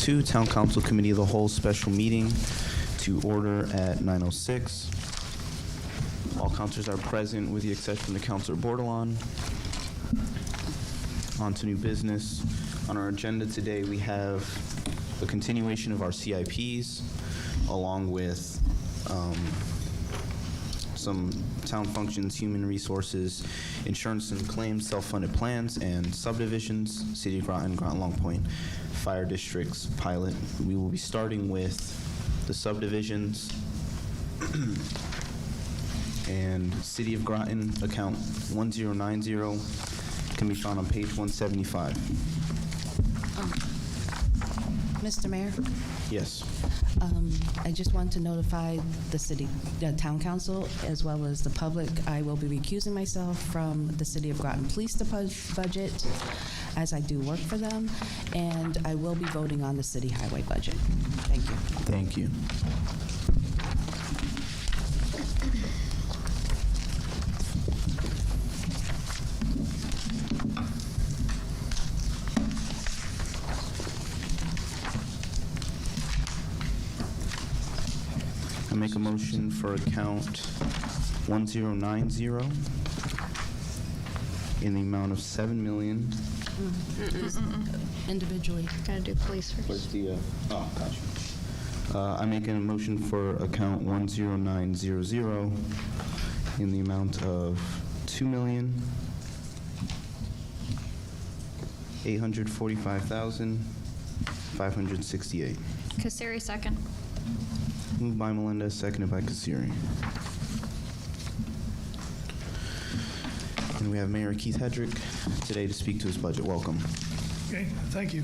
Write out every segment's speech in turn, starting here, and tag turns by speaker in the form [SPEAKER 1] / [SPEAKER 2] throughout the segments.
[SPEAKER 1] 2, Town Council Committee of the Whole Special Meeting to order at 9:06. All councilors are present with the exception of Councilor Bordelon. On to new business. On our agenda today, we have a continuation of our CIPs, along with some town functions, human resources, insurance and claims, self-funded plans, and subdivisions, City of Groton, Groton Long Point, Fire Districts pilot. We will be starting with the subdivisions and City of Groton account 1090 can be found on page 175.
[SPEAKER 2] Mr. Mayor,
[SPEAKER 1] Yes.
[SPEAKER 2] I just want to notify the town council, as well as the public, I will be recusing myself from the City of Groton Police budget, as I do work for them, and I will be voting on the city highway budget. Thank you.
[SPEAKER 1] Thank you. I make a motion for account 1090 in the amount of $7 million.
[SPEAKER 2] Individually.
[SPEAKER 3] Gotta do police first.
[SPEAKER 1] Where's the, oh, gotcha. I'm making a motion for account 10900 in the amount of $2,845,568.
[SPEAKER 3] Kaseri, second.
[SPEAKER 1] Moved by Melendez, seconded by Kasiri. And we have Mayor Keith Hedrick today to speak to his budget. Welcome.
[SPEAKER 4] Okay, thank you.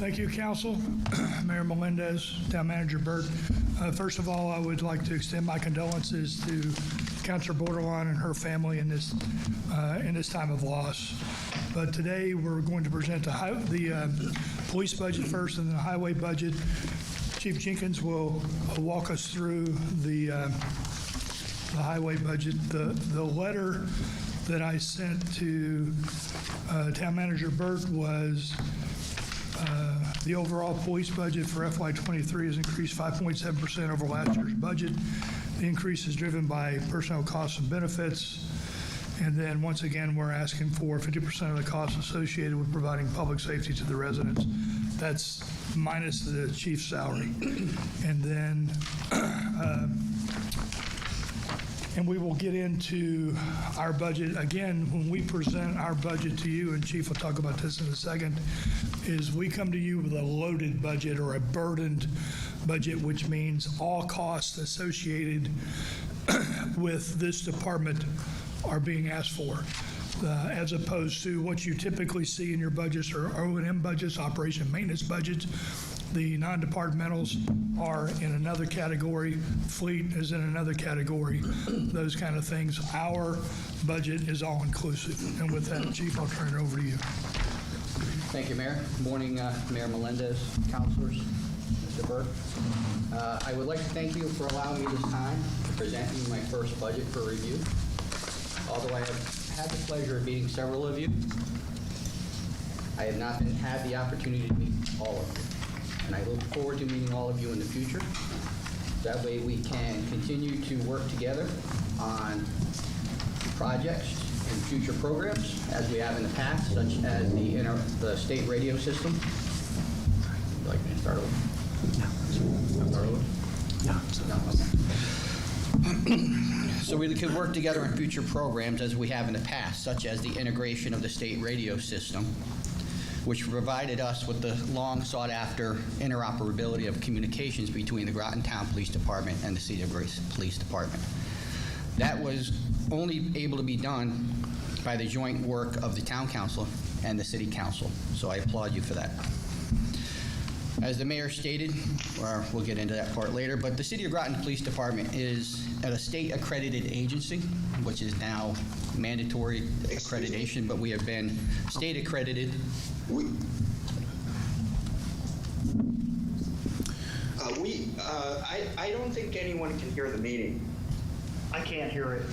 [SPEAKER 4] Thank you, Council, Mayor Melendez, Town Manager Burt. First of all, I would like to extend my condolences to Councilor Bordelon and her family in this time of loss. But today, we're going to present the police budget first and then the highway budget. Chief Jenkins will walk us through the highway budget. The letter that I sent to Town Manager Burt was the overall police budget for FY23 has increased 5.7% over last year's budget. The increase is driven by personnel costs and benefits. And then once again, we're asking for 50% of the costs associated with providing public safety to the residents. That's minus the chief's salary. And then, and we will get into our budget. Again, when we present our budget to you, and Chief will talk about this in a second, is we come to you with a loaded budget or a burdened budget, which means all costs associated with this department are being asked for, as opposed to what you typically see in your budgets or O&M budgets, operation and maintenance budgets. The non-departmentals are in another category. Fleet is in another category. Those kind of things. Our budget is all-inclusive. And with that, Chief, I'll turn it over to you.
[SPEAKER 5] Thank you, Mayor. Good morning, Mayor Melendez, councilors, Mr. Burke. I would like to thank you for allowing me this time to present you my first budget for review. Although I have had the pleasure of meeting several of you, I have not had the opportunity to meet all of you. And I look forward to meeting all of you in the future. That way we can continue to work together on projects and future programs as we have in the past, such as the state radio system. Would you like me to start over? Start over? No, okay. So we could work together on future programs as we have in the past, such as the integration of the state radio system, which provided us with the long sought-after interoperability of communications between the Groton Town Police Department and the City of Grace Police Department. That was only able to be done by the joint work of the Town Council and the City Council, so I applaud you for that. As the mayor stated, or we'll get into that part later, but the City of Groton Police Department is a state-accredited agency, which is now mandatory accreditation, but we have been state-accredited.
[SPEAKER 6] I don't think anyone can hear the meeting.
[SPEAKER 7] I can't hear it.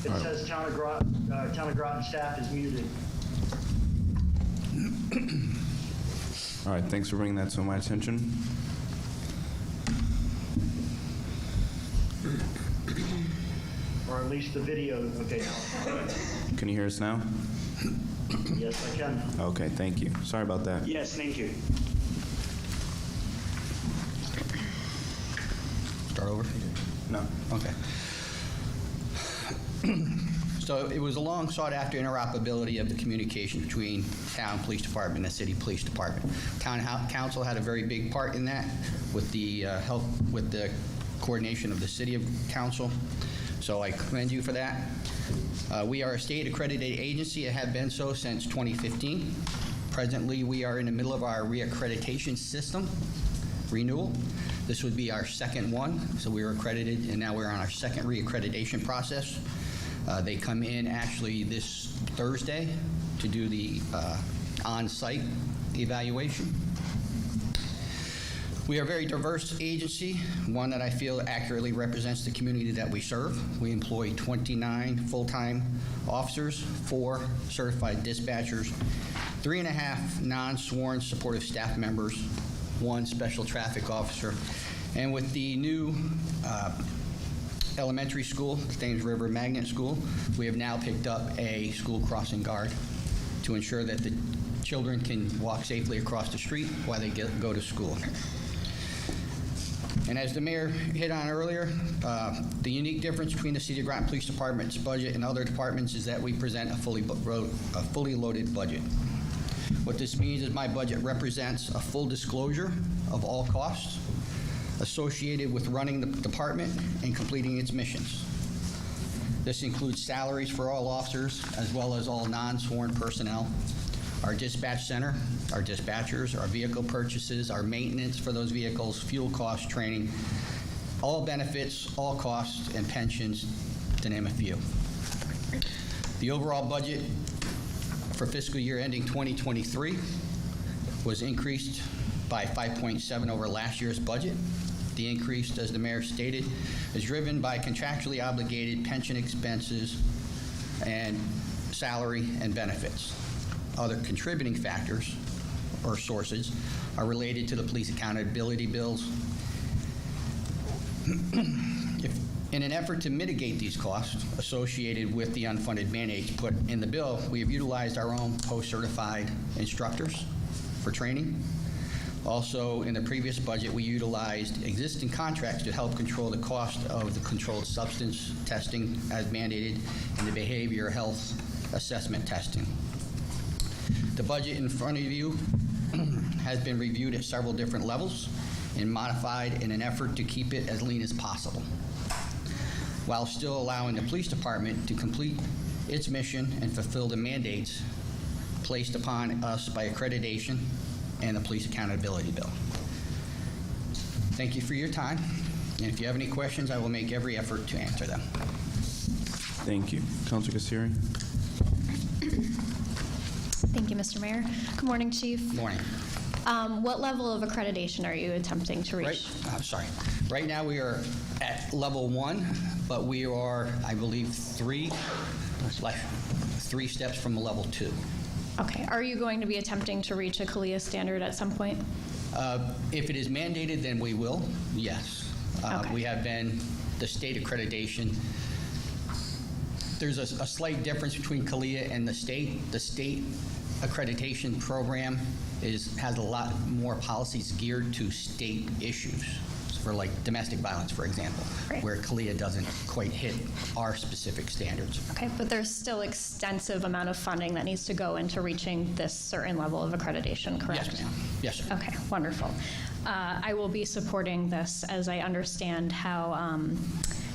[SPEAKER 7] It says Town of Groton staff is muted.
[SPEAKER 1] All right, thanks for bringing that to my attention.
[SPEAKER 7] Or at least the video. Okay, now.
[SPEAKER 1] Can you hear us now?
[SPEAKER 7] Yes, I can.
[SPEAKER 1] Okay, thank you. Sorry about that.
[SPEAKER 6] Yes, thank you.
[SPEAKER 5] Start over?
[SPEAKER 1] No.
[SPEAKER 5] Okay. So it was a long sought-after interoperability of the communication between town police department and the city police department. Town council had a very big part in that with the help with the coordination of the city of council. So I commend you for that. We are a state accredited agency and have been so since 2015. Presently, we are in the middle of our reaccreditation system renewal. This would be our second one, so we were accredited, and now we're on our second reaccreditation process. They come in actually this Thursday to do the on-site evaluation. We are a very diverse agency, one that I feel accurately represents the community that we serve. We employ 29 full-time officers, 4 certified dispatchers, 3.5 non-sworn supportive staff members, 1 special traffic officer, and with the new elementary school, Thames River Magnet School, we have now picked up a school crossing guard to ensure that the children can walk safely across the street while they go to school. And as the mayor hit on earlier, the unique difference between the City of Groton Police Department's budget and other departments is that we present a fully loaded budget. What this means is my budget represents a full disclosure of all costs associated with running the department and completing its missions. This includes salaries for all officers as well as all non-sworn personnel, our dispatch center, our dispatchers, our vehicle purchases, our maintenance for those vehicles, fuel costs, training, all benefits, all costs, and pensions, to name a few. The overall budget for fiscal year ending 2023 was increased by 5.7 over last year's budget. The increase, as the mayor stated, is driven by contractually obligated pension expenses and salary and benefits. Other contributing factors or sources are related to the police accountability bills. In an effort to mitigate these costs associated with the unfunded mandates put in the bill, we have utilized our own post-certified instructors for training. Also, in the previous budget, we utilized existing contracts to help control the cost of the controlled substance testing as mandated in the behavior health assessment testing. The budget in front of you has been reviewed at several different levels and modified in an effort to keep it as lean as possible, while still allowing the police department to complete its mission and fulfill the mandates placed upon us by accreditation and the Police Accountability Bill. Thank you for your time, and if you have any questions, I will make every effort to answer them.
[SPEAKER 1] Thank you. Councilor Kassiri?
[SPEAKER 3] Thank you, Mr. Mayor. Good morning, Chief.
[SPEAKER 5] Morning.
[SPEAKER 3] What level of accreditation are you attempting to reach?
[SPEAKER 5] Right now, we are at level 1, but we are, I believe, 3 steps from level 2.
[SPEAKER 3] Okay. Are you going to be attempting to reach a CALIA standard at some point?
[SPEAKER 5] If it is mandated, then we will, yes.
[SPEAKER 3] Okay.
[SPEAKER 5] We have been, the state accreditation, there's a slight difference between CALIA and the state. The state accreditation program has a lot more policies geared to state issues, for like domestic violence, for example,
[SPEAKER 3] Right.
[SPEAKER 5] where CALIA doesn't quite hit our specific standards.
[SPEAKER 3] Okay, but there's still extensive amount of funding that needs to go into reaching this certain level of accreditation, correct?
[SPEAKER 5] Yes, ma'am. Yes, sir.
[SPEAKER 3] Okay, wonderful. I will be supporting this, as I understand how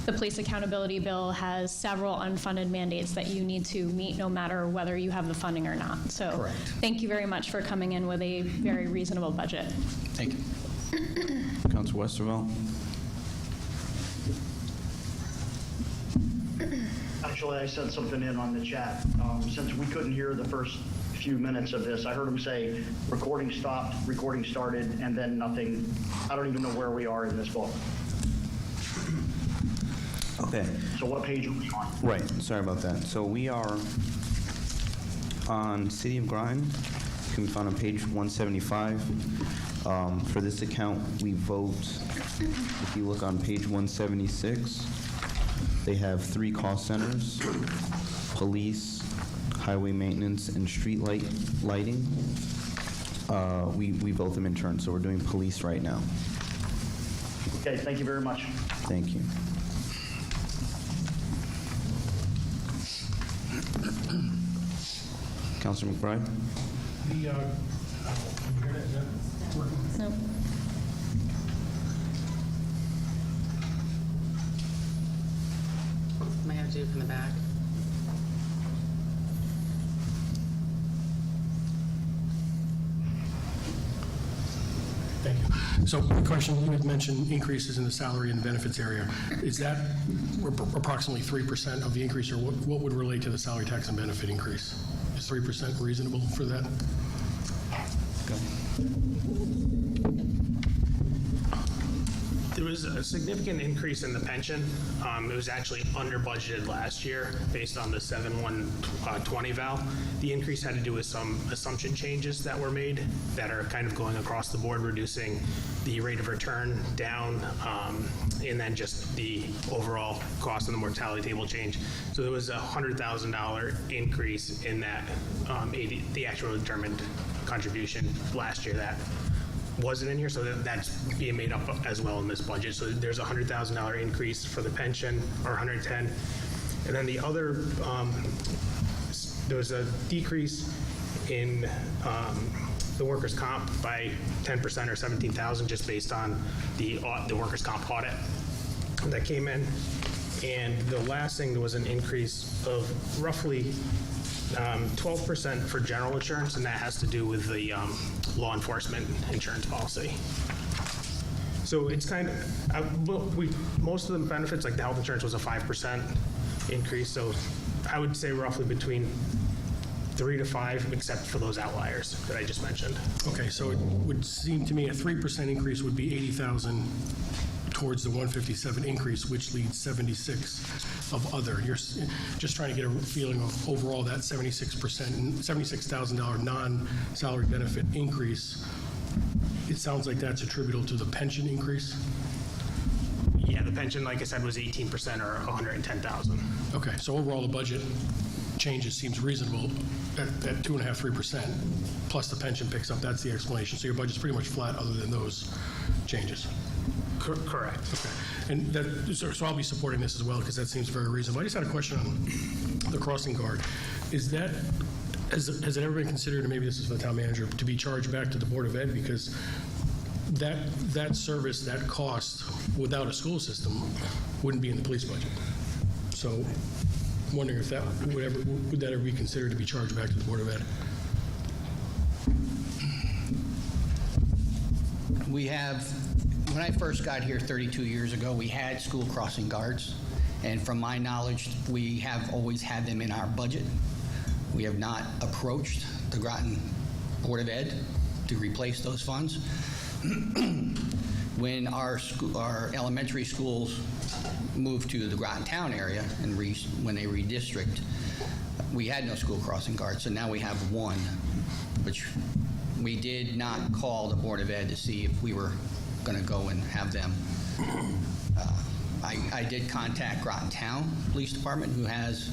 [SPEAKER 3] the Police Accountability Bill has several unfunded mandates that you need to meet no matter whether you have the funding or not. So
[SPEAKER 5] Correct.
[SPEAKER 3] Thank you very much for coming in with a very reasonable budget.
[SPEAKER 5] Thank you.
[SPEAKER 1] Councilor Westervelt?
[SPEAKER 7] Actually, I sent something in on the chat. Since we couldn't hear the first few minutes of this, I heard him say recording stopped, recording started, and then nothing. I don't even know where we are in this book.
[SPEAKER 1] Okay.
[SPEAKER 7] So what page are we on?
[SPEAKER 1] Right, sorry about that. So we are on City of Groton, can be found on page 175. For this account, we vote, if you look on page 176, they have 3 cost centers: police, highway maintenance, and street lighting. We vote them in turn, so we're doing police right now.
[SPEAKER 7] Okay, thank you very much.
[SPEAKER 1] Thank you. Councilor McBride?
[SPEAKER 3] No.
[SPEAKER 8] Might have to do it from the back.
[SPEAKER 9] Thank you. So, quick question, you had mentioned increases in the salary and benefits area. Is that approximately 3% of the increase, or what would relate to the salary tax and benefit increase? Is 3% reasonable for that?
[SPEAKER 10] There was a significant increase in the pension. It was actually under budgeted last year based on the 7/1/20 val. The increase had to do with some assumption changes that were made that are kind of going across the board, reducing the rate of return down, and then just the overall cost of the mortality table change. So there was a $100,000 increase in that, the actual determined contribution last year that wasn't in here, so that's being made up as well in this budget. So there's a $100,000 increase for the pension, or 110. And then the other, there was a decrease in the workers' comp by 10% or 17,000, just based on the workers' comp audit that came in. And the last thing, there was an increase of roughly 12% for general insurance, and that has to do with the law enforcement insurance policy. So it's kind of, most of the benefits, like the health insurance, was a 5% increase. So I would say roughly between 3 to 5, except for those outliers that I just mentioned.
[SPEAKER 9] Okay, so it would seem to me a 3% increase would be 80,000 towards the 157 increase, which leads 76 of other. You're just trying to get a feeling of overall that 76%, $76,000 non-salary benefit increase. It sounds like that's attributable to the pension increase?
[SPEAKER 10] Yeah, the pension, like I said, was 18% or 110,000.
[SPEAKER 9] Okay, so overall the budget changes seems reasonable at 2.5%, 3%, plus the pension picks up. That's the explanation. So your budget's pretty much flat other than those changes.
[SPEAKER 10] Correct.
[SPEAKER 9] Okay. And that, so I'll be supporting this as well, because that seems very reasonable. I just had a question on the crossing guard. Is that, has it ever been considered, and maybe this is for the town manager, to be charged back to the Board of Ed? Because that service, that cost, without a school system, wouldn't be in the police budget. So I'm wondering if that would that ever be considered to be charged back to the Board of Ed?
[SPEAKER 5] We have, when I first got here 32 years ago, we had school crossing guards, and from my knowledge, we have always had them in our budget. We have not approached the Groton Board of Ed to replace those funds. When our elementary schools moved to the Groton town area, and when they redistrict, we had no school crossing guards, so now we have one, which we did not call the Board of Ed to see if we were going to go and have them. I did contact Groton Town Police Department, who has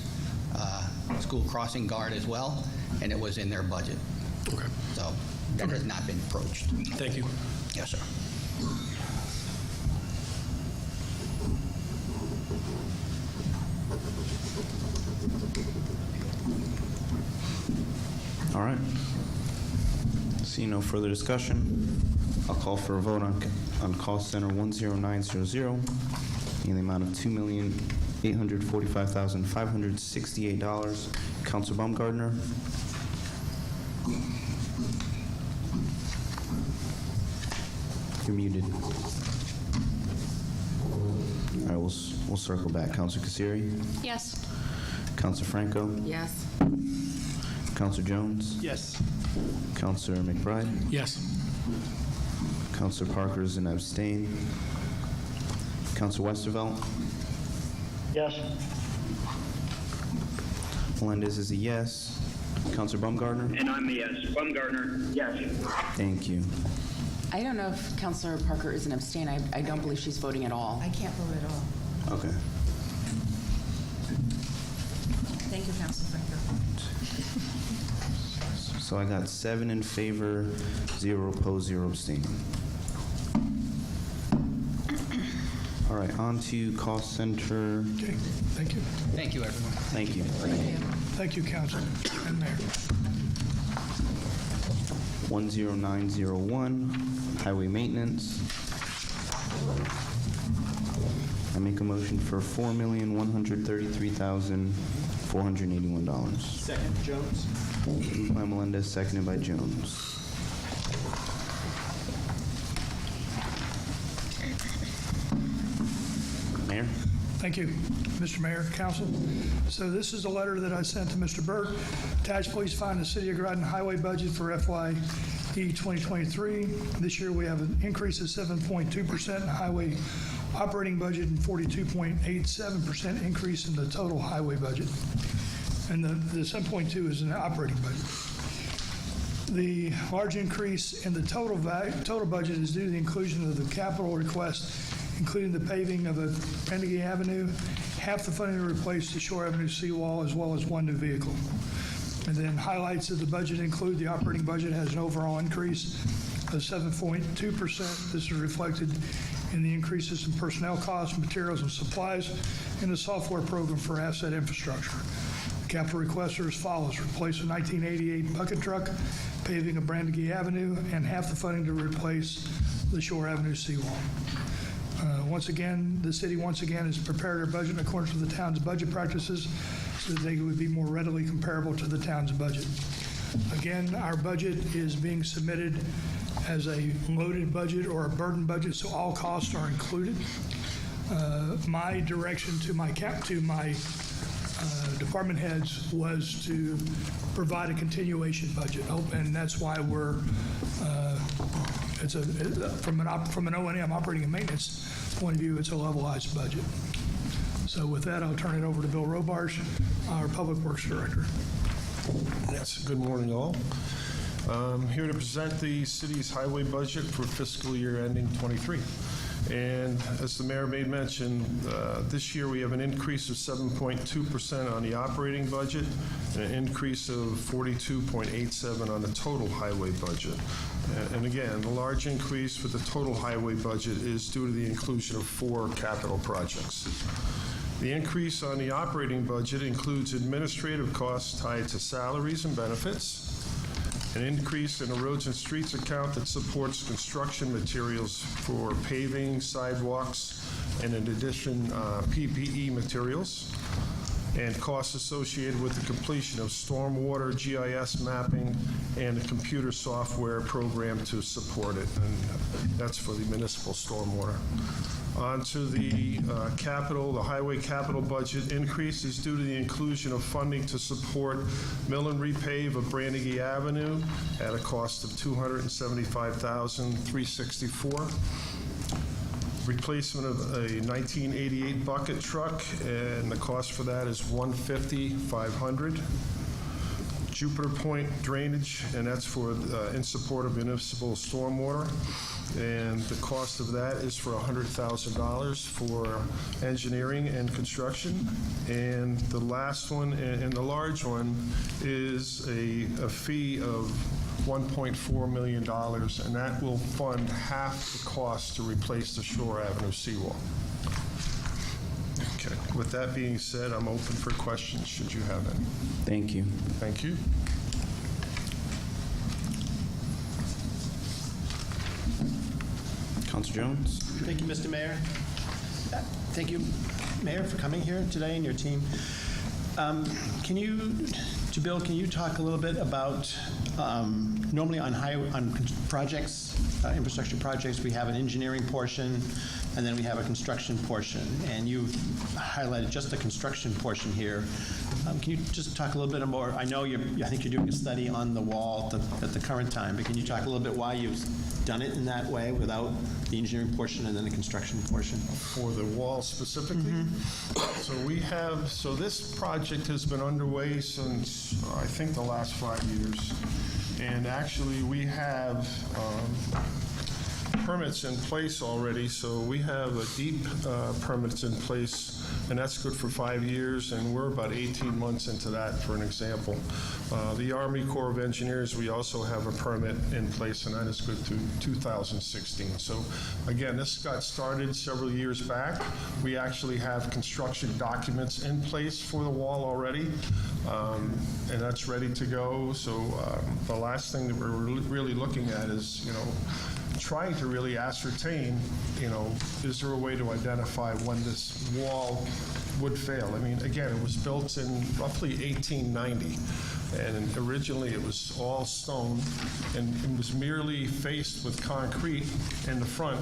[SPEAKER 5] a school crossing guard as well, and it was in their budget.
[SPEAKER 9] Okay.
[SPEAKER 5] So that has not been approached.
[SPEAKER 9] Thank you.
[SPEAKER 5] Yes, sir.
[SPEAKER 1] All right. See no further discussion. I'll call for a vote on cost center 10900 in the amount of $2,845,568. Councilor Baumgartner. You're muted. All right, we'll circle back. Councilor Kassiri.
[SPEAKER 3] Yes.
[SPEAKER 1] Councilor Franco.
[SPEAKER 8] Yes.
[SPEAKER 1] Councilor Jones.
[SPEAKER 10] Yes.
[SPEAKER 1] Councilor McBride.
[SPEAKER 9] Yes.
[SPEAKER 1] Councilor Parker is an abstain. Councilor Westervelt.
[SPEAKER 7] Yes.
[SPEAKER 1] Melendez is a yes. Counselor Baumgartner?
[SPEAKER 8] And I'm a yes. Baumgartner, yes.
[SPEAKER 1] Thank you.
[SPEAKER 11] I don't know if Councilor Parker is an abstain. I don't believe she's voting at all.
[SPEAKER 2] I can't vote at all.
[SPEAKER 1] Okay.
[SPEAKER 2] Thank you, Council Franco.
[SPEAKER 1] So I got 7 in favor, 0 opposed, 0 abstaining. All right, on to cost center.
[SPEAKER 4] Okay, thank you.
[SPEAKER 5] Thank you, everyone.
[SPEAKER 1] Thank you.
[SPEAKER 4] Thank you, Council and Mayor.
[SPEAKER 1] 10901, highway maintenance. I make a motion for $4,133,481.
[SPEAKER 12] Second, Jones.
[SPEAKER 1] Moved by Melendez, seconded by Jones. Mayor?
[SPEAKER 4] Thank you, Mr. Mayor, Council. So this is a letter that I sent to Mr. Burt. Attached, please find the City of Groton highway budget for FYE 2023. This year, we have an increase of 7.2% in the highway operating budget and 42.87% increase in the total highway budget. And the 7.2 is an operating budget. The large increase in the total budget is due to the inclusion of the capital request, including the paving of Carnegie Avenue, half the funding to replace the Shore Avenue seawall, as well as one new vehicle. And then highlights of the budget include the operating budget has an overall increase of 7.2%. This is reflected in the increases in personnel costs, materials and supplies, and the software program for asset infrastructure. The capital requests are as follows: replace a 1988 bucket truck, paving of Carnegie Avenue, and half the funding to replace the Shore Avenue seawall. Once again, the city has prepared our budget in accordance with the town's budget practices so that they would be more readily comparable to the town's budget. Again, our budget is being submitted as a loaded budget or a burden budget, so all costs are included. My direction to my department heads was to provide a continuation budget, and that's why we're from an O&M operating and maintenance point of view, it's a levelized budget. So with that, I'll turn it over to Bill Robarge, our Public Works Director.
[SPEAKER 12] Yes, good morning, all. I'm here to present the city's highway budget for fiscal year ending '23. And as the mayor made mention, this year we have an increase of 7.2% on the operating budget and an increase of 42.87% on the total highway budget. And again, the large increase for the total highway budget is due to the inclusion of 4 capital projects. The increase on the operating budget includes administrative costs tied to salaries and benefits, an increase in the roads and streets account that supports construction materials for paving, sidewalks, and in addition, PPE materials, and costs associated with the completion of stormwater GIS mapping and a computer software program to support it, and that's for the municipal stormwater. On to the capital, the highway capital budget increase is due to the inclusion of funding to support mill and repave of Carnegie Avenue at a cost of $275,364. Replacement of a 1988 bucket truck, and the cost for that is $150,500. Jupiter Point drainage, and that's for in support of municipal stormwater, and the cost of that is for $100,000 for engineering and construction. And the last one, and the large one, is a fee of $1.4 million, and that will fund half the cost to replace the Shore Avenue seawall. Okay, with that being said, I'm open for questions, should you have any.
[SPEAKER 1] Thank you.
[SPEAKER 12] Thank you.
[SPEAKER 1] Counselor Jones?
[SPEAKER 13] Thank you, Mr. Mayor. Thank you, Mayor, for coming here today and your team. Bill, can you talk a little bit about, normally on projects, infrastructure projects, we have an engineering portion, and then we have a construction portion, and you've highlighted just the construction portion here. Can you just talk a little bit more? I think you're doing a study on the wall at the current time, but can you talk a little bit why you've done it in that way without the engineering portion and then the construction portion?
[SPEAKER 12] For the wall specifically? So this project has been underway since I think, the last 5 years. And actually, we have permits in place already, so we have a deep permits in place, and that's good for 5 years, and we're about 18 months into that, for an example. The Army Corps of Engineers, we also have a permit in place, and that is good through 2016. So again, this got started several years back. We actually have construction documents in place for the wall already, and that's ready to go. So the last thing that we're really looking at is, trying to really ascertain, is there a way to identify when this wall would fail? I mean, again, it was built in roughly 1890, and originally it was all stone, and it was merely faced with concrete in the front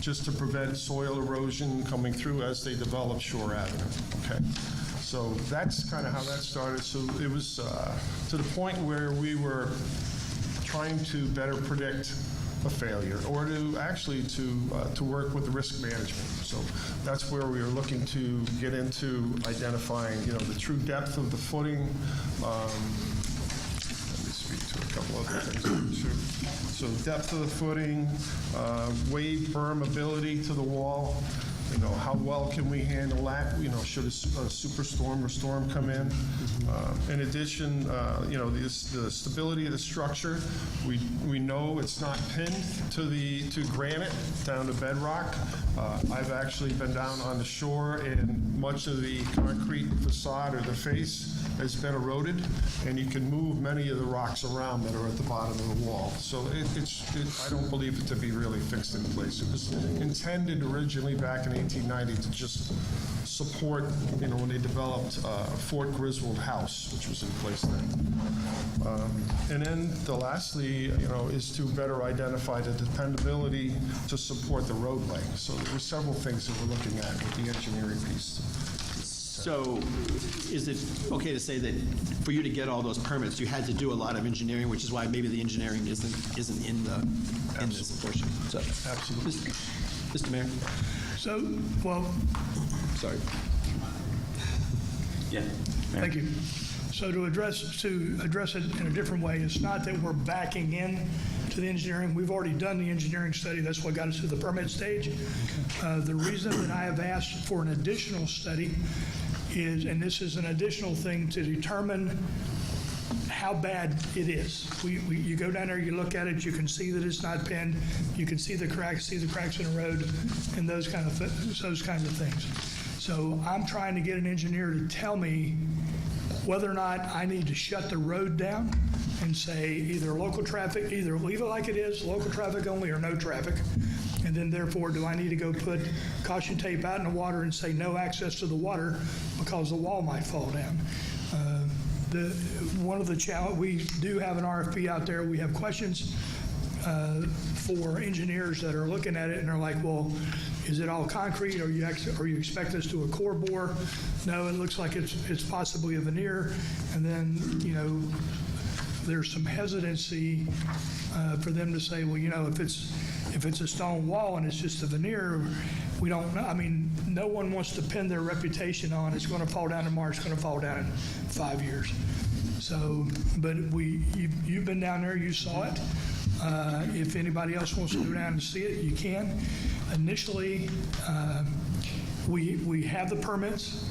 [SPEAKER 12] just to prevent soil erosion coming through as they developed Shore Avenue, okay? So that's kind of how that started. So it was to the point where we were trying to better predict a failure, or to actually to work with the risk management. So that's where we are looking to get into identifying, the true depth of the footing. Let me speak to a couple other things too. So depth of the footing, wave berm ability to the wall. How well can we handle that? Should a superstorm or storm come in? In addition, the stability of the structure. We know it's not pinned to granite down to bedrock. I've actually been down on the shore, and much of the concrete facade or the face has been eroded, and you can move many of the rocks around that are at the bottom of the wall. So I don't believe it to be really fixed in place. It was intended originally back in 1890 to just support, when they developed Fort Griswold House, which was in place then. And then lastly, is to better identify the dependability to support the roadway. So there were several things that we're looking at with the engineering piece.
[SPEAKER 13] So is it okay to say that for you to get all those permits, you had to do a lot of engineering, which is why maybe the engineering isn't in this portion? So,
[SPEAKER 12] absolutely.
[SPEAKER 13] Mr. Mayor?
[SPEAKER 4] So, well,
[SPEAKER 13] Sorry.
[SPEAKER 1] Yeah.
[SPEAKER 4] thank you. So to address it in a different way, it's not that we're backing in to the engineering. We've already done the engineering study. That's what got us to the permit stage. The reason that I have asked for an additional study is, and this is an additional thing to determine how bad it is. You go down there, you look at it, you can see that it's not pinned, you can see the cracks in the road, and those kinds of things. So I'm trying to get an engineer to tell me whether or not I need to shut the road down and say either local traffic, either leave it like it is, local traffic only, or no traffic. And then therefore, do I need to go put caution tape out in the water and say no access to the water because the wall might fall down? One of the challenges, we do have an RFP out there. We have questions for engineers that are looking at it and are like, well, is it all concrete, or you expect us to a core bore? No, it looks like it's possibly a veneer. And then, there's some hesitancy for them to say, well, if it's a stone wall and it's just a veneer, we don't know. I mean, no one wants to pin their reputation on it's going to fall down tomorrow, it's going to fall down in 5 years. So, but you've been down there, you saw it. If anybody else wants to go down and see it, you can. Initially, we have the permits.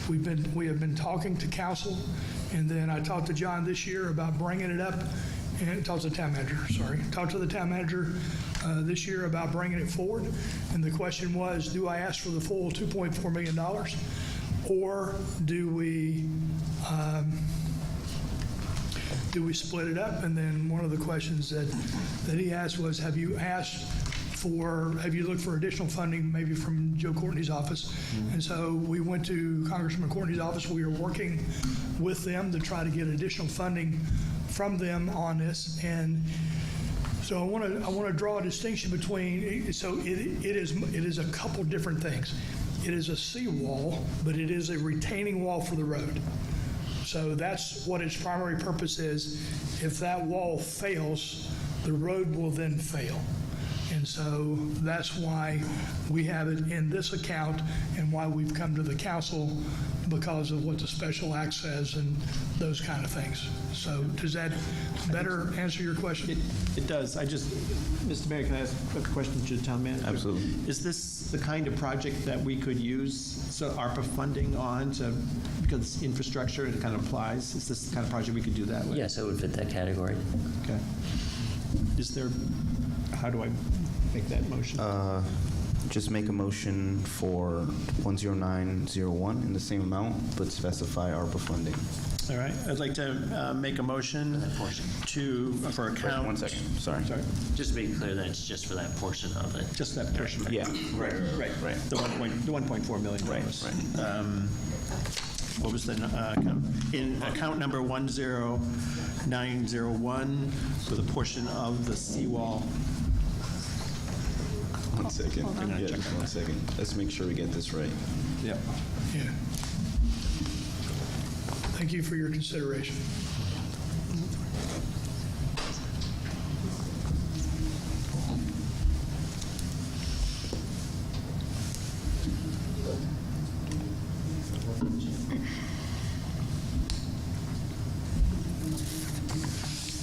[SPEAKER 4] We have been talking to council, and then I talked to John this year about bringing it up, and talked to the town manager this year about bringing it forward. And the question was, do I ask for the full $2.4 million, or do we split it up? And then one of the questions that he asked was, have you looked for additional funding, maybe from Joe Courtney's office? And so we went to Congressman Courtney's office. We are working with them to try to get additional funding from them on this. And so I want to draw a distinction between, so it is a couple different things. It is a seawall, but it is a retaining wall for the road. So that's what its primary purpose is. If that wall fails, the road will then fail. And And so that's why we have it in this account and why we've come to the council, because of what the special act says and those kind of things. So does that better answer your question?
[SPEAKER 13] It does. Mr. Mayor, can I ask a question to the town manager?
[SPEAKER 1] Absolutely.
[SPEAKER 13] Is this the kind of project that we could use ARPA funding on because infrastructure, it kind of applies? Is this the kind of project we could do that with?
[SPEAKER 14] Yes, it would fit that category.
[SPEAKER 13] Okay. How do I make that motion?
[SPEAKER 1] Just make a motion for 10901 in the same amount, but specify ARPA funding.
[SPEAKER 13] All right. I'd like to make a motion for account.
[SPEAKER 1] 1 second, sorry.
[SPEAKER 14] Just to be clear, that it's just for that portion of it.
[SPEAKER 13] Just that portion.
[SPEAKER 1] Yeah.
[SPEAKER 13] Right. The 1.4 million.
[SPEAKER 1] Right.
[SPEAKER 13] What was the account? In account number 10901 for the portion of the seawall.
[SPEAKER 1] 1 second. Yeah, just 1 second. Let's make sure we get this right.
[SPEAKER 13] Yep.
[SPEAKER 4] Yeah. Thank you for your consideration.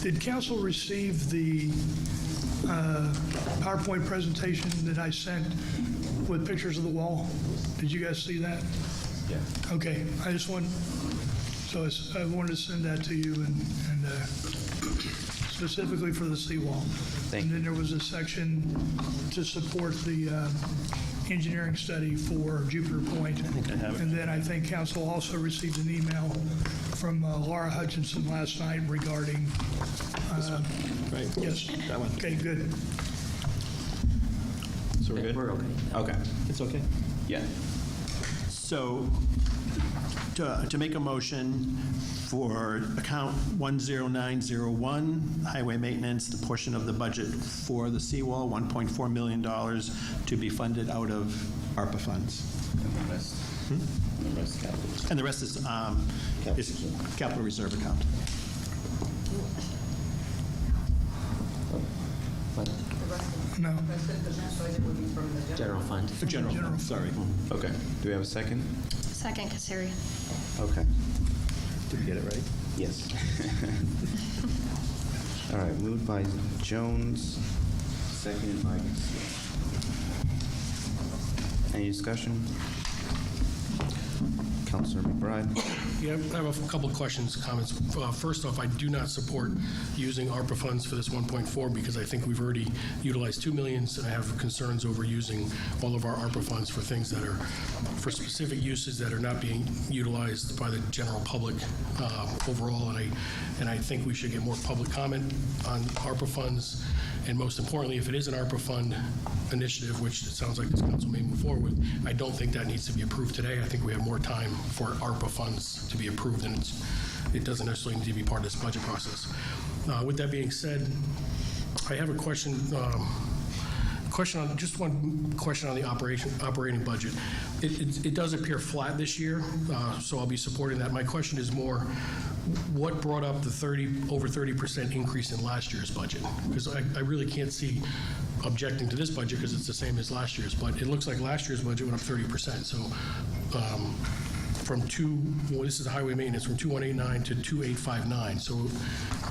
[SPEAKER 4] Did council receive the PowerPoint presentation that I sent with pictures of the wall? Did you guys see that?
[SPEAKER 1] Yeah.
[SPEAKER 4] Okay, I wanted to send that to you and specifically for the seawall.
[SPEAKER 1] Thank
[SPEAKER 4] And
[SPEAKER 1] you.
[SPEAKER 4] then there was a section to support the engineering study for Jupiter Point.
[SPEAKER 13] I think I have it.
[SPEAKER 4] And then I think council also received an email from Laura Hutchinson last night regarding.
[SPEAKER 13] Right.
[SPEAKER 4] Yes.
[SPEAKER 13] That one.
[SPEAKER 4] Okay, good.
[SPEAKER 13] So we're good?
[SPEAKER 14] We're okay.
[SPEAKER 1] Okay.
[SPEAKER 13] It's okay?
[SPEAKER 1] Yeah.
[SPEAKER 13] So to make a motion for account 10901, highway maintenance, the portion of the budget for the seawall, $1.4 million to be funded out of ARPA funds. And the rest is capital reserve account.
[SPEAKER 4] No.
[SPEAKER 14] General fund.
[SPEAKER 13] For general fund, sorry.
[SPEAKER 1] Okay. Do we have a second?
[SPEAKER 3] Second, Kasiri.
[SPEAKER 1] Okay.
[SPEAKER 13] Did we get it right?
[SPEAKER 1] Yes. All right, moved by Jones, seconded by Castillo. Any discussion? Councilor McBride.
[SPEAKER 9] Yeah, I have a couple of questions, comments. First off, I do not support using ARPA funds for this 1.4 because I think we've already utilized $2 million, and I have concerns over using all of our ARPA funds for things that are for specific uses that are not being utilized by the general public overall. And I think we should get more public comment on ARPA funds. And most importantly, if it is an ARPA fund initiative, which it sounds like this council may move forward with, I don't think that needs to be approved today. I think we have more time for ARPA funds to be approved, and it doesn't necessarily need to be part of this budget process. With that being said, I have a question. Just one question on the operating budget. It does appear flat this year, so I'll be supporting that. My question is more, what brought up the over 30% increase in last year's budget? Because I really can't see objecting to this budget because it's the same as last year's, but it looks like last year's budget went up 30%. So this is highway maintenance, from 2189 to 2859. So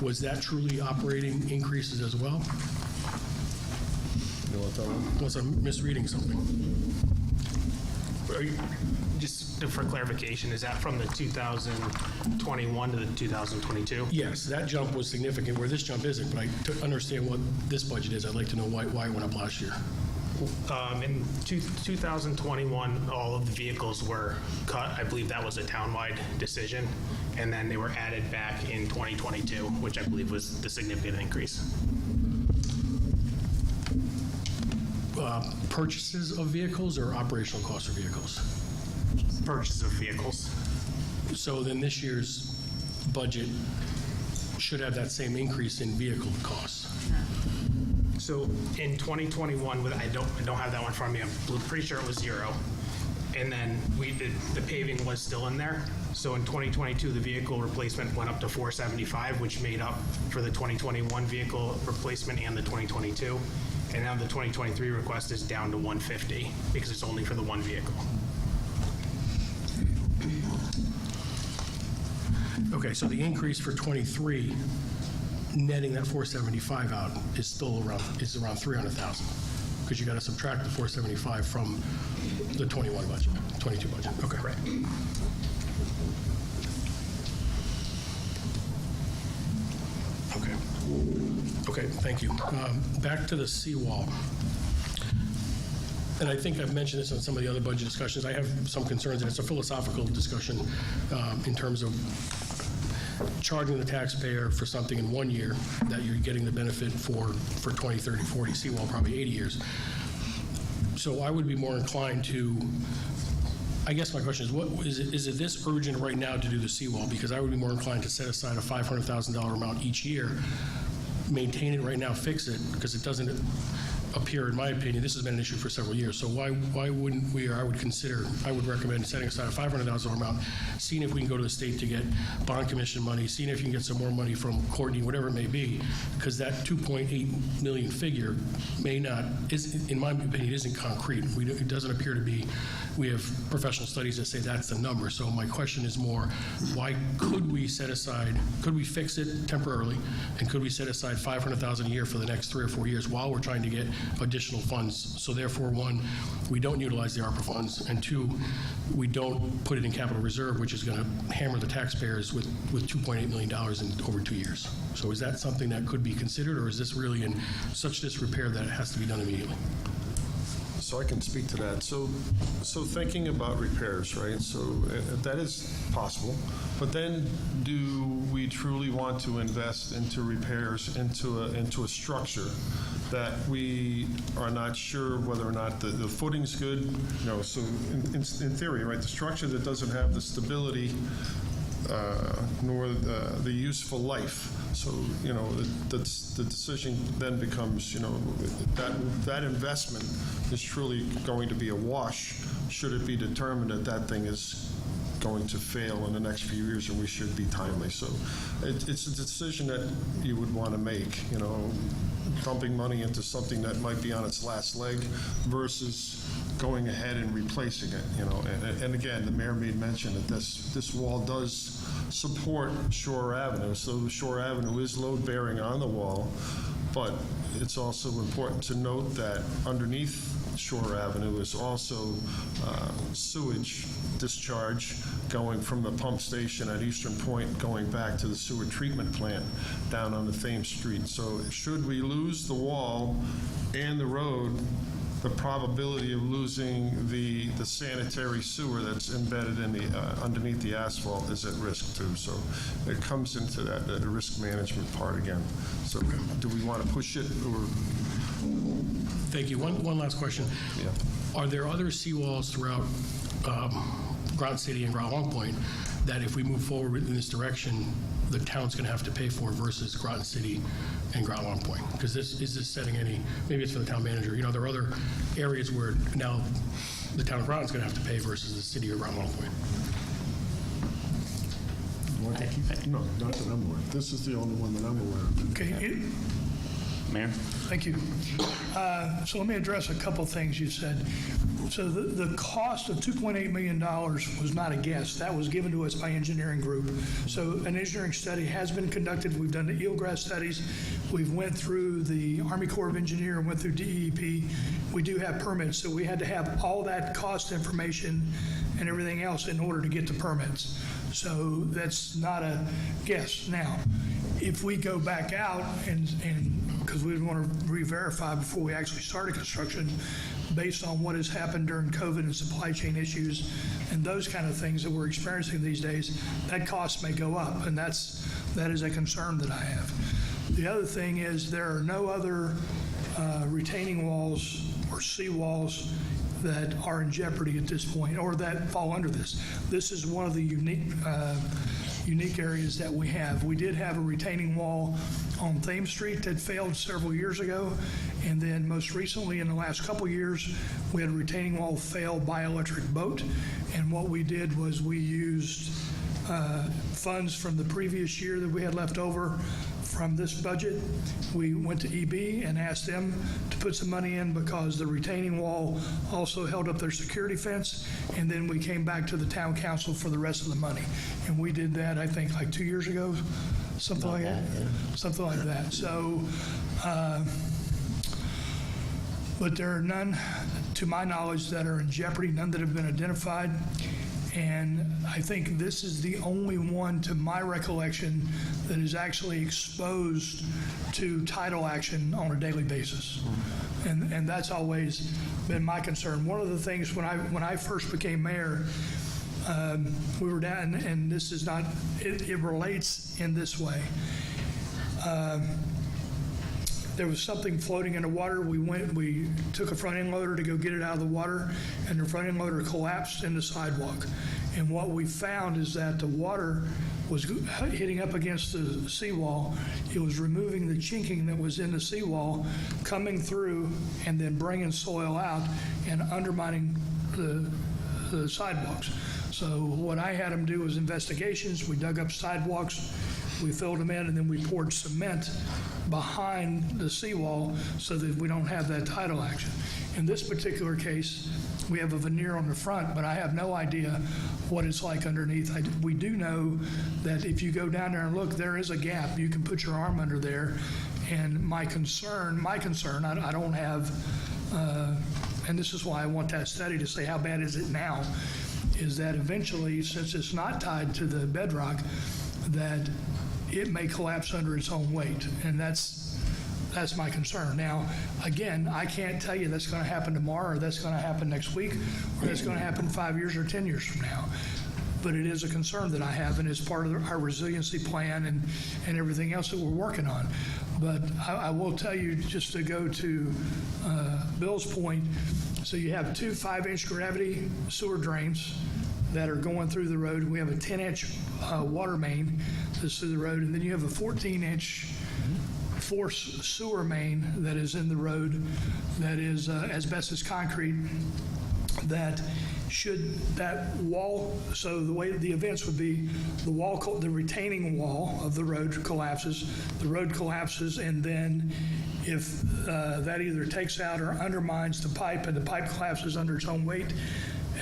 [SPEAKER 9] was that truly operating increases as well? Unless I'm misreading something.
[SPEAKER 10] Just for clarification, is that from the 2021 to the 2022?
[SPEAKER 9] Yes, that jump was significant, where this jump isn't, but to understand what this budget is, I'd like to know why it went up last year.
[SPEAKER 10] In 2021, all of the vehicles were cut. I believe that was a townwide decision. And then they were added back in 2022, which I believe was the significant increase.
[SPEAKER 9] Purchases of vehicles or operational costs of vehicles?
[SPEAKER 10] Purchase of vehicles.
[SPEAKER 9] So then this year's budget should have that same increase in vehicle costs.
[SPEAKER 10] So in 2021, I don't have that one in front of me. I'm pretty sure it was 0. And then the paving was still in there. So in 2022, the vehicle replacement went up to 475, which made up for the 2021 vehicle replacement and the 2022. And now the 2023 request is down to 150 because it's only for the one vehicle.
[SPEAKER 9] Okay, so the increase for '23, netting that 475 out, is still around 300,000, because you got to subtract the 475 from the 21 budget, 22 budget. Okay, right. Okay, thank you. Back to the seawall. And I think I've mentioned this in some of the other budget discussions. I have some concerns, and it's a philosophical discussion in terms of charging the taxpayer for something in 1 year that you're getting the benefit for 20, 30, 40, seawall probably 80 years. So I would be more inclined to, I guess my question is, is it this urgent right now to do the seawall? Because I would be more inclined to set aside a $500,000 amount each year, maintain it right now, fix it, because it doesn't appear, in my opinion, this has been an issue for several years. So why wouldn't we, or I would recommend setting aside a $500,000 amount, seeing if we can go to the state to get bond commission money, seeing if you can get some more money from Courtney, whatever it may be, because that 2.8 million figure may not, in my opinion, isn't concrete. It doesn't appear to be. We have professional studies that say that's the number. So my question is more, why could we fix it temporarily, and could we set aside $500,000 a year for the next 3 or 4 years while we're trying to get additional funds? So therefore, one, we don't utilize the ARPA funds, and two, we don't put it in capital reserve, which is going to hammer the taxpayers with $2.8 million in over 2 years. So is that something that could be considered, or is this really in such disrepair that it has to be done immediately?
[SPEAKER 12] So I can speak to that. So thinking about repairs, right? So that is possible. But then, do we truly want to invest into repairs, into a structure that we are not sure whether or not the footing's good? You know, so in theory, right, the structure that doesn't have the stability nor the useful life. So, you know, the decision then becomes, you know, that investment is truly going to be a wash should it be determined that that thing is going to fail in the next few years, and we should be timely. So it's a decision that you would want to make, you know, dumping money into something that might be on its last leg versus going ahead and replacing it, you know. And again, the mayor made mention that this wall does support Shore Avenue, so Shore Avenue is load-bearing on the wall, but it's also important to note that underneath Shore Avenue is also sewage discharge going from the pump station at Eastern Point going back to the sewer treatment plant down on the Thames Street. So should we lose the wall and the road, the probability of losing the sanitary sewer that's embedded in the underneath the asphalt is at risk too. So it comes into that risk management part again. So do we want to push it or?
[SPEAKER 9] Thank you. One last question.
[SPEAKER 12] Yeah.
[SPEAKER 9] Are there other seawalls throughout Groton City and Groton Long Point that if we move forward in this direction, the town's going to have to pay for versus Groton City and Groton Long Point? Because is this setting any, maybe it's for the town manager, you know, there are other areas where now the town of Groton's going to have to pay versus the city of Groton Long Point.
[SPEAKER 12] No, not that I'm aware of. This is the only one that I'm aware of.
[SPEAKER 4] Okay.
[SPEAKER 1] Mayor?
[SPEAKER 4] Thank you. So let me address a couple things you said. So the cost of $2.8 million was not a guess. That was given to us by engineering group. So an engineering study has been conducted. We've done the eelgrass studies. We've went through the Army Corps of Engineers, went through DEP. We do have permits, so we had to have all that cost information and everything else in order to get the permits. So that's not a guess. Now, if we go back out and because we want to re-verify before we actually started construction, based on what has happened during COVID and supply chain issues and those kind of things that we're experiencing these days, that cost may go up, and that is a concern that I have. The other thing is there are no other retaining walls or seawalls that are in jeopardy at this point or that fall under this. This is one of the unique areas that we have. We did have a retaining wall on Thames Street that failed several years ago, and then most recently in the last couple years, we had a retaining wall fail by electric boat, and what we did was we used funds from the previous year that we had left over from this budget. We went to EB and asked them to put some money in because the retaining wall also held up their security fence, and then we came back to the town council for the rest of the money. And we did that, I think, like 2 years ago, something like that. Something like that. So, but there are none, to my knowledge, that are in jeopardy, none that have been identified. And I think this is the only one, to my recollection, that is actually exposed to tidal action on a daily basis. And that's always been my concern. One of the things when I first became mayor, we were down, and this is not, it relates in this way. There was something floating in the water. We took a front end loader to go get it out of the water, and the front end loader collapsed in the sidewalk. And what we found is that the water was hitting up against the seawall. It was removing the chinking that was in the seawall, coming through, and then bringing soil out and undermining the sidewalks. So what I had them do was investigations. We dug up sidewalks, we filled them in, and then we poured cement behind the seawall so that we don't have that tidal action. In this particular case, we have a veneer on the front, but I have no idea what it's like underneath. We do know that if you go down there and look, there is a gap. You can put your arm under there. And my concern, I don't have, and this is why I want that study to say how bad is it now, is that eventually, since it's not tied to the bedrock, that it may collapse under its own weight, and that's my concern. Now, again, I can't tell you that's going to happen tomorrow, or that's going to happen next week, or that's going to happen 5 years or 10 years from now. But it is a concern that I have, and it's part of our resiliency plan and everything else that we're working on. But I will tell you, just to go to Bill's point, so you have two 5-inch gravity sewer drains that are going through the road. We have a 10-inch water main that's through the road, and then you have a 14-inch force sewer main that is in the road that is asbestos concrete. That should that wall, so the way the events would be, the retaining wall of the road collapses, and then if that either takes out or undermines the pipe, and the pipe collapses under its own weight,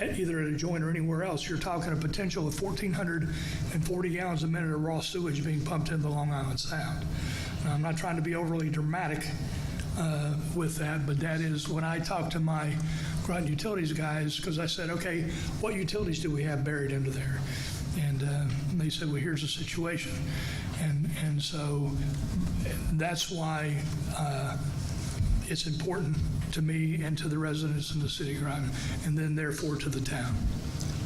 [SPEAKER 4] either at a joint or anywhere else, you're talking a potential of 1,440 gallons a minute of raw sewage being pumped into Long Island Sound. Now, I'm not trying to be overly dramatic with that, but that is when I talked to my Groton Utilities guys, because I said, okay, what utilities do we have buried under there? And they said, well, here's the situation. And so that's why it's important to me and to the residents in the city of Groton, and then therefore to the town.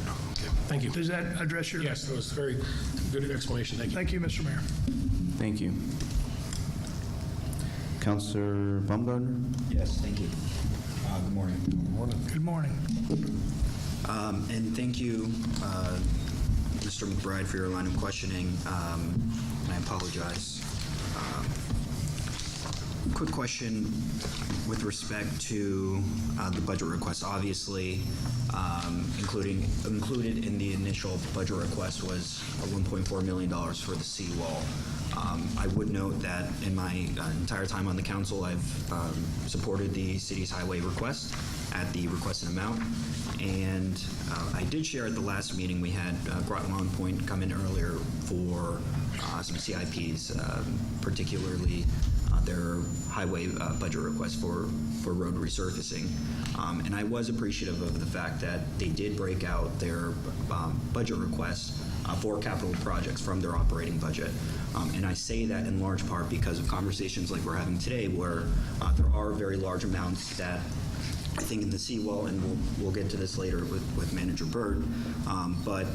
[SPEAKER 9] Okay, thank you.
[SPEAKER 4] Does that address your?
[SPEAKER 9] Yes, that was a very good explanation. Thank you.
[SPEAKER 4] Thank you, Mr. Mayor.
[SPEAKER 1] Thank you. Councilor Baumgartner?
[SPEAKER 15] Yes, thank you. Good morning.
[SPEAKER 12] Good morning.
[SPEAKER 4] Good morning.
[SPEAKER 15] And thank you, Mr. McBride, for your line of questioning. And I apologize. Quick question with respect to the budget request. Obviously, included in the initial budget request was $1.4 million for the seawall. I would note that in my entire time on the council, I've supported the city's highway request at the requested amount. And I did share at the last meeting, we had Groton Long Point come in earlier for some CIPs, particularly their highway budget request for road resurfacing. And I was appreciative of the fact that they did break out their budget request for capital projects from their operating budget. And I say that in large part because of conversations like we're having today, where there are very large amounts that I think in the seawall, and we'll get to this later with Manager Byrd, but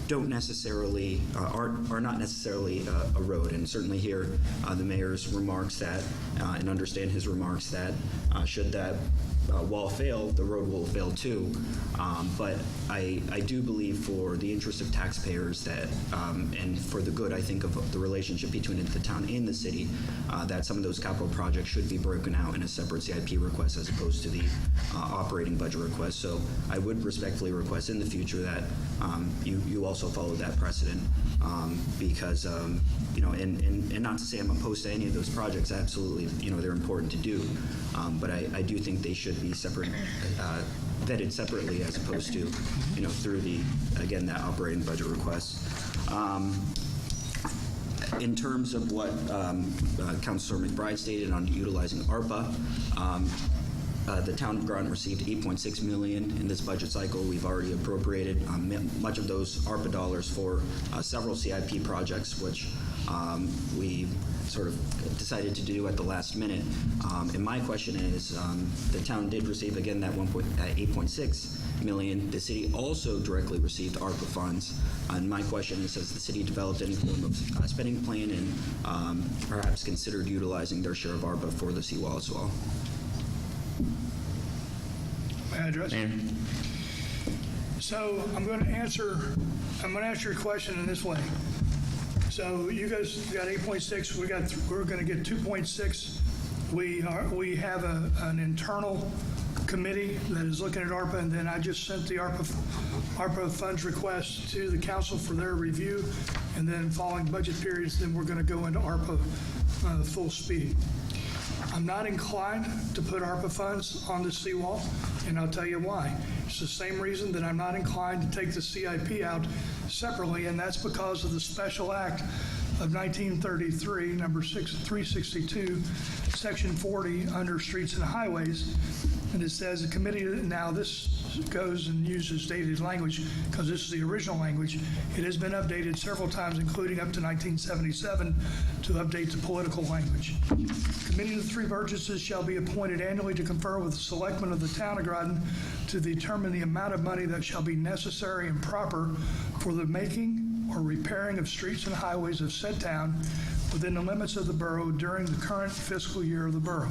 [SPEAKER 15] don't necessarily, are not necessarily a road. And certainly hear the mayor's remarks that, and understand his remarks that should that wall fail, the road will fail too. But I do believe for the interest of taxpayers that, and for the good, I think, of the relationship between the town and the city, that some of those capital projects should be broken out in a separate CIP request as opposed to the operating budget request. So I would respectfully request in the future that you also follow that precedent, because you know, and not to say I'm opposed to any of those projects. Absolutely, you know, they're important to do, but I do think they should be separate, vetted separately, as opposed to, you know, through the, again, that operating budget request. In terms of what Councilor McBride stated on utilizing ARPA, the town of Groton received $8.6 million in this budget cycle. We've already appropriated much of those ARPA dollars for several CIP projects, which we sort of decided to do at the last minute. And my question is, the town did receive, again, that $8.6 million. The city also directly received ARPA funds. And my question is, has the city developed any form of spending plan and perhaps considered utilizing their share of ARPA for the seawall as well?
[SPEAKER 4] May I address?
[SPEAKER 1] Mayor.
[SPEAKER 4] So I'm going to answer your question in this way. So you guys got 8.6. We're going to get 2.6. We have an internal committee that is looking at ARPA, and then I just sent the ARPA funds request to the council for their review, and then following budget periods, then we're going to go into ARPA full speed. I'm not inclined to put ARPA funds on the seawall, and I'll tell you why. It's the same reason that I'm not inclined to take the CIP out separately, and that's because of the Special Act of 1933, number 362, section 40, under streets and highways. And it says the committee, now this goes and uses dated language because this is the original language. It has been updated several times, including up to 1977, to update the political language. Committee of the Three Burgesses shall be appointed annually to confer with the selectmen of the town of Groton to determine the amount of money that shall be necessary and proper for the making or repairing of streets and highways of said town within the limits of the borough during the current fiscal year of the borough.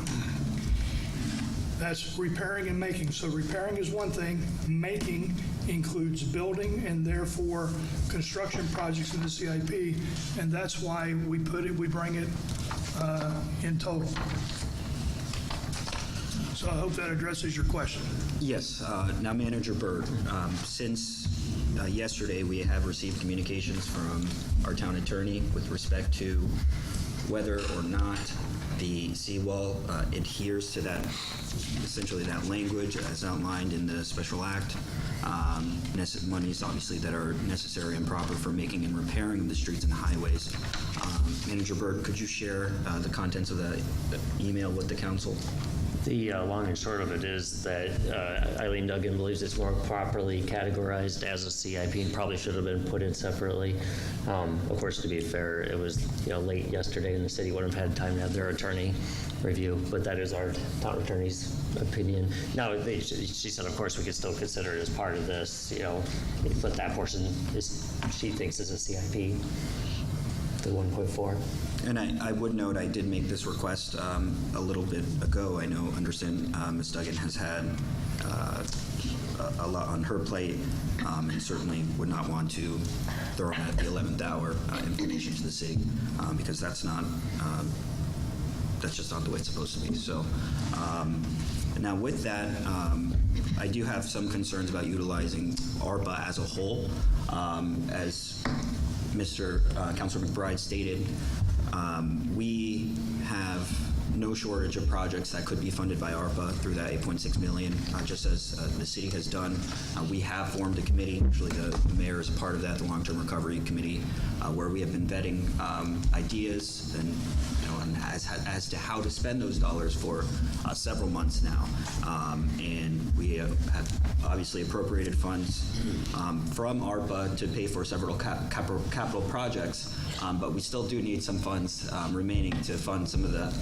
[SPEAKER 4] That's repairing and making. So repairing is one thing. Making includes building and therefore construction projects in the CIP, and that's why we bring it in total. So I hope that addresses your question.
[SPEAKER 15] Yes. Now, Manager Byrd, since yesterday we have received communications from our town attorney with respect to whether or not the seawall adheres to that, essentially that language as outlined in the special act. Monies, obviously, that are necessary and proper for making and repairing the streets and highways. Manager Byrd, could you share the contents of that email with the council?
[SPEAKER 14] The long and short of it is that Eileen Duggan believes it's more properly categorized as a CIP and probably should have been put in separately. Of course, to be fair, it was late yesterday and the city wouldn't have had time to have their attorney review, but that is our town attorney's opinion. Now, she said, of course, we could still consider it as part of this, but that portion she thinks is a CIP, the 1.4.
[SPEAKER 15] And I would note I did make this request a little bit ago. I understand Ms. Duggan has had a lot on her plate and certainly would not want to throw in at the 11th hour information to the city because that's just not the way it's supposed to be. So now with that, I do have some concerns about utilizing ARPA as a whole. As Councilor McBride stated, we have no shortage of projects that could be funded by ARPA through that $8.6 million, just as the city has done. We have formed a committee, actually the mayor is a part of that, the Long-Term Recovery Committee, where we have been vetting ideas and as to how to spend those dollars for several months now. And we have obviously appropriated funds from ARPA to pay for several capital projects, but we still do need some funds remaining to fund some of the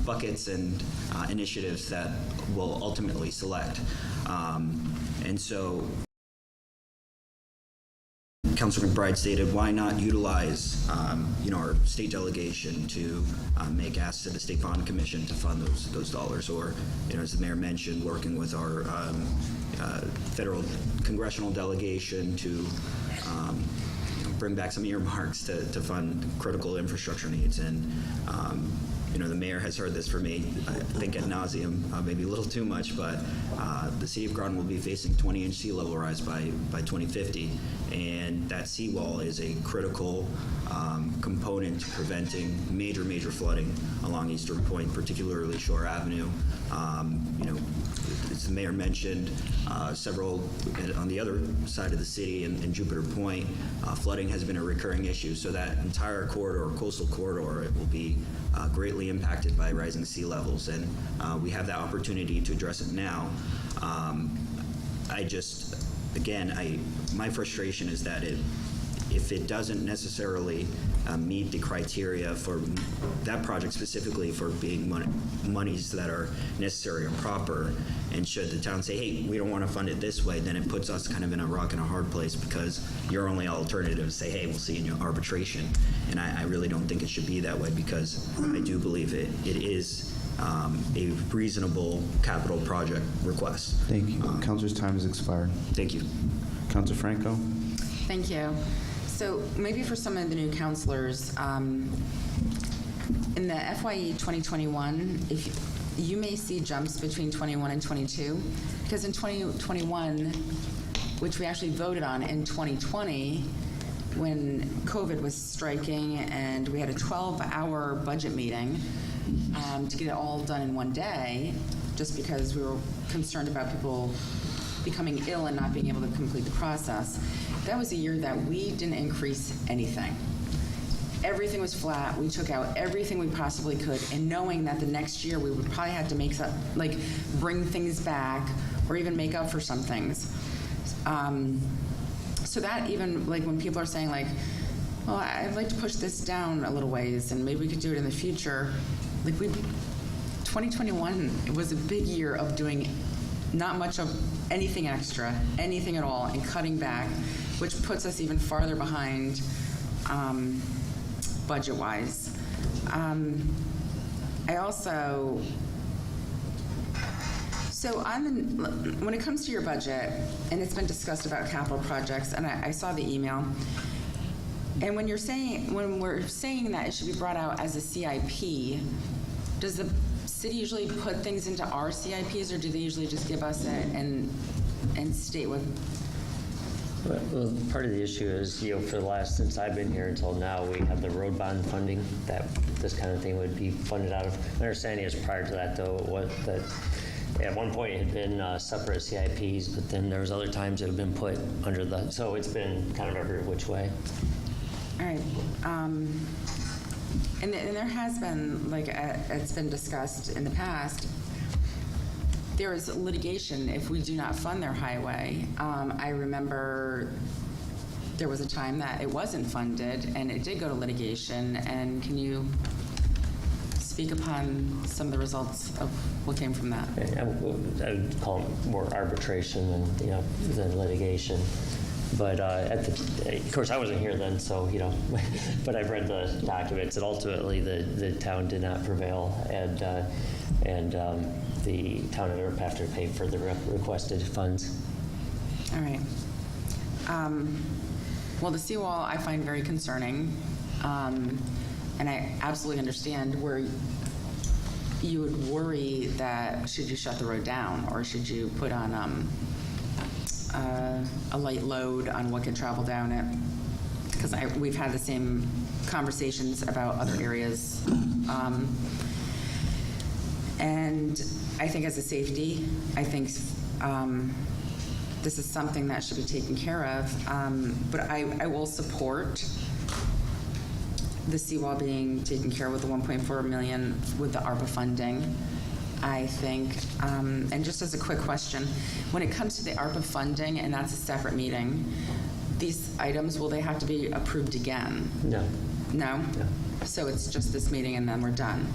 [SPEAKER 15] buckets and initiatives that we'll ultimately select. And so, Councilor Councilor McBride stated, why not utilize, our state delegation to make asks to the State Bond Commission to fund those dollars, or, as the mayor mentioned, working with our federal congressional delegation to bring back some earmarks to fund critical infrastructure needs. And the mayor has heard this from me, I think ad nauseum, maybe a little too much, but the city of Groton will be facing 20-inch sea level rise by 2050, and that seawall is a critical component to preventing major flooding along Eastern Point, particularly Shore Avenue. As the mayor mentioned, several on the other side of the city in Jupiter Point, flooding has been a recurring issue. So that entire corridor, coastal corridor, it will be greatly impacted by rising sea levels, and we have that opportunity to address it now. My frustration is that if it doesn't necessarily meet the criteria for that project specifically for being monies that are necessary or proper, and should the town say, hey, we don't want to fund it this way, then it puts us kind of in a rock and a hard place, because your only alternative is say, hey, we'll see in your arbitration. And I really don't think it should be that way, because I do believe it is a reasonable capital project request.
[SPEAKER 1] Thank you. Councilor's time has expired.
[SPEAKER 15] Thank you.
[SPEAKER 1] Councilor Franco?
[SPEAKER 11] Thank you. So maybe for some of the new counselors, in the FYE 2021, if you may see jumps between 21 and 22, because in 2021, which we actually voted on in 2020, when COVID was striking and we had a 12-hour budget meeting to get it all done in one day, just because we were concerned about people becoming ill and not being able to complete the process. That was a year that we didn't increase anything. Everything was flat. We took out everything we possibly could, and knowing that the next year we would probably have to make some, bring things back or even make up for some things. So that even when people are saying well, I'd like to push this down a little ways and maybe we could do it in the future. 2021, it was a big year of doing not much of anything extra, anything at all, and cutting back, which puts us even farther behind budget-wise. When it comes to your budget, and it's been discussed about capital projects, and I saw the email, and when we're saying that it should be brought out as a CIP, does the city usually put things into our CIPs, or do they usually just give us it and state what?
[SPEAKER 14] Well, part of the issue is, since I've been here until now, we have the road bond funding that this kind of thing would be funded out of. My understanding is prior to that, though, that at one point it had been separate CIPs, but then there was other times it had been put under so it's been kind of every which way.
[SPEAKER 11] All right. And there has been, it's been discussed in the past, there is litigation if we do not fund their highway. I remember there was a time that it wasn't funded and it did go to litigation. And can you speak upon some of the results of what came from that?
[SPEAKER 14] I would call it more arbitration than litigation. But of course, I wasn't here then, so but I've read the documents, and ultimately the town did not prevail, and the town ended up having to pay for the requested funds.
[SPEAKER 11] All right. Well, the seawall I find very concerning, and I absolutely understand where you would worry that should you shut the road down, or should you put on a light load on what can travel down it, because we've had the same conversations about other areas. And I think as a safety, I think this is something that should be taken care of. But I will support the seawall being taken care of with the $1.4 million with the ARPA funding. I think, and just as a quick question, when it comes to the ARPA funding, and that's a separate meeting, these items, will they have to be approved again?
[SPEAKER 14] No.
[SPEAKER 11] No?
[SPEAKER 14] No.
[SPEAKER 11] So it's just this meeting and then we're done,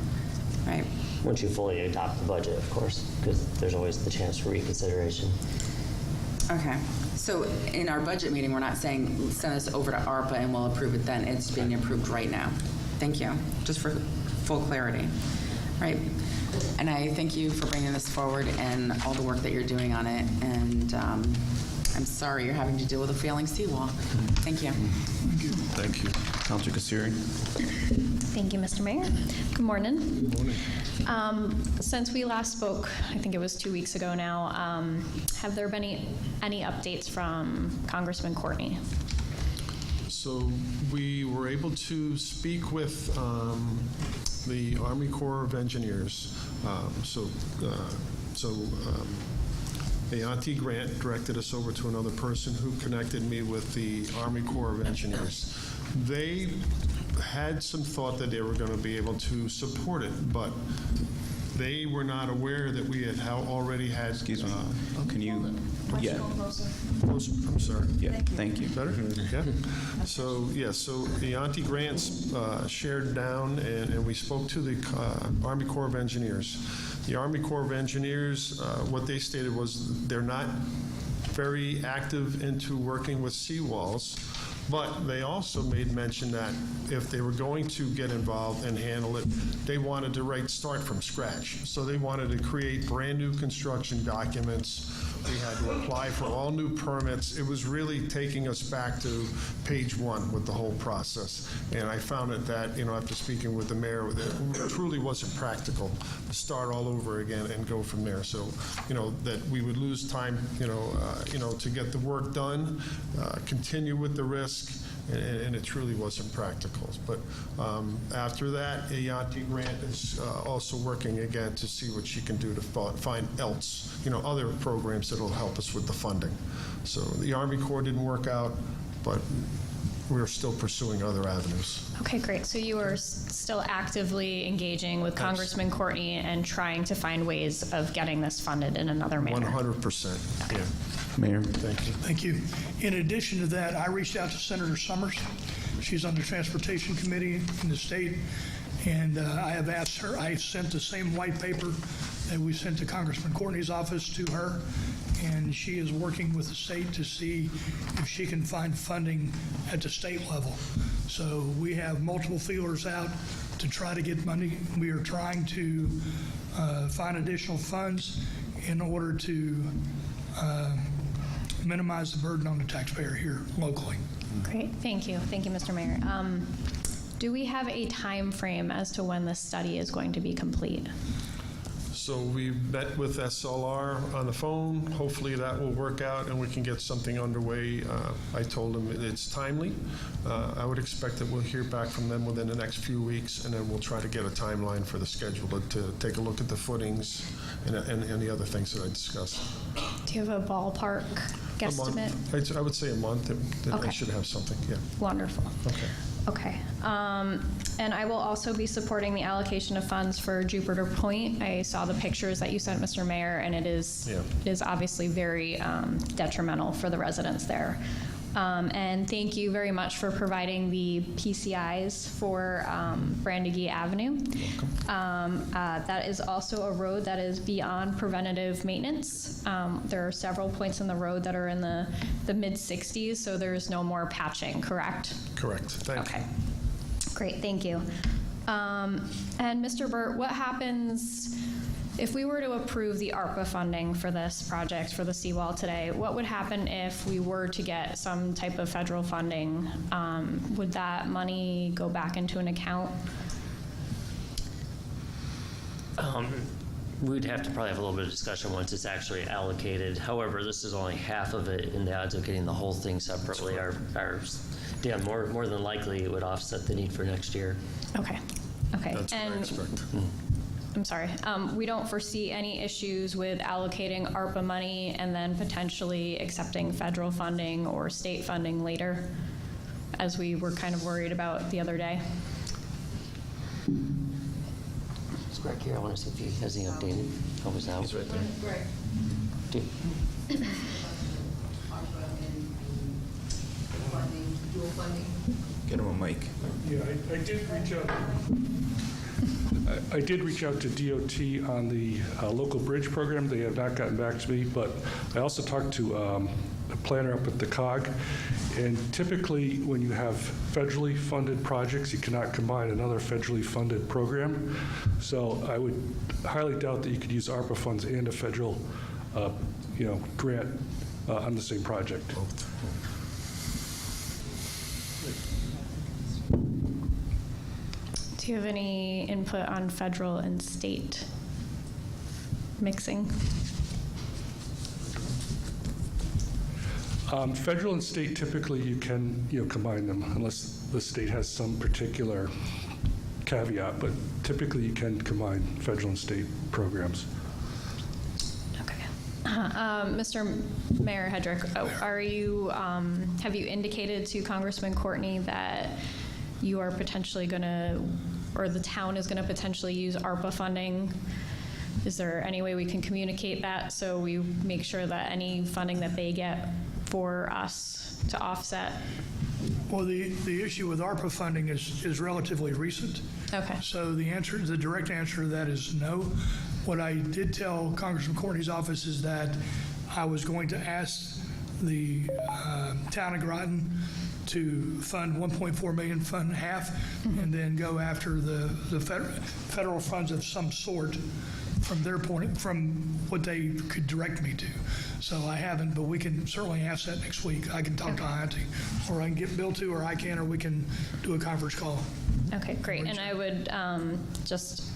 [SPEAKER 11] right?
[SPEAKER 14] Once you fully adopt the budget, of course, because there's always the chance for reconsideration.
[SPEAKER 11] Okay. So in our budget meeting, we're not saying send us over to ARPA and we'll approve it then. It's being approved right now. Thank you. Just for full clarity. Right. And I thank you for bringing this forward and all the work that you're doing on it. And I'm sorry you're having to deal with a failing seawall. Thank you.
[SPEAKER 12] Thank you.
[SPEAKER 1] Counselor Kassiri.
[SPEAKER 3] Thank you, Mr. Mayor. Good morning.
[SPEAKER 12] Good morning.
[SPEAKER 3] Since we last spoke, I think it was 2 weeks ago now, have there been any updates from Congressman Courtney?
[SPEAKER 12] So we were able to speak with the Army Corps of Engineers. Auntie Grant directed us over to another person who connected me with the Army Corps of Engineers. They had some thought that they were going to be able to support it, but they were not aware that we had already had.
[SPEAKER 1] Excuse me. Can you? Yeah.
[SPEAKER 12] I'm sorry.
[SPEAKER 1] Yeah. Thank you.
[SPEAKER 12] Better? Yeah. So the Auntie Grants shared down, and we spoke to the Army Corps of Engineers. The Army Corps of Engineers, what they stated was they're not very active into working with seawalls, but they also made mention that if they were going to get involved and handle it, they wanted to start from scratch. So they wanted to create brand new construction documents. We had to apply for all new permits. It was really taking us back to page one with the whole process. And I found that, after speaking with the mayor, it truly wasn't practical to start all over again and go from there. So, that we would lose time, to get the work done, continue with the risk, and it truly wasn't practical. But after that, Auntie Grant is also working again to see what she can do to find other programs that will help us with the funding. So the Army Corps didn't work out, but we're still pursuing other avenues.
[SPEAKER 3] Okay, great. So you are still actively engaging with Congressman Courtney and trying to find ways of getting this funded in another manner?
[SPEAKER 12] 100%.
[SPEAKER 3] Okay.
[SPEAKER 12] Yeah.
[SPEAKER 1] Mayor.
[SPEAKER 12] Thank you.
[SPEAKER 4] Thank you. In addition to that, I reached out to Senator Summers. She's on the Transportation Committee in the state, and I have asked her, I sent the same white paper that we sent to Congressman Courtney's office to her, and she is working with the state to see if she can find funding at the state level. So we have multiple feelers out to try to get money. We are trying to find additional funds in order to minimize the burden on the taxpayer here locally.
[SPEAKER 3] Great. Thank you. Thank you, Mr. Mayor. Do we have a time frame as to when this study is going to be complete?
[SPEAKER 12] So we met with SLR on the phone. Hopefully that will work out and we can get something underway. I told them it's timely. I would expect that we'll hear back from them within the next few weeks, and then we'll try to get a timeline for the schedule to take a look at the footings and the other things that I discussed.
[SPEAKER 3] Do you have a ballpark guesstimate?
[SPEAKER 12] A month. I would say a month. I
[SPEAKER 3] Okay.
[SPEAKER 12] should have something, yeah.
[SPEAKER 3] Wonderful.
[SPEAKER 12] Okay.
[SPEAKER 3] Okay. And I will also be supporting the allocation of funds for Jupiter Point. I saw the pictures that you sent, Mr. Mayor, and it is obviously very detrimental for the residents there. And thank you very much for providing the PCIs for Brandegee Avenue. That is also a road that is beyond preventative maintenance. There are several points in the road that are in the mid-60s, so there's no more patching, correct?
[SPEAKER 12] Correct. Thank you.
[SPEAKER 3] Okay. Great, thank you. And Mr. Burt, what happens if we were to approve the ARPA funding for this project, for the seawall today? What would happen if we were to get some type of federal funding? Would that money go back into an account?
[SPEAKER 14] We'd have to probably have a little bit of discussion once it's actually allocated. However, this is only half of it, and the odds of getting the whole thing separately are more than likely it would offset the need for next year.
[SPEAKER 3] Okay. Okay.
[SPEAKER 12] That's what I expect.
[SPEAKER 3] I'm sorry. We don't foresee any issues with allocating ARPA money and then potentially accepting federal funding or state funding later, as we were kind of worried about the other day.
[SPEAKER 14] It's Greg here. I want to see if he has any updated. Help us out.
[SPEAKER 1] He's right there. Get him a mic.
[SPEAKER 16] Yeah, I did reach out. I did reach out to DOT on the local bridge program. They have not gotten back to me, but I also talked to planner up at the COG. And typically, when you have federally funded projects, you cannot combine another federally funded program. So I would highly doubt that you could use ARPA funds and a federal, grant on the same project.
[SPEAKER 3] Do you have any input on federal and state mixing?
[SPEAKER 16] Federal and state, typically you can, combine them unless the state has some particular caveat, but typically you can combine federal and state programs.
[SPEAKER 3] Okay. Mr. Mayor Hedrick, have you indicated to Congressman Courtney that you are potentially going to, or the town is going to potentially use ARPA funding? Is there any way we can communicate that so we make sure that any funding that they get for us to offset?
[SPEAKER 4] Well, the issue with ARPA funding is relatively recent.
[SPEAKER 3] Okay.
[SPEAKER 4] So the direct answer to that is no. What I did tell Congressman Courtney's office is that I was going to ask the town of Groton to fund 1.4 million, fund half, and then go after the federal funds of some sort from what they could direct me to. So I haven't, but we can certainly ask that next week. I can talk to Auntie, or I can get Bill to, or I can, or we can do a conference call.
[SPEAKER 3] Okay, great. And I would just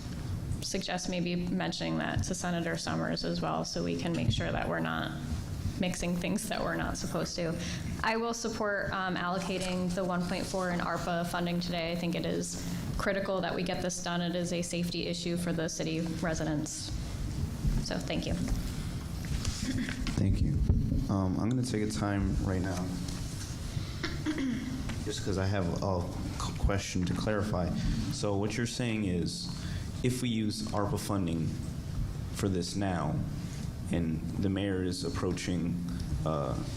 [SPEAKER 3] suggest maybe mentioning that to Senator Summers as well, so we can make sure that we're not mixing things that we're not supposed to. I will support allocating the 1.4 in ARPA funding today. I think it is critical that we get this done. It is a safety issue for the city residents. So thank you.
[SPEAKER 1] Thank you. I'm going to take a time right now, just because I have a question to clarify. So what you're saying is, if we use ARPA funding for this now, and the mayor is approaching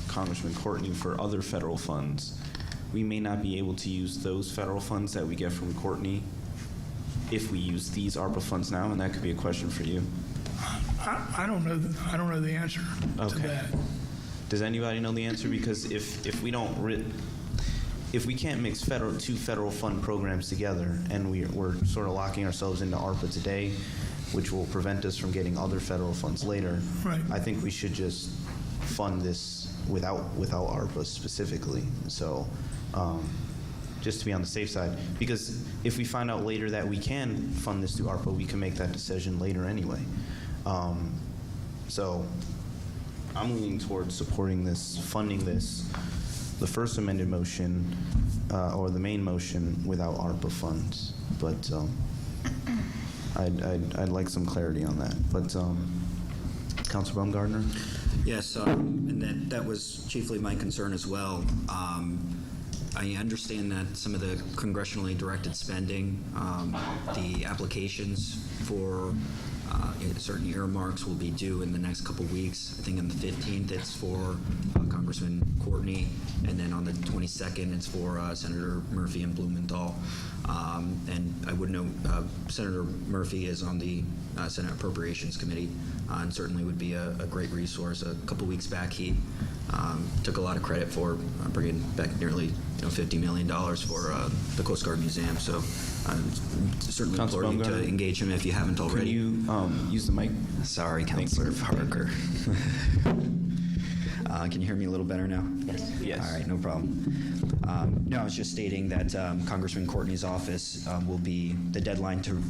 [SPEAKER 1] Congressman Courtney for other federal funds, we may not be able to use those federal funds that we get from Courtney if we use these ARPA funds now, and that could be a question for you.
[SPEAKER 4] I don't know the answer to that.
[SPEAKER 1] Does anybody know the answer? Because if we can't mix two federal fund programs together, and we're sort of locking ourselves into ARPA today, which will prevent us from getting other federal funds later.
[SPEAKER 4] Right.
[SPEAKER 1] I think we should just fund this without ARPA specifically. So just to be on the safe side, because if we find out later that we can fund this through ARPA, we can make that decision later anyway. So I'm leaning towards supporting this, funding this, the first amended motion, or the main motion without ARPA funds. But I'd like some clarity on that. But Councilor Baumgartner?
[SPEAKER 15] Yes, and that was chiefly my concern as well. I understand that some of the congressionally directed spending, the applications for certain earmarks will be due in the next couple weeks. I think on the 15th it's for Congressman Courtney, and then on the 22nd it's for Senator Murphy and Blumenthal. And I would note Senator Murphy is on the Senate Appropriations Committee, and certainly would be a great resource. A couple weeks back he took a lot of credit for bringing back nearly $50 million for the Coast Guard Museum. So certainly important to engage him if you haven't already.
[SPEAKER 1] Can you use the mic?
[SPEAKER 15] Sorry, Councilor Parker. Can you hear me a little better now?
[SPEAKER 1] Yes.
[SPEAKER 15] All right, no problem. No, I was just stating that Congressman Courtney's office will be, the deadline to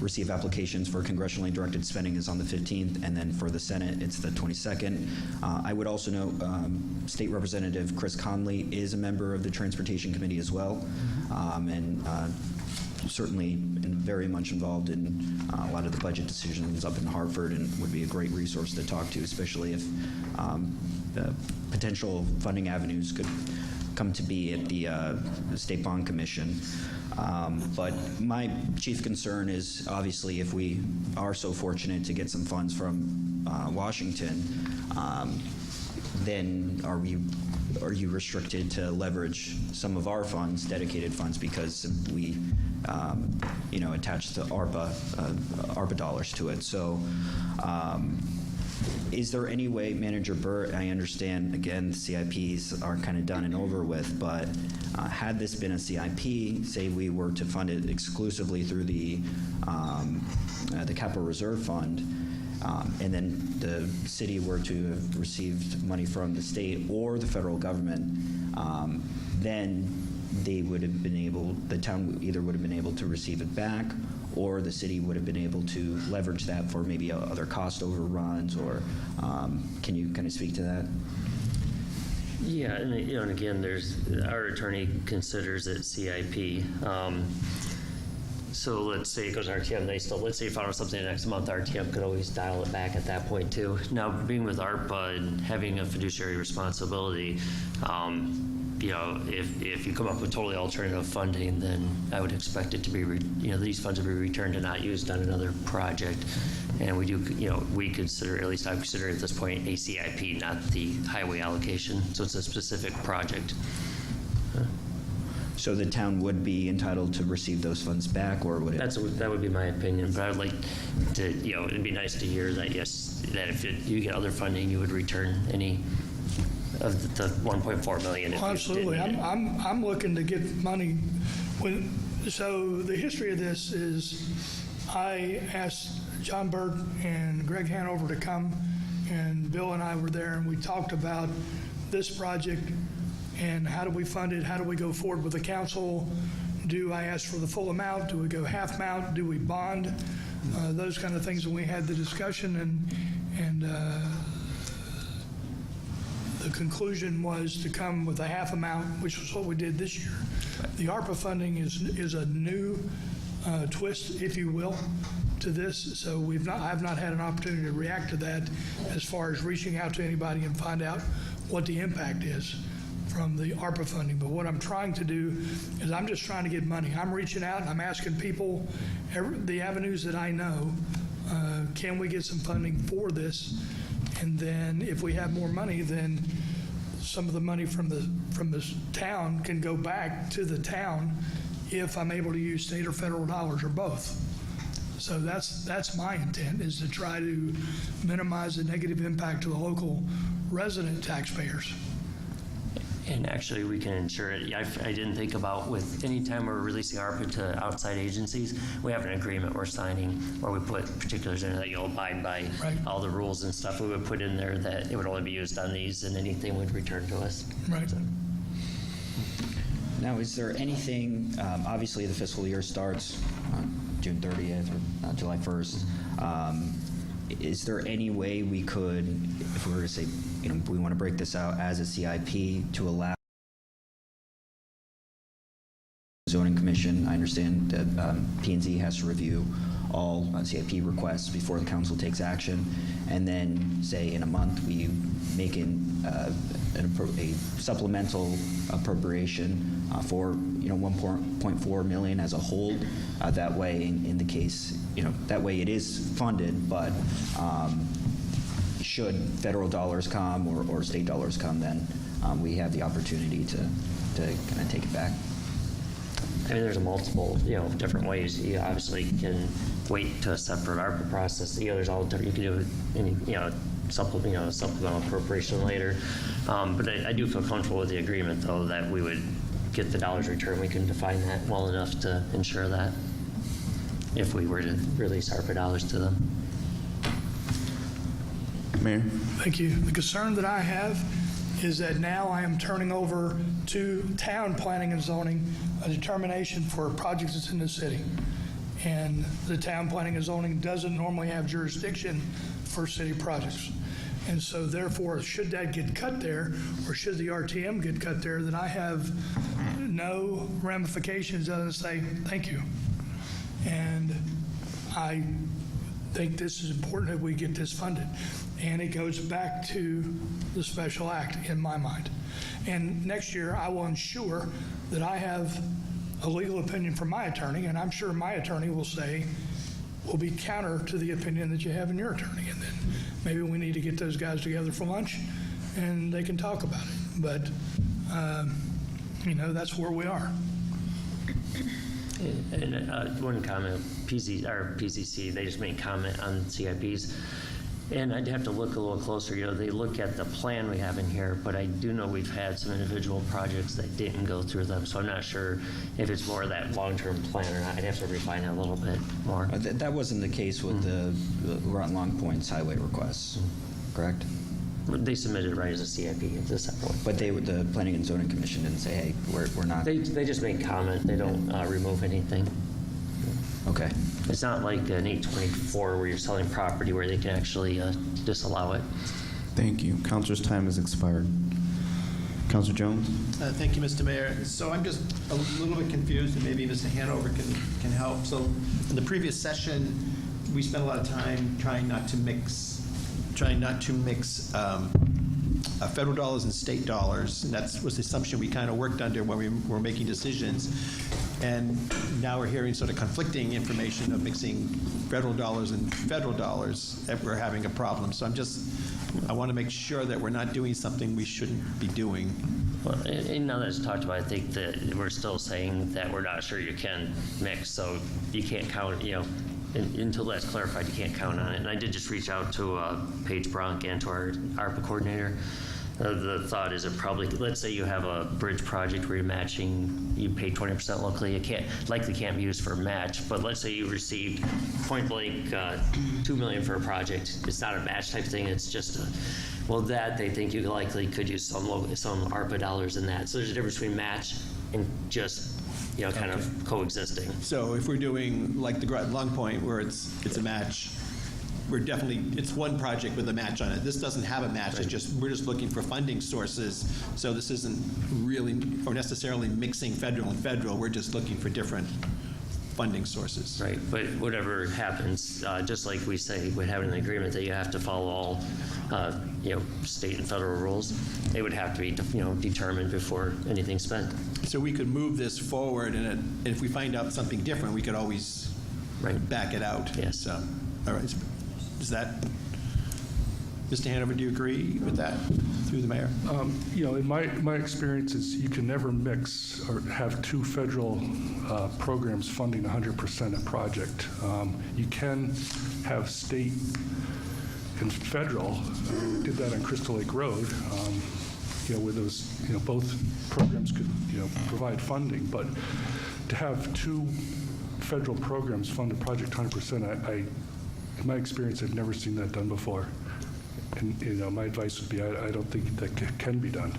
[SPEAKER 15] receive applications for congressionally directed spending is on the 15th, and then for the Senate, it's the 22nd. I would also note State Representative Chris Conley is a member of the Transportation Committee as well, and certainly very much involved in a lot of the budget decisions up in Hartford, and would be a great resource to talk to, especially if the potential funding avenues could come to be at the State Bond Commission. But my chief concern is obviously if we are so fortunate to get some funds from Washington, then are you restricted to leverage some of our funds, dedicated funds, because we attach the ARPA dollars to it? So Is there any way, Manager Burt, I understand, again, the CIPs are kind of done and over with, but had this been a CIP, say we were to fund it exclusively through the Capital Reserve Fund, and then the city were to have received money from the state or the federal government, then they would have been able, the town either would have been able to receive it back, or the city would have been able to leverage that for maybe other cost overruns, or can you kind of speak to that?
[SPEAKER 14] Yeah, and and again, our attorney considers it CIP. So let's say it goes RTM, let's say you found something next month, RTM could always dial it back at that point too. Now, being with ARPA and having a fiduciary responsibility, if you come up with totally alternative funding, then I would expect it to be, these funds will be returned and not used on another project. And we do, we consider, at least I consider at this point, a CIP, not the highway allocation. So it's a specific project.
[SPEAKER 15] So the town would be entitled to receive those funds back, or would it?
[SPEAKER 14] That would be my opinion, but I'd like to, it'd be nice to hear that, yes, that if you get other funding, you would return any of the 1.4 million. If
[SPEAKER 4] Absolutely.
[SPEAKER 14] You didn't need it.
[SPEAKER 4] I'm looking to get money. So the history of this is I asked John Burt and Greg Hanover to come, and Bill and I were there, and we talked about this project and how do we fund it, how do we go forward with the council, do I ask for the full amount, do we go half amount, do we bond, those kind of things, and we had the discussion, and the conclusion was to come with a half amount, which was what we did this year. The ARPA funding is a new twist, if you will, to this, so I've not had an opportunity to react to that as far as reaching out to anybody and find out what the impact is from the ARPA funding. But what I'm trying to do is I'm just trying to get money. I'm reaching out and I'm asking people, the avenues that I know, can we get some funding for this? And then if we have more money, then some of the money from the town can go back to the town if I'm able to use state or federal dollars or both. So that's my intent, is to try to minimize the negative impact to the local resident taxpayers.
[SPEAKER 14] And actually, we can ensure it. I didn't think about with any time we're releasing ARPA to outside agencies, we have an agreement we're signing where we put particulars in that you'll abide by all the rules and stuff. We would put in there that it would only be used on these and anything would return to us.
[SPEAKER 4] Right.
[SPEAKER 14] So.
[SPEAKER 15] Now, is there anything, obviously the fiscal year starts on June 30th or July 1st. Is there any way we could, if we were to say, we want to break this out as a CIP to allow zoning commission? I understand that P&Z has to review all CIP requests before the council takes action, and then say in a month we make a supplemental appropriation for 1.4 million as a whole. That way, in the case, that way it is funded, but should federal dollars come or state dollars come, then we have the opportunity to kind of take it back.
[SPEAKER 14] I mean, there's a multiple, different ways. You obviously can wait to a separate ARPA process. There's all different. You can do any, supplemental appropriation later. But I do feel comfortable with the agreement, though, that we would get the dollars returned. We can define that well enough to ensure that if we were to release ARPA dollars to them.
[SPEAKER 1] Mayor?
[SPEAKER 4] Thank you. The concern that I have is that now I am turning over to town planning and zoning a determination for projects that's in the city. And the town planning and zoning doesn't normally have jurisdiction for city projects. And so therefore, should that get cut there, or should the RTM get cut there, then I have no ramifications other than say, thank you. And I think this is important that we get this funded. And it goes back to the special act in my mind. And next year, I will ensure that I have a legal opinion from my attorney, and I'm sure my attorney will be counter to the opinion that you have in your attorney. And then maybe we need to get those guys together for lunch and they can talk about it. But, that's where we are.
[SPEAKER 14] And one comment, PCC, they just made comment on CIPs. And I'd have to look a little closer. They look at the plan we have in here, but I do know we've had some individual projects that didn't go through them, so I'm not sure if it's more of that long-term plan or not. I'd have to refine it a little bit more.
[SPEAKER 15] That wasn't the case with the Groton Long Point's highway requests, correct?
[SPEAKER 14] They submitted it right as a CIP at this point.
[SPEAKER 15] But the Planning and Zoning Commission didn't say, hey, we're not.
[SPEAKER 14] They just make comment. They don't remove anything.
[SPEAKER 15] Okay.
[SPEAKER 14] It's not like an 824 where you're selling property where they can actually disallow it.
[SPEAKER 1] Thank you. Counselor's time has expired. Counselor Jones?
[SPEAKER 13] Thank you, Mr. Mayor. So I'm just a little bit confused, and maybe Mr. Hanover can help. So in the previous session, we spent a lot of time trying not to mix federal dollars and state dollars, and that was the assumption we kind of worked under when we were making decisions. And now we're hearing sort of conflicting information of mixing federal dollars and federal dollars, that we're having a problem. So I want to make sure that we're not doing something we shouldn't be doing.
[SPEAKER 14] Well, and now that it's talked about, I think that we're still saying that we're not sure you can mix, so you can't count, until that's clarified, you can't count on it. And I did just reach out to Paige Bronk and to our ARPA coordinator. The thought is it probably, let's say you have a bridge project where you're matching, you pay 20% locally, it likely can't be used for a match, but let's say you received point blank $2 million for a project. It's not a match type thing, it's just that they think you likely could use some ARPA dollars in that. So there's a difference between match and just kind of coexisting.
[SPEAKER 13] So if we're doing like the Groton Long Point where it's a match, it's one project with a match on it. This doesn't have a match. Right. We're just looking for funding sources. So this isn't really or necessarily mixing federal and federal. We're just looking for different funding sources.
[SPEAKER 14] Right, but whatever happens, just like we say, we have an agreement that you have to follow all, state and federal rules. They would have to be, determined before anything's spent.
[SPEAKER 13] So we could move this forward, and if we find out something different, we could always back it out.
[SPEAKER 14] Yes.
[SPEAKER 13] So, all right. Is that, Mr. Hanover, do you agree with that through the mayor?
[SPEAKER 16] In my experience is you can never mix or have two federal programs funding 100% a project. You can have state and federal. We did that on Crystal Lake Road, where those, both programs could, provide funding. But to have two federal programs fund a project 100%, in my experience, I've never seen that done before. And my advice would be, I don't think that can be done.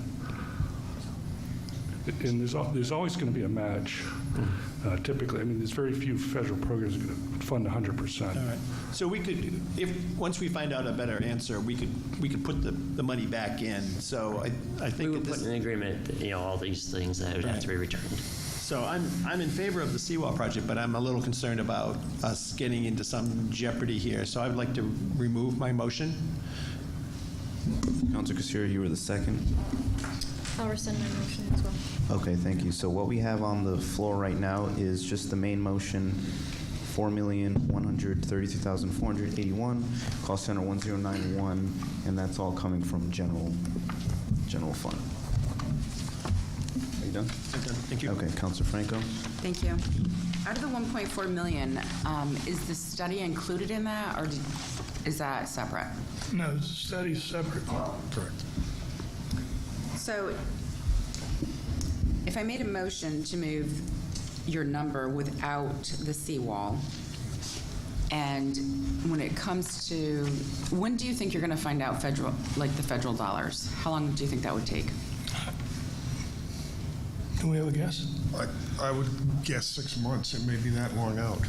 [SPEAKER 16] And there's always going to be a match. Typically, there's very few federal programs that could fund 100%.
[SPEAKER 13] All right. So we could, once we find out a better answer, we could put the money back in. So I think
[SPEAKER 14] we would put in an agreement, all these things that would have to be returned.
[SPEAKER 13] So I'm in favor of the seawall project, but I'm a little concerned about us getting into some jeopardy here. So I'd like to remove my motion.
[SPEAKER 1] Counselor Casera, you were the second.
[SPEAKER 3] I'll rescind my motion as well.
[SPEAKER 1] Okay, thank you. So what we have on the floor right now is just the main motion, $4,133,481, cost center 1091, and that's all coming from general fund. Are you done?
[SPEAKER 13] I'm done. Thank you.
[SPEAKER 1] Okay, Counselor Franco.
[SPEAKER 11] Thank you. Out of the 1.4 million, is the study included in that, or is that separate?
[SPEAKER 4] No, the study's separate.
[SPEAKER 12] Correct.
[SPEAKER 11] So if I made a motion to move your number without the seawall, and when it comes to, when do you think you're going to find out the federal dollars? How long do you think that would take?
[SPEAKER 4] Can we have a guess?
[SPEAKER 12] I would guess 6 months. It may be that long out.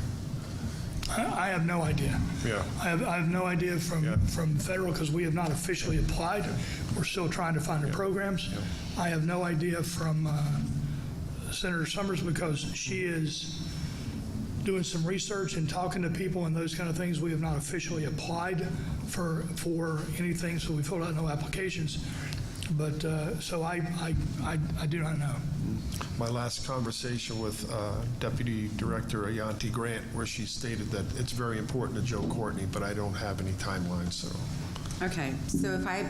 [SPEAKER 4] I have no idea.
[SPEAKER 12] Yeah.
[SPEAKER 4] I have no idea from federal, because we have not officially applied. We're still trying to find the programs.
[SPEAKER 12] Yeah.
[SPEAKER 4] I have no idea from Senator Summers, because she is doing some research and talking to people and those kind of things. We have not officially applied for anything, so we filled out no applications. But so I do not know.
[SPEAKER 12] My last conversation with Deputy Director Ayanti Grant, where she stated that it's very important to Joe Courtney, but I don't have any timelines. So. Okay,
[SPEAKER 11] so if I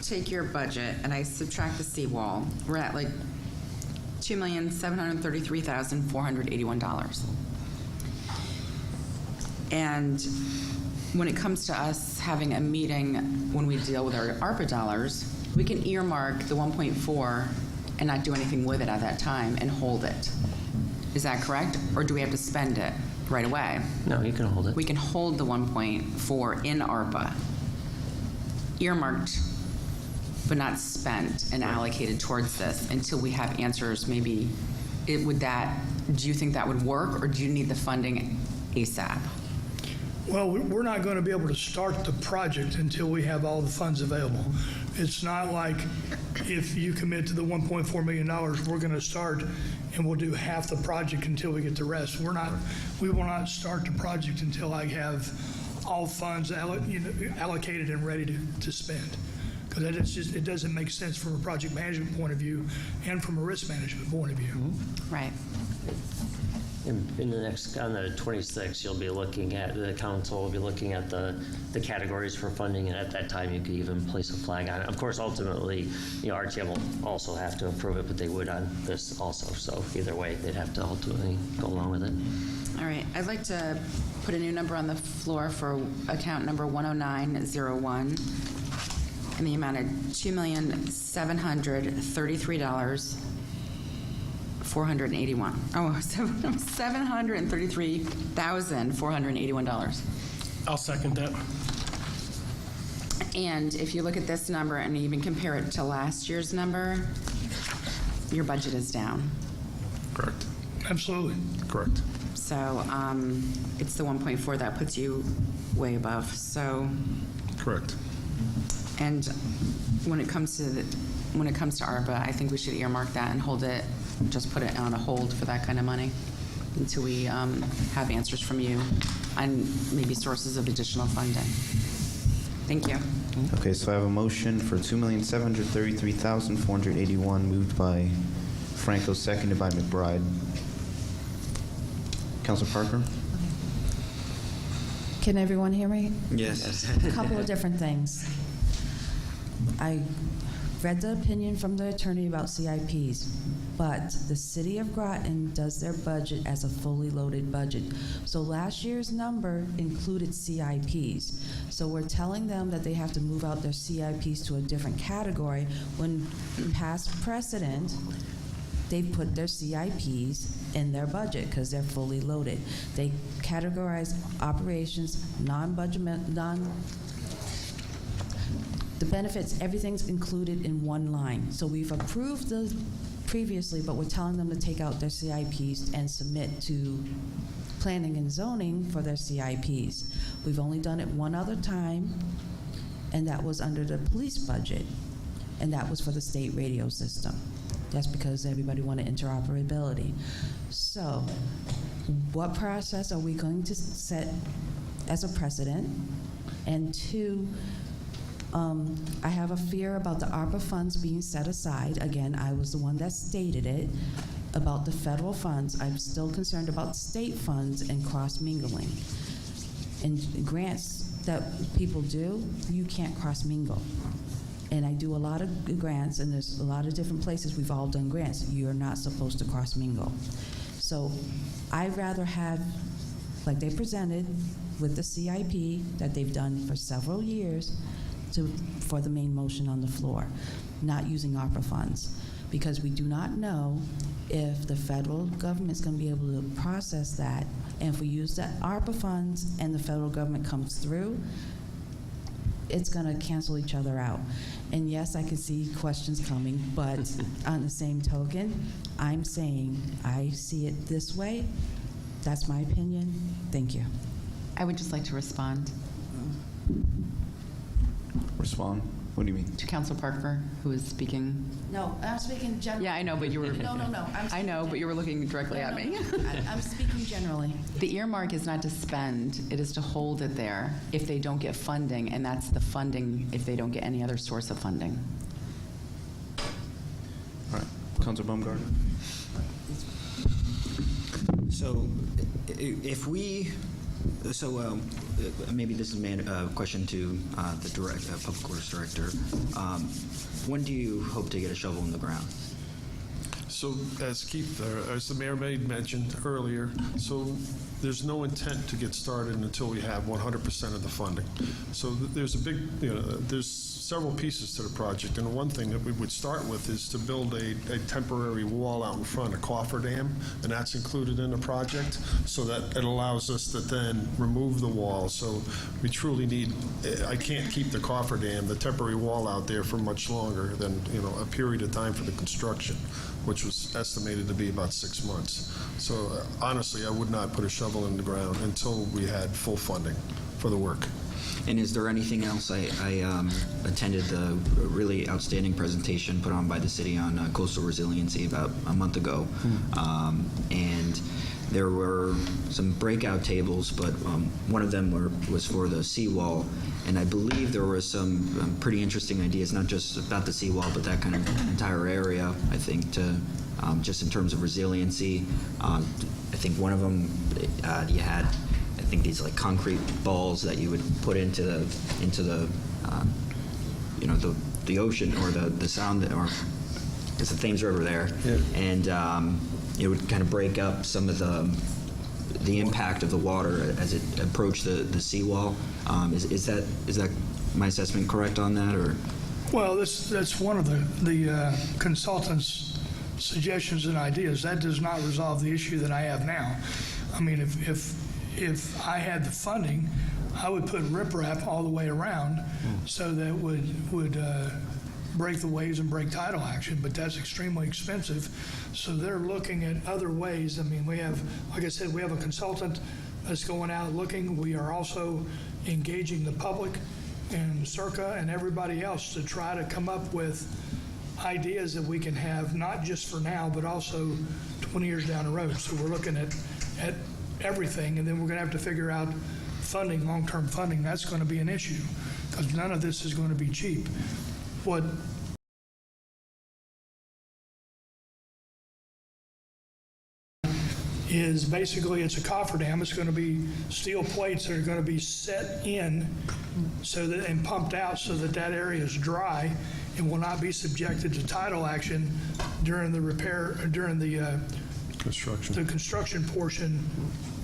[SPEAKER 11] take your budget and I subtract the seawall, we're at like $2,733,481. And when it comes to us having a meeting when we deal with our ARPA dollars, we can earmark the 1.4 and not do anything with it at that time and hold it. Is that correct? Or do we have to spend it right away?
[SPEAKER 14] No, you can hold it.
[SPEAKER 11] We can hold the 1.4 in ARPA, earmarked, but not spent and allocated towards this until we have answers. Maybe do you think that would work, or do you need the funding ASAP?
[SPEAKER 4] Well, we're not going to be able to start the project until we have all the funds available. It's not like if you commit to the $1.4 million, we're going to start and we'll do half the project until we get the rest. We will not start the project until I have all funds allocated and ready to spend. Because it doesn't make sense from a project management point of view and from a risk management point of view.
[SPEAKER 11] Right.
[SPEAKER 14] On the 26th, you'll be looking at, the council will be looking at the categories for funding, and at that time, you could even place a flag on it. Of course, ultimately, RTM will also have to approve it, but they would on this also. So either way, they'd have to ultimately go along with it.
[SPEAKER 11] All right. I'd like to put a new number on the floor for account number 10901 in the amount of $2,733,481. $733,481.
[SPEAKER 9] I'll second that.
[SPEAKER 11] And if you look at this number and even compare it to last year's number, your budget is down.
[SPEAKER 12] Correct.
[SPEAKER 4] Absolutely.
[SPEAKER 12] Correct.
[SPEAKER 11] So it's the 1.4 that puts you way above. So.
[SPEAKER 12] Correct.
[SPEAKER 11] And when it comes to ARPA, I think we should earmark that and hold it, just put it on a hold for that kind of money until we have answers from you on maybe sources of additional funding. Thank you.
[SPEAKER 1] Okay, so I have a motion for $2,733,481, moved by Franco, seconded by McBride. Councilor Parker?
[SPEAKER 2] Can everyone hear me?
[SPEAKER 15] Yes.
[SPEAKER 2] A couple of different things. I read the opinion from the attorney about CIPs, but the city of Groton does their budget as a fully loaded budget. So last year's number included CIPs. So we're telling them that they have to move out their CIPs to a different category when in past precedent, they put their CIPs in their budget because they're fully loaded. They categorize operations, the benefits, everything's included in one line. So we've approved those previously, but we're telling them to take out their CIPs and submit to planning and zoning for their CIPs. We've only done it one other time, and that was under the police budget, and that was for the state radio system. That's because everybody wanted interoperability. So what process are we going to set as a precedent? And two, I have a fear about the ARPA funds being set aside. Again, I was the one that stated it about the federal funds. I'm still concerned about state funds and cross-mingling. And grants that people do, you can't cross-mingle. And I do a lot of grants, and there's a lot of different places we've all done grants. You're not supposed to cross-mingle. So I'd rather have, like they presented with the CIP that they've done for several years, for the main motion on the floor, not using ARPA funds, because we do not know if the federal government's going to be able to process that. And if we use the ARPA funds and the federal government comes through, it's going to cancel each other out. And yes, I can see questions coming, but on the same token, I'm saying I see it this way. That's my opinion. Thank you.
[SPEAKER 11] I would just like to respond.
[SPEAKER 1] Respond? What do you mean?
[SPEAKER 11] To Councilor Parker, who is speaking.
[SPEAKER 2] No, I'm speaking generally.
[SPEAKER 11] Yeah, I know, but you were.
[SPEAKER 2] No.
[SPEAKER 11] I know, but you were looking directly at me.
[SPEAKER 2] I'm speaking generally.
[SPEAKER 11] The earmark is not to spend, it is to hold it there if they don't get funding, and that's the funding if they don't get any other source of funding.
[SPEAKER 1] All right. Councilor Baumgartner?
[SPEAKER 15] So if we, maybe this is a question to the Public Works Director. When do you hope to get a shovel in the ground?
[SPEAKER 12] So as Keith, as the Mayor mentioned earlier, so there's no intent to get started until we have 100% of the funding. So there's a big, there's several pieces to the project, and one thing that we would start with is to build a temporary wall out in front, a cofferdam, and that's included in the project, so that it allows us to then remove the wall. So we truly need, I can't keep the cofferdam, the temporary wall out there for much longer than, a period of time for the construction, which was estimated to be about 6 months. So honestly, I would not put a shovel in the ground until we had full funding for the work.
[SPEAKER 15] And is there anything else? I attended the really outstanding presentation put on by the city on coastal resiliency about a month ago. And there were some breakout tables, but one of them was for the seawall. And I believe there were some pretty interesting ideas, not just about the seawall, but that kind of entire area, I think, to just in terms of resiliency. I think one of them, you had, I think, these like concrete balls that you would put into the the ocean or the sound, or it's the Thames River there, and it would kind of break up some of the impact of the water as it approached the seawall. Is that my assessment correct on that, or?
[SPEAKER 4] Well, that's one of the consultants' suggestions and ideas. That does not resolve the issue that I have now. I mean, if I had the funding, I would put riprap all the way around so that would break the waves and break tidal action, but that's extremely expensive. So they're looking at other ways. I mean, we have, like I said, we have a consultant that's going out looking. We are also engaging the public and Circa and everybody else to try to come up with ideas that we can have, not just for now, but also 20 years down the road. So we're looking at everything, and then we're going to have to figure out funding, long-term funding. That's going to be an issue because none of this is going to be cheap. What is basically, it's a cofferdam. It's going to be steel plates that are going to be set in so that and pumped out so that that area is dry and will not be subjected to tidal action during the repair, during the construction portion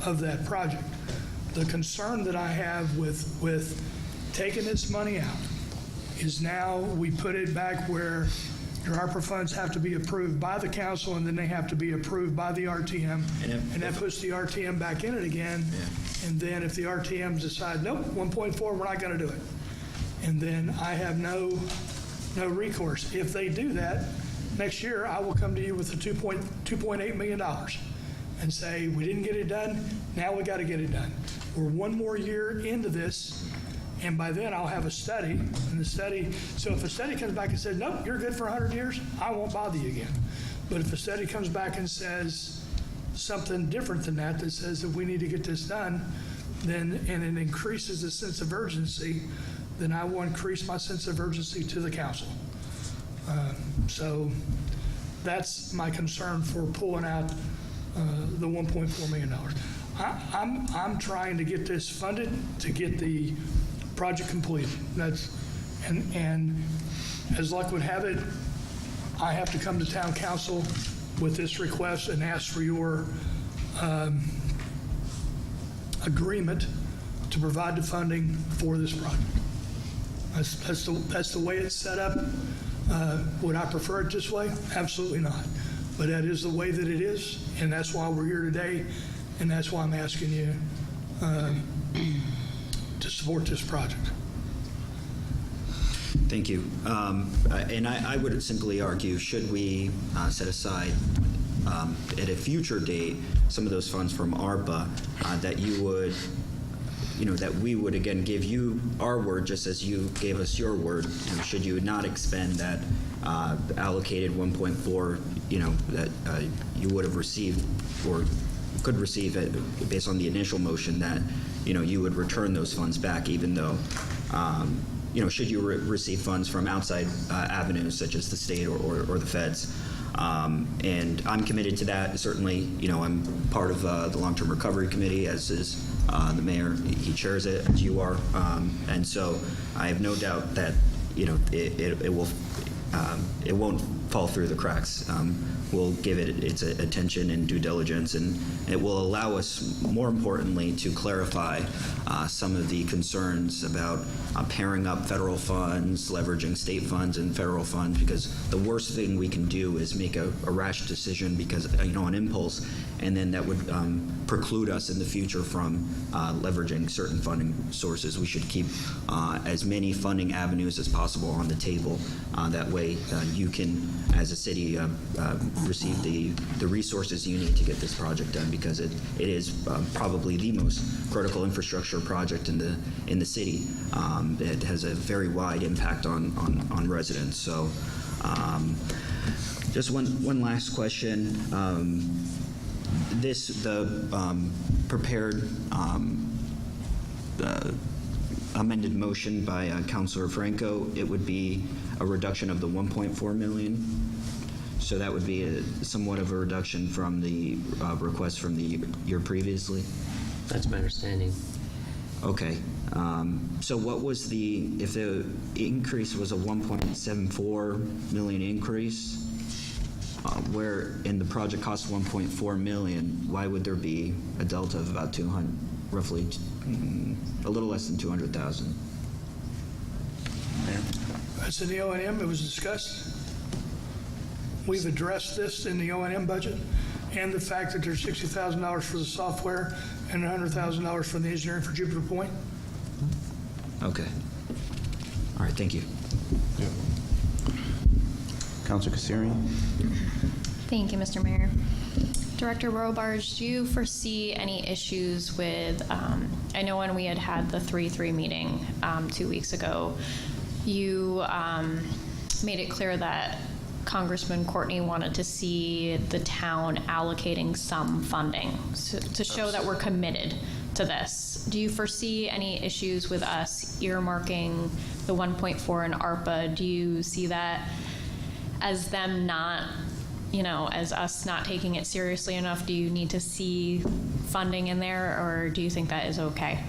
[SPEAKER 4] of that project. The concern that I have with taking this money out is now we put it back where your ARPA funds have to be approved by the council, and then they have to be approved by the RTM, and that puts the RTM back in it again. Yeah. And then if the RTMs decide, nope, 1.4, we're not going to do it, and then I have no recourse. If they do that, next year I will come to you with the $2.8 million and say, we didn't get it done, now we got to get it done. We're one more year into this, and by then I'll have a study, and the study, so if a study comes back and says, nope, you're good for 100 years, I won't bother you again. But if a study comes back and says something different than that, that says that we need to get this done, then, and it increases the sense of urgency, then I will increase my sense of urgency to the council. So that's my concern for pulling out the $1.4 million. I'm trying to get this funded to get the project completed. And as luck would have it, I have to come to town council with this request and ask for your agreement to provide the funding for this project. That's the way it's set up. Would I prefer it this way? Absolutely not. But that is the way that it is, and that's why we're here today, and that's why I'm asking you to support this project.
[SPEAKER 15] Thank you. And I would simply argue, should we set aside at a future date some of those funds from ARPA, that you would, that we would again give you our word just as you gave us your word, should you not expend that allocated 1.4, that you would have received or could receive it based on the initial motion, that you would return those funds back, even though should you receive funds from outside avenues such as the state or the feds. And I'm committed to that. Certainly, I'm part of the long-term recovery committee, as is the mayor. He chairs it, as you are. And so I have no doubt that it won't fall through the cracks. We'll give it its attention and due diligence, and it will allow us, more importantly, to clarify some of the concerns about pairing up federal funds, leveraging state funds and federal funds, because the worst thing we can do is make a rash decision because, on impulse, and then that would preclude us in the future from leveraging certain funding sources. We should keep as many funding avenues as possible on the table. That way you can, as a city, receive the resources you need to get this project done, because it is probably the most critical infrastructure project in the city. It has a very wide impact on residents. So just one last question. The prepared amended motion by Councilor Franco, it would be a reduction of the 1.4 million. So that would be somewhat of a reduction from the request from the year previously?
[SPEAKER 14] That's my understanding.
[SPEAKER 15] Okay. So what was if the increase was a 1.74 million increase, where in the project cost 1.4 million, why would there be a delta of about 200, roughly a little less than 200,000?
[SPEAKER 4] That's in the O&M. It was discussed. We've addressed this in the O&M budget, and the fact that there's $60,000 for the software and $100,000 for the engineering for Jupiter Point.
[SPEAKER 15] Okay. All right, thank you.
[SPEAKER 12] Yeah.
[SPEAKER 1] Councilor Kassiri?
[SPEAKER 3] Thank you, Mr. Mayor. Director Robarge, do you foresee any issues with, I know when we had the 3-3 meeting 2 weeks ago, you made it clear that Congressman Courtney wanted to see the town allocating some funding to show that we're committed to this. Do you foresee any issues with us earmarking the 1.4 in ARPA? Do you see that as them not, as us not taking it seriously enough? Do you need to see funding in there, or do you think that is okay?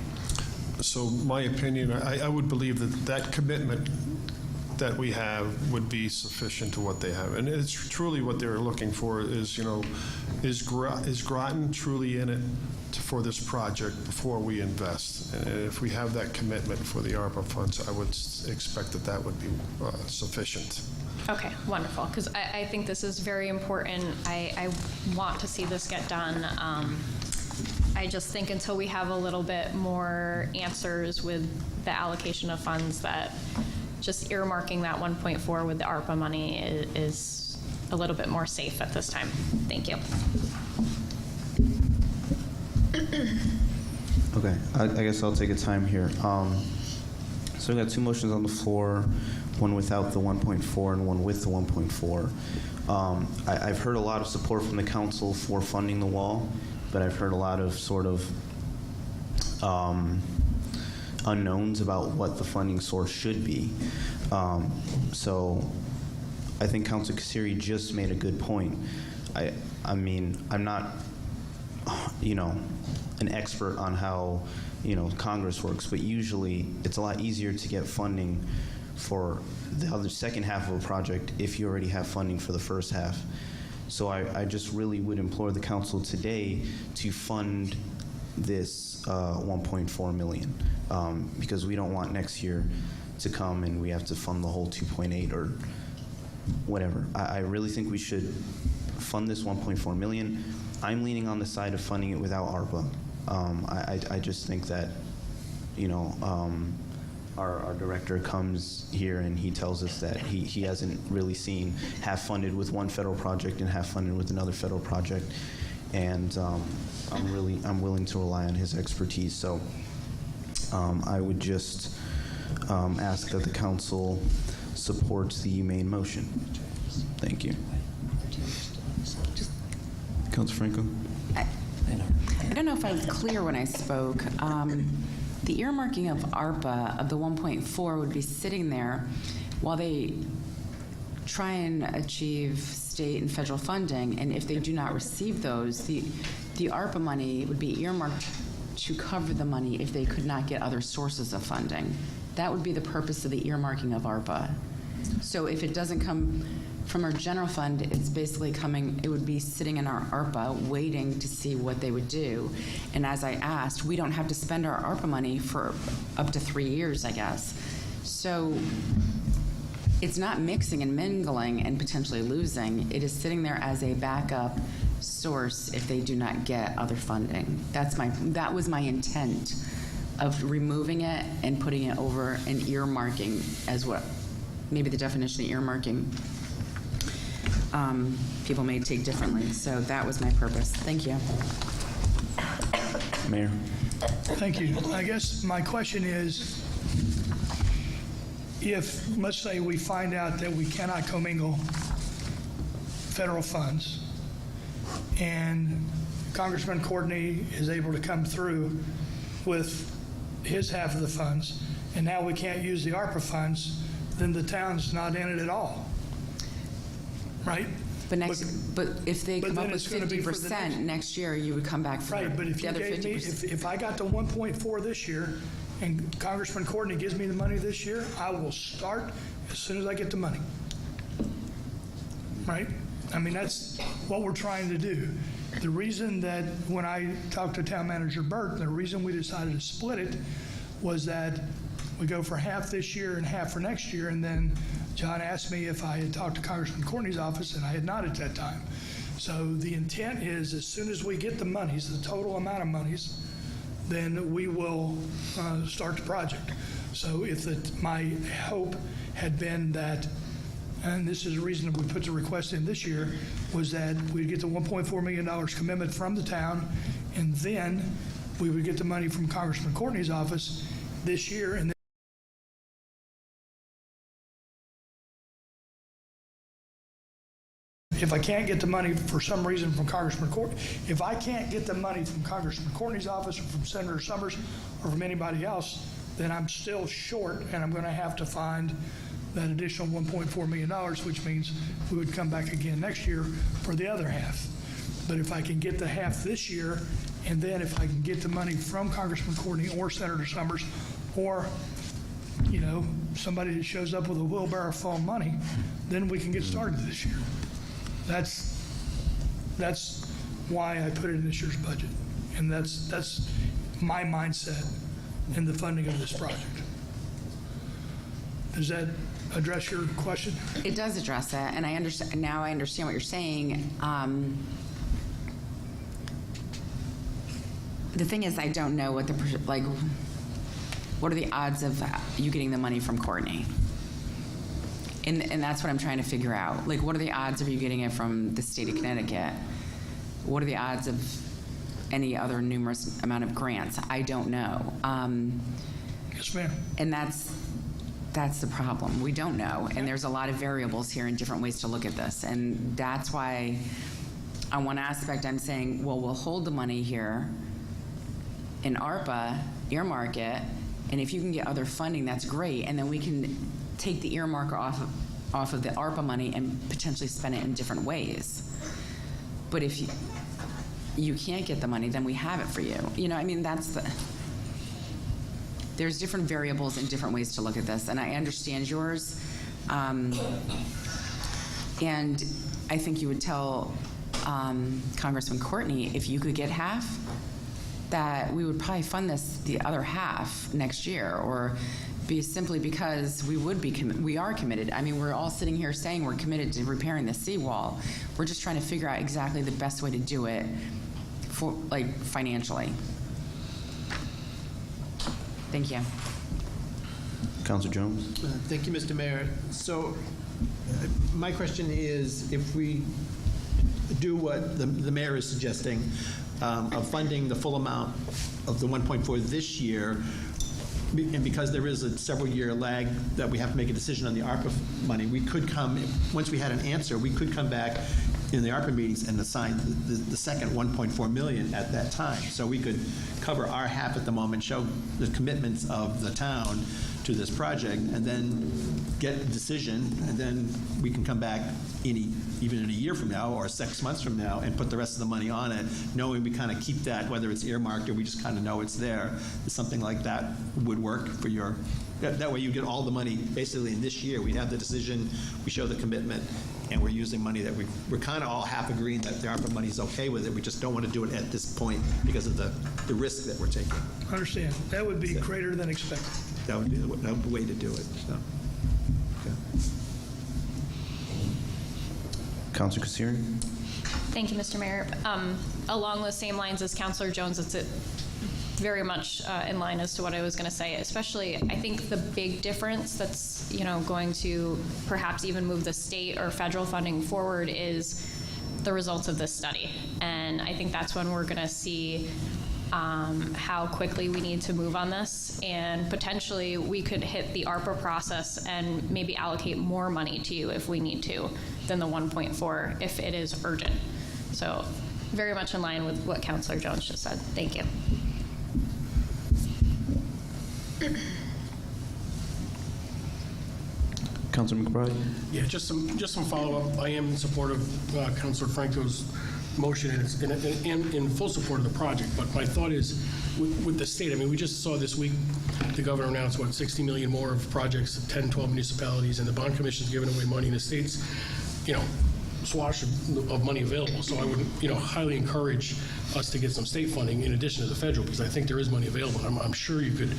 [SPEAKER 12] So my opinion, I would believe that commitment that we have would be sufficient to what they have. And it's truly what they're looking for is, is Groton truly in it for this project before we invest? And if we have that commitment for the ARPA funds, I would expect that would be sufficient.
[SPEAKER 3] Okay, wonderful, because I think this is very important. I want to see this get done. I just think until we have a little bit more answers with the allocation of funds, that just earmarking that 1.4 with the ARPA money is a little bit more safe at this time. Thank you.
[SPEAKER 1] Okay, I guess I'll take a time here. So we got two motions on the floor, one without the 1.4 and one with the 1.4. I've heard a lot of support from the council for funding the wall, but I've heard a lot of sort of unknowns about what the funding source should be. So I think Councilor Kassiri just made a good point. I mean, I'm not, an expert on how, Congress works, but usually it's a lot easier to get funding for the second half of a project if you already have funding for the first half. So I just really would implore the council today to fund this 1.4 million, because we don't want next year to come and we have to fund the whole 2.8 or whatever. I really think we should fund this 1.4 million. I'm leaning on the side of funding it without ARPA. I just think that, our director comes here and he tells us that he hasn't really seen half funded with one federal project and half funded with another federal project. And I'm willing to rely on his expertise. So I would just ask that the council supports the main motion. Thank you. Councilor Franco?
[SPEAKER 11] I don't know if I was clear when I spoke. The earmarking of ARPA of the 1.4 would be sitting there while they try and achieve state and federal funding, and if they do not receive those, the ARPA money would be earmarked to cover the money if they could not get other sources of funding. That would be the purpose of the earmarking of ARPA. So if it doesn't come from our general fund, it's basically coming, it would be sitting in our ARPA waiting to see what they would do. And as I asked, we don't have to spend our ARPA money for up to 3 years, I guess. So it's not mixing and mingling and potentially losing. It is sitting there as a backup source if they do not get other funding. That was my intent of removing it and putting it over and earmarking as what, maybe the definition of earmarking, people may take differently. So that was my purpose. Thank you.
[SPEAKER 1] Mayor.
[SPEAKER 4] Thank you. I guess my question is, if, let's say we find out that we cannot commingle federal funds, and Congressman Courtney is able to come through with his half of the funds, and now we can't use the ARPA funds, then the town's not in it at all, right?
[SPEAKER 11] But if they come
[SPEAKER 4] then
[SPEAKER 11] up with
[SPEAKER 4] it's gonna be for the
[SPEAKER 11] 50% next year, you would come back for
[SPEAKER 4] Right, but if
[SPEAKER 11] the
[SPEAKER 4] you
[SPEAKER 11] other
[SPEAKER 4] gave me,
[SPEAKER 11] 50%.
[SPEAKER 4] if I got the 1.4 this year, and Congressman Courtney gives me the money this year, I will start as soon as I get the money. Right? I mean, that's what we're trying to do. The reason that when I talked to Town Manager Burt, the reason we decided to split it was that we go for half this year and half for next year, and then John asked me if I had talked to Congressman Courtney's office, and I had not at that time. So the intent is, as soon as we get the monies, the total amount of monies, then we will start the project. So if my hope had been that, and this is the reason that we put the request in this year, was that we'd get the $1.4 million commitment from the town, and then we would get the money from Congressman Courtney's office this year, and if I can't get the money for some reason from Congressman Courtney, if I can't get the money from Congressman Courtney's office or from Senator Summers or from anybody else, then I'm still short, and I'm going to have to find that additional $1.4 million, which means we would come back again next year for the other half. But if I can get the half this year, and then if I can get the money from Congressman Courtney or Senator Summers, or somebody that shows up with a wheelbarrow full of money, then we can get started this year. That's why I put it in this year's budget, and that's my mindset in the funding of this project. Does that address your question?
[SPEAKER 11] It does address that, and I understand now. I understand what you're saying. The thing is, I don't know what what are the odds of you getting the money from Courtney? And that's what I'm trying to figure out. Like, what are the odds of you getting it from the state of Connecticut? What are the odds of any other numerous amount of grants? I don't know.
[SPEAKER 4] Yes, ma'am.
[SPEAKER 11] And that's the problem. We don't know. And there's a lot of variables here and different ways to look at this. And that's why on one aspect I'm saying, well, we'll hold the money here in ARPA, earmark it, and if you can get other funding, that's great. And then we can take the earmarker off of the ARPA money and potentially spend it in different ways. But if you can't get the money, then we have it for you. There's different variables and different ways to look at this, and I understand yours. And I think you would tell Congressman Courtney, if you could get half, that we would probably fund the other half next year, or simply because we are committed. I mean, we're all sitting here saying we're committed to repairing the seawall. We're just trying to figure out exactly the best way to do it financially. Thank you.
[SPEAKER 1] Councilor Jones.
[SPEAKER 13] Thank you, Mr. Mayor. So my question is, if we do what the mayor is suggesting, of funding the full amount of the 1.4 this year, and because there is a several-year lag that we have to make a decision on the ARPA money, we could once we had an answer, we could come back in the ARPA meetings and assign the second 1.4 million at that time. So we could cover our half at the moment, show the commitments of the town to this project, and then get a decision, and then we can come back even in a year from now or 6 months from now and put the rest of the money on it, knowing we kind of keep that, whether it's earmarked or we just kind of know it's there. Something like that would work for your, that way you get all the money basically in this year. We have the decision, we show the commitment, and we're using money that we're kind of all half agreeing that the ARPA money is okay with it. We just don't want to do it at this point because of the risk that we're taking.
[SPEAKER 4] Understand. That would be greater than expected.
[SPEAKER 13] That would be the way to do it. So, okay.
[SPEAKER 1] Councilor Kassiri?
[SPEAKER 3] Thank you, Mr. Mayor. Along the same lines as Councilor Jones, it's very much in line as to what I was going to say. Especially, I think the big difference that's going to perhaps even move the state or federal funding forward is the results of this study, and I think that's when we're going to see how quickly we need to move on this, and potentially we could hit the ARPA process and maybe allocate more money to you if we need to than the 1.4 if it is urgent. So very much in line with what Councilor Jones just said. Thank you.
[SPEAKER 1] Councilor McBride?
[SPEAKER 9] Yeah, just some follow-up. I am in support of Councilor Franco's motion and in full support of the project. But my thought is, with the state, I mean, we just saw this week the governor announced, what, 60 million more of projects, 10, 12 municipalities, and the bond commission's giving away money in the states, swash of money available. So I would, highly encourage us to get some state funding in addition to the federal, because I think there is money available. I'm sure you could,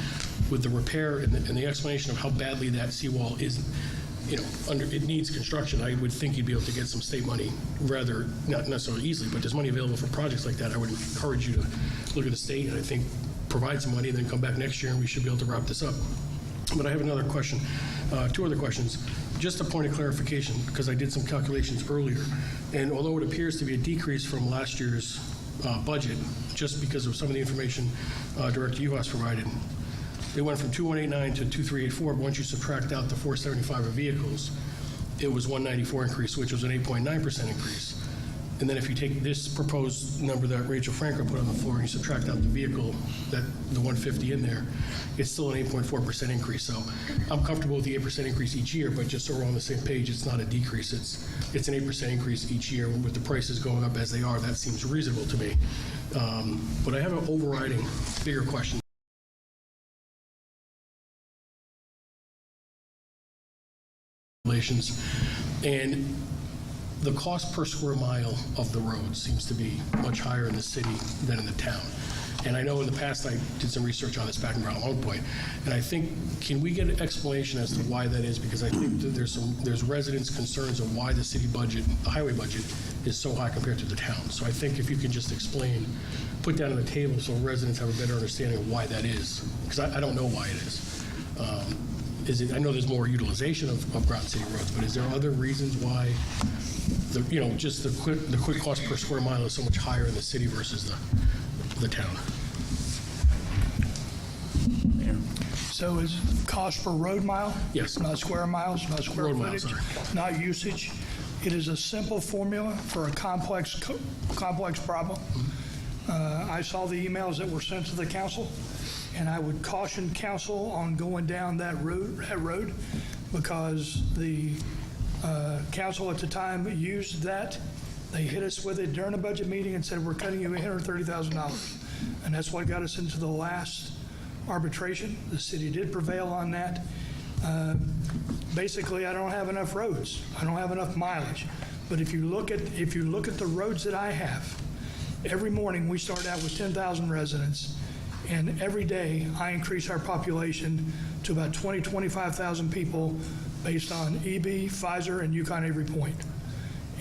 [SPEAKER 9] with the repair and the explanation of how badly that seawall is, it needs construction. I would think you'd be able to get some state money rather, not necessarily easily, but there's money available for projects like that. I would encourage you to look at the state and I think provide some money and then come back next year and we should be able to wrap this up. But I have another question, two other questions. Just a point of clarification, because I did some calculations earlier, and although it appears to be a decrease from last year's budget, just because of some of the information Director Uhas provided, they went from 2189 to 2384, but once you subtract out the 475 of vehicles, it was 194 increase, which was an 8.9% increase. And then if you take this proposed number that Rachel Franco put on the floor and you subtract out the vehicle, the 150 in there, it's still an 8.4% increase. So I'm comfortable with the 8% increase each year, but just so we're on the same page, it's not a decrease. It's an 8% increase each year. With the prices going up as they are, that seems reasonable to me. But I have an overriding, bigger question. And the cost per square mile of the road seems to be much higher in the city than in the town. And I know in the past I did some research on this back in Groton Long Point, and I think, can we get an explanation as to why that is? Because I think that there's residents' concerns of why the city budget, the highway budget, is so high compared to the town. So I think if you can just explain, put that on the table so residents have a better understanding of why that is, because I don't know why it is. I know there's more utilization of Groton City roads, but is there other reasons why just the quick cost per square mile is so much higher in the city versus the town?
[SPEAKER 4] So is cost per road mile?
[SPEAKER 9] Yes.
[SPEAKER 4] Not square miles, not square
[SPEAKER 9] Road
[SPEAKER 4] footage,
[SPEAKER 9] miles,
[SPEAKER 4] not usage. It is a simple formula for a complex problem. I saw the emails that were sent to the council, and I would caution council on going down that road because the council at the time used that. They hit us with it during a budget meeting and said, we're cutting you $130,000. And that's what got us into the last arbitration. The city did prevail on that. Basically, I don't have enough roads. I don't have enough mileage. But if you look at the roads that I have, every morning we start out with 10,000 residents, and every day I increase our population to about 25,000 people based on EB, Pfizer, and Yukon Avery Point.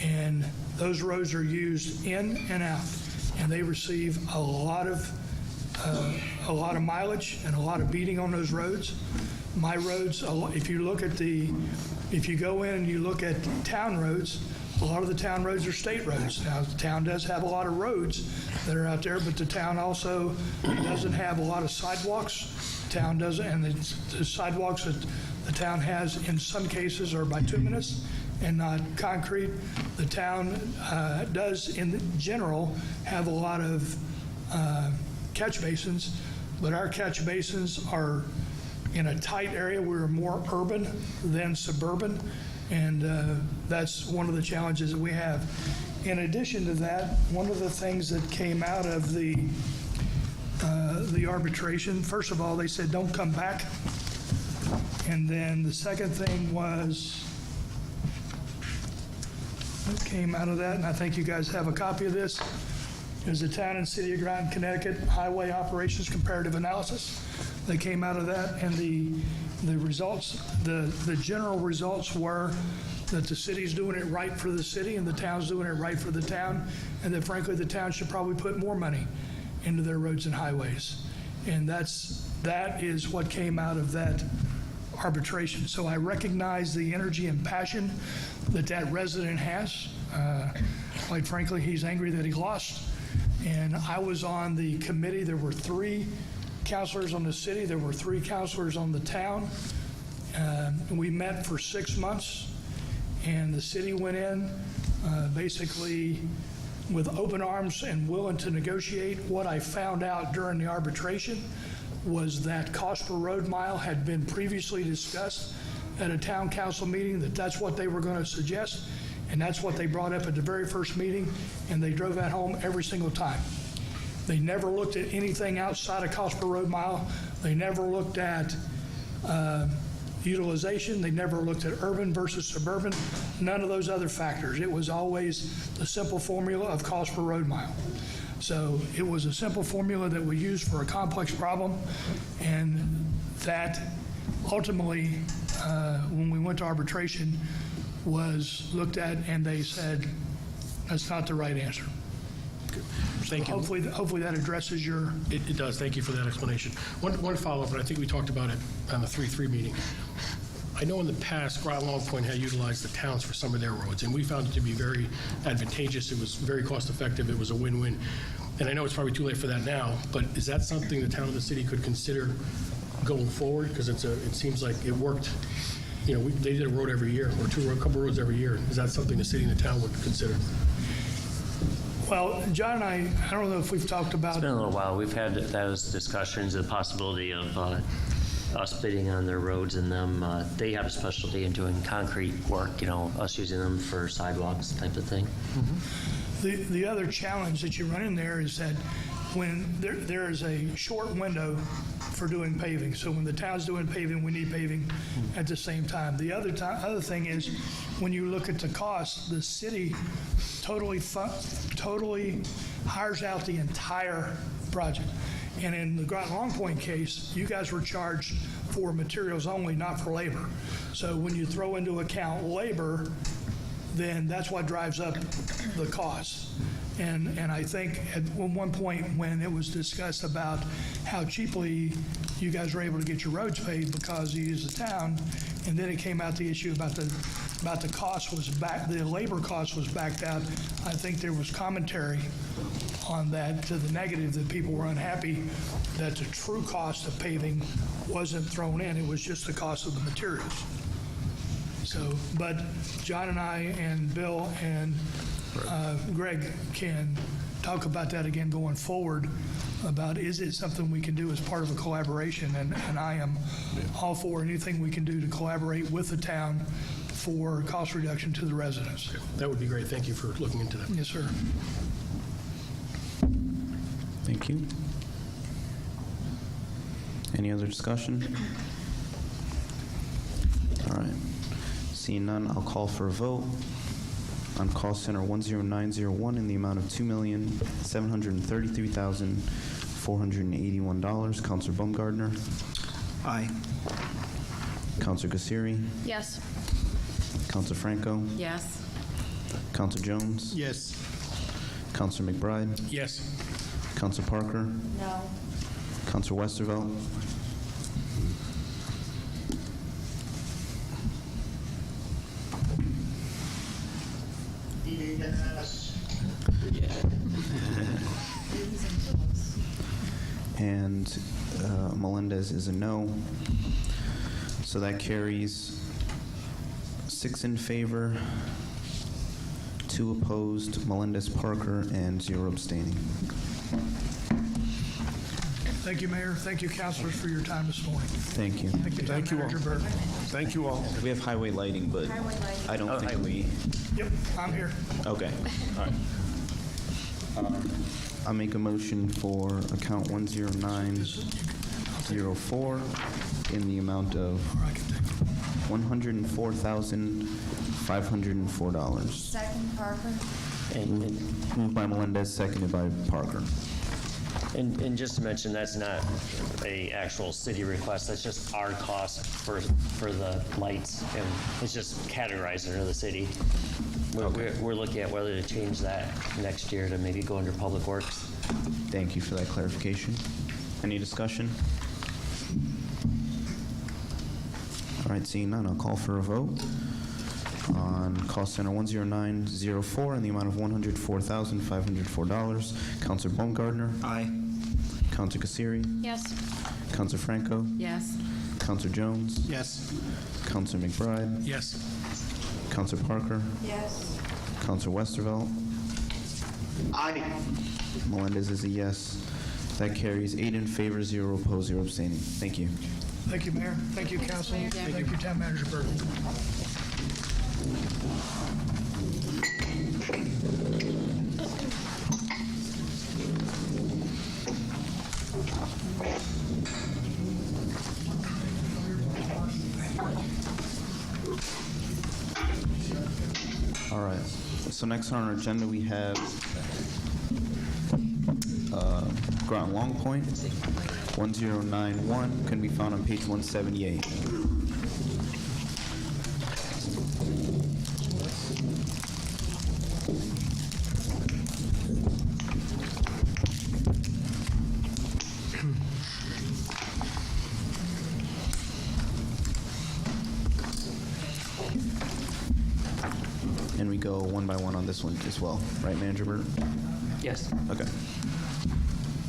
[SPEAKER 4] And those roads are used in and out, and they receive a lot of mileage and a lot of beating on those roads. My roads, if you go in and you look at town roads, a lot of the town roads are state roads. Now, the town does have a lot of roads that are out there, but the town also doesn't have a lot of sidewalks. The town doesn't, and the sidewalks that the town has in some cases are bituminous and not concrete. The town does, in general, have a lot of catch basins, but our catch basins are in a tight area. We're more urban than suburban, and that's one of the challenges that we have. In addition to that, one of the things that came out of the arbitration, first of all, they said, don't come back. And then the second thing was, that came out of that, and I think you guys have a copy of this, is the Town and City of Groton, Connecticut Highway Operations Comparative Analysis. That came out of that, and the results, the general results were that the city's doing it right for the city and the town's doing it right for the town, and that frankly, the town should probably put more money into their roads and highways. And that is what came out of that arbitration. So I recognize the energy and passion that that resident has. Quite frankly, he's angry that he lost. And I was on the committee. There were 3 counselors on the city. There were 3 counselors on the town. We met for 6 months, and the city went in basically with open arms and willing to negotiate. What I found out during the arbitration was that cost per road mile had been previously discussed at a town council meeting, that's what they were going to suggest, and that's what they brought up at the very first meeting, and they drove that home every single time. They never looked at anything outside of cost per road mile. They never looked at utilization. They never looked at urban versus suburban, none of those other factors. It was always the simple formula of cost per road mile. So it was a simple formula that we used for a complex problem, and that ultimately, when we went to arbitration, was looked at and they said, that's not the right answer.
[SPEAKER 9] Thank you.
[SPEAKER 4] Hopefully that addresses your...
[SPEAKER 9] It does. Thank you for that explanation. One follow-up, and I think we talked about it on the 3-3 meeting. I know in the past, Groton Long Point had utilized the towns for some of their roads, and we found it to be very advantageous. It was very cost-effective. It was a win-win. And I know it's probably too late for that now, but is that something the town and the city could consider going forward? Because it seems like it worked. You know, they did a road every year, or a couple roads every year. Is that something the city and the town would consider?
[SPEAKER 4] Well, John and I don't know if we've talked about...
[SPEAKER 14] It's been a little while. We've had those discussions, the possibility of us bidding on their roads and them. They have a specialty in doing concrete work, you know, us using them for sidewalks type of thing.
[SPEAKER 4] Mm-hmm. The other challenge that you run in there is that when there is a short window for doing paving. So when the town's doing paving, we need paving at the same time. The other thing is when you look at the cost, the city totally hires out the entire project. And in the Groton Long Point case, you guys were charged for materials only, not for labor. So when you throw into account labor, then that's what drives up the cost. And I think at one point when it was discussed about how cheaply you guys were able to get your roads paved because you use the town, and then it came out the issue about the cost was back, the labor cost was backed out. I think there was commentary on that to the negative, that people were unhappy that the true cost of paving wasn't thrown in. It was just the cost of the materials. So, but John and I and Bill and Greg can talk about that again going forward, about is it something we can do as part of a collaboration, and I am all for anything we can do to collaborate with the town for cost reduction to the residents.
[SPEAKER 9] That would be great. Thank you for looking into that.
[SPEAKER 4] Yes, sir.
[SPEAKER 1] Thank you. Any other discussion? All right. Seeing none, I'll call for a vote on call center 10901 in the amount of $2,733,481. Counselor Baumgartner?
[SPEAKER 15] Aye.
[SPEAKER 1] Counselor Gasiri?
[SPEAKER 3] Yes.
[SPEAKER 1] Counselor Franco?
[SPEAKER 11] Yes.
[SPEAKER 1] Counselor Jones?
[SPEAKER 13] Yes.
[SPEAKER 1] Counselor McBride?
[SPEAKER 9] Yes.
[SPEAKER 1] Counselor Parker?
[SPEAKER 11] No.
[SPEAKER 1] Counselor Westervelt? And Melendez is a no. So that carries 6 in favor, 2 opposed, Melendez, Parker, and 0 abstaining.
[SPEAKER 4] Thank you, Mayor. Thank you, councilors, for your time this morning.
[SPEAKER 1] Thank you.
[SPEAKER 4] Thank you,
[SPEAKER 12] Thank you all.
[SPEAKER 4] Manager Burke.
[SPEAKER 12] Thank you all.
[SPEAKER 1] We have highway lighting, but I don't think we...
[SPEAKER 4] Yep, I'm here.
[SPEAKER 1] Okay. All right. I'll make a motion for account 10904 in the amount of $104,481. $504.
[SPEAKER 11] Second, Parker.
[SPEAKER 1] Moved by Melendez, seconded by Parker.
[SPEAKER 14] And just to mention, that's not a actual city request, that's just our cost for the lights, and it's just categorized under the city. We're looking at whether to change that next year to maybe go under Public Works.
[SPEAKER 1] Thank you for that clarification. Any discussion? All right, seeing none, I'll call for a vote on Cost Center 10904 in the amount of $104,504. Counselor Baumgartner?
[SPEAKER 15] Aye.
[SPEAKER 1] Counselor Kasiri?
[SPEAKER 3] Yes.
[SPEAKER 1] Counselor Franco?
[SPEAKER 11] Yes.
[SPEAKER 1] Counselor Jones?
[SPEAKER 13] Yes.
[SPEAKER 1] Counselor McBride?
[SPEAKER 9] Yes.
[SPEAKER 1] Counselor Parker?
[SPEAKER 11] Yes.
[SPEAKER 1] Counselor Westervelt?
[SPEAKER 6] Aye.
[SPEAKER 1] Melendez is a yes. That carries 8 in favor, 0 opposed, 0 abstaining. Thank you.
[SPEAKER 4] Thank you, Mayor. Thank you, Council. Thank you, Town Manager Burton.
[SPEAKER 1] All right. So next on our agenda, we have Groton Long Point, 1091, can be found on page 178. And we go one by one on this one as well, right, Manager Burt?
[SPEAKER 14] Yes.
[SPEAKER 1] Okay.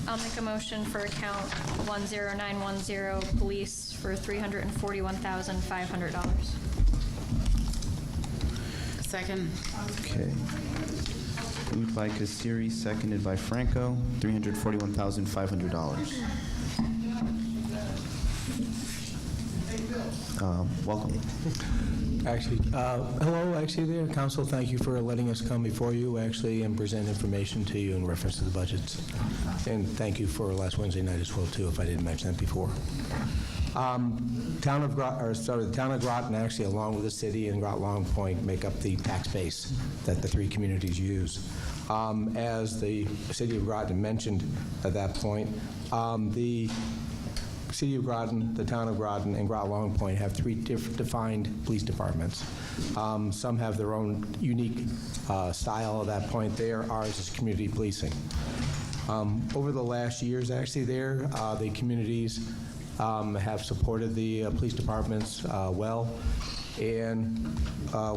[SPEAKER 3] I'll make a motion for account 10910, police, for $341,500.
[SPEAKER 11] Second.
[SPEAKER 1] Okay. Moved by Kasiri, seconded by Franco, $341,500. Welcome.
[SPEAKER 17] Actually, hello, actually there, Council, thank you for letting us come before you, actually, and present information to you in reference to the budgets. And thank you for last Wednesday night as well, too, if I didn't mention that before. The town of Groton, actually, along with the city and Groton Long Point, make up the tax base that the three communities use. As the city of Groton mentioned at that point, the City of Groton, the Town of Groton, and Groton Long Point have three defined police departments. Some have their own unique style at that point there. Ours is community policing. Over the last years, actually, the communities have supported the police departments well, and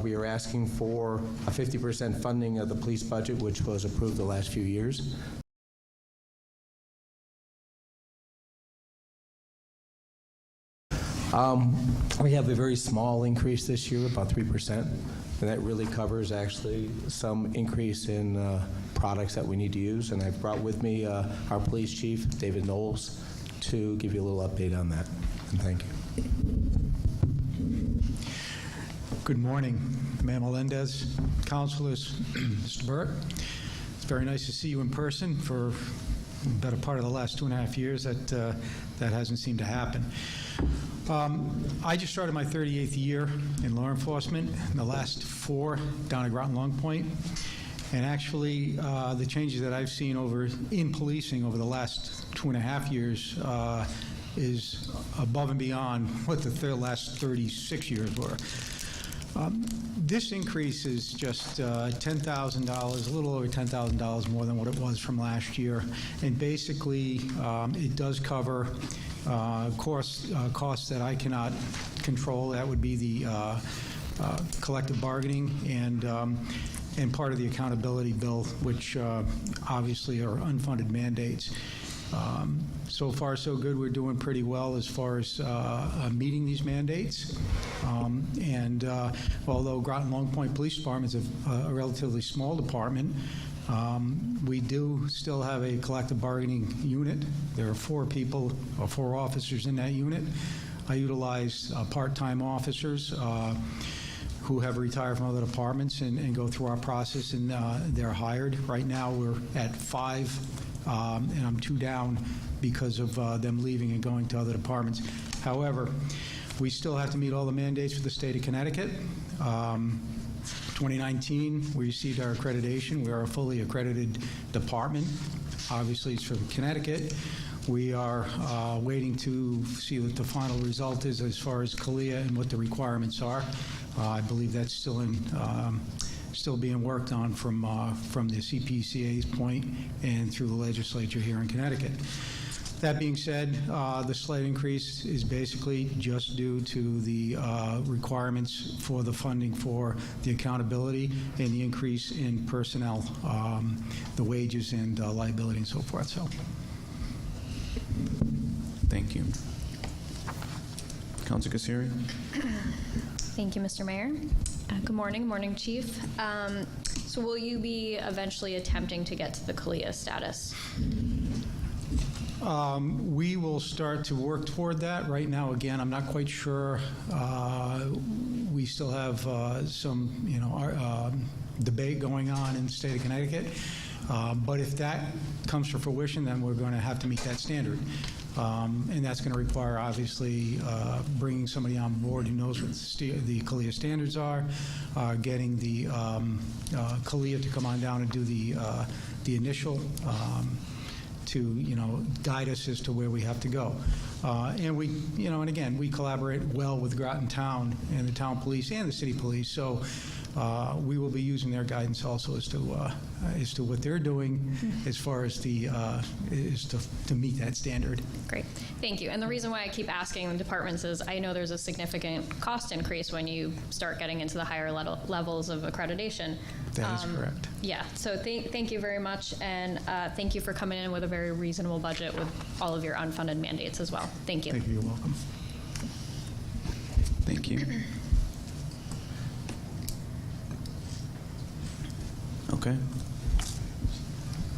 [SPEAKER 17] we are asking for a 50% funding of the police budget, which was approved the last few years. We have a very small increase this year, about 3%, and that really covers actually some increase in products that we need to use. And I've brought with me our police chief, David Knowles, to give you a little update on that. And thank you.
[SPEAKER 18] Good morning, Mayor Melendez, councilors, Mr. Burt. It's very nice to see you in person. For the better part of the last 2.5 years, that hasn't seemed to happen. I just started my 38th year in law enforcement, the last 4 down at Groton Long Point. And actually, the changes that I've seen in policing over the last 2.5 years is above and beyond what the last 36 years were. This increase is just $10,000, a little over $10,000 more than what it was from last year. And basically, it does cover costs that I cannot control. That would be the collective bargaining and part of the accountability bill, which obviously are unfunded mandates. So far, so good. We're doing pretty well as far as meeting these mandates. Although Groton Long Point Police Department is a relatively small department, we do still have a collective bargaining unit. There are 4 people, or 4 officers in that unit. I utilize part-time officers who have retired from other departments and go through our process, and they're hired. Right now, we're at 5, and I'm 2 down because of them leaving and going to other departments. However, We still have to meet all the mandates for the state of Connecticut. 2019, we received our accreditation. We are a fully accredited department. Obviously, it's for Connecticut. We are waiting to see what the final result is as far as CALIA and what the requirements are. I believe that's still being worked on from the CPCA's point and through the legislature here in Connecticut. That being said, the slight increase is basically just due to the requirements for the funding for the accountability and the increase in personnel, the wages and liability and so forth. So,
[SPEAKER 1] Thank you. Councilor Kassiri?
[SPEAKER 3] Thank you, Mr. Mayor. Good morning, Chief. So will you be eventually attempting to get to the CALIA status?
[SPEAKER 18] we will start to work toward that. Right now, again, I'm not quite sure. We still have some, debate going on in the state of Connecticut. But if that comes to fruition, then we're going to have to meet that standard. And that's going to require, obviously, bringing somebody on board who knows what the CALIA standards are, getting the CALIA to come on down and do the initial to, guide us as to where we have to go. And we, and again, we collaborate well with Groton Town and the town police and the city police. So we will be using their guidance also as to what they're doing as far as the to meet that standard.
[SPEAKER 3] Great, thank you. And the reason why I keep asking the departments is I know there's a significant cost increase when you start getting into the higher levels of accreditation.
[SPEAKER 18] That is correct.
[SPEAKER 3] Yeah, so thank you very much, and thank you for coming in with a very reasonable budget with all of your unfunded mandates as well. Thank you.
[SPEAKER 18] Thank you. You're welcome.
[SPEAKER 1] Thank you. Okay.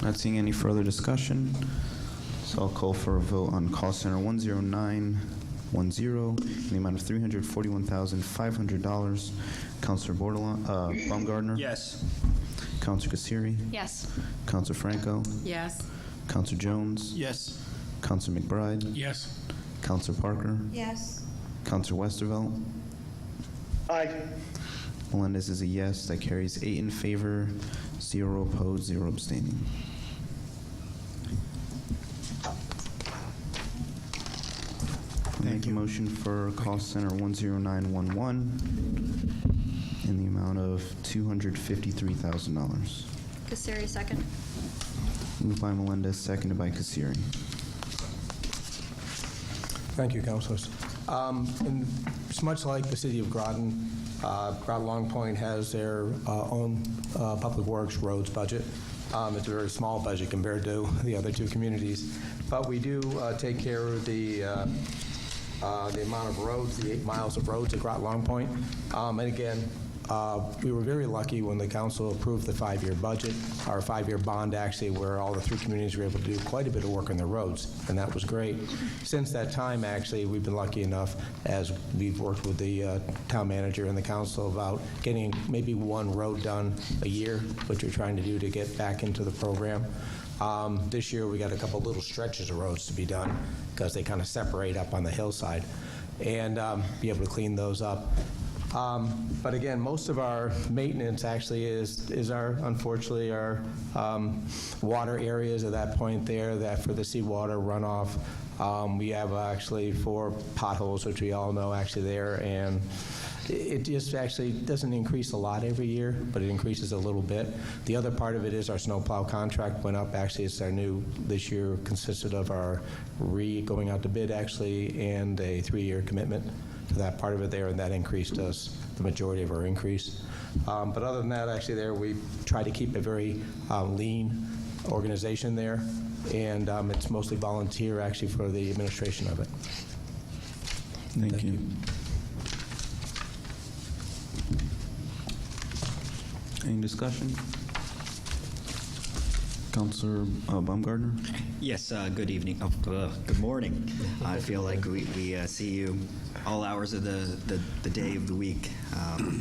[SPEAKER 1] Not seeing any further discussion, so I'll call for a vote on cost center 10910 in the amount of $341,500. Councilor Baumgartner?
[SPEAKER 15] Yes.
[SPEAKER 1] Councilor Kassiri?
[SPEAKER 3] Yes.
[SPEAKER 1] Councilor Franco?
[SPEAKER 11] Yes.
[SPEAKER 1] Councilor Jones?
[SPEAKER 15] Yes.
[SPEAKER 1] Councilor McBride?
[SPEAKER 9] Yes.
[SPEAKER 1] Councilor Parker?
[SPEAKER 11] Yes.
[SPEAKER 1] Councilor Westervelt?
[SPEAKER 7] Aye.
[SPEAKER 1] Melendez is a yes. That carries 8 in favor, 0 opposed, 0 abstaining. Make a motion for cost center 10911 in the amount of $253,000.
[SPEAKER 3] Kassiri, second.
[SPEAKER 1] Moved by Melendez, seconded by Kassiri.
[SPEAKER 17] Thank you, councilors. And it's much like the city of Groton. Groton Long Point has their own public works roads budget. It's a very small budget compared to the other two communities, but we do take care of the amount of roads, the 8 miles of roads at Groton Long Point. And again, we were very lucky when the council approved the 5-year budget, our 5-year bond actually, where all the 3 communities were able to do quite a bit of work on their roads, and that was great. Since that time, actually, we've been lucky enough, as we've worked with the town manager and the council about getting maybe 1 road done a year, which we're trying to do to get back into the program. This year, we got a couple little stretches of roads to be done because they kind of separate up on the hillside, and be able to clean those up. But again, most of our maintenance actually is unfortunately our water areas at that point there, that for the seawater runoff. We have actually 4 potholes, which we all know actually there, and it just actually doesn't increase a lot every year, but it increases a little bit. The other part of it is our snowplow contract went up. Actually, it's our new, this year consisted of our going out to bid actually, and a 3-year commitment to that part of it there, and that increased us the majority of our increase. But other than that, actually there, we try to keep a very lean organization there, and it's mostly volunteer actually for the administration of it.
[SPEAKER 1] Thank you. Any discussion? Councilor Baumgartner?
[SPEAKER 15] Yes, good evening. Good morning. I feel like we see you all hours of the day of the week,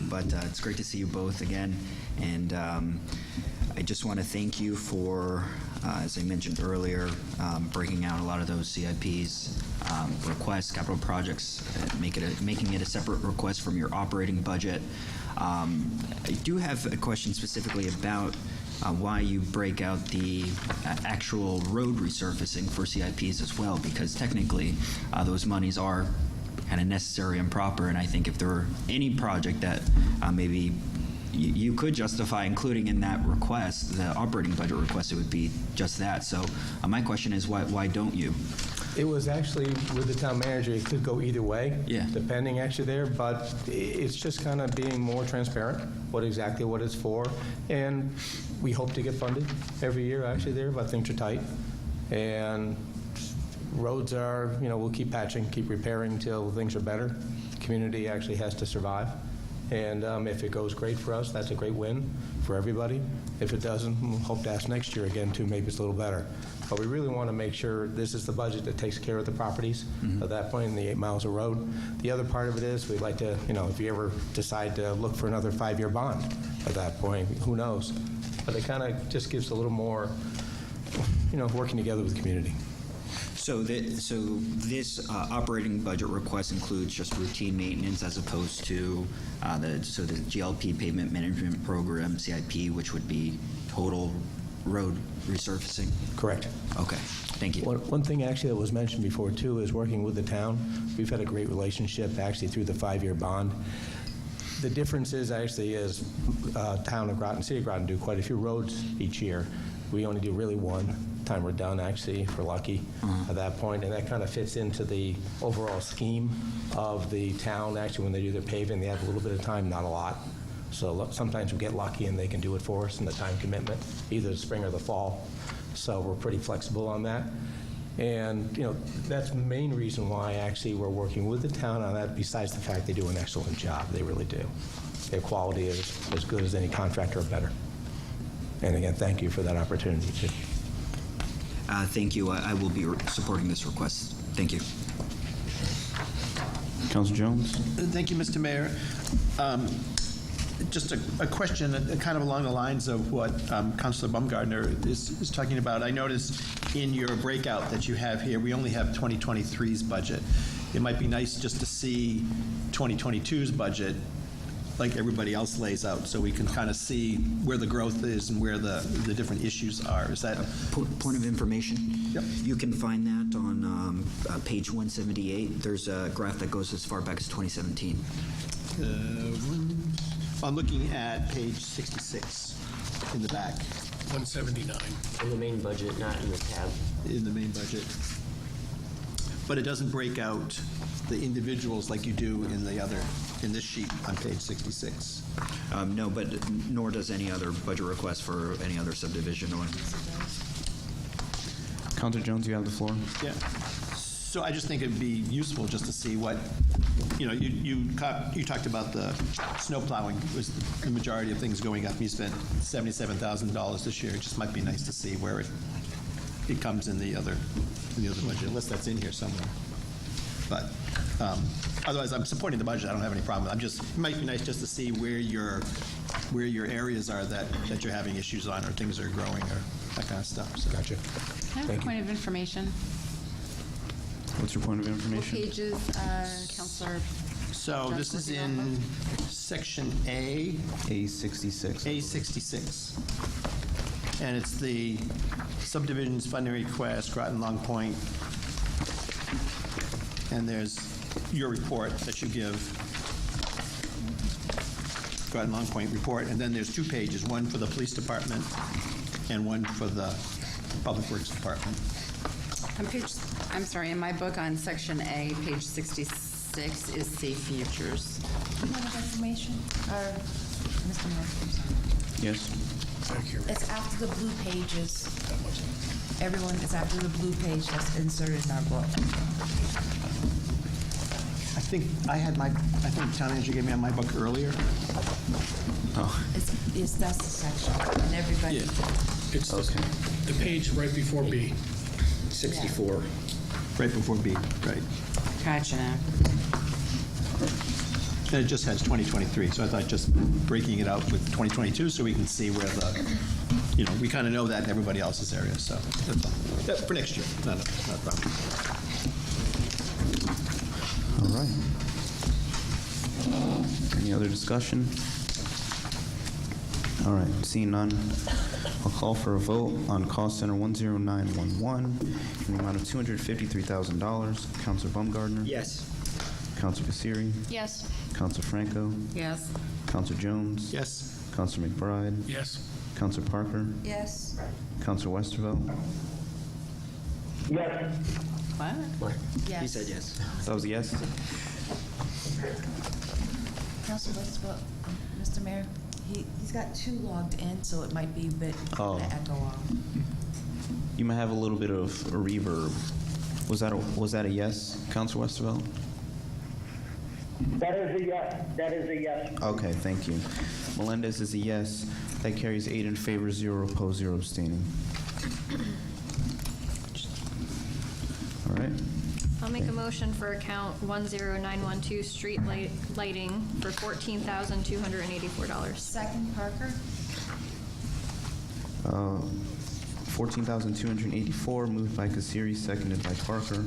[SPEAKER 15] but it's great to see you both again. And I just want to thank you for as I mentioned earlier, breaking out a lot of those CIPs, requests, capital projects, making it a separate request from your operating budget. I do have a question specifically about why you break out the actual road resurfacing for CIPs as well, because technically those monies are kind of necessary and proper, and I think if there were any project that maybe you could justify including in that request, the operating budget request, it would be just that. So my question is, why don't you?
[SPEAKER 17] It was actually, with the town manager, it could go either way,
[SPEAKER 15] Yeah.
[SPEAKER 17] depending actually there, but it's just kind of being more transparent, what it's for. And we hope to get funded every year actually there, but things are tight. And roads are, we'll keep patching, keep repairing till things are better. The community actually has to survive. And if it goes great for us, that's a great win for everybody. If it doesn't, we'll hope to ask next year again too, maybe it's a little better. But we really want to make sure this is the budget that takes care of the properties at that point in the 8 miles of road. The other part of it is we'd like to, if you ever decide to look for another 5-year bond at that point, who knows? But it kind of just gives a little more, working together with the community.
[SPEAKER 15] So this operating budget request includes just routine maintenance as opposed to the GLP pavement management program, CIP, which would be total road resurfacing?
[SPEAKER 17] Correct.
[SPEAKER 15] Okay, thank you.
[SPEAKER 17] One thing actually that was mentioned before too is working with the town. We've had a great relationship actually through the 5-year bond. The difference is town of Groton, city of Groton do quite a few roads each year. We only do really one time we're done, actually, if we're lucky at that point, and that kind of fits into the overall scheme of the town. Actually, when they do their paving, they have a little bit of time, not a lot. So sometimes we get lucky and they can do it for us in the time commitment, either the spring or the fall. So we're pretty flexible on that. And, that's the main reason why actually we're working with the town on that, besides the fact they do an excellent job. They really do. Their quality is as good as any contractor or better. And again, thank you for that opportunity too.
[SPEAKER 15] Thank you. I will be supporting this request. Thank you.
[SPEAKER 1] Councilor Jones?
[SPEAKER 13] Thank you, Mr. Mayor. Just a question kind of along the lines of what Councilor Baumgartner is talking about. I noticed in your breakout that you have here, we only have 2023's budget. It might be nice just to see 2022's budget like everybody else lays out, so we can kind of see where the growth is and where the different issues are. Is that
[SPEAKER 15] point of information?
[SPEAKER 13] Yep.
[SPEAKER 15] You can find that on page 178. There's a graph that goes as far back as 2017.
[SPEAKER 13] I'm looking at page 66 in the back.
[SPEAKER 9] 179.
[SPEAKER 14] In the main budget, not in the tab.
[SPEAKER 13] In the main budget. But it doesn't break out the individuals like you do in this sheet on page 66.
[SPEAKER 15] No, but nor does any other budget request for any other subdivision or.
[SPEAKER 1] Councilor Jones, you have the floor.
[SPEAKER 13] Yeah. So I just think it'd be useful just to see what, you talked about the snow plowing was the majority of things going up. You spent $77,000 this year. It just might be nice to see where it comes in the other budget, unless that's in here somewhere. But otherwise, I'm supporting the budget. I don't have any problem. It might be nice just to see where your areas are that you're having issues on, or things are growing, or that kind of stuff. So.
[SPEAKER 17] Gotcha.
[SPEAKER 11] I have a point of information.
[SPEAKER 1] What's your point of
[SPEAKER 11] What
[SPEAKER 1] information?
[SPEAKER 11] pages, Councilor?
[SPEAKER 13] So this is in section A.
[SPEAKER 1] A66.
[SPEAKER 13] A66. And it's the subdivisions funding request, Groton Long Point. And there's your report that you give, Groton Long Point report. And then there's 2 pages, one for the police department and one for the public works department.
[SPEAKER 11] I'm sorry, in my book on section A, page 66 is Safe Futures.
[SPEAKER 2] Point of information, or Mr. Mayor, I'm sorry.
[SPEAKER 1] Yes.
[SPEAKER 2] It's after the blue pages. Everyone, it's after the blue page that's inserted in our book.
[SPEAKER 13] I think town manager gave me on my book earlier.
[SPEAKER 1] Oh.
[SPEAKER 2] That's the section, and everybody.
[SPEAKER 9] Yeah. It's the page right before B.
[SPEAKER 15] 64.
[SPEAKER 13] Right before B, right.
[SPEAKER 11] Gotcha now.
[SPEAKER 13] And it just has 2023, so I thought just breaking it out with 2022 so we can see where we kind of know that in everybody else's area, so that's all. For next year, not a problem.
[SPEAKER 1] All right. Any other discussion? All right, seeing none, I'll call for a vote on cost center 10911 in the amount of $253,000. Counselor Baumgartner?
[SPEAKER 5] Yes.
[SPEAKER 1] Counselor Kassiri?
[SPEAKER 3] Yes.
[SPEAKER 1] Counselor Franco?
[SPEAKER 11] Yes.
[SPEAKER 1] Counselor Jones?
[SPEAKER 13] Yes.
[SPEAKER 1] Counselor McBride?
[SPEAKER 9] Yes.
[SPEAKER 1] Counselor Parker?
[SPEAKER 11] Yes.
[SPEAKER 1] Counselor Westervelt?
[SPEAKER 8] Yes.
[SPEAKER 11] What?
[SPEAKER 15] He said yes.
[SPEAKER 1] That was a yes?
[SPEAKER 2] Council Westbrook, Mr. Mayor, he's got two logged in, so it might be a bit
[SPEAKER 1] Oh.
[SPEAKER 2] echo off.
[SPEAKER 1] You might have a little bit of a reverb. Was that a yes, Counselor Westervelt?
[SPEAKER 8] That is a yes. That is a yes.
[SPEAKER 1] Okay, thank you. Melendez is a yes. That carries 8 in favor, 0 opposed, 0 abstaining. All right.
[SPEAKER 3] I'll make a motion for account 10912, street lighting, for $14,284.
[SPEAKER 2] Second, Parker?
[SPEAKER 1] 14,284, moved by Kassiri, seconded by Parker.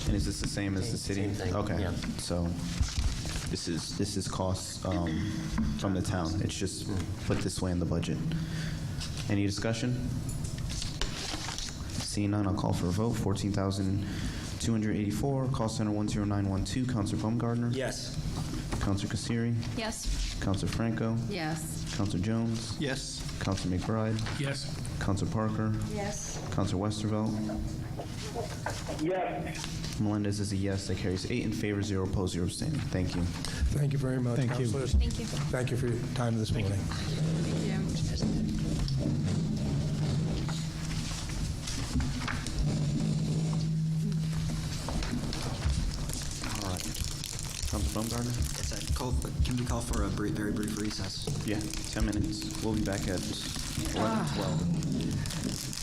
[SPEAKER 1] And is this the same as the city?
[SPEAKER 14] Same thing,
[SPEAKER 1] Okay,
[SPEAKER 14] yeah.
[SPEAKER 1] so this is costs from the town. It's just put this way in the budget. Any discussion? Seeing none, I'll call for a vote. 14,284, cost center 10912, Counselor Baumgartner?
[SPEAKER 5] Yes.
[SPEAKER 1] Counselor Kassiri?
[SPEAKER 3] Yes.
[SPEAKER 1] Counselor Franco?
[SPEAKER 11] Yes.
[SPEAKER 1] Counselor Jones?
[SPEAKER 13] Yes.
[SPEAKER 1] Counselor McBride?
[SPEAKER 9] Yes.
[SPEAKER 1] Counselor Parker?
[SPEAKER 2] Yes.
[SPEAKER 1] Counselor Westervelt?
[SPEAKER 8] Yes.
[SPEAKER 1] Melendez is a yes. That carries 8 in favor, 0 opposed, 0 abstaining. Thank you.
[SPEAKER 17] Thank you very much,
[SPEAKER 18] Thank you.
[SPEAKER 17] councilors.
[SPEAKER 3] Thank you.
[SPEAKER 17] Thank you for your time this morning.
[SPEAKER 1] All right. Counselor Baumgartner?
[SPEAKER 15] Yes, can we call for a very brief recess?
[SPEAKER 1] Yeah, 10 minutes. We'll be back at 11:12.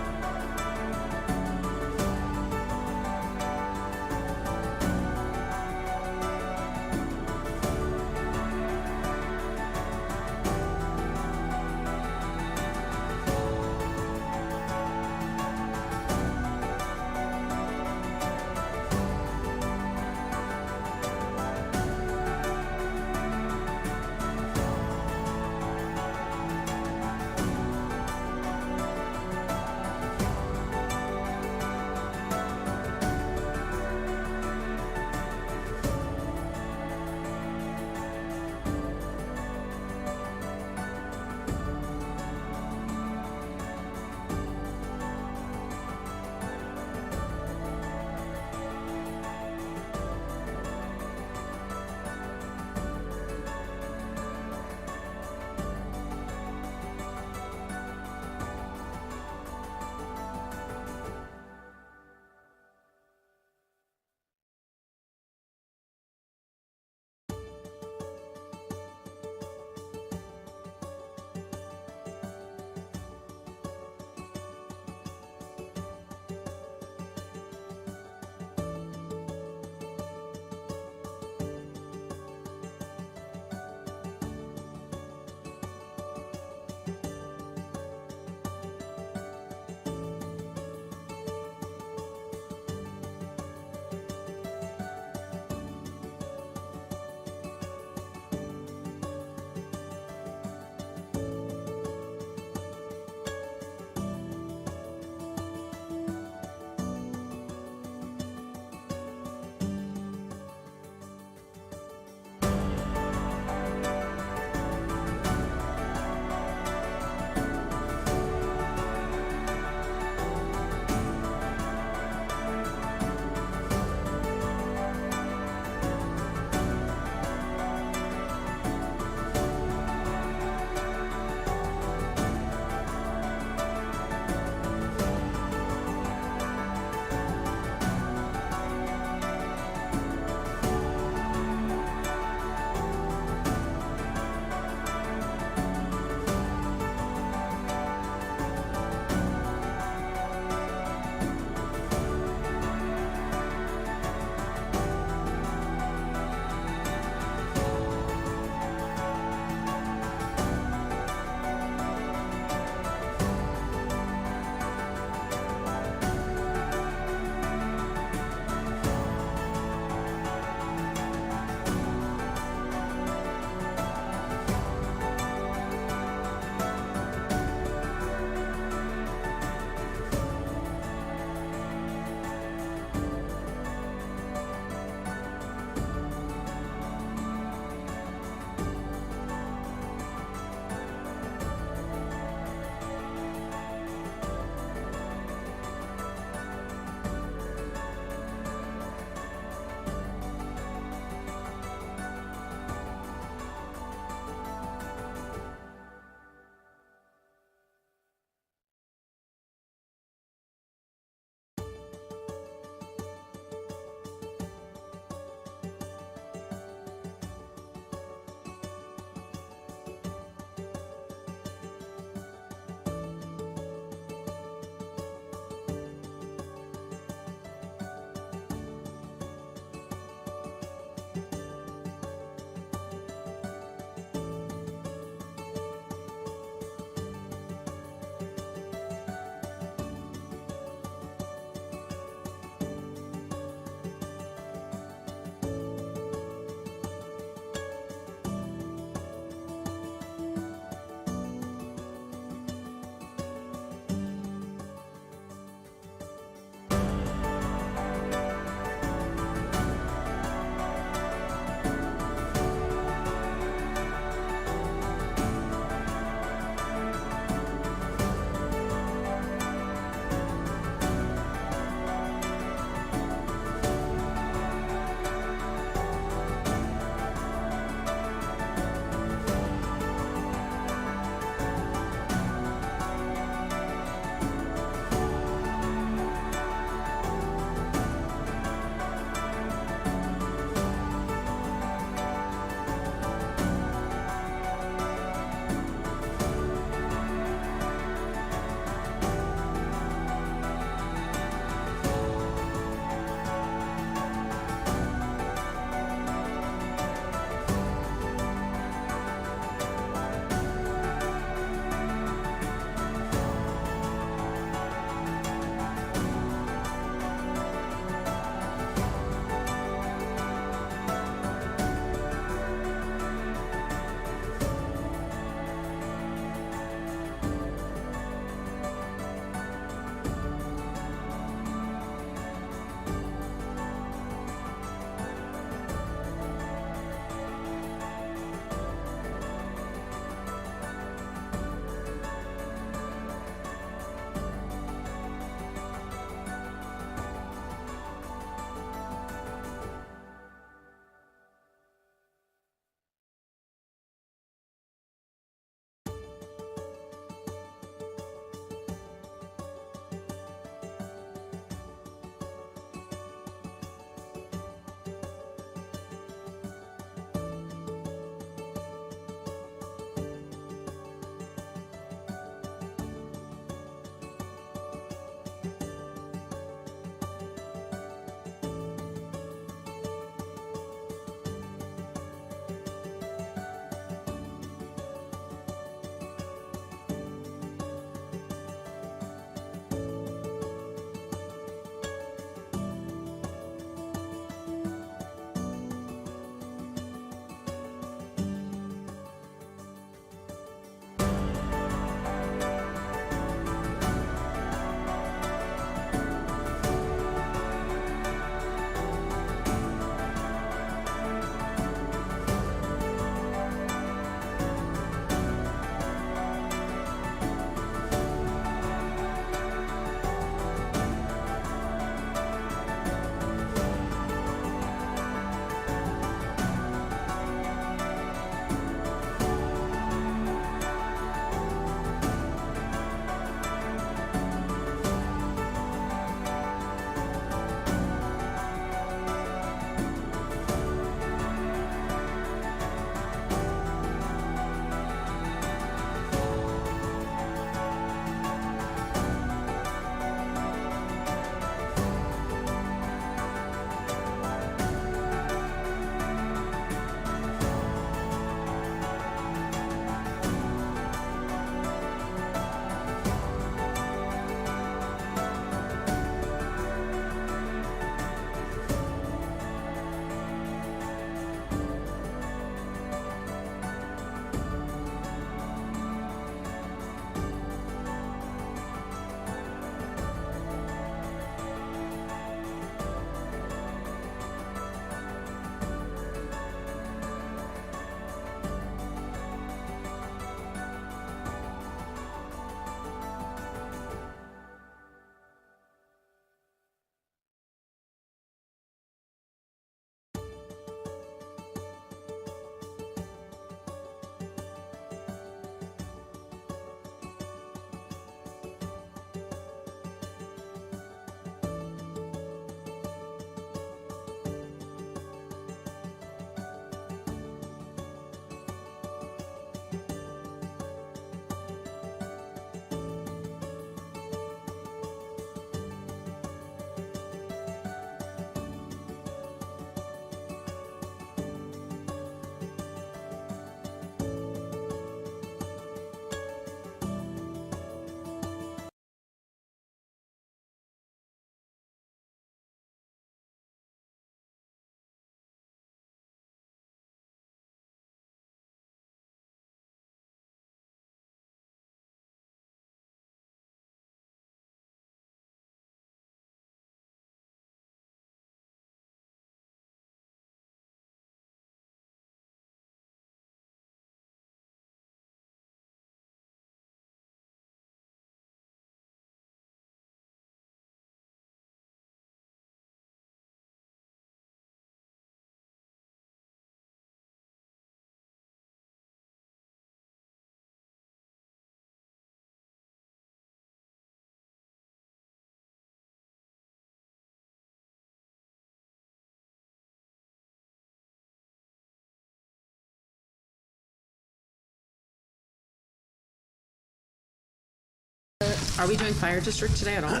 [SPEAKER 11] Are we doing fire district today at all?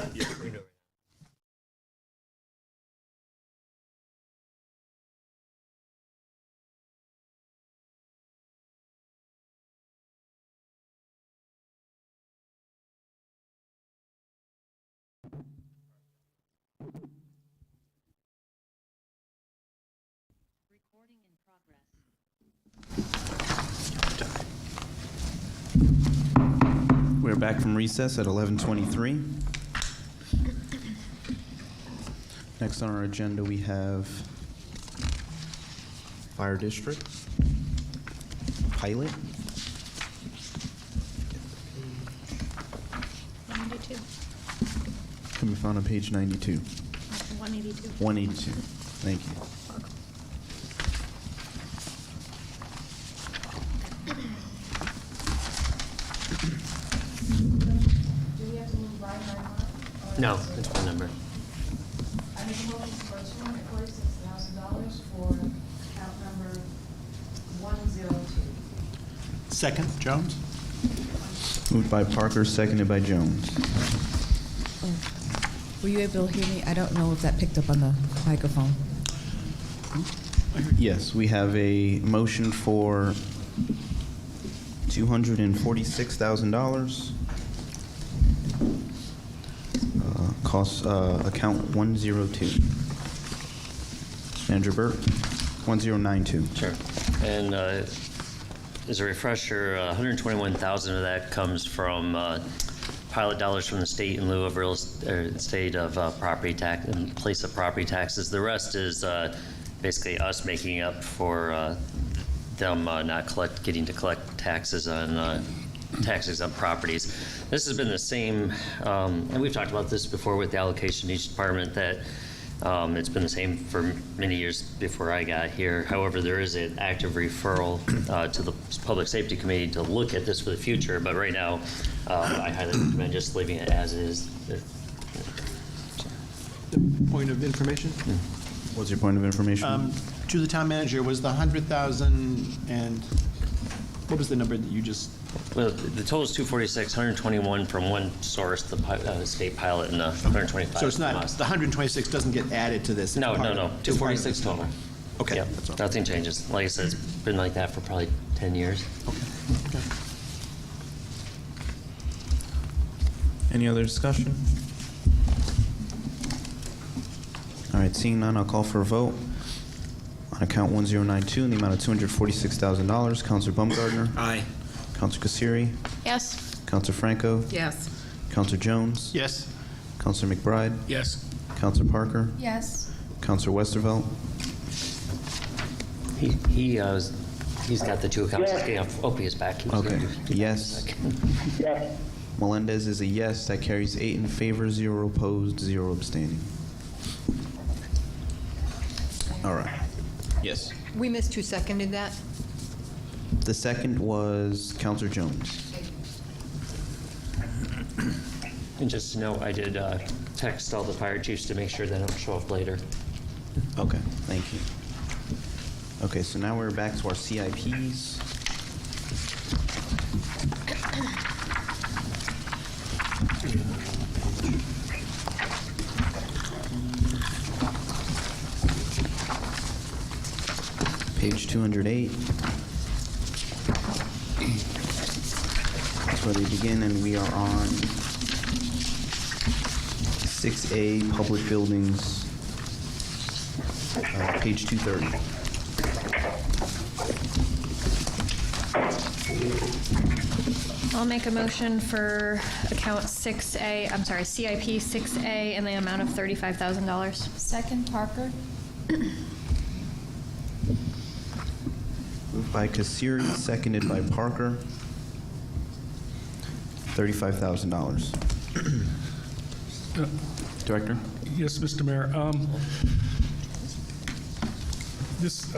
[SPEAKER 1] We're back from recess at 11:23. Next on our agenda, we have Fire District, Pilot.
[SPEAKER 3] 192.
[SPEAKER 1] Can be found on page 92.
[SPEAKER 3] 182.
[SPEAKER 1] 182. Thank you.
[SPEAKER 14] No, it's one number.
[SPEAKER 2] I make a motion for $246,000 for account number 102.
[SPEAKER 13] Second, Jones?
[SPEAKER 1] Moved by Parker, seconded by Jones.
[SPEAKER 2] Were you able to hear me? I don't know if that picked up on the microphone.
[SPEAKER 1] Yes, we have a motion for $246,000. Cost, account 102. Manager Burt, 1092.
[SPEAKER 14] Sure. And as a refresher, 121,000 of that comes from pilot dollars from the state in lieu of state of property tax, in place of property taxes. The rest is basically us making up for them not getting to collect taxes on taxes on properties. This has been the same, and we've talked about this before with the allocation in each department, that it's been the same for many years before I got here. However, there is an active referral to the Public Safety Committee to look at this for the future, but right now, I highly recommend just leaving it as is.
[SPEAKER 13] Point of information?
[SPEAKER 1] What's your point of information?
[SPEAKER 13] To the town manager, was the 100,000 and what was the number that you just?
[SPEAKER 14] Well, the total is 246, 121 from one source, the state pilot, and 125
[SPEAKER 13] So it's
[SPEAKER 14] from
[SPEAKER 13] not,
[SPEAKER 14] us.
[SPEAKER 13] the 126 doesn't get added to this?
[SPEAKER 14] No,
[SPEAKER 13] It's part
[SPEAKER 14] no,
[SPEAKER 13] of-
[SPEAKER 14] no,
[SPEAKER 13] it's part of
[SPEAKER 14] 246
[SPEAKER 13] this.
[SPEAKER 14] total.
[SPEAKER 13] Okay,
[SPEAKER 14] Yeah,
[SPEAKER 13] that's all.
[SPEAKER 14] nothing changes. Like I said, it's been like that for probably 10 years.
[SPEAKER 13] Okay.
[SPEAKER 1] Any other discussion? All right, seeing none, I'll call for a vote. On account 1092 in the amount of $246,000, Counselor Baumgartner.
[SPEAKER 15] Aye.
[SPEAKER 1] Counselor Kassiri.
[SPEAKER 3] Yes.
[SPEAKER 1] Counselor Franco.
[SPEAKER 11] Yes.
[SPEAKER 1] Counselor Jones.
[SPEAKER 13] Yes.
[SPEAKER 1] Counselor McBride.
[SPEAKER 9] Yes.
[SPEAKER 1] Counselor Parker.
[SPEAKER 2] Yes.
[SPEAKER 1] Counselor Westervelt.
[SPEAKER 14] He's got the two accounts. Oh, he is back. He was
[SPEAKER 1] Okay.
[SPEAKER 14] gonna do-
[SPEAKER 1] Yes.
[SPEAKER 8] Yes.
[SPEAKER 1] Melendez is a yes. That carries 8 in favor, 0 opposed, 0 abstaining. All right. Yes.
[SPEAKER 19] We missed who seconded that.
[SPEAKER 1] The second was Counselor Jones.
[SPEAKER 14] And just to note, I did text all the fire chiefs to make sure they don't show up later.
[SPEAKER 1] Okay, thank you. Okay, so now we're back to our CIPs. Page 208. That's where they begin, and we are on 6A, Public Buildings, page 230.
[SPEAKER 3] I'll make a motion for account 6A, I'm sorry, CIP 6A in the amount of $35,000.
[SPEAKER 2] Second, Parker.
[SPEAKER 1] Moved by Kassiri, seconded by Parker. $35,000. Director?
[SPEAKER 16] Yes, Mr. Mayor.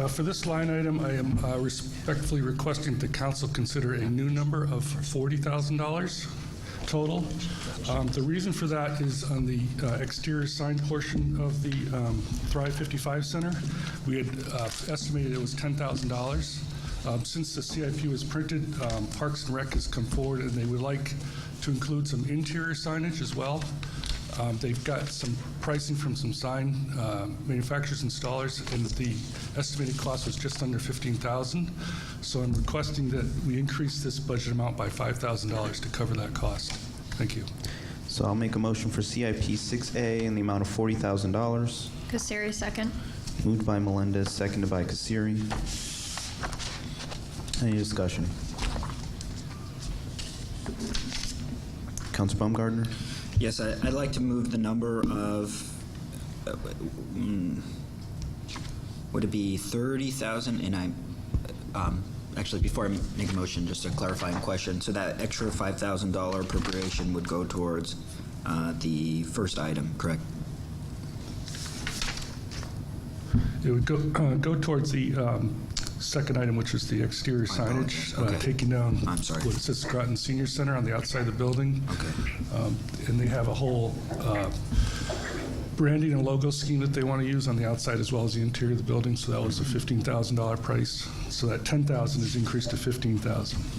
[SPEAKER 16] For this line item, I am respectfully requesting the council consider a new number of $40,000 total. The reason for that is on the exterior sign portion of the Thrive 55 Center. We had estimated it was $10,000. Since the CIP was printed, Parks and Rec has come forward and they would like to include some interior signage as well. They've got some pricing from some sign manufacturers, installers, and the estimated cost was just under $15,000. So I'm requesting that we increase this budget amount by $5,000 to cover that cost. Thank you.
[SPEAKER 1] So I'll make a motion for CIP 6A in the amount of $40,000.
[SPEAKER 3] Kasiri, second.
[SPEAKER 1] Moved by Melendez, seconded by Kasiri. Any discussion? Councilor Baumgartner?
[SPEAKER 15] Yes, I'd like to move the number of, would it be 30,000? And actually, before I make a motion, just a clarifying question. So that extra $5,000 appropriation would go towards the first item, correct?
[SPEAKER 16] It would go towards the second item, which is the exterior signage, taking down what it says Groton Senior Center on the outside of the building. And they have a whole branding and logo scheme that they want to use on the outside as well as the interior of the building. So that was a $15,000 price. So that $10,000 is increased to $15,000.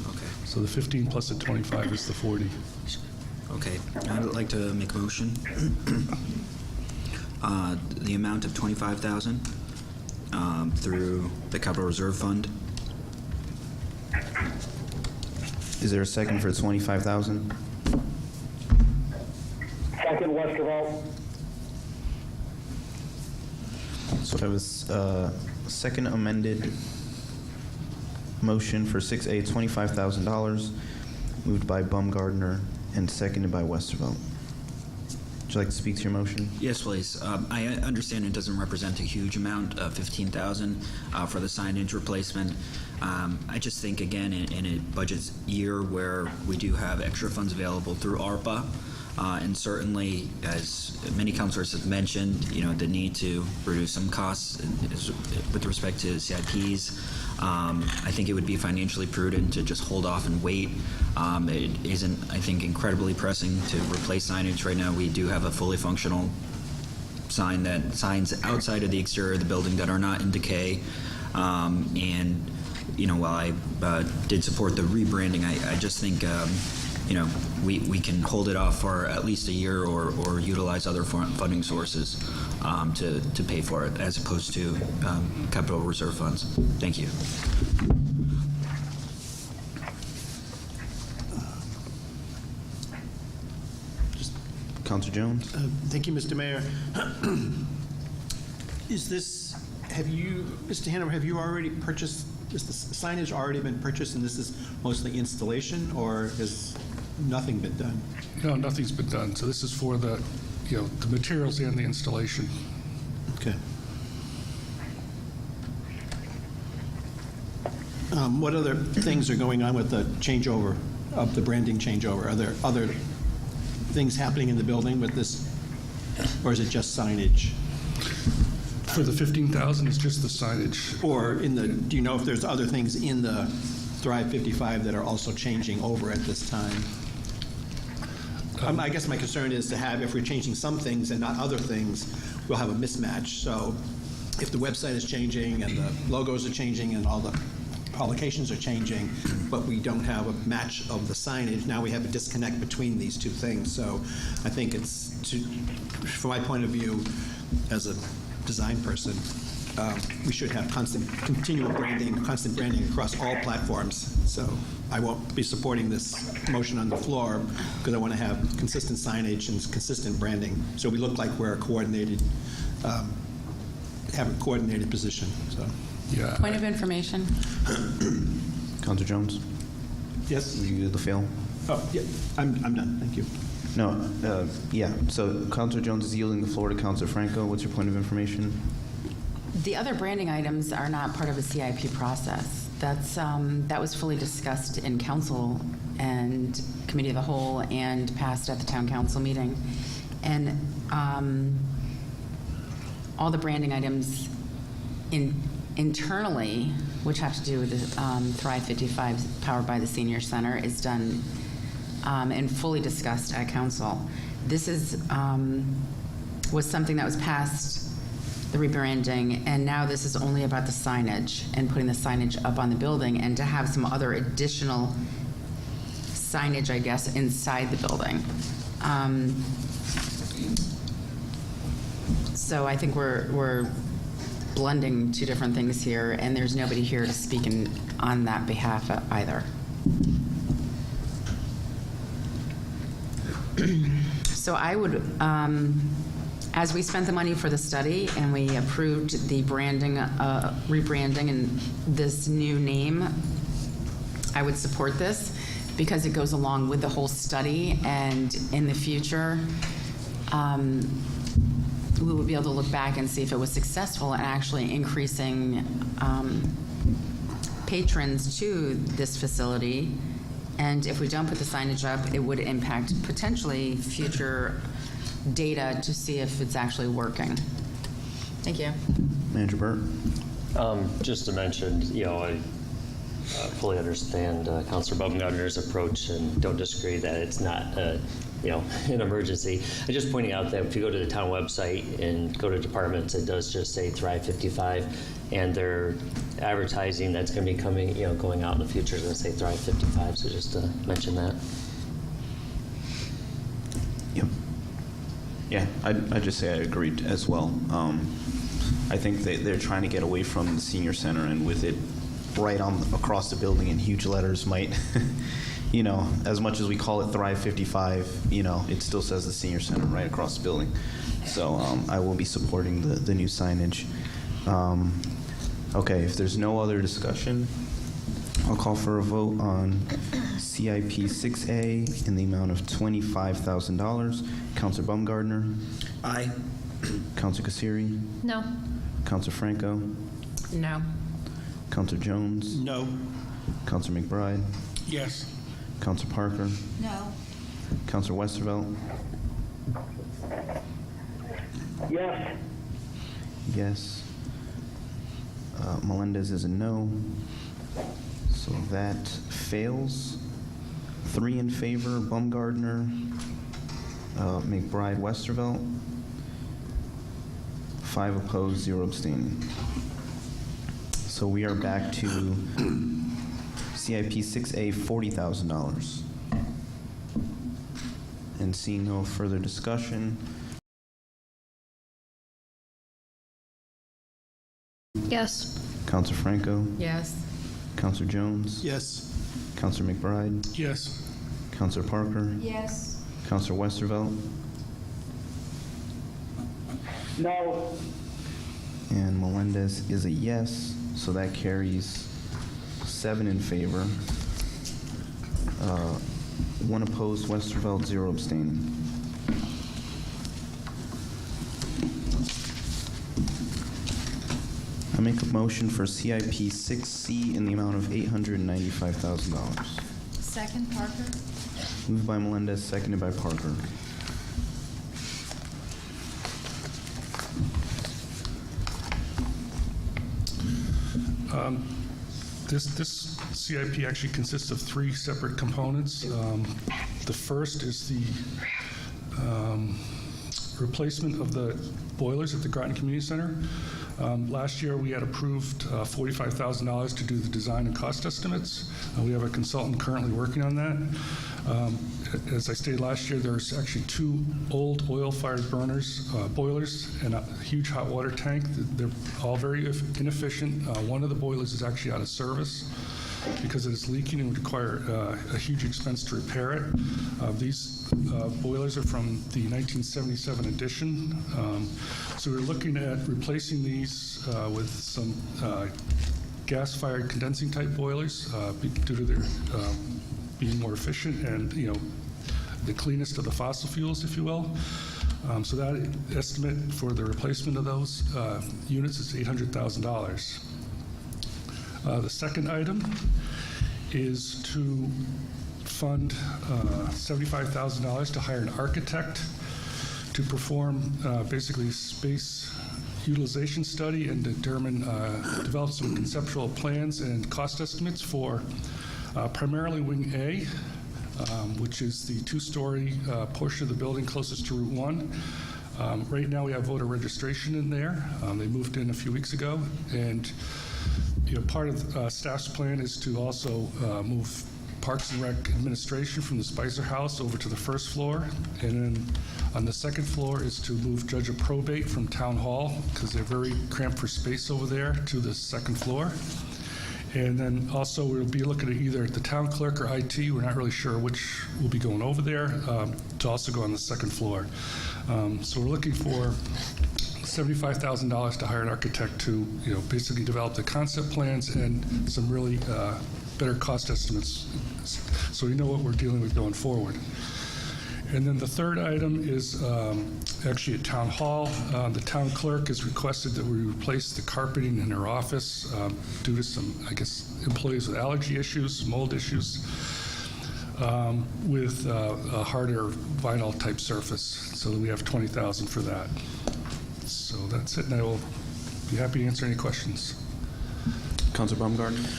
[SPEAKER 15] Okay.
[SPEAKER 16] So the 15 plus the 25 is the 40.
[SPEAKER 15] Okay. I'd like to make a motion. The amount of $25,000 through the Capital Reserve Fund.
[SPEAKER 1] Is there a second for $25,000?
[SPEAKER 8] Second, Westervelt.
[SPEAKER 1] So I have a second amended motion for 6A, $25,000, moved by Baumgartner and seconded by Westervelt. Would you like to speak to your motion?
[SPEAKER 15] Yes, please. I understand it doesn't represent a huge amount, $15,000 for the signage replacement. I just think, again, in a budget year where we do have extra funds available through ARPA, and certainly, as many councilors have mentioned, the need to reduce some costs with respect to CIPs. I think it would be financially prudent to just hold off and wait. It isn't, I think, incredibly pressing to replace signage right now. We do have a fully functional signs outside of the exterior of the building that are not in decay. And while I did support the rebranding, I just think we can hold it off for at least a year or utilize other funding sources to pay for it, as opposed to capital reserve funds. Thank you.
[SPEAKER 1] Councilor Jones?
[SPEAKER 13] Thank you, Mr. Mayor. Mr. Hanover, have you already purchased, is the signage already been purchased and this is mostly installation, or has nothing been done?
[SPEAKER 16] No, nothing's been done. So this is for the materials and the installation.
[SPEAKER 13] Okay. What other things are going on with the changeover, of the branding changeover? Are there other things happening in the building with this, or is it just signage?
[SPEAKER 16] For the 15,000, it's just the signage.
[SPEAKER 13] Or do you know if there's other things in the Thrive 55 that are also changing over at this time? I guess my concern is if we're changing some things and not other things, we'll have a mismatch. So if the website is changing and the logos are changing and all the publications are changing, but we don't have a match of the signage, now we have a disconnect between these two things. So I think from my point of view, as a design person, we should have constant branding across all platforms. So I won't be supporting this motion on the floor because I want to have consistent signage and consistent branding, so we look like we're have a coordinated position. So.
[SPEAKER 16] Yeah.
[SPEAKER 11] Point of information.
[SPEAKER 1] Councilor Jones?
[SPEAKER 13] Yes?
[SPEAKER 1] You the fail?
[SPEAKER 13] Oh, yeah, I'm done. Thank you.
[SPEAKER 1] No, yeah. So Councilor Jones is yielding the floor to Councilor Franco. What's your point of information?
[SPEAKER 11] The other branding items are not part of a CIP process. That was fully discussed in council and committee of the whole and passed at the town council meeting. And all the branding items internally, which have to do with the Thrive 55 powered by the Senior Center, is done and fully discussed at council. This was something that was passed, the rebranding, and now this is only about the signage and putting the signage up on the building, and to have some other additional signage, I guess, inside the building. So I think we're blending two different things here, and there's nobody here to speak on that behalf either. So I would, as we spent the money for the study and we approved the branding, rebranding and this new name, I would support this because it goes along with the whole study, and in the future, we will be able to look back and see if it was successful in actually increasing patrons to this facility. And if we don't put the signage up, it would impact potentially future data to see if it's actually working. Thank you.
[SPEAKER 1] Manager Burt?
[SPEAKER 14] Just to mention, I fully understand Councilor Baumgartner's approach and don't disagree that it's not, an emergency. I'm just pointing out that if you go to the town website and go to departments, it does just say Thrive 55, and their advertising that's going to be coming, going out in the future is going to say Thrive 55. So just to mention that.
[SPEAKER 1] Yep. Yeah, I'd just say I agreed as well. I think they're trying to get away from the senior center, and with it right across the building in huge letters might, as much as we call it Thrive 55, it still says the senior center right across the building. So I will be supporting the new signage. Okay, if there's no other discussion, I'll call for a vote on CIP 6A in the amount of $25,000. Councilor Baumgartner?
[SPEAKER 15] Aye.
[SPEAKER 1] Councilor Kassiri?
[SPEAKER 3] No.
[SPEAKER 1] Councilor Franco?
[SPEAKER 11] No.
[SPEAKER 1] Councilor Jones?
[SPEAKER 13] No.
[SPEAKER 1] Councilor McBride?
[SPEAKER 9] Yes.
[SPEAKER 1] Councilor Parker?
[SPEAKER 2] No.
[SPEAKER 1] Councilor Westervelt?
[SPEAKER 8] Yes.
[SPEAKER 1] Yes. Melendez is a no. So that fails. 3 in favor, Baumgartner, McBride, Westervelt. 5 opposed, 0 abstaining. So we are back to CIP 6A, $40,000. And seeing no further discussion.
[SPEAKER 3] Yes.
[SPEAKER 1] Councilor Franco?
[SPEAKER 11] Yes.
[SPEAKER 1] Councilor Jones?
[SPEAKER 13] Yes.
[SPEAKER 1] Councilor McBride?
[SPEAKER 9] Yes.
[SPEAKER 1] Councilor Parker?
[SPEAKER 2] Yes.
[SPEAKER 1] Councilor Westervelt?
[SPEAKER 8] No.
[SPEAKER 1] And Melendez is a yes, so that carries 7 in favor. 1 opposed, Westervelt, 0 abstaining. I make a motion for CIP 6C in the amount of $895,000.
[SPEAKER 2] Second, Parker?
[SPEAKER 1] Moved by Melendez, seconded by Parker.
[SPEAKER 16] This CIP actually consists of 3 separate components. The first is the replacement of the boilers at the Groton Community Center. Last year, we had approved $45,000 to do the design and cost estimates. We have a consultant currently working on that. As I stated last year, there's actually 2 old oil-fired boilers and a huge hot water tank. They're all very inefficient. One of the boilers is actually out of service because it is leaking and would require a huge expense to repair it. These boilers are from the 1977 edition. So we're looking at replacing these with some gas-fired condensing type boilers due to their being more efficient and, the cleanest of the fossil fuels, if you will. So that estimate for the replacement of those units is $800,000. The second item is to fund $75,000 to hire an architect to perform basically space utilization study and develop some conceptual plans and cost estimates for primarily Wing A, which is the 2-story portion of the building closest to Route 1. Right now we have voter registration in there. They moved in a few weeks ago, and part of staff's plan is to also move Parks and Rec administration from the Spicer House over to the first floor. And then on the second floor is to move Judge of Probate from Town Hall, because they're very cramped for space over there, to the second floor. And then also we'll be looking at either the town clerk or IT, we're not really sure which will be going over there, to also go on the second floor. So we're looking for $75,000 to hire an architect to, basically develop the concept plans and some really better cost estimates, so we know what we're dealing with going forward. And then the third item is actually at Town Hall. The town clerk has requested that we replace the carpeting in her office due to some, employees with allergy issues, mold issues, with a harder vinyl type surface. So we have $20,000 for that. So that's it, and I will be happy to answer any questions.
[SPEAKER 1] Councilor Baumgartner.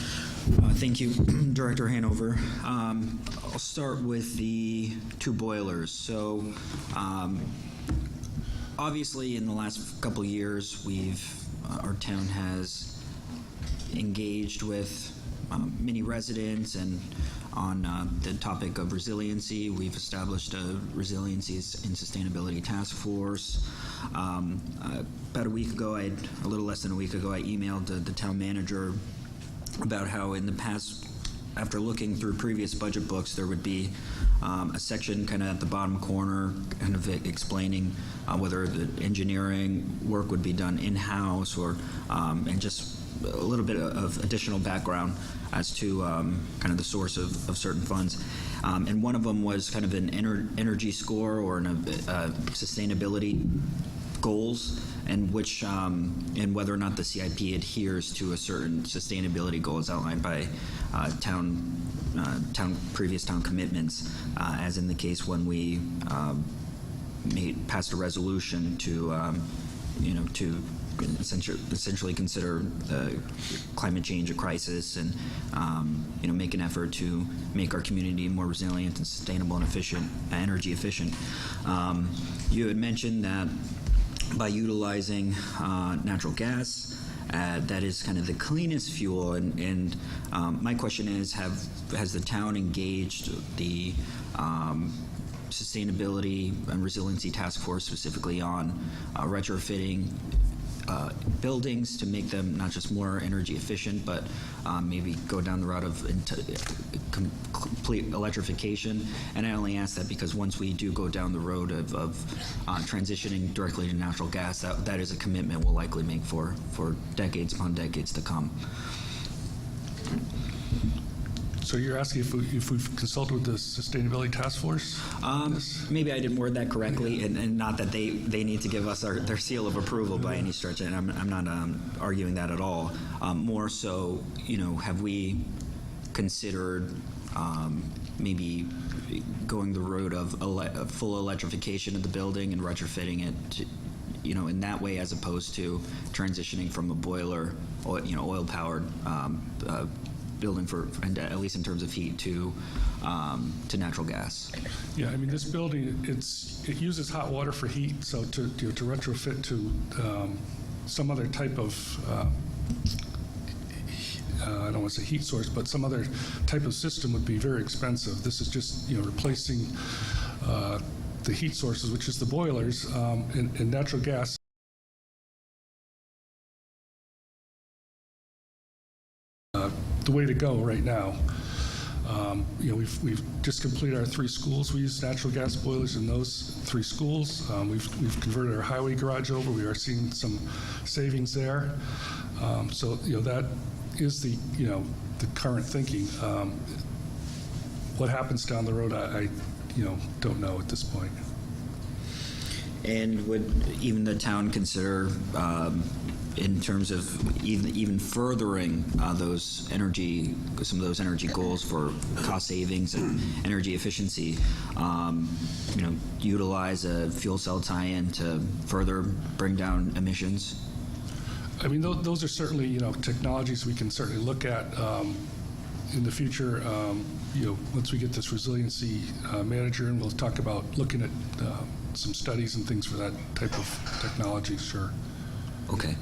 [SPEAKER 15] Thank you, Director Hanover. I'll start with the 2 boilers. So obviously in the last couple of years, our town has engaged with many residents, and on the topic of resiliency, we've established a Resiliency and Sustainability Task Force. About a little less than a week ago, I emailed the town manager about how in the past, after looking through previous budget books, there would be a section kind of at the bottom corner kind of explaining whether the engineering work would be done in-house or, and just a little bit of additional background as to kind of the source of certain funds. And one of them was kind of an energy score or sustainability goals, and which and whether or not the CIP adheres to a certain sustainability goal as outlined by previous town commitments, as in the case when we passed a resolution to essentially consider climate change a crisis, and make an effort to make our community more resilient and sustainable and efficient, energy efficient. You had mentioned that by utilizing natural gas, that is kind of the cleanest fuel, and my question is, has the town engaged the Sustainability and Resiliency Task Force specifically on retrofitting buildings to make them not just more energy efficient, but maybe go down the route of complete electrification? And I only ask that because once we do go down the road of transitioning directly to natural gas, that is a commitment we'll likely make for decades upon decades to come.
[SPEAKER 16] So you're asking if we've consulted with the Sustainability Task Force?
[SPEAKER 15] Maybe I didn't word that correctly, and not that they need to give us their seal of approval by any stretch, and I'm not arguing that at all. More so, have we considered maybe going the route of full electrification of the building and retrofitting it to, in that way, as opposed to transitioning from a boiler, oil-powered building at least in terms of heat, to natural gas?
[SPEAKER 16] Yeah, I mean, this building, it uses hot water for heat, so to retrofit to some other type of I don't want to say heat source, but some other type of system would be very expensive. This is just replacing the heat sources, which is the boilers, and natural gas. The way to go right now. We've just completed our 3 schools. We use natural gas boilers in those 3 schools. We've converted our highway garage over. We are seeing some savings there. So that is the current thinking. What happens down the road, I don't know at this point.
[SPEAKER 15] And would even the town consider, in terms of even furthering some of those energy goals for cost savings and energy efficiency, utilize a fuel cell tie-in to further bring down emissions?
[SPEAKER 16] I mean, those are certainly technologies we can certainly look at in the future. Once we get this resiliency manager, and we'll talk about looking at some studies and things for that type of technology. Sure.
[SPEAKER 15] Okay.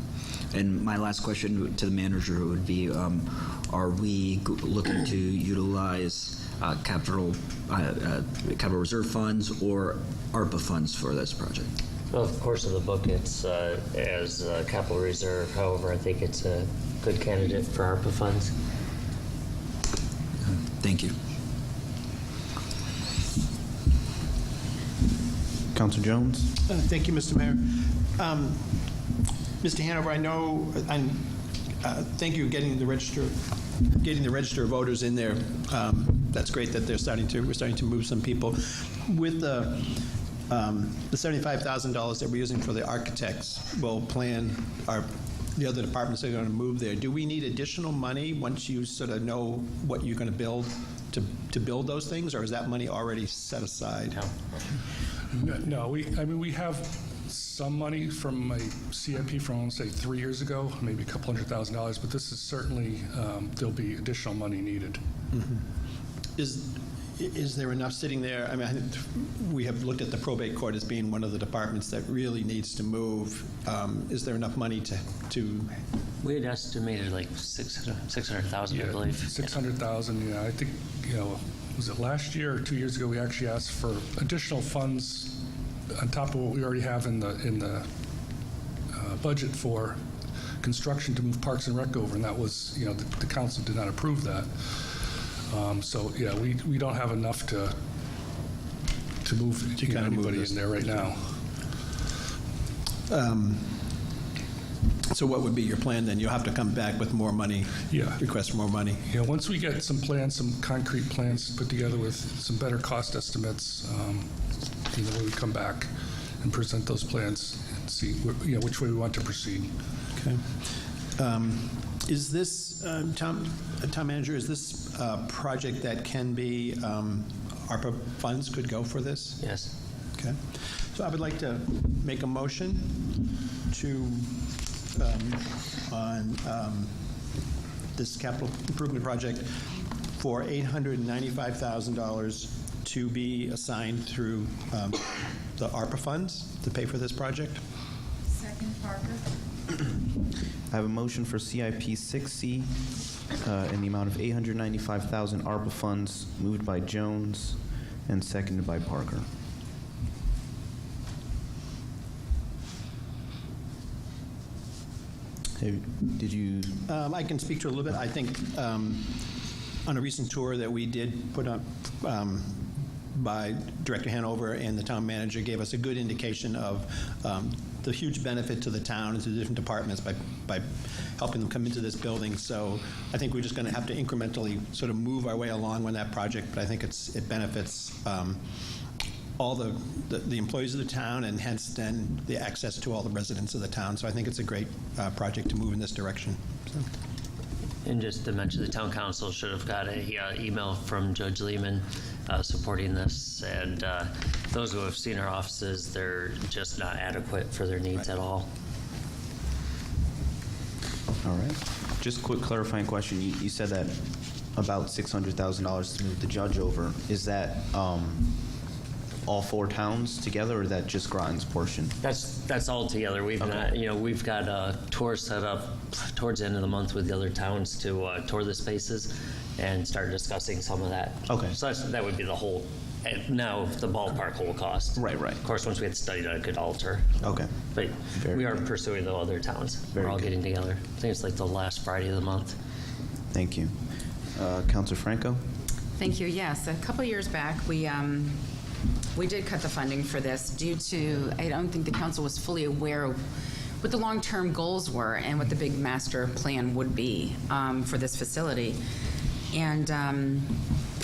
[SPEAKER 15] And my last question to the manager would be, are we looking to utilize capital reserve funds or ARPA funds for this project?
[SPEAKER 14] Well, of course, in the book, it's as capital reserve. However, I think it's a good candidate for ARPA funds.
[SPEAKER 15] Thank you.
[SPEAKER 1] Councilor Jones?
[SPEAKER 13] Thank you, Mr. Mayor. Mr. Hanover, I know, and thank you for getting the register of voters in there. That's great that we're starting to move some people. With the $75,000 that we're using for the architects, will plan the other departments that are going to move there. Do we need additional money once you sort of know what you're going to build to build those things, or is that money already set aside?
[SPEAKER 16] No, we have some money from a CIP from, say, 3 years ago, maybe a couple $100,000, but this is certainly, there'll be additional money needed.
[SPEAKER 13] Mm-hmm. Is there enough sitting there? I mean, I think we have looked at the probate court as being one of the departments that really needs to move. Is there enough money to?
[SPEAKER 14] We had estimated like 600,000, I believe.
[SPEAKER 16] 600,000, yeah. I think, was it last year or 2 years ago, we actually asked for additional funds on top of what we already have in the budget for construction to move Parks and Rec over, and that was, the council did not approve that. So yeah, we don't have enough to move anybody in there right now.
[SPEAKER 13] So what would be your plan then? You'll have to come back with more money.
[SPEAKER 16] Yeah.
[SPEAKER 13] Request more money.
[SPEAKER 16] Yeah. Once we get some plans, some concrete plans put together with some better cost estimates, we would come back and present those plans and see which way we want to proceed.
[SPEAKER 13] Okay. Is this, Town Manager, is this a project that can be, ARPA funds could go for this?
[SPEAKER 14] Yes.
[SPEAKER 13] Okay. So I would like to make a motion to, on this capital improvement project for $895,000 to be assigned through the ARPA funds to pay for this project.
[SPEAKER 11] Second, Parker.
[SPEAKER 1] I have a motion for CIP 6C in the amount of $895,000 ARPA funds, moved by Jones and seconded by Parker. Hey, did you?
[SPEAKER 13] I can speak to it a little bit. I think on a recent tour that we did put up by Director Hanover and the town manager gave us a good indication of the huge benefit to the town and to the different departments by helping them come into this building. So I think we're just going to have to incrementally sort of move our way along on that project, but I think it benefits all the employees of the town and hence then the access to all the residents of the town. So I think it's a great project to move in this direction. So.
[SPEAKER 14] And just to mention, the town council should have got a email from Judge Lehman supporting this, and those who have seen our offices, they're just not adequate for their needs at all.
[SPEAKER 1] All right. Just quick clarifying question. You said that about $600,000 to move the judge over. Is that all four towns together, or is that just Groton's portion?
[SPEAKER 14] That's all together. We've not, we've got a tour set up towards the end of the month with the other towns to tour the spaces and start discussing some of that.
[SPEAKER 1] Okay.
[SPEAKER 14] So that would be the whole. Now the ballpark whole cost.
[SPEAKER 1] Right.
[SPEAKER 14] Of course, once we had studied it, it could alter.
[SPEAKER 1] Okay.
[SPEAKER 14] But we are pursuing the other towns. We're all getting together. I think it's like the last Friday of the month.
[SPEAKER 1] Thank you. Councilor Franco?
[SPEAKER 11] Thank you. Yes, a couple years back, we did cut the funding for this due to, I don't think the council was fully aware of what the long-term goals were and what the big master plan would be for this facility. And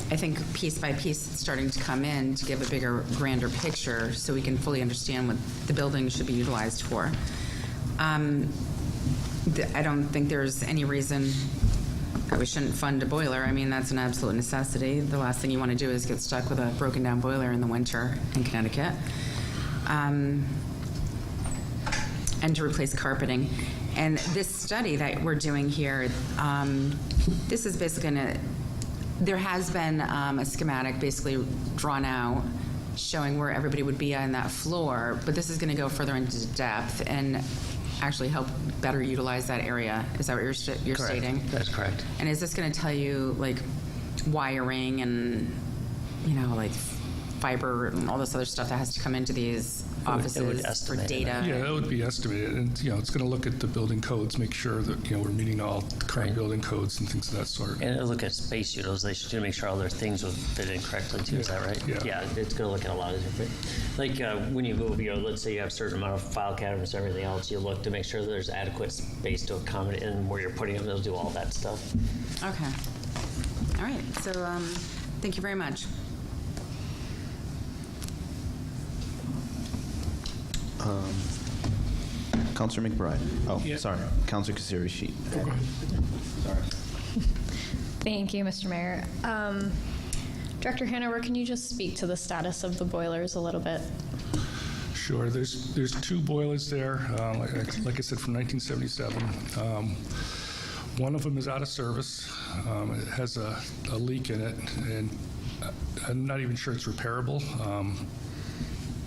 [SPEAKER 11] I think piece by piece it's starting to come in to give a bigger, grander picture so we can fully understand what the building should be utilized for. I don't think there's any reason that we shouldn't fund a boiler. I mean, that's an absolute necessity. The last thing you want to do is get stuck with a broken down boiler in the winter in Connecticut. And to replace carpeting. And this study that we're doing here, this is basically going to, there has been a schematic basically drawn out showing where everybody would be on that floor, but this is going to go further into depth. And actually help better utilize that area. Is that what you're
[SPEAKER 14] Correct.
[SPEAKER 11] stating?
[SPEAKER 14] That's correct.
[SPEAKER 11] And is this going to tell you, like, wiring and, like fiber and all this other stuff that has to come into these offices
[SPEAKER 14] it would
[SPEAKER 11] for
[SPEAKER 14] estimate it.
[SPEAKER 11] data?
[SPEAKER 16] Yeah, that would be estimated, and, it's going to look at the building codes, make sure that, we're meeting all current building codes and things of that sort.
[SPEAKER 14] And it'll look at space utilization to make sure all their things will fit in correctly too. Is that right?
[SPEAKER 16] Yeah.
[SPEAKER 14] It's going to look at a lot of different, like when you move, let's say you have a certain amount of file cabinets and everything else, you look to make sure there's adequate space to accommodate, and where you're putting them, they'll do all that stuff.
[SPEAKER 11] Okay. All right. So thank you very much.
[SPEAKER 1] Counselor McBride. Oh,
[SPEAKER 9] Yeah.
[SPEAKER 1] sorry. Counselor Kasiri's sheet. Sorry.
[SPEAKER 3] Thank you, Mr. Mayor. Director Hanover, can you just speak to the status of the boilers a little bit?
[SPEAKER 16] Sure. There's 2 boilers there, like I said, from 1977. One of them is out of service. It has a leak in it, and I'm not even sure it's repairable.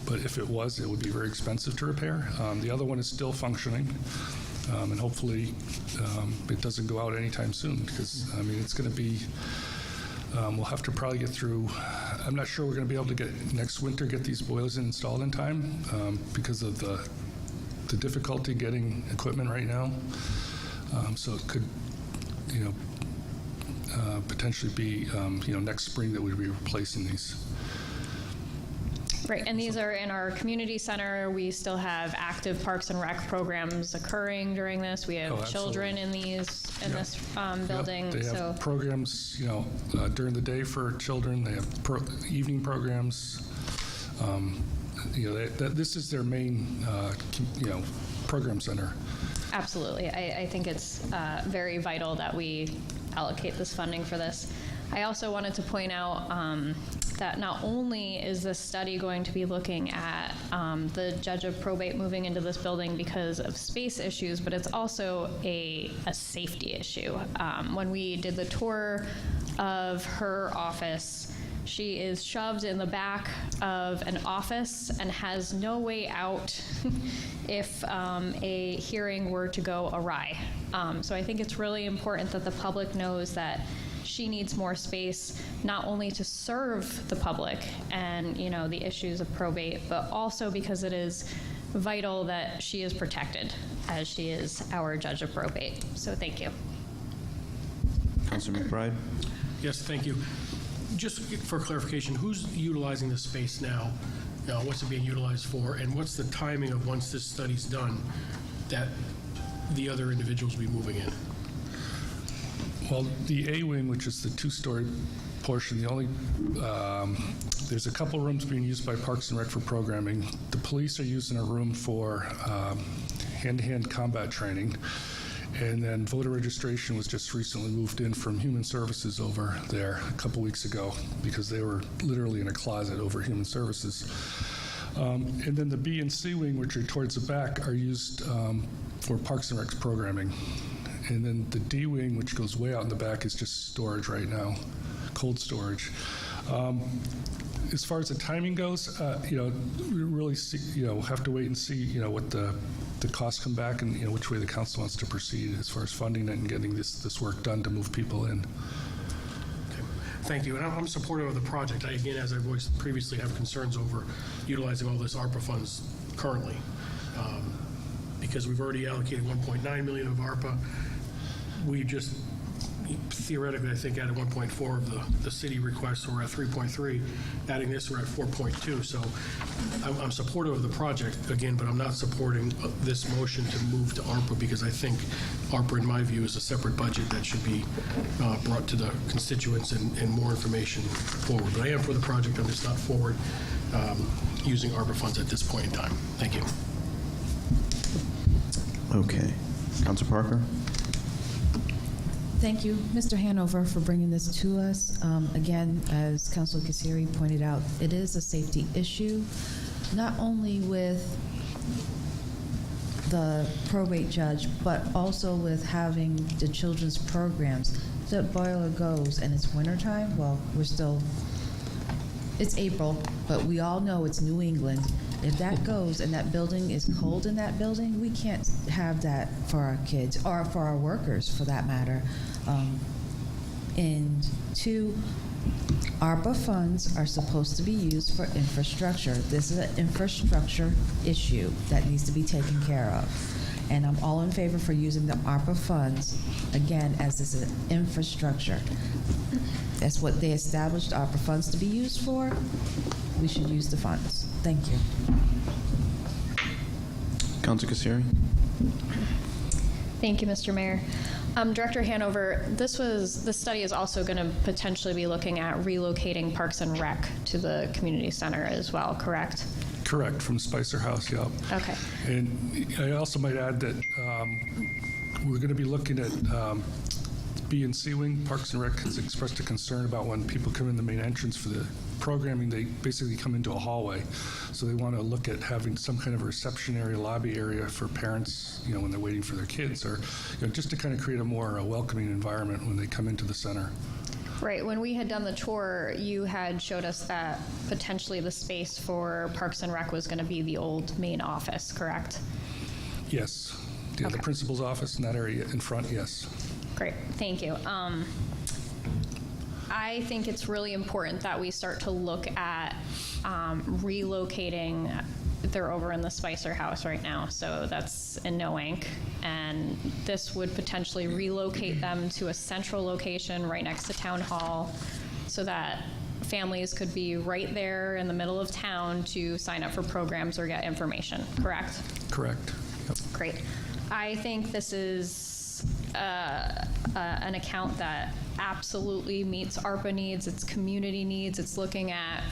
[SPEAKER 16] But if it was, it would be very expensive to repair. The other one is still functioning, and hopefully it doesn't go out anytime soon, because, it's going to be, we'll have to probably get through, I'm not sure we're going to be able to next winter get these boilers installed in time because of the difficulty getting equipment right now. So it could, potentially be, next spring that we'd be replacing these.
[SPEAKER 3] Right, and these are in our community center. We still have active Parks and Rec programs occurring during this. We have children in this building.
[SPEAKER 16] They have programs, during the day for children. They have evening programs. This is their main, program center.
[SPEAKER 3] Absolutely. I think it's very vital that we allocate this funding for this. I also wanted to point out that not only is this study going to be looking at the judge of probate moving into this building because of space issues, but it's also a safety issue. When we did the tour of her office, she is shoved in the back of an office and has no way out if a hearing were to go awry. So I think it's really important that the public knows that she needs more space, not only to serve the public and, the issues of probate, but also because it is vital that she is protected as she is our judge of probate. So thank you.
[SPEAKER 1] Counselor McBride.
[SPEAKER 9] Yes, thank you. Just for clarification, who's utilizing the space now? What's it being utilized for? And what's the timing of once this study's done that the other individuals will be moving in?
[SPEAKER 16] Well, the A wing, which is the 2-story portion, there's a couple rooms being used by Parks and Rec for programming. The police are using a room for hand-to-hand combat training. And then voter registration was just recently moved in from Human Services over there a couple weeks ago because they were literally in a closet over Human Services. And then the B and C wing, which are towards the back, are used for Parks and Rec's programming. And then the D wing, which goes way out in the back, is just storage right now, cold storage. As far as the timing goes, we really have to wait and see, what the costs come back and, which way the council wants to proceed as far as funding it and getting this work done to move people in.
[SPEAKER 9] Okay. Thank you. And I'm supportive of the project. Again, as I voiced previously, have concerns over utilizing all this ARPA funds currently. Because we've already allocated $1.9 million of ARPA. We just theoretically, I think, added 1.4 of the city request, so we're at 3.3. Adding this, we're at 4.2. So I'm supportive of the project, again, but I'm not supporting this motion to move to ARPA because I think ARPA, in my view, is a separate budget that should be brought to the constituents and more information forward. But I am for the project. I'm just not forward using ARPA funds at this point in time. Thank you.
[SPEAKER 1] Okay. Counselor Parker.
[SPEAKER 2] Thank you, Mr. Hanover, for bringing this to us. Again, as Councilor Kasiri pointed out, it is a safety issue, not only with the probate judge, but also with having the children's programs. That boiler goes and it's wintertime, well, it's April, but we all know it's New England. If that goes and that building is cold in that building, we can't have that for our kids or for our workers, for that matter. And two, ARPA funds are supposed to be used for infrastructure. This is an infrastructure issue that needs to be taken care of. And I'm all in favor for using the ARPA funds, again, as this is an infrastructure. That's what they established ARPA funds to be used for. We should use the funds. Thank you.
[SPEAKER 1] Councilor Kassiri?
[SPEAKER 3] Thank you, Mr. Mayor. Director Hanover, this study is also going to potentially be looking at relocating Parks and Rec to the community center as well, correct?
[SPEAKER 16] Correct, from Spicer House, yeah.
[SPEAKER 3] Okay.
[SPEAKER 16] And I also might add that we're going to be looking at B and C wing. Parks and Rec has expressed a concern about when people come in the main entrance for the programming, they basically come into a hallway. So they want to look at having some kind of a reception area, lobby area for parents, when they're waiting for their kids, or just to kind of create a more welcoming environment when they come into the center.
[SPEAKER 3] Right. When we had done the tour, you had showed us that potentially the space for Parks and Rec was going to be the old main office, correct?
[SPEAKER 16] Yes. Yeah,
[SPEAKER 3] Okay.
[SPEAKER 16] The principal's office in that area in front, yes.
[SPEAKER 3] Great. Thank you. I think it's really important that we start to look at relocating. They're over in the Spicer House right now, so that's in Noank. And this would potentially relocate them to a central location right next to Town Hall so that families could be right there in the middle of town to sign up for programs or get information, correct?
[SPEAKER 16] Correct. Yep.
[SPEAKER 3] Great. I think this is an account that absolutely meets ARPA needs, its community needs. It's looking at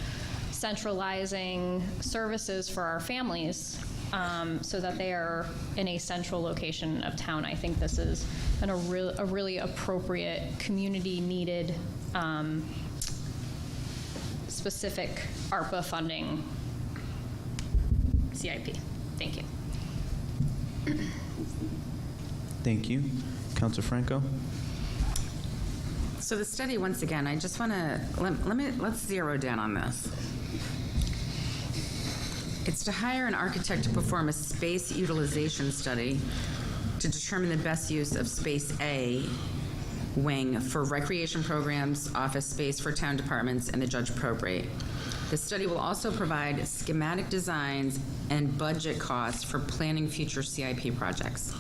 [SPEAKER 3] centralizing services for our families so that they are in a central location of town. I think this is a really appropriate, community-needed, specific ARPA funding CIP. Thank you.
[SPEAKER 1] Thank you. Councilor Franco?
[SPEAKER 11] So the study, once again, I just want to, let's zero down on this. It's to hire an architect to perform a space utilization study to determine the best use of Space A wing for recreation programs, office space for town departments, and the judge probate. The study will also provide schematic designs and budget costs for planning future CIP projects.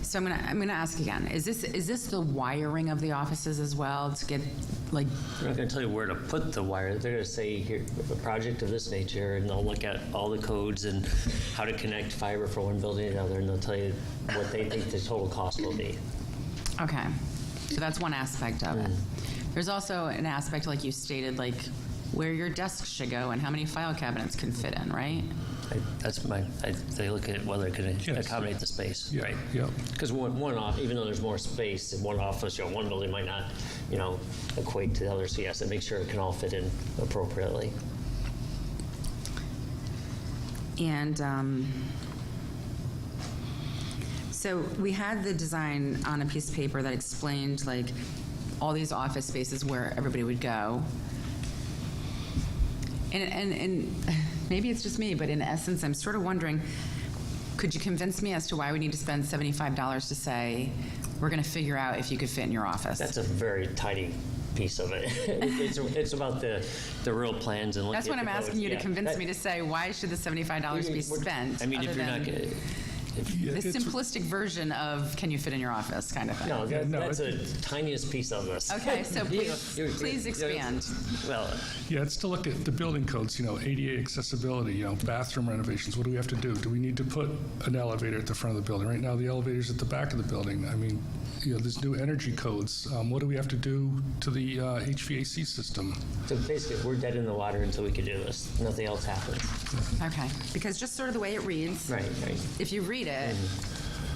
[SPEAKER 11] So I'm gonna ask again, is this the wiring of the offices as well to get, like?
[SPEAKER 14] They're not going to tell you where to put the wire. They're going to say, here, a project of this nature, and they'll look at all the codes and how to connect fiber from one building to another, and they'll tell you what they think the total cost will be.
[SPEAKER 11] Okay, so that's one aspect of it. There's also an aspect, like you stated, like where your desks should go and how many file cabinets can fit in, right?
[SPEAKER 14] They look at whether it can accommodate the space, right?
[SPEAKER 16] Yeah.
[SPEAKER 14] Because even though there's more space in one office, one building might not, equate to the other. So yes, it makes sure it can all fit in appropriately.
[SPEAKER 11] And so we had the design on a piece of paper that explained like all these office spaces where everybody would go. And maybe it's just me, but in essence, I'm sort of wondering, could you convince me as to why we need to spend $75 to say, we're going to figure out if you could fit in your office?
[SPEAKER 14] That's a very tiny piece of it. It's about the real plans and looking
[SPEAKER 11] That's what I'm asking you to convince me to say, why should the $75 be spent?
[SPEAKER 14] I mean, if you're not going to...
[SPEAKER 11] The simplistic version of can you fit in your office kind of thing.
[SPEAKER 14] No, that's the tiniest piece of this.
[SPEAKER 11] Okay, so please expand.
[SPEAKER 14] Well,
[SPEAKER 16] yeah, it's to look at the building codes, ADA accessibility, bathroom renovations. What do we have to do? Do we need to put an elevator at the front of the building? Right now, the elevator's at the back of the building. I mean, there's new energy codes. What do we have to do to the HVAC system?
[SPEAKER 14] So basically, we're dead in the water until we can do this. Nothing else happens.
[SPEAKER 11] Okay, because just sort of the way it reads,
[SPEAKER 14] right.
[SPEAKER 11] If you read it,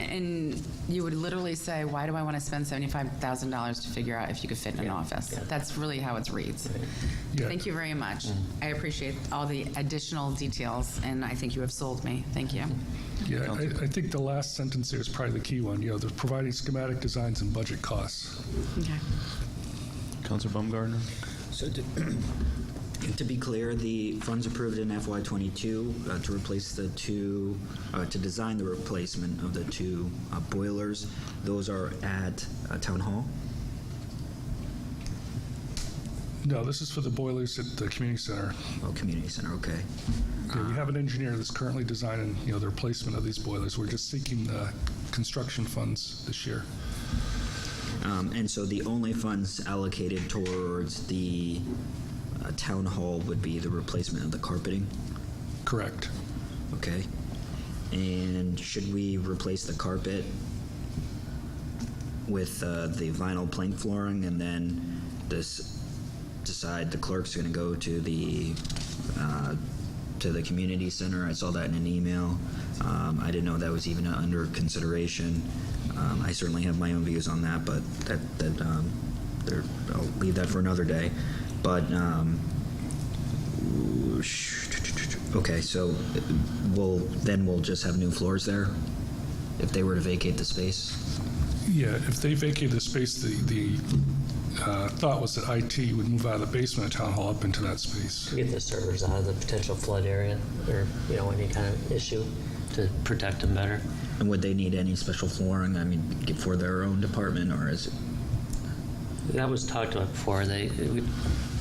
[SPEAKER 11] and you would literally say, why do I want to spend $75,000 to figure out if you could fit in an office? Yeah. That's really how it reads. Yeah. Thank you very much. I appreciate all the additional details, and I think you have sold me. Thank you.
[SPEAKER 16] Yeah, I think the last sentence there is probably the key one. They're providing schematic designs and budget costs.
[SPEAKER 11] Okay.
[SPEAKER 1] Councilor Baumgartner?
[SPEAKER 15] So To be clear, the funds approved in FY22 to replace the two, to design the replacement of the two boilers, those are at Town Hall?
[SPEAKER 16] No, this is for the boilers at the community center.
[SPEAKER 15] Oh, community center, okay.
[SPEAKER 16] Yeah, we have an engineer that's currently designing, the replacement of these boilers. We're just seeking construction funds this year.
[SPEAKER 15] And so the only funds allocated towards the Town Hall would be the replacement of the carpeting?
[SPEAKER 16] Correct.
[SPEAKER 15] Okay. And should we replace the carpet with the vinyl plank flooring, and then decide the clerk's going to go to the community center? I saw that in an email. I didn't know that was even under consideration. I certainly have my own views on that, but I'll leave that for another day. But okay, so we'll just have new floors there if they were to vacate the space.
[SPEAKER 16] Yeah, if they vacate the space, the thought was that IT would move out of the basement of Town Hall up into that space.
[SPEAKER 14] Get the servers out of the potential flood area, or any kind of issue, to protect them better.
[SPEAKER 15] And would they need any special flooring? I mean, for their own department, or is it?
[SPEAKER 14] That was talked about before.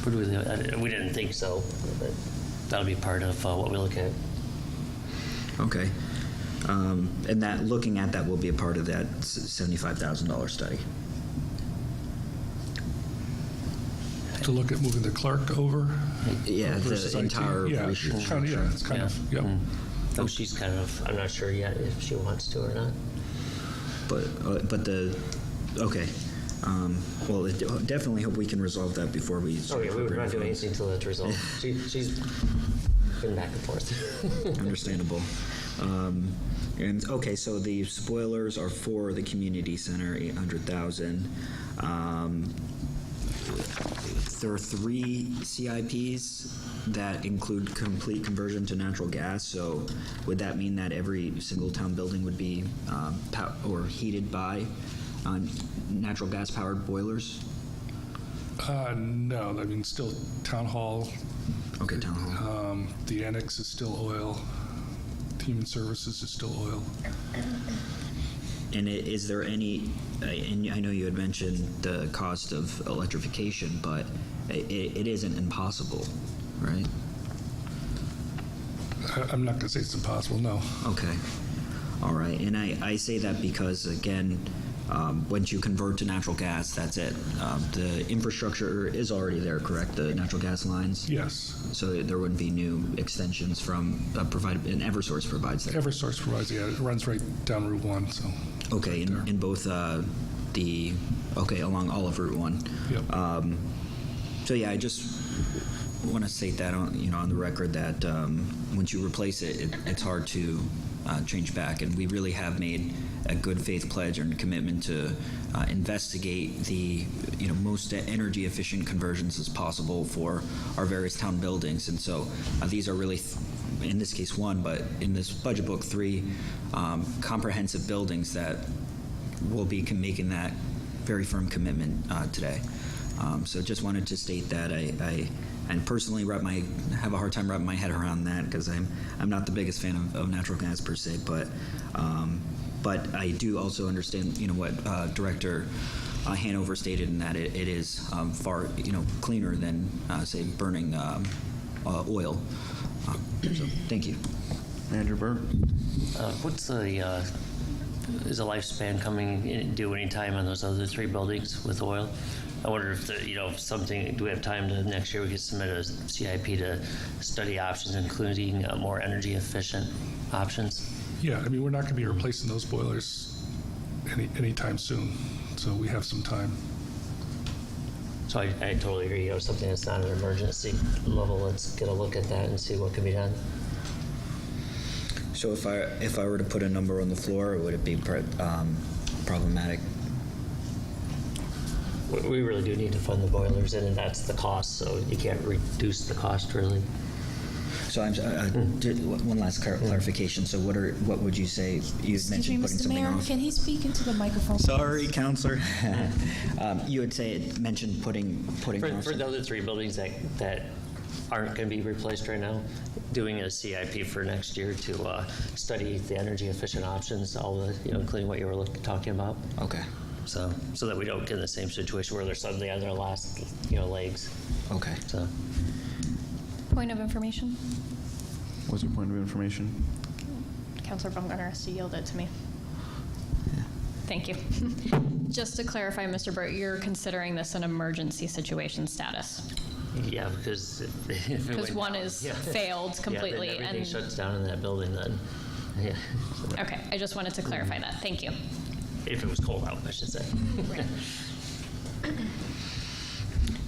[SPEAKER 14] We didn't think so, but that'll be part of what we look at.
[SPEAKER 15] Okay. And that, looking at that, will be a part of that $75,000 study.
[SPEAKER 16] To look at moving the clerk over?
[SPEAKER 15] Yeah,
[SPEAKER 16] versus
[SPEAKER 15] the
[SPEAKER 16] IT?
[SPEAKER 15] entire
[SPEAKER 16] Yeah,
[SPEAKER 15] restructure.
[SPEAKER 16] it's kind of, yeah.
[SPEAKER 14] Oh, she's kind of, I'm not sure yet if she wants to or not.
[SPEAKER 15] Okay. Well, definitely hope we can resolve that before we.
[SPEAKER 14] Oh yeah, we would not do anything until it's resolved. She's been back and forth.
[SPEAKER 15] Understandable. And okay, so the spoilers are for the community center, 800,000. There are 3 CIPs that include complete conversion to natural gas. So would that mean that every single town building would be heated by natural gas powered boilers?
[SPEAKER 16] No, I mean, still Town Hall.
[SPEAKER 15] Okay, Town Hall.
[SPEAKER 16] The annex is still oil. Human Services is still oil.
[SPEAKER 15] And is there any, and I know you had mentioned the cost of electrification, but it isn't impossible, right?
[SPEAKER 16] I'm not going to say it's impossible, no.
[SPEAKER 15] Okay. All right. And I say that because, again, once you convert to natural gas, that's it. The infrastructure is already there, correct? The natural gas lines?
[SPEAKER 16] Yes.
[SPEAKER 15] So there wouldn't be new extensions from provided, and Eversource provides that?
[SPEAKER 16] Eversource provides, yeah. It runs right down Route 1, so.
[SPEAKER 15] Okay, in both along all of Route 1.
[SPEAKER 16] Yep.
[SPEAKER 15] So yeah, I just want to state that on the record that once you replace it, it's hard to change back, and we really have made a good faith pledge and commitment to investigate the most energy efficient conversions as possible for our various town buildings. And so these are really, in this case 1, but in this budget book 3 comprehensive buildings that will be making that very firm commitment today. So just wanted to state that I personally have a hard time wrapping my head around that, because I'm not the biggest fan of natural gas per se, but I do also understand what Director Hanover stated, in that it is far cleaner than say burning oil. So thank you.
[SPEAKER 1] Manager Burt.
[SPEAKER 14] What's is the lifespan coming due any time on those other 3 buildings with oil? I wonder if do we have time to next year we could submit a CIP to study options, including more energy efficient options?
[SPEAKER 16] Yeah, I mean, we're not going to be replacing those boilers anytime soon, so we have some time.
[SPEAKER 14] So I totally agree. Something that's not an emergency level, let's get a look at that and see what can be done.
[SPEAKER 15] So if I were to put a number on the floor, would it be problematic?
[SPEAKER 14] We really do need to fund the boilers, and that's the cost, so you can't reduce the cost, really.
[SPEAKER 15] So one last clarification. So what would you say? You mentioned putting
[SPEAKER 2] Mr.
[SPEAKER 15] something
[SPEAKER 2] Mayor,
[SPEAKER 15] off.
[SPEAKER 2] can he speak into the microphone?
[SPEAKER 15] Sorry, Counselor. You would mentioned putting
[SPEAKER 14] for the other 3 buildings that aren't going to be replaced right now, doing a CIP for next year to study the energy efficient options, all the, including what you were talking about.
[SPEAKER 15] Okay.
[SPEAKER 14] So that we don't get in the same situation where they're suddenly on their last, legs.
[SPEAKER 15] Okay.
[SPEAKER 14] So.
[SPEAKER 3] Point of information?
[SPEAKER 1] What's your point of information?
[SPEAKER 3] Councilor Baumgartner has to yield it to me. Thank you. Just to clarify, Mr. Burt, you're considering this an emergency situation status?
[SPEAKER 14] Yeah, because if it
[SPEAKER 3] Because
[SPEAKER 14] went
[SPEAKER 3] one
[SPEAKER 14] down,
[SPEAKER 3] is failed completely.
[SPEAKER 14] Yeah, then everything
[SPEAKER 3] and
[SPEAKER 14] shuts down in that building then. Yeah.
[SPEAKER 3] Okay, I just wanted to clarify that. Thank you.
[SPEAKER 14] If it was cold out, I should say.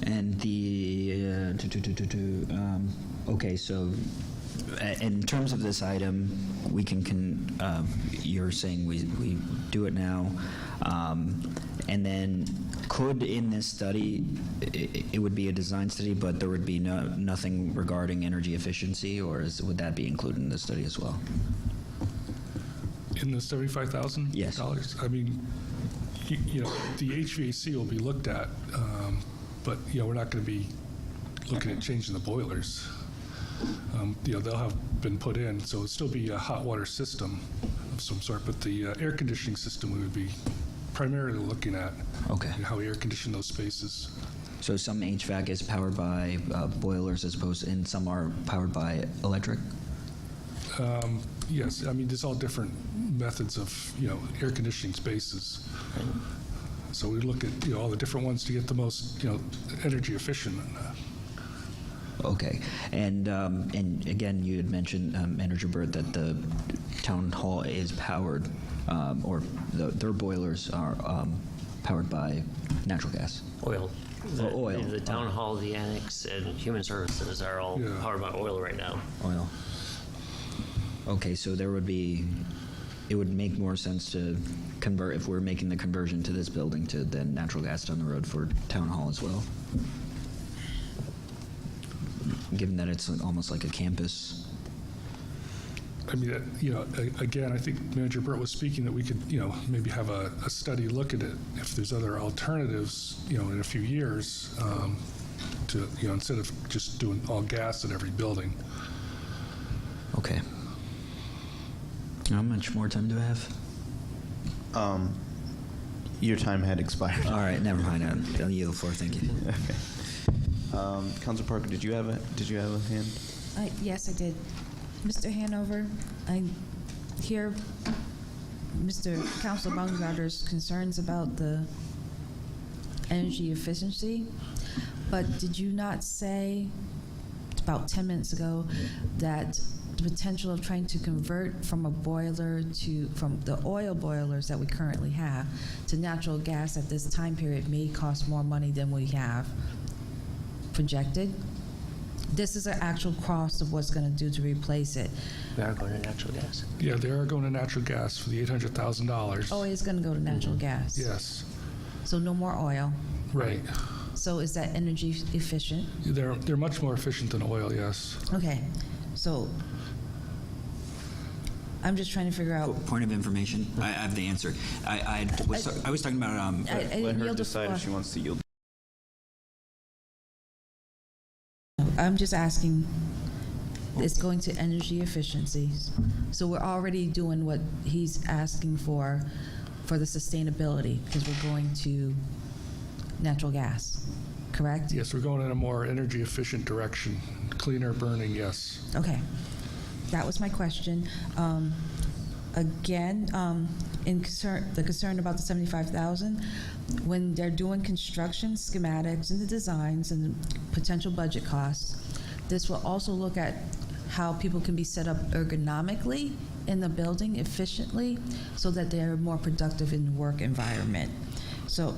[SPEAKER 15] And the, okay, so in terms of this item, we you're saying we do it now, and then could in this study, it would be a design study, but there would be nothing regarding energy efficiency, or would that be included in the study as well?
[SPEAKER 16] In the $75,000?
[SPEAKER 15] Yes.
[SPEAKER 16] I mean, the HVAC will be looked at, but, we're not going to be looking at changing the boilers. They'll have been put in, so it'll still be a hot water system of some sort, but the air conditioning system we would be primarily looking at.
[SPEAKER 15] Okay.
[SPEAKER 16] How we air condition those spaces.
[SPEAKER 15] So some HVAC is powered by boilers as opposed to, and some are powered by electric?
[SPEAKER 16] Yes, I mean, there's all different methods of, air conditioning spaces. So we look at, all the different ones to get the most, energy efficient.
[SPEAKER 15] Okay, and again, you had mentioned, Manager Burt, that the town hall is powered, or their boilers are powered by natural gas.
[SPEAKER 14] Oil.
[SPEAKER 15] Oil.
[SPEAKER 14] The town hall, the annex, and human services are all powered by oil right now.
[SPEAKER 15] Oil. Okay, so it would make more sense to convert, if we're making the conversion to this building, to then natural gas down the road for town hall as well. Given that it's almost like a campus.
[SPEAKER 16] I mean, again, I think Manager Burt was speaking that we could, maybe have a study look at it if there's other alternatives, in a few years, to, instead of just doing all gas at every building.
[SPEAKER 15] Okay. How much more time do I have?
[SPEAKER 1] Your time had expired.
[SPEAKER 15] All right, never mind. I'll yield the floor. Thank you.
[SPEAKER 1] Okay. Councilor Parker, did you have a hand?
[SPEAKER 2] Yes, I did. Mr. Hanover, I hear Mr. Councilor Baumgartner's concerns about the energy efficiency, but did you not say about 10 minutes ago that the potential of trying to convert from a boiler from the oil boilers that we currently have to natural gas at this time period may cost more money than we have projected? This is an actual cost of what's going to do to replace it.
[SPEAKER 14] We are going to natural gas.
[SPEAKER 16] Yeah, they are going to natural gas for the $800,000.
[SPEAKER 2] Oh, it's going to go to natural gas?
[SPEAKER 16] Yes.
[SPEAKER 2] So no more oil?
[SPEAKER 16] Right.
[SPEAKER 2] So is that energy efficient?
[SPEAKER 16] They're much more efficient than oil, yes.
[SPEAKER 2] Okay, so I'm just trying to figure out.
[SPEAKER 15] Point of information. I have the answer. I was talking about.
[SPEAKER 1] Let her decide if she wants to yield.
[SPEAKER 2] I'm just asking. It's going to energy efficiencies, so we're already doing what he's asking for the sustainability, because we're going to natural gas, correct?
[SPEAKER 16] Yes, we're going in a more energy efficient direction. Cleaner burning, yes.
[SPEAKER 2] Okay, that was my question. Again, the concern about the 75,000, when they're doing construction schematics and the designs and the potential budget costs, this will also look at how people can be set up ergonomically in the building efficiently so that they're more productive in the work environment. So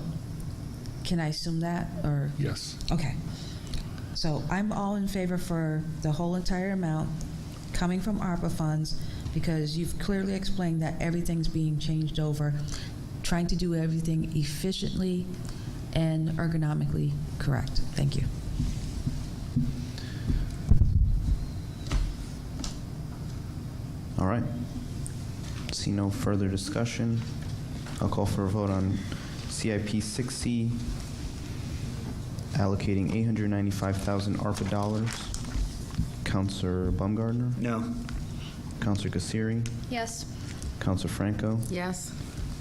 [SPEAKER 2] can I assume that, or?
[SPEAKER 16] Yes.
[SPEAKER 2] Okay. So I'm all in favor for the whole entire amount coming from ARPA funds, because you've clearly explained that everything's being changed over, trying to do everything efficiently and ergonomically correct. Thank you.
[SPEAKER 1] All right. See no further discussion. I'll call for a vote on CIP 6C, allocating $895,000 ARPA dollars Counselor Baumgartner?
[SPEAKER 15] No.
[SPEAKER 1] Counselor Kassiri?
[SPEAKER 3] Yes.
[SPEAKER 1] Counselor Franco?
[SPEAKER 11] Yes.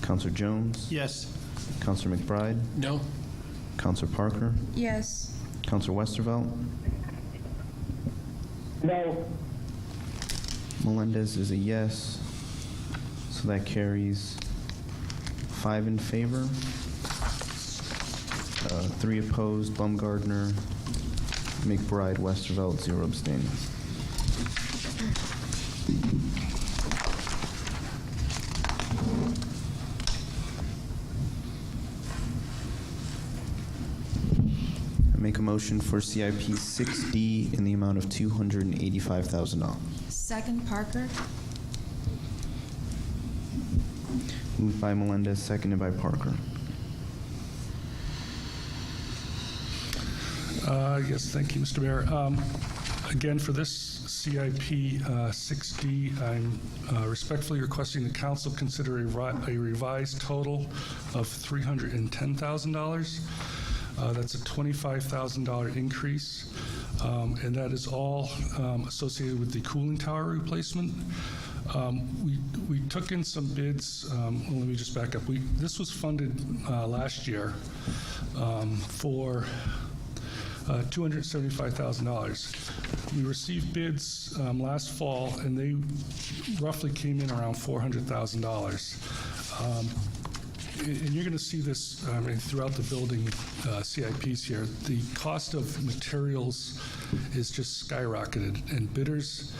[SPEAKER 1] Counselor Jones?
[SPEAKER 13] Yes.
[SPEAKER 1] Counselor McBride?
[SPEAKER 9] No.
[SPEAKER 1] Counselor Parker?
[SPEAKER 2] Yes.
[SPEAKER 1] Counselor Westervelt?
[SPEAKER 8] No.
[SPEAKER 1] Melendez is a yes. So that carries 5 in favor, 3 opposed, Baumgartner, McBride, Westervelt, 0 abstaining. I make a motion for CIP 6D in the amount of $285,000.
[SPEAKER 2] Second, Parker?
[SPEAKER 1] Moved by Melendez, seconded by Parker.
[SPEAKER 16] Yes, thank you, Mr. Mayor. Again, for this CIP 6D, I'm respectfully requesting the council consider a revised total of $310,000. That's a $25,000 increase, and that is all associated with the cooling tower replacement. We took in some bids. Well, let me just back up. This was funded last year for $275,000. We received bids last fall, and they roughly came in around $400,000. And you're going to see this throughout the building CIPs here. The cost of materials is just skyrocketed, and bidders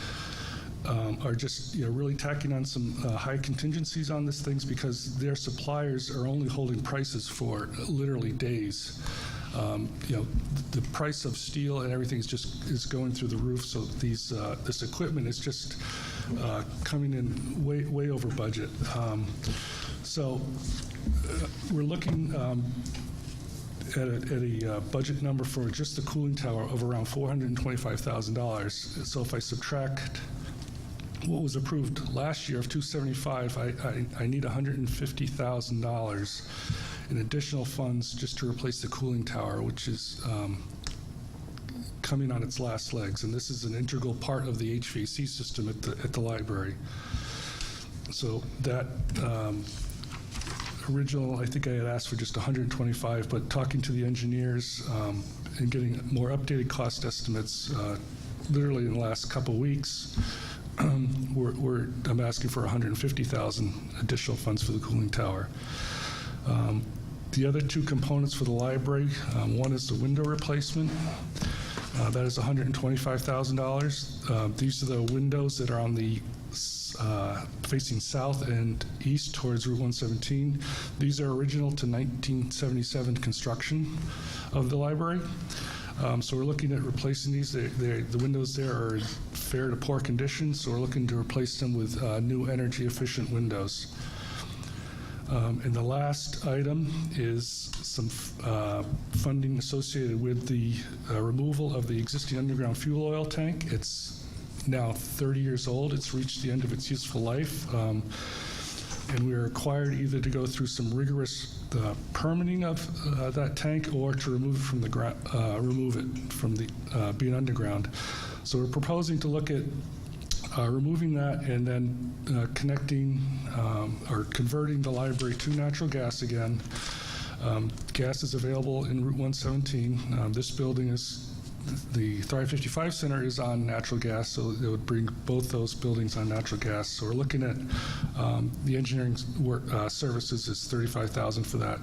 [SPEAKER 16] are just really tacking on some high contingencies on these things because their suppliers are only holding prices for literally days. The price of steel and everything is going through the roof. So this equipment is just coming in way over budget. So we're looking at a budget number for just the cooling tower of around $425,000. So if I subtract what was approved last year of $275,000, I need $150,000 in additional funds just to replace the cooling tower, which is coming on its last legs. And this is an integral part of the HVAC system at the library. So that original, I think I had asked for just 125, but talking to the engineers and getting more updated cost estimates literally in the last couple weeks, I'm asking for 150,000 additional funds for the cooling tower. The other two components for the library, one is the window replacement. That is $125,000. These are the windows that are on the facing south and east towards Route 117. These are original to 1977 construction of the library. So we're looking at replacing these. The windows there are in fair to poor condition, so we're looking to replace them with new energy efficient windows. And the last item is some funding associated with the removal of the existing underground fuel oil tank. It's now 30 years old. It's reached the end of its useful life. And we are required either to go through some rigorous permitting of that tank or to remove it from the being underground. So we're proposing to look at removing that and then connecting or converting the library to natural gas again. Gas is available in Route 117. This building is, the Thrive 55 Center is on natural gas, so it would bring both those buildings on natural gas. So we're looking at the engineering work services is $35,000 for that.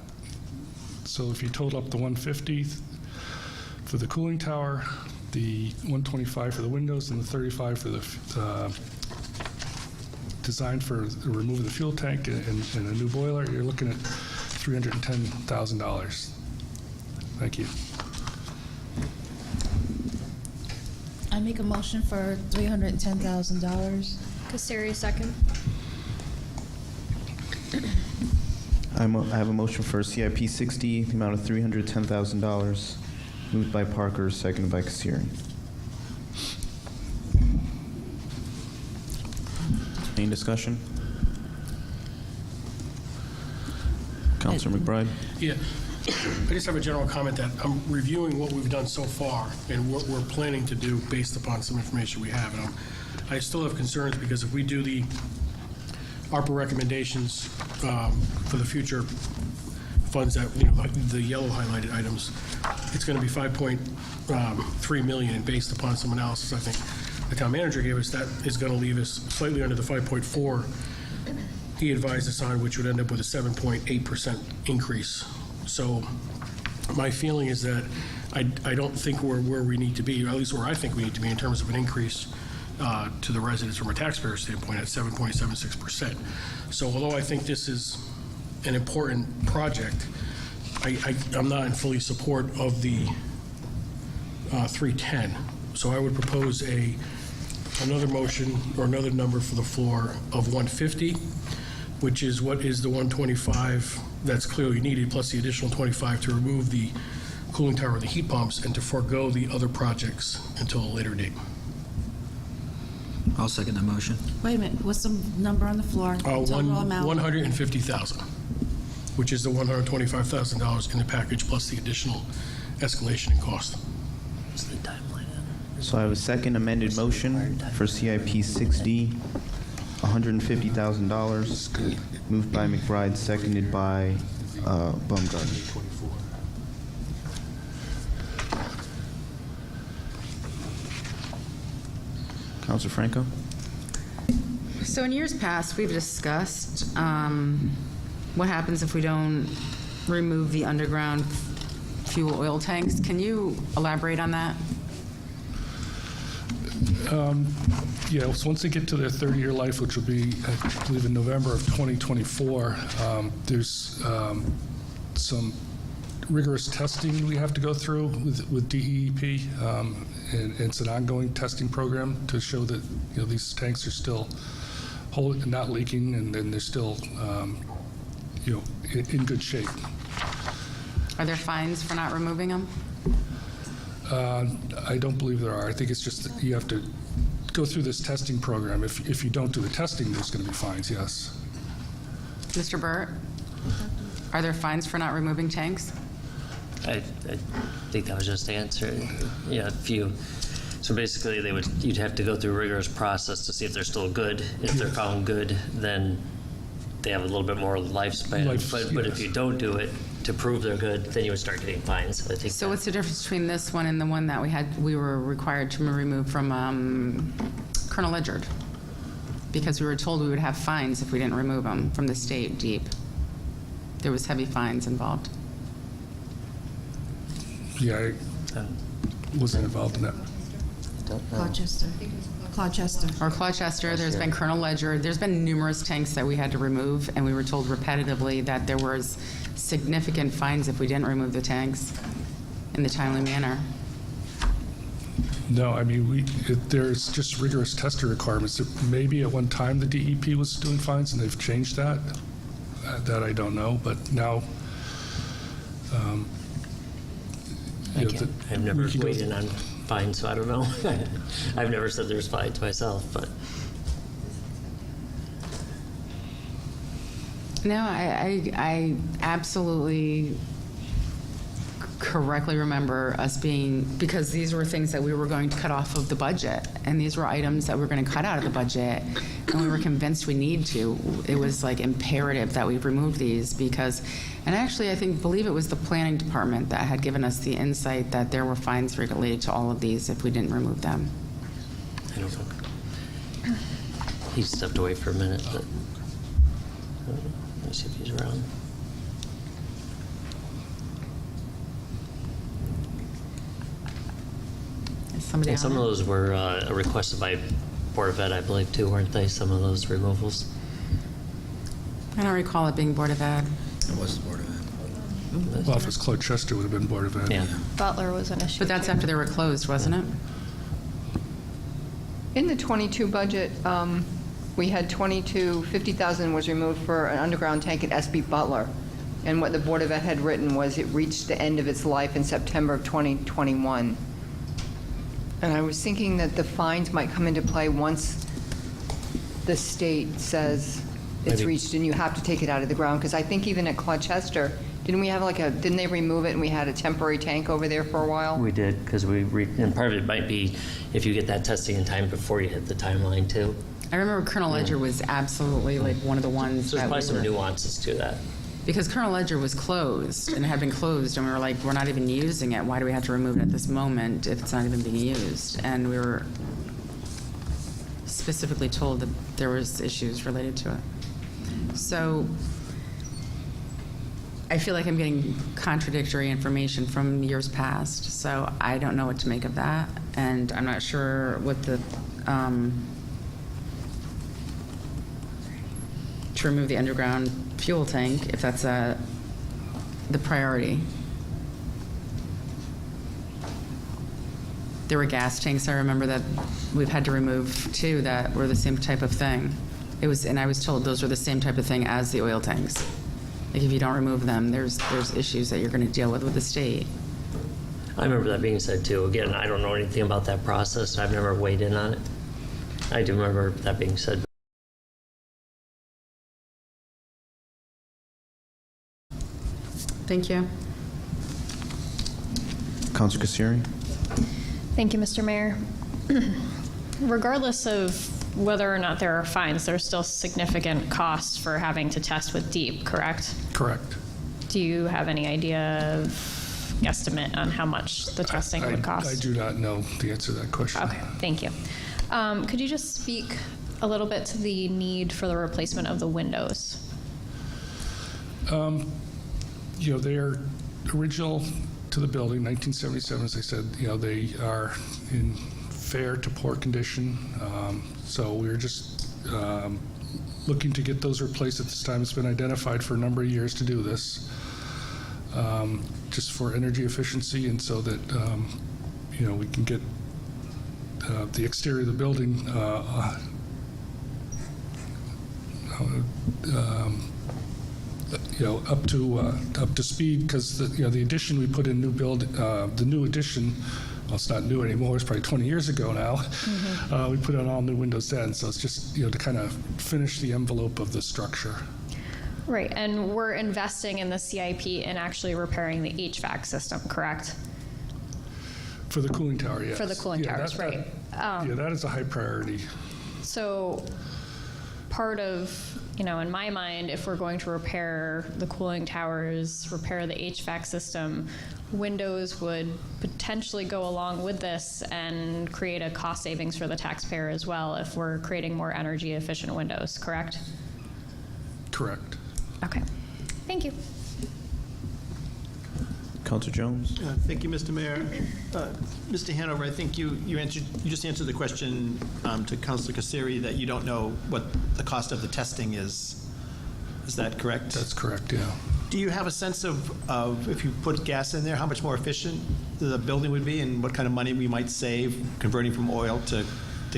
[SPEAKER 16] So if you total up the 150 for the cooling tower, the 125 for the windows, and the 35 for the design for removing the fuel tank and a new boiler, you're looking at $310,000. Thank you.
[SPEAKER 2] I make a motion for $310,000.
[SPEAKER 3] Kassiri, second.
[SPEAKER 1] I have a motion for CIP 60, the amount of $310,000. Moved by Parker, seconded by Kassiri. Any discussion? Councilor McBride?
[SPEAKER 9] Yeah. I just have a general comment that I'm reviewing what we've done so far and what we're planning to do based upon some information we have. And I still have concerns because if we do the ARPA recommendations for the future funds that, like the yellow highlighted items, it's going to be 5.3 million, and based upon some analysis I think the town manager gave us, that is going to leave us slightly under the 5.4 he advised us on, which would end up with a 7.8% increase. So my feeling is that I don't think we're where we need to be, or at least where I think we need to be in terms of an increase to the residents from a taxpayer standpoint at 7.76%. So although I think this is an important project, I'm not in fully support of the 310. So I would propose another motion or another number for the floor of 150, which is what is the 125 that's clearly needed, plus the additional 25 to remove the cooling tower and the heat pumps, and to forego the other projects until a later date.
[SPEAKER 15] I'll second that motion.
[SPEAKER 2] Wait a minute, what's the number on the floor? Total amount?
[SPEAKER 9] 150,000, which is the $125,000 in the package plus the additional escalation in cost.
[SPEAKER 1] So I have a second amended motion for CIP 6D, $150,000, moved by McBride, seconded by Baumgartner. Councilor Franco?
[SPEAKER 11] So in years past, we've discussed what happens if we don't remove the underground fuel oil tanks. Can you elaborate on that?
[SPEAKER 16] Yeah, so once they get to their 30-year life, which will be, I believe, in November of 2024, there's some rigorous testing we have to go through with DEEP, and it's an ongoing testing program to show that these tanks are still not leaking, and they're still in good shape.
[SPEAKER 11] Are there fines for not removing them?
[SPEAKER 16] I don't believe there are. I think it's just that you have to go through this testing program. If you don't do the testing, there's going to be fines, yes.
[SPEAKER 11] Mr. Burt, are there fines for not removing tanks?
[SPEAKER 14] I think that was just answering. Yeah, so basically you'd have to go through a rigorous process to see if they're still good. If they're found good, then they have a little bit more lifespan. But if you don't do it to prove they're good, then you would start getting fines. I think.
[SPEAKER 11] So what's the difference between this one and the one that we were required to remove from Colonel Ledgard? Because we were told we would have fines if we didn't remove them from the state deep. There was heavy fines involved.
[SPEAKER 16] Yeah, I wasn't involved in that.
[SPEAKER 11] Gloucester. There's been Colonel Ledgard. There's been numerous tanks that we had to remove, and we were told repetitively that there was significant fines if we didn't remove the tanks in the timely manner.
[SPEAKER 16] No, I mean, there's just rigorous testing requirements. Maybe at one time the DEP was doing fines, and they've changed that. That I don't know, but now.
[SPEAKER 14] I've never weighed in on fines, so I don't know. I've never said there's fines myself, but.
[SPEAKER 11] No, I absolutely correctly remember us being, because these were things that we were going to cut off of the budget, and these were items that we were going to cut out of the budget, and we were convinced we need to. It was like imperative that we remove these because, and actually I believe it was the planning department that had given us the insight that there were fines related to all of these if we didn't remove them.
[SPEAKER 14] I don't know. He stepped away for a minute, but let me see if he's around. Some of those were requested by Board of Ed, I believe, too, weren't they? Some of those removals.
[SPEAKER 11] I don't recall it being Board of Ed.
[SPEAKER 15] It was the Board of Ed.
[SPEAKER 16] Well, if it's Gloucester, would have been Board of Ed.
[SPEAKER 14] Yeah.
[SPEAKER 3] Butler was an issue.
[SPEAKER 11] But that's after they were closed, wasn't it?
[SPEAKER 19] In the 22 budget, we had 50,000 was removed for an underground tank at SB Butler. And what the Board of Ed had written was it reached the end of its life in September of 2021. And I was thinking that the fines might come into play once the state says it's reached and you have to take it out of the ground. Because I think even at Gloucester, Didn't we have didn't they remove it and we had a temporary tank over there for a while?
[SPEAKER 14] We did, because and part of it might be if you get that testing in time before you hit the timeline too.
[SPEAKER 11] I remember Colonel Ledger was absolutely like one of the ones
[SPEAKER 14] So there's
[SPEAKER 11] that
[SPEAKER 14] probably some
[SPEAKER 11] we were,
[SPEAKER 14] nuances to that.
[SPEAKER 11] because Colonel Ledger was closed and it had been closed, and we were like, we're not even using it. Why do we have to remove it at this moment if it's not even being used? And we were specifically told that there was issues related to it. So I feel like I'm getting contradictory information from years past, so I don't know what to make of that, and I'm not sure what the to remove the underground fuel tank, if that's the priority. There were gas tanks, I remember, that we've had to remove too, that were the same type of thing. And I was told those were the same type of thing as the oil tanks. Like if you don't remove them, there's issues that you're going to deal with the state.
[SPEAKER 14] I remember that being said too. Again, I don't know anything about that process. I've never weighed in on it. I do remember that being said.
[SPEAKER 11] Thank you.
[SPEAKER 1] Councilor Kassiri?
[SPEAKER 3] Thank you, Mr. Mayor. Regardless of whether or not there are fines, there's still significant costs for having to test with DEEP, correct?
[SPEAKER 9] Correct.
[SPEAKER 3] Do you have any idea of guesstimate on how much the testing would cost?
[SPEAKER 9] I do not know the answer to that question.
[SPEAKER 3] Okay, thank you. Could you just speak a little bit to the need for the replacement of the windows?
[SPEAKER 9] They are original to the building, 1977, as I said. They are in fair to poor condition. So we're just looking to get those replaced at this time. It's been identified for a number of years to do this, just for energy efficiency, and so that we can get the exterior of the building up to speed, because the addition we put in the new addition, well, it's not new anymore, it's probably 20 years ago now. Mm-hmm. We put on all new windows then, so it's just to kind of finish the envelope of the structure.
[SPEAKER 3] Right, and we're investing in the CIP in actually repairing the HVAC system, correct?
[SPEAKER 9] For the cooling tower, yes.
[SPEAKER 3] For the cooling towers, right.
[SPEAKER 9] That is a high priority.
[SPEAKER 3] So part of, in my mind, if we're going to repair the cooling towers, repair the HVAC system, windows would potentially go along with this and create a cost savings for the taxpayer as well if we're creating more energy efficient windows, correct?
[SPEAKER 9] Correct.
[SPEAKER 3] Okay, thank you.
[SPEAKER 1] Councilor Jones?
[SPEAKER 13] Thank you, Mr. Mayor. Mr. Hanover, I think you just answered the question to Councilor Kassiri that you don't know what the cost of the testing is. Is that correct?
[SPEAKER 9] That's correct, yeah.
[SPEAKER 13] Do you have a sense of if you put gas in there, how much more efficient the building would be, and what kind of money we might save converting from oil to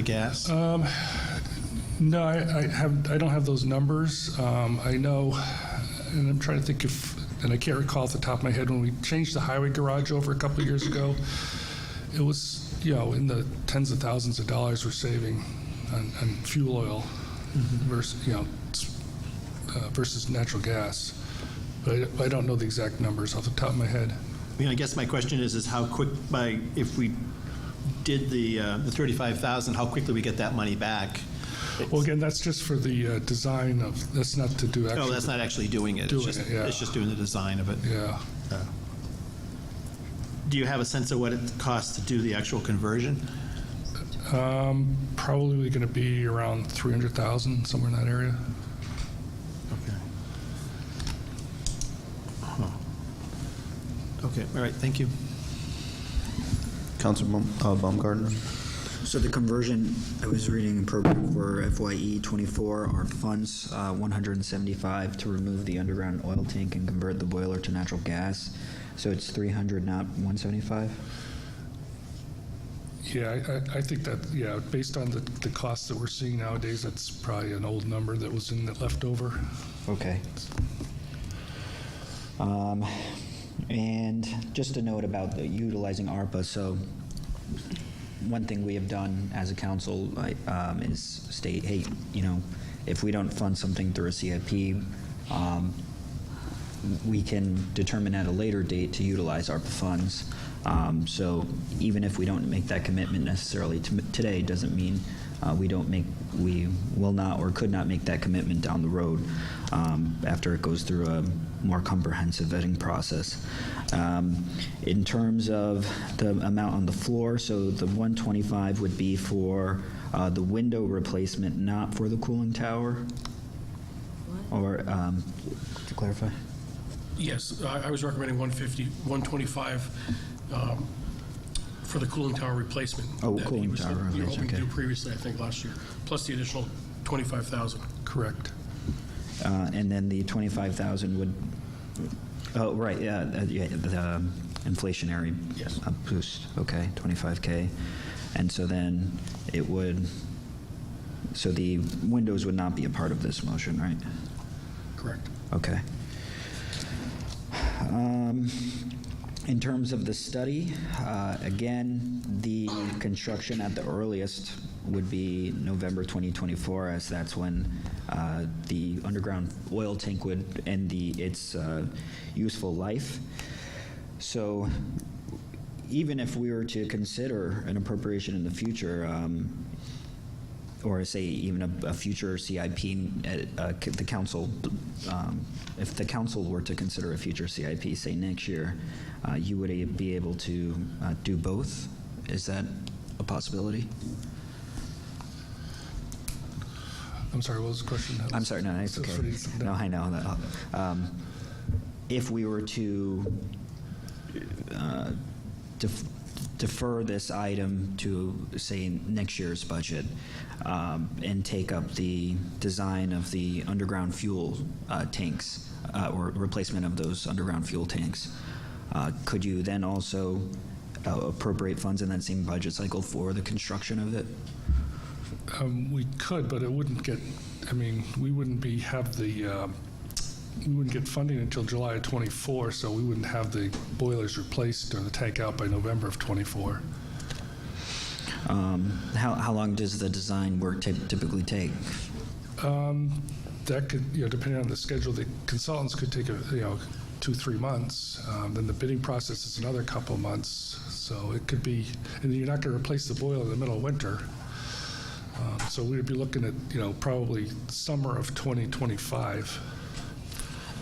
[SPEAKER 13] gas?
[SPEAKER 9] No, I don't have those numbers. I know, and I'm trying to think and I can't recall off the top of my head, when we changed the highway garage over a couple of years ago, it was, in the tens of thousands of dollars we're saving on fuel oil versus natural gas. But I don't know the exact numbers off the top of my head.
[SPEAKER 13] I guess my question is how quick, if we did the $35,000, how quickly we get that money back?
[SPEAKER 9] Well, again, that's just for the design of. That's not to do actually.
[SPEAKER 13] Oh, that's not actually doing it. It's just doing the design of it.
[SPEAKER 9] Yeah.
[SPEAKER 13] Do you have a sense of what it costs to do the actual conversion?
[SPEAKER 9] Probably going to be around $300,000, somewhere in that area.
[SPEAKER 13] Okay. Okay. All right. Thank you.
[SPEAKER 1] Councilor Baumgartner?
[SPEAKER 15] So the conversion, I was reading in program for FYE 24, our funds, 175 to remove the underground oil tank and convert the boiler to natural gas. So it's 300, not 175?
[SPEAKER 9] Yeah, I think that, based on the costs that we're seeing nowadays, that's probably an old number that was in the leftover.
[SPEAKER 15] Okay. And just a note about utilizing ARPA. So one thing we have done as a council is state, hey, if we don't fund something through a CIP, we can determine at a later date to utilize ARPA funds. So even if we don't make that commitment necessarily today, doesn't mean we will not or could not make that commitment down the road after it goes through a more comprehensive vetting process. In terms of the amount on the floor, so the 125 would be for the window replacement, not for the cooling tower? Or, to clarify?
[SPEAKER 9] Yes, I was recommending 125 for the cooling tower replacement.
[SPEAKER 15] Oh,
[SPEAKER 9] that
[SPEAKER 15] cooling
[SPEAKER 9] you
[SPEAKER 15] tower
[SPEAKER 9] were hoping
[SPEAKER 15] replacement,
[SPEAKER 9] to do
[SPEAKER 15] okay.
[SPEAKER 9] previously, I think, last year, plus the additional 25,000.
[SPEAKER 16] Correct.
[SPEAKER 15] And then the 25,000 would, oh, right, yeah, the inflationary
[SPEAKER 9] Yes.
[SPEAKER 15] boost, okay, 25K. And so then it would, so the windows would not be a part of this motion, right?
[SPEAKER 9] Correct.
[SPEAKER 15] Okay. In terms of the study, again, the construction at the earliest would be November 2024, as that's when the underground oil tank would end its useful life. So even if we were to consider an appropriation in the future, or say even a future CIP, the council, if the council were to consider a future CIP, say next year, you would be able to do both? Is that a possibility?
[SPEAKER 16] I'm sorry, what was the question?
[SPEAKER 15] I'm sorry, no, it's okay. No, I know that. If we were to defer this item to, say, next year's budget, and take up the design of the underground fuel tanks, or replacement of those underground fuel tanks, could you then also appropriate funds in that same budget cycle for the construction of it?
[SPEAKER 16] We could, but it wouldn't get, I mean, we wouldn't get funding until July of '24, so we wouldn't have the boilers replaced or the tank out by November of '24.
[SPEAKER 15] How long does the design work typically take?
[SPEAKER 16] That could, depending on the schedule, the consultants could take 2-3 months. Then the bidding process is another couple of months. So it could be, and you're not going to replace the boiler in the middle of winter. So we would be looking at, probably summer of 2025.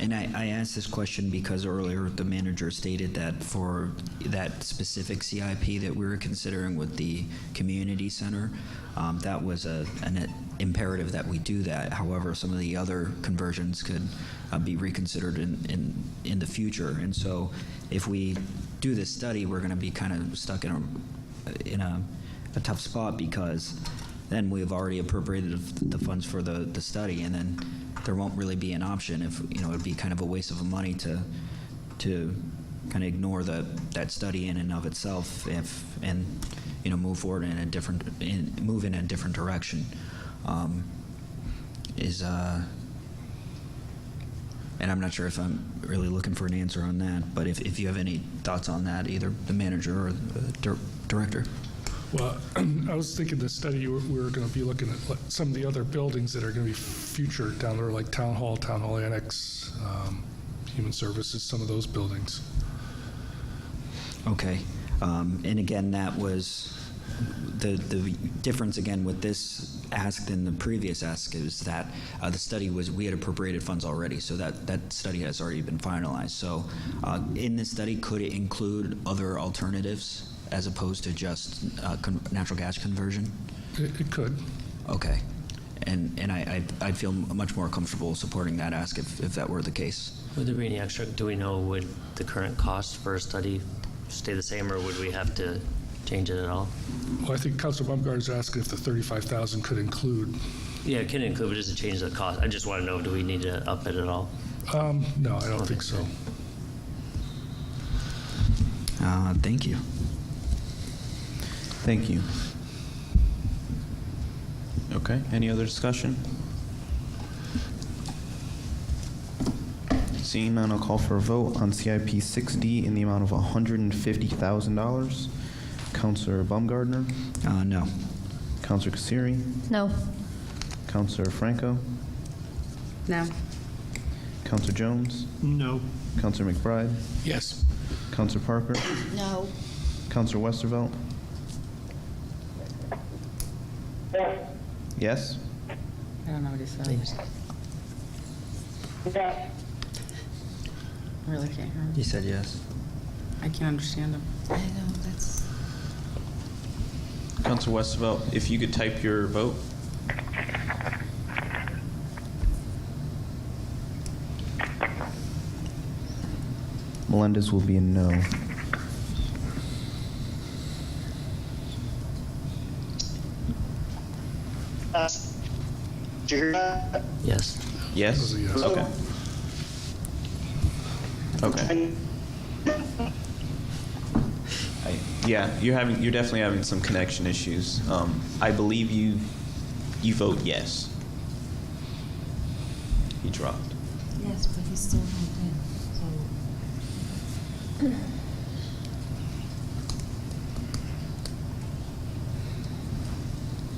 [SPEAKER 15] And I asked this question because earlier the manager stated that for that specific CIP that we were considering with the community center, that was an imperative that we do that. However, some of the other conversions could be reconsidered in the future. And so if we do this study, we're going to be kind of stuck in a tough spot, because then we've already appropriated the funds for the study, and then there won't really be an option. If it would be kind of a waste of money to kind of ignore that study in and of itself, and move forward in a different direction. And I'm not sure if I'm really looking for an answer on that, but if you have any thoughts on that, either the manager or the director.
[SPEAKER 16] Well, I was thinking the study, we were going to be looking at some of the other buildings that are going to be future down there, like Town Hall Annex, Human Services, some of those buildings.
[SPEAKER 15] Okay. And again, that was the difference again with this ask than the previous ask is that the study we had appropriated funds already, so that study has already been finalized. So in this study, could it include other alternatives as opposed to just natural gas conversion?
[SPEAKER 16] It could.
[SPEAKER 15] Okay. And I'd feel much more comfortable supporting that ask if that were the case.
[SPEAKER 14] Would there be any extra, do we know, would the current cost for a study stay the same, or would we have to change it at all?
[SPEAKER 16] Well, I think Councilor Baumgartner's asking if the 35,000 could include.
[SPEAKER 14] Yeah, it can include, but does it change the cost? I just want to know, do we need to up it at all?
[SPEAKER 16] No, I don't think so.
[SPEAKER 1] Thank you. Thank you. Okay, any other discussion? Seeing none, I'll call for a vote on CIP 6D in the amount of $150,000. Councilor Baumgartner?
[SPEAKER 15] No.
[SPEAKER 1] Councilor Kassiri?
[SPEAKER 3] No.
[SPEAKER 1] Councilor Franco?
[SPEAKER 11] No.
[SPEAKER 1] Counselor Jones?
[SPEAKER 13] No.
[SPEAKER 1] Counselor McBride?
[SPEAKER 9] Yes.
[SPEAKER 1] Counselor Parker?
[SPEAKER 2] No.
[SPEAKER 1] Counselor Westervelt?
[SPEAKER 8] Yes.
[SPEAKER 1] Yes?
[SPEAKER 11] I don't know what he said.
[SPEAKER 8] Yes.
[SPEAKER 11] I really can't hear him.
[SPEAKER 15] He said yes.
[SPEAKER 11] I can't understand him.
[SPEAKER 2] I know, that's...
[SPEAKER 1] Counselor Westervelt, if you could type your vote. Melendez will be a no.
[SPEAKER 7] Did you hear that?
[SPEAKER 14] Yes.
[SPEAKER 1] Yes? Okay. Okay. Yeah, you're definitely having some connection issues. I believe you vote yes. He dropped.
[SPEAKER 2] Yes, but he's still not in, so...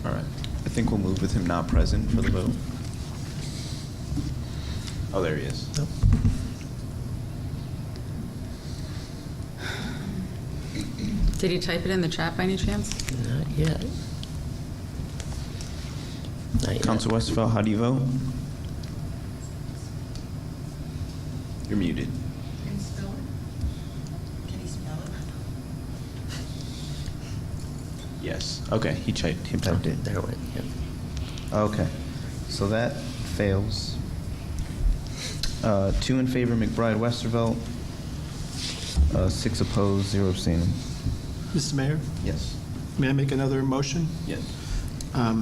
[SPEAKER 1] All right. I think we'll move with him not present for the vote. Oh, there he is.
[SPEAKER 11] Did he type it in the chat by any chance?
[SPEAKER 14] Not yet. Not yet.
[SPEAKER 1] Counselor Westervelt, how do you vote? You're muted.
[SPEAKER 2] Can you spell it? Can you spell it?
[SPEAKER 1] Yes. Okay, he typed it.
[SPEAKER 14] There it went, yep.
[SPEAKER 1] Okay, so that fails. 2 in favor, McBride Westervelt. 6 opposed, 0 abstaining.
[SPEAKER 13] Mr. Mayor,
[SPEAKER 1] Yes.
[SPEAKER 13] may I make another motion?
[SPEAKER 1] Yes.
[SPEAKER 13] I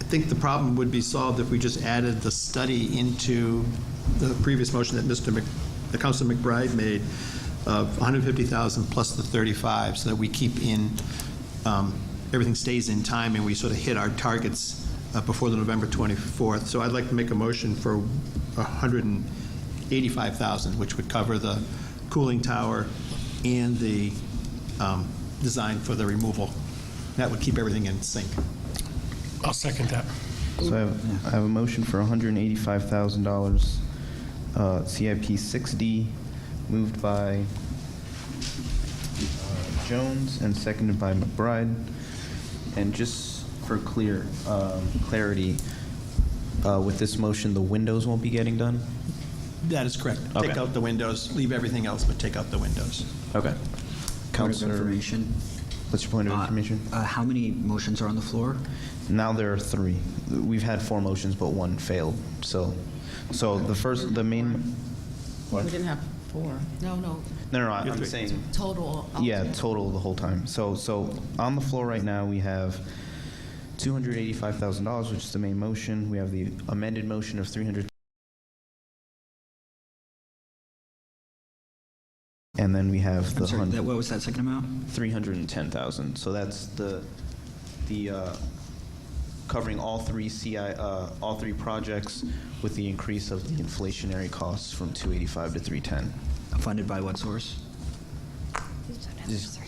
[SPEAKER 13] think the problem would be solved if we just added the study into the previous motion that the Councilor McBride made of 150,000 plus the 35, so that we keep in, everything stays in time and we sort of hit our targets before the November 24th. So I'd like to make a motion for 185,000, which would cover the cooling tower and the design for the removal. That would keep everything in sync.
[SPEAKER 9] I'll second that.
[SPEAKER 1] So I have a motion for $185,000, CIP 6D, moved by Jones and seconded by McBride. And just for clarity, with this motion, the windows won't be getting done?
[SPEAKER 13] That is correct.
[SPEAKER 1] Okay.
[SPEAKER 13] Take out the windows, leave everything else, but take out the windows.
[SPEAKER 1] Okay.
[SPEAKER 15] Point of
[SPEAKER 1] Counselor,
[SPEAKER 15] information.
[SPEAKER 1] what's your point of information?
[SPEAKER 15] How many motions are on the floor?
[SPEAKER 1] Now there are 3. We've had 4 motions, but 1 failed. So the main.
[SPEAKER 11] We didn't have 4.
[SPEAKER 2] No, no,
[SPEAKER 1] No, I'm saying.
[SPEAKER 2] total.
[SPEAKER 1] Yeah, total the whole time. So on the floor right now, we have $285,000, which is the main motion. We have the amended motion of 300. And then we have the.
[SPEAKER 15] I'm sorry, what was that second amount?
[SPEAKER 1] 310,000. So that's the covering all 3 all 3 projects with the increase of the inflationary costs from 285 to 310.
[SPEAKER 15] Funded by what source?
[SPEAKER 1] Just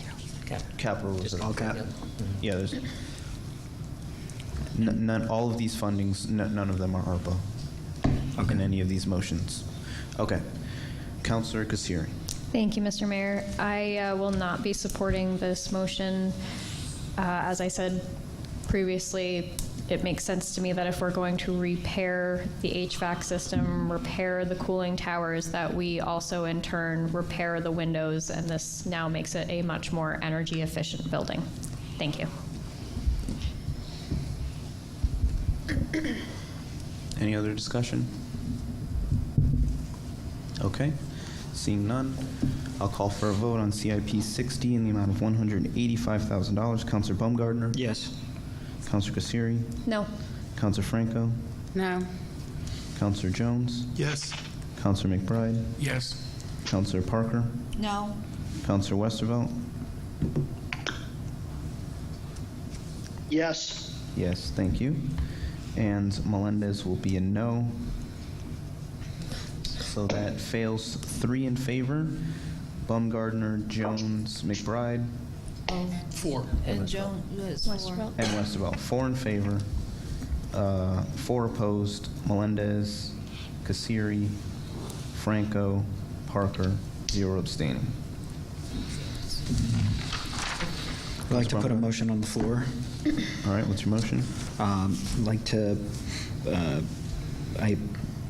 [SPEAKER 1] capital
[SPEAKER 15] Just
[SPEAKER 1] reserve.
[SPEAKER 15] all cap?
[SPEAKER 1] Yeah, there's none. All of these fundings, none of them are ARPA.
[SPEAKER 15] Okay.
[SPEAKER 1] In any of these motions. Okay, Councilor Kasiri.
[SPEAKER 3] Thank you, Mr. Mayor. I will not be supporting this motion. As I said previously, it makes sense to me that if we're going to repair the HVAC system, repair the cooling towers, that we also in turn repair the windows, and this now makes it a much more energy efficient building. Thank you.
[SPEAKER 1] Any other discussion? Okay, seeing none, I'll call for a vote on CIP 60 in the amount of $185,000. Councilor Baumgartner?
[SPEAKER 15] Yes.
[SPEAKER 1] Councilor Kasiri?
[SPEAKER 3] No.
[SPEAKER 1] Councilor Franco?
[SPEAKER 11] No.
[SPEAKER 1] Councilor Jones?
[SPEAKER 13] Yes.
[SPEAKER 1] Councilor McBride?
[SPEAKER 9] Yes.
[SPEAKER 1] Councilor Parker?
[SPEAKER 2] No.
[SPEAKER 1] Councilor Westervelt?
[SPEAKER 7] Yes.
[SPEAKER 1] Yes, thank you. And Melendez will be a no. So that fails 3 in favor. Baumgartner, Jones, McBride,
[SPEAKER 9] 4.
[SPEAKER 2] And Joan, Westervelt.
[SPEAKER 1] and Westervelt. 4 in favor, 4 opposed. Melendez, Kasiri, Franco, Parker, 0 abstaining.
[SPEAKER 15] I'd like to put a motion on the floor.
[SPEAKER 1] All right, what's your motion?
[SPEAKER 15] I'd like to, I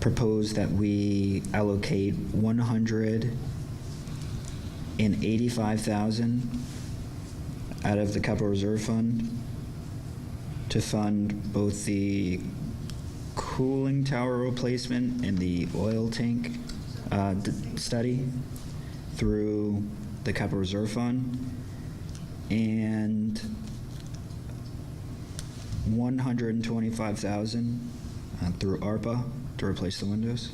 [SPEAKER 15] propose that we allocate $185,000 out of the capital reserve fund to fund both the cooling tower replacement and the oil tank study through the capital reserve fund, and $125,000 through ARPA to replace the windows.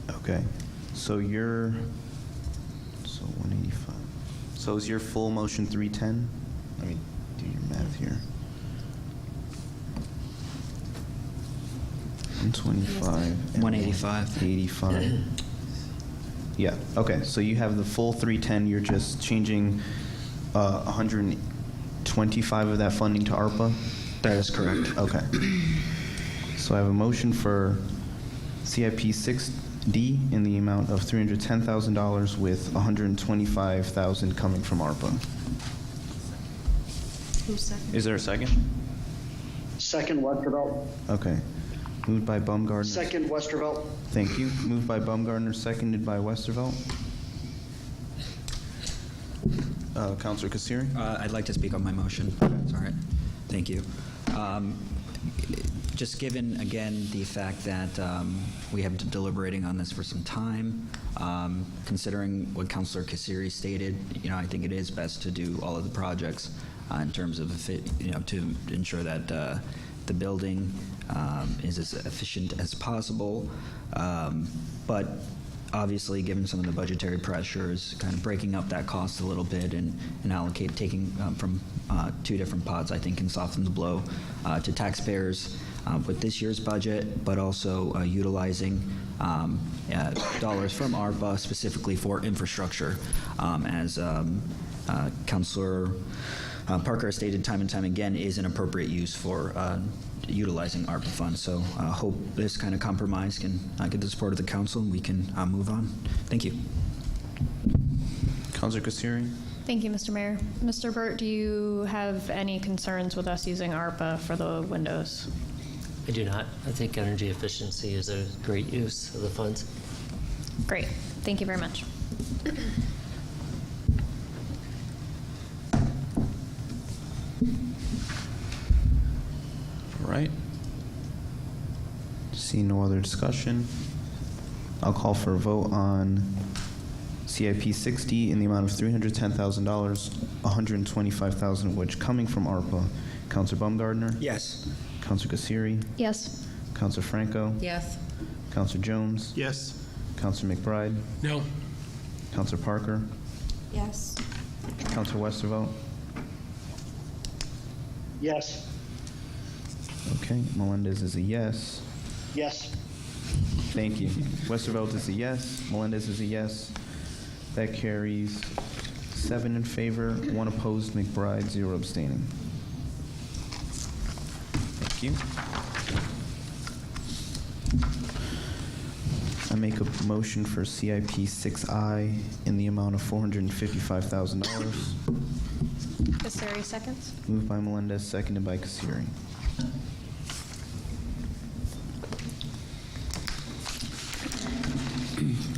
[SPEAKER 1] Okay, so 185. So is your full motion 310? Let me do your math here. 125.
[SPEAKER 15] 185.
[SPEAKER 1] 85. Yeah, okay, so you have the full 310, you're just changing 125 of that funding to ARPA?
[SPEAKER 15] That is correct.
[SPEAKER 1] Okay. So I have a motion for CIP 6D in the amount of $310,000 with $125,000 coming from ARPA.
[SPEAKER 2] Who's second?
[SPEAKER 1] Is there a second?
[SPEAKER 7] Second, Westervelt.
[SPEAKER 1] Okay. Moved by Baumgartner.
[SPEAKER 7] Second, Westervelt.
[SPEAKER 1] Thank you. Moved by Baumgartner, seconded by Westervelt. Councilor Kasiri?
[SPEAKER 15] I'd like to speak on my motion. That's all right. Thank you. Just given, again, the fact that we have been deliberating on this for some time, considering what Councilor Kasiri stated, I think it is best to do all of the projects in terms of, to ensure that the building is as efficient as possible. But obviously, given some of the budgetary pressures, kind of breaking up that cost a little bit and taking from two different pots, I think can soften the blow to taxpayers with this year's budget, but also utilizing dollars from ARPA specifically for infrastructure, as Councilor Parker has stated time and time again, is an appropriate use for utilizing ARPA funds. So hope this kind of compromise can get the support of the council and we can move on. Thank you.
[SPEAKER 1] Councilor Kasiri?
[SPEAKER 3] Thank you, Mr. Mayor. Mr. Burt, do you have any concerns with us using ARPA for the windows?
[SPEAKER 14] I do not. I think energy efficiency is a great use of the funds.
[SPEAKER 3] Great. Thank you very much.
[SPEAKER 1] All right. See no other discussion. I'll call for a vote on CIP 60 in the amount of $310,000, $125,000 of which coming from ARPA. Councilor Baumgartner?
[SPEAKER 15] Yes.
[SPEAKER 1] Councilor Kasiri?
[SPEAKER 3] Yes.
[SPEAKER 1] Councilor Franco?
[SPEAKER 11] Yes.
[SPEAKER 1] Councilor Jones?
[SPEAKER 13] Yes.
[SPEAKER 1] Councilor McBride?
[SPEAKER 9] No.
[SPEAKER 1] Councilor Parker?
[SPEAKER 2] Yes.
[SPEAKER 1] Councilor Westervelt?
[SPEAKER 7] Yes.
[SPEAKER 1] Okay, Melendez is a yes.
[SPEAKER 7] Yes.
[SPEAKER 1] Thank you. Westervelt is a yes. Melendez is a yes. That carries 7 in favor, 1 opposed, McBride, 0 abstaining. Thank you. I make a motion for CIP 6I in the amount of $455,000.
[SPEAKER 3] Kasiri, seconds.
[SPEAKER 1] Moved by Melendez, seconded by Kasiri.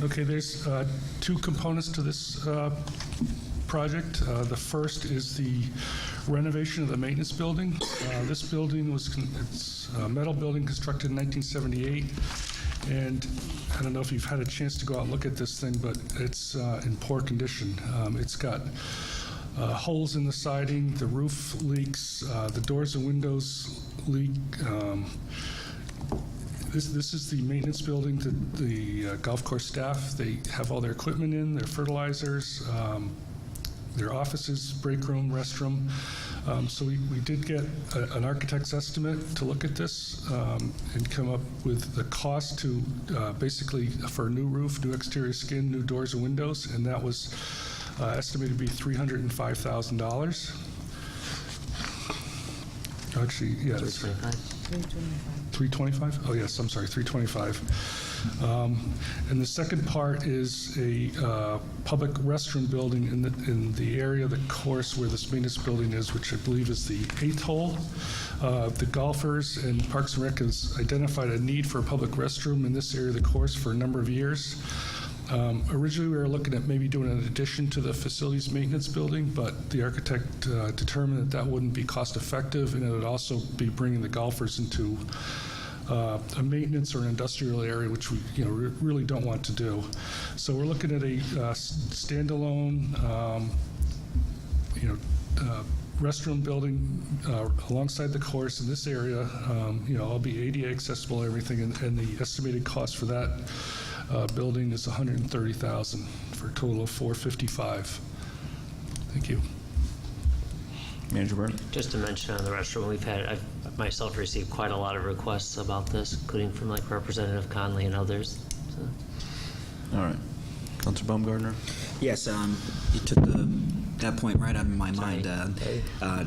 [SPEAKER 16] Okay, there's two components to this project. The first is the renovation of the maintenance building. This building it's a metal building constructed in 1978, and I don't know if you've had a chance to go out and look at this thing, but it's in poor condition. It's got holes in the siding, the roof leaks, the doors and windows leak. This is the maintenance building, the golf course staff. They have all their equipment in, their fertilizers, their offices, break room, restroom. So we did get an architect's estimate to look at this and come up with the cost to basically for a new roof, new exterior skin, new doors and windows, and that was estimated to be $305,000. Actually, yes.
[SPEAKER 14] 325?
[SPEAKER 16] 325? Oh, yes, I'm sorry, 325. And the second part is a public restroom building in the area of the course where this maintenance building is, which I believe is the 8th hole. The golfers and Parks and Rec has identified a need for a public restroom in this area of the course for a number of years. Originally, we were looking at maybe doing an addition to the facilities maintenance building, but the architect determined that wouldn't be cost effective, and it would also be bringing the golfers into a maintenance or an industrial area, which we really don't want to do. So we're looking at a standalone restroom building alongside the course in this area. All be ADA accessible and everything, and the estimated cost for that building is $130,000 for a total of $455. Thank you.
[SPEAKER 1] Manager Byrd?
[SPEAKER 14] Just to mention on the restroom, I've myself received quite a lot of requests about this, including from like Representative Conley and others. So.
[SPEAKER 1] All right. Councilor Baumgartner?
[SPEAKER 15] Yes, you took that point right out of my mind.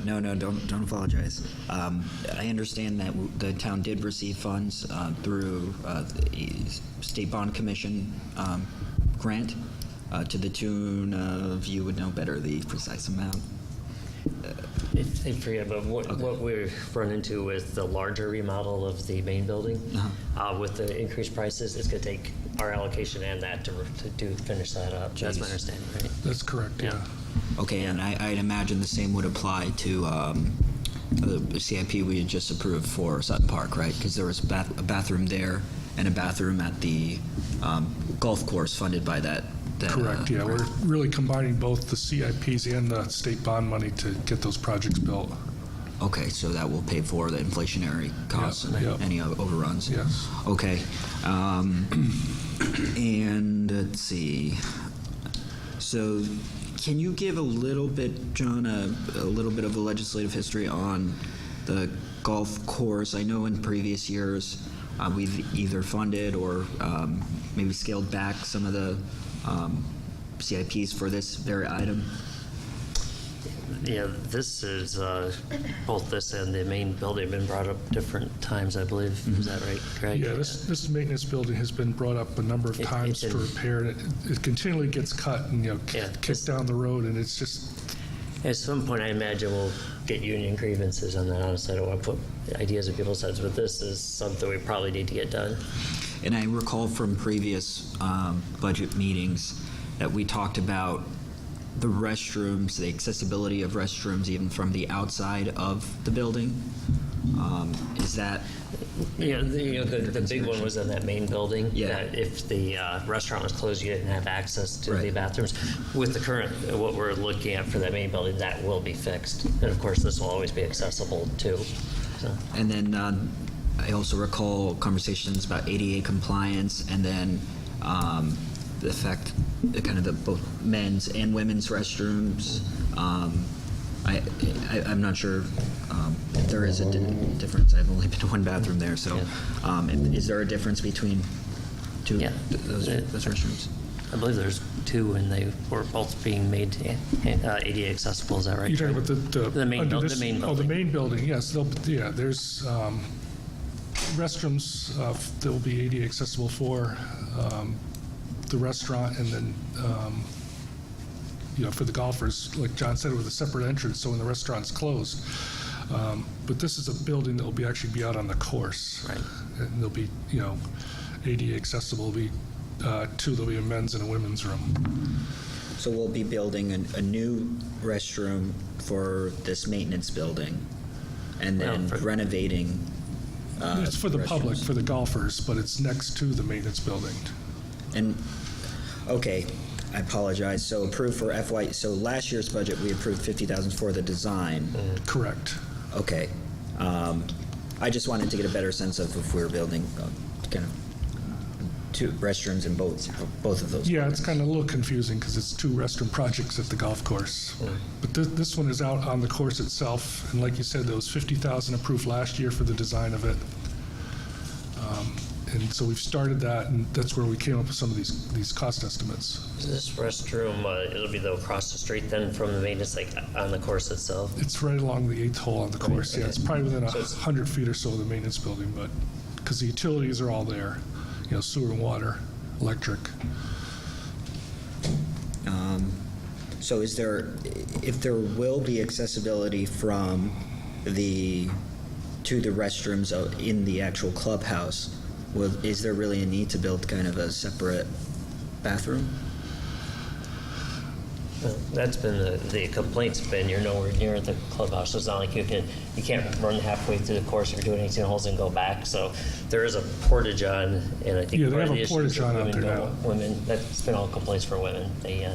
[SPEAKER 15] No, don't apologize. I understand that the town did receive funds through the State Bond Commission grant to the tune of, you would know better the precise amount.
[SPEAKER 14] I forget, but what we've run into with the larger remodel of the main building, with the increased prices, it's going to take our allocation and that to finish that up. That's my understanding, right?
[SPEAKER 16] That's correct, yeah.
[SPEAKER 15] Okay, and I'd imagine the same would apply to the CIP we had just approved for Sutton Park, right? Because there was a bathroom there and a bathroom at the golf course funded by that.
[SPEAKER 16] Correct, yeah. We're really combining both the CIPs and the state bond money to get those projects built.
[SPEAKER 15] Okay, so that will pay for the inflationary costs and any overruns?
[SPEAKER 16] Yes.
[SPEAKER 15] Okay. And let's see. So can you give a little bit, John, a little bit of a legislative history on the golf course? I know in previous years we've either funded or maybe scaled back some of the CIPs for this very item.
[SPEAKER 14] Yeah, this is both this and the main building have been brought up different times, I believe. Is that right, Greg?
[SPEAKER 16] Yeah, this maintenance building has been brought up a number of times for repair, and it continually gets cut and kicked down the road, and it's just.
[SPEAKER 14] At some point, I imagine we'll get union grievances on that. Honestly, I don't want to put ideas in people's heads, but this is something we probably need to get done.
[SPEAKER 15] And I recall from previous budget meetings that we talked about the restrooms, the accessibility of restrooms, even from the outside of the building. Is that?
[SPEAKER 14] Yeah, the big one was in that main building. Yeah. That if the restaurant was closed, you didn't have access to the bathrooms. With the current, what we're looking at for that main building, that will be fixed. And of course, this will always be accessible too. So.
[SPEAKER 15] And then I also recall conversations about ADA compliance, and then the fact, kind of the both men's and women's restrooms. I'm not sure if there is a difference. I've only been to one bathroom there, so is there a difference between those restrooms?
[SPEAKER 14] I believe there's two, and they were both being made ADA accessible. Is that right?
[SPEAKER 16] You're talking about the main
[SPEAKER 14] building?
[SPEAKER 16] Oh, the main building, yes. There's restrooms that will be ADA accessible for the restaurant, and then for the golfers, like John said, with a separate entrance, so when the restaurant's closed. But this is a building that will actually be out on the course,
[SPEAKER 14] right?
[SPEAKER 16] And there'll be ADA accessible. There'll be a men's and a women's room.
[SPEAKER 15] So we'll be building a new restroom for this maintenance building, and then renovating.
[SPEAKER 16] It's for the public, for the golfers, but it's next to the maintenance building.
[SPEAKER 15] And okay, I apologize. So approved for FYE. So last year's budget, we approved $50,000 for the design.
[SPEAKER 16] Correct.
[SPEAKER 15] Okay. I just wanted to get a better sense of if we're building kind of two restrooms in both of those.
[SPEAKER 16] Yeah, it's kind of a little confusing because it's two restroom projects at the golf course. But this one is out on the course itself, and like you said, there was $50,000 approved last year for the design of it. And so we've started that, and that's where we came up with some of these cost estimates.
[SPEAKER 14] Is this restroom, it'll be across the street then from the maintenance, like on the course itself?
[SPEAKER 16] It's right along the 8th hole on the course.
[SPEAKER 14] Okay.
[SPEAKER 16] Yeah, it's probably within
[SPEAKER 14] So it's-
[SPEAKER 16] 100 feet or so of the maintenance building, but because the utilities are all there, sewer, water, electric.
[SPEAKER 15] So if there will be accessibility from to the restrooms in the actual clubhouse, is there really a need to build kind of a separate bathroom?
[SPEAKER 14] That's been the complaint's been you're nowhere near the clubhouse. So it's not like you can't run halfway through the course if you're doing 18 holes and go back. So there is a portage on, and I think
[SPEAKER 16] Yeah, they
[SPEAKER 14] part of
[SPEAKER 16] have
[SPEAKER 14] the
[SPEAKER 16] a
[SPEAKER 14] issue
[SPEAKER 16] portage
[SPEAKER 14] is that
[SPEAKER 16] on out
[SPEAKER 14] women
[SPEAKER 16] there
[SPEAKER 14] don't- Women, that's been all complaints for women. They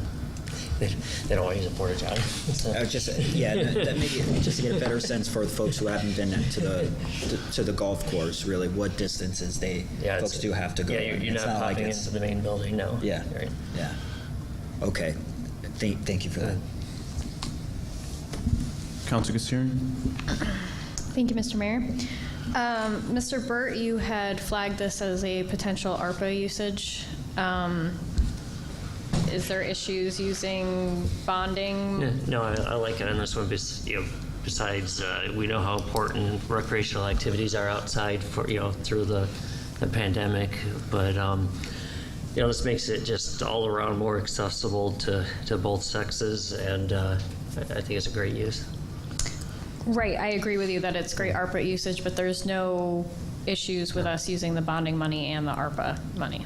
[SPEAKER 14] don't want to use a portage on. So.
[SPEAKER 15] That maybe just to get a better sense for the folks who haven't been to the golf course, really, what distances folks do have to go.
[SPEAKER 14] Yeah, you're
[SPEAKER 15] It's
[SPEAKER 14] not
[SPEAKER 15] like
[SPEAKER 14] popping into the main building, no.
[SPEAKER 15] Yeah,
[SPEAKER 14] Right.
[SPEAKER 15] yeah. Okay, thank you for that.
[SPEAKER 1] Councilor Kassiri?
[SPEAKER 3] Thank you, Mr. Mayor. Mr. Burt, you had flagged this as a potential ARPA usage. Is there issues using bonding?
[SPEAKER 14] Yeah, no, I like it on this one. Besides, we know how important recreational activities are outside for through the pandemic, but this makes it just all around more accessible to both sexes, and I think it's a great use.
[SPEAKER 3] Right, I agree with you that it's great ARPA usage, but there's no issues with us using the bonding money and the ARPA money.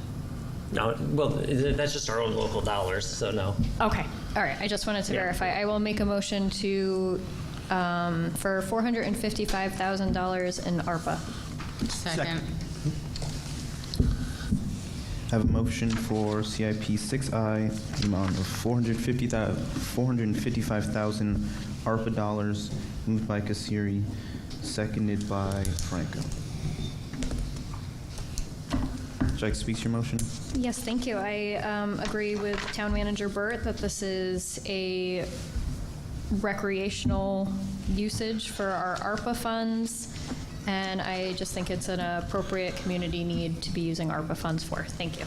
[SPEAKER 14] No, well, that's just our own local dollars, so no.
[SPEAKER 3] Okay, all right, I just wanted to verify. I will make a motion for $455,000 in ARPA.
[SPEAKER 11] Second.
[SPEAKER 1] I have a motion for CIP 6I, the amount of $455,000 ARPA dollars, moved by Kassiri, seconded by Franco. Would you like to speak to your motion?
[SPEAKER 3] Yes, thank you. I agree with Town Manager Burt that this is a recreational usage for our ARPA funds, and I just think it's an appropriate community need to be using ARPA funds for. Thank you.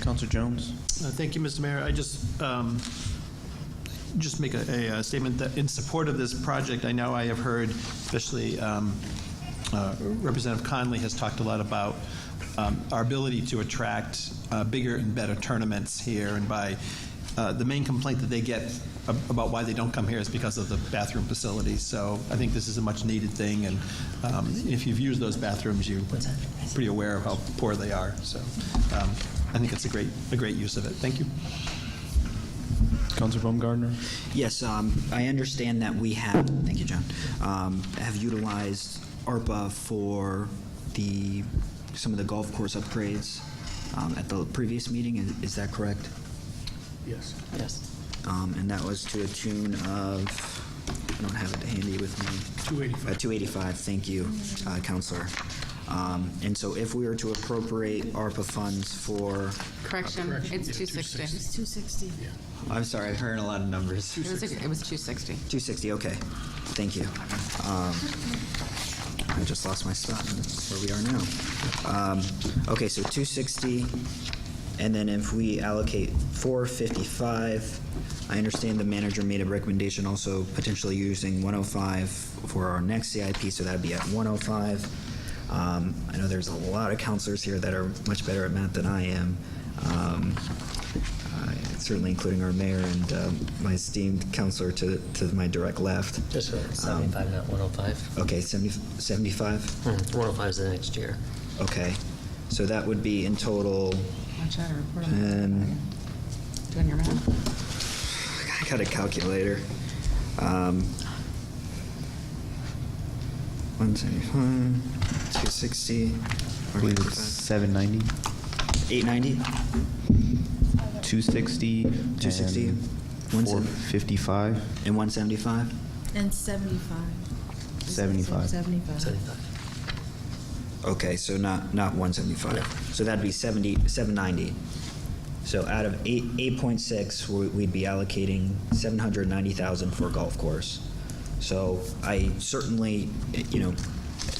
[SPEAKER 1] Councilor Jones?
[SPEAKER 13] Thank you, Mr. Mayor. I just make a statement that in support of this project, I know I have heard, especially Representative Conley has talked a lot about our ability to attract bigger and better tournaments here, and by the main complaint that they get about why they don't come here is because of the bathroom facilities. So I think this is a much needed thing, and if you've used those bathrooms, you're pretty aware of how poor they are. So I think it's a great use of it. Thank you.
[SPEAKER 1] Councilor Baumgartner?
[SPEAKER 15] Yes, I understand that we have, thank you, John, have utilized ARPA for some of the golf course upgrades at the previous meeting. Is that correct?
[SPEAKER 9] Yes.
[SPEAKER 14] Yes.
[SPEAKER 15] And that was to a tune of, I don't have it handy with me.
[SPEAKER 9] 285.
[SPEAKER 15] 285, thank you, Counselor. And so if we were to appropriate ARPA funds for,
[SPEAKER 11] Correction, it's 260.
[SPEAKER 2] It's 260.
[SPEAKER 15] I'm sorry, I've heard a lot of numbers.
[SPEAKER 11] It was 260.
[SPEAKER 15] 260, okay, thank you. I just lost my spot where we are now. Okay, so 260, and then if we allocate 455, I understand the manager made a recommendation also potentially using 105 for our next CIP, so that'd be at 105. I know there's a lot of counselors here that are much better at math than I am, certainly including our mayor and my esteemed counselor to my direct left.
[SPEAKER 14] Just 75, not 105.
[SPEAKER 15] Okay, 75?
[SPEAKER 14] 105 is the next year.
[SPEAKER 15] Okay, so that would be in total,
[SPEAKER 11] Watch out, report on
[SPEAKER 15] and
[SPEAKER 11] doing your math.
[SPEAKER 15] I got a calculator. 175, 260,
[SPEAKER 1] I believe it's 790.
[SPEAKER 15] 890,
[SPEAKER 1] 260.
[SPEAKER 15] 260,
[SPEAKER 1] and 455.
[SPEAKER 15] and 175.
[SPEAKER 2] And 75.
[SPEAKER 1] 75.
[SPEAKER 2] 75.
[SPEAKER 15] Okay, so not 175. So that'd be 790. So out of 8.6, we'd be allocating 790,000 for a golf course. So I certainly,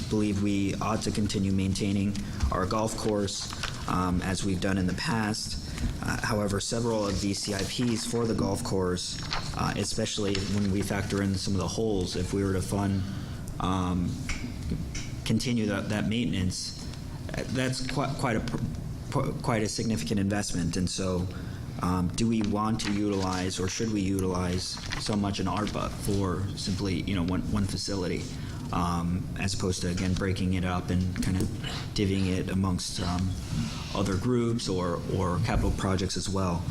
[SPEAKER 15] believe we ought to continue maintaining our golf course as we've done in the past. However, several of the CIPs for the golf course, especially when we factor in some of the holes, if we were to fund, continue that maintenance, that's quite a significant investment. And so do we want to utilize, or should we utilize so much in ARPA for simply, one facility, as opposed to, again, breaking it up and kind of divvying it amongst other groups or capital projects as well?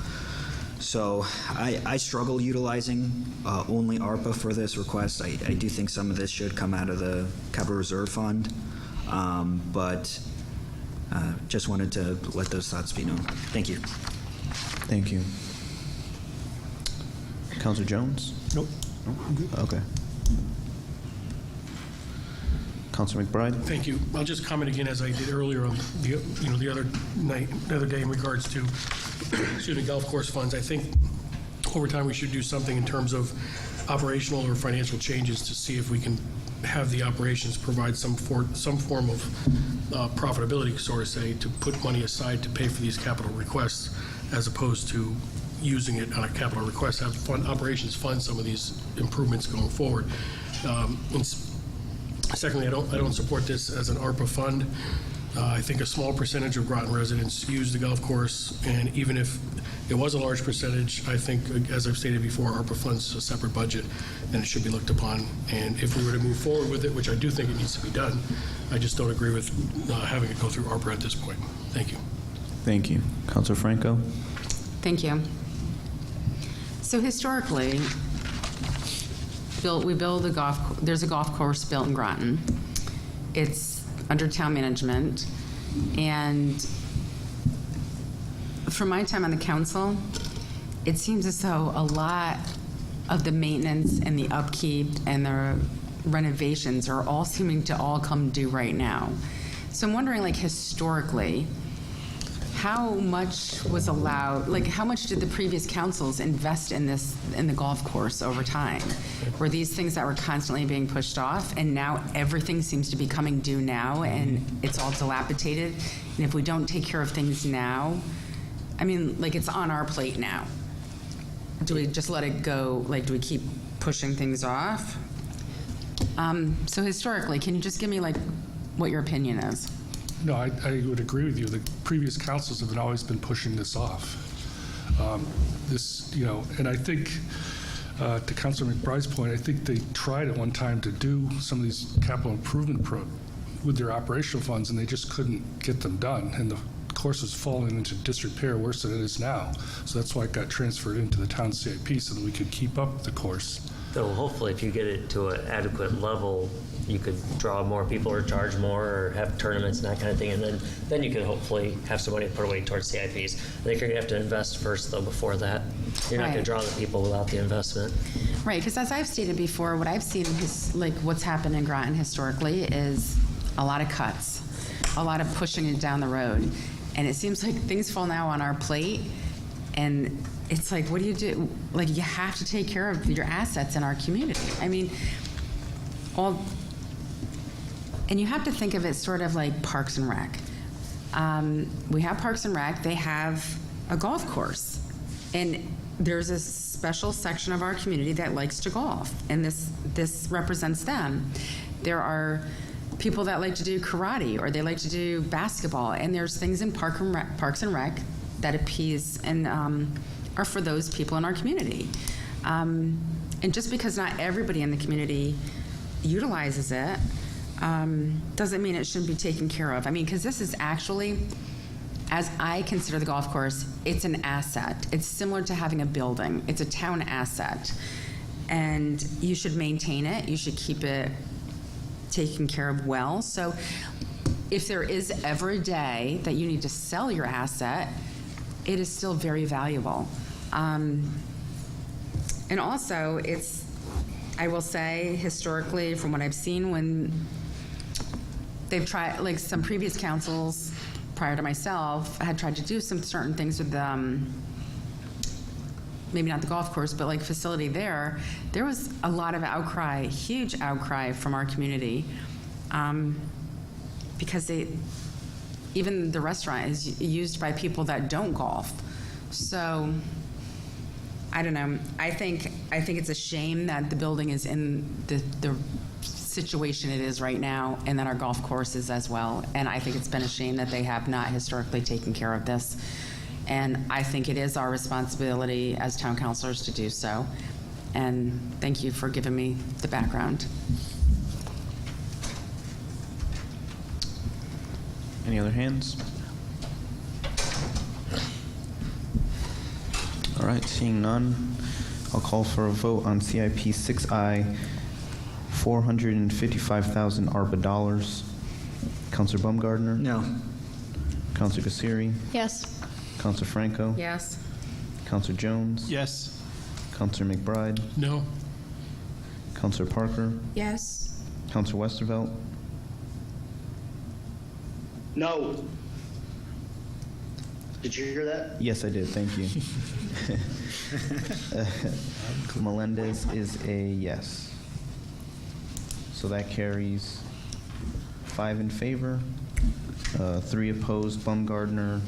[SPEAKER 15] So I struggle utilizing only ARPA for this request. I do think some of this should come out of the Capital Reserve Fund, but just wanted to let those thoughts be known. Thank you.
[SPEAKER 1] Thank you. Councilor Jones?
[SPEAKER 9] Nope.
[SPEAKER 1] Okay. Councilor McBride?
[SPEAKER 9] Thank you. I'll just comment again, as I did earlier on the other day in regards to, golf course funds. I think over time we should do something in terms of operational or financial changes to see if we can have the operations provide some form of profitability, so to say, to put money aside to pay for these capital requests, as opposed to using it on a capital request, have operations fund some of these improvements going forward. Secondly, I don't support this as an ARPA fund. I think a small percentage of Groton residents use the golf course, and even if it was a large percentage, I think, as I've stated before, ARPA funds a separate budget, and it should be looked upon. And if we were to move forward with it, which I do think it needs to be done, I just don't agree with having it go through ARPA at this point. Thank you.
[SPEAKER 1] Thank you. Councilor Franco?
[SPEAKER 11] Thank you. So historically, there's a golf course built in Groton. It's under town management, and from my time on the council, it seems as though a lot of the maintenance and the upkeep and the renovations are all seeming to all come due right now. So I'm wondering, historically, how much was allowed, how much did the previous councils invest in the golf course over time? Were these things that were constantly being pushed off, and now everything seems to be coming due now, and it's all dilapidated? And if we don't take care of things now, it's on our plate now. Do we just let it go? Do we keep pushing things off? So historically, can you just give me what your opinion is?
[SPEAKER 16] No, I would agree with you. The previous councils have always been pushing this off. And I think, to Councilor McBride's point, I think they tried at one time to do some of these capital improvement with their operational funds, and they just couldn't get them done. And the course was falling into disrepair worse than it is now. So that's why it got transferred into the town CIP so that we could keep up the course.
[SPEAKER 14] So hopefully if you get it to an adequate level, you could draw more people or charge more or have tournaments and that kind of thing, and then you could hopefully have some money to put away towards CIPs. I think you're going to have to invest first, though, before that. You're not going to draw the people without the investment.
[SPEAKER 11] Right, because as I've stated before, what I've seen is what's happened in Groton historically is a lot of cuts, a lot of pushing it down the road. And it seems like things fall now on our plate, and it's what do you do? You have to take care of your assets in our community. And you have to think of it sort of like Parks and Rec. We have Parks and Rec, they have a golf course. And there's a special section of our community that likes to golf, and this represents them. There are people that like to do karate, or they like to do basketball, and there's things in Parks and Rec that appease and are for those people in our community. And just because not everybody in the community utilizes it, doesn't mean it shouldn't be taken care of. Because this is actually, as I consider the golf course, it's an asset. It's similar to having a building. It's a town asset. And you should maintain it. You should keep it taken care of well. So if there is ever a day that you need to sell your asset, it is still very valuable. And also, I will say, historically, from what I've seen, when they've tried, some previous councils prior to myself had tried to do some certain things with maybe not the golf course, but facility there was a lot of outcry, huge outcry from our community. because even the restaurant is used by people that don't golf. So, I don't know. I think it's a shame that the building is in the situation it is right now, and that our golf course is as well. And I think it's been a shame that they have not historically taken care of this. And I think it is our responsibility as town councilors to do so. And thank you for giving me the background.
[SPEAKER 1] Any other hands? All right, seeing none, I'll call for a vote on CIP 6I, $455,000 ARPA dollars. Counselor Baumgartner?
[SPEAKER 5] No.
[SPEAKER 1] Counselor Kassiri?
[SPEAKER 3] Yes.
[SPEAKER 1] Counselor Franco?
[SPEAKER 11] Yes.
[SPEAKER 1] Counselor Jones?
[SPEAKER 13] Yes.
[SPEAKER 1] Counselor McBride?
[SPEAKER 9] No.
[SPEAKER 1] Counselor Parker?
[SPEAKER 2] Yes.
[SPEAKER 1] Counselor Westervelt?
[SPEAKER 7] No. Did you hear that?
[SPEAKER 1] Yes, I did. Thank you. Melendez is a yes. So that carries 5 in favor, 3 opposed, Baumgartner,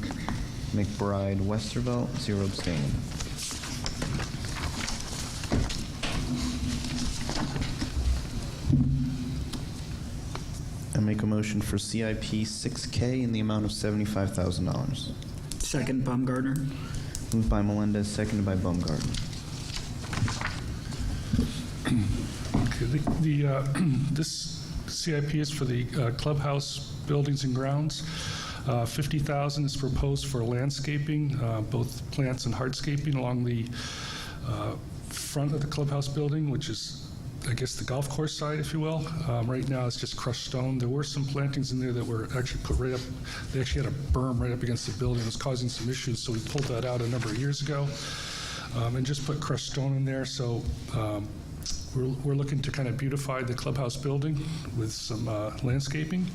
[SPEAKER 1] McBride, Westervelt, 0 abstaining. I make a motion for CIP 6K in the amount of $75,000.
[SPEAKER 5] Second, Baumgartner.
[SPEAKER 1] Moved by Melendez, seconded by Baumgartner.
[SPEAKER 16] Okay, this CIP is for the clubhouse buildings and grounds. $50,000 is proposed for landscaping, both plants and hardscaping along the front of the clubhouse building, which is, I guess, the golf course side, if you will. Right now, it's just crushed stone. There were some plantings in there that were actually put right up. They actually had a berm right up against the building. It was causing some issues, so we pulled that out a number of years ago and just put crushed stone in there. So we're looking to kind of beautify the clubhouse building with some landscaping.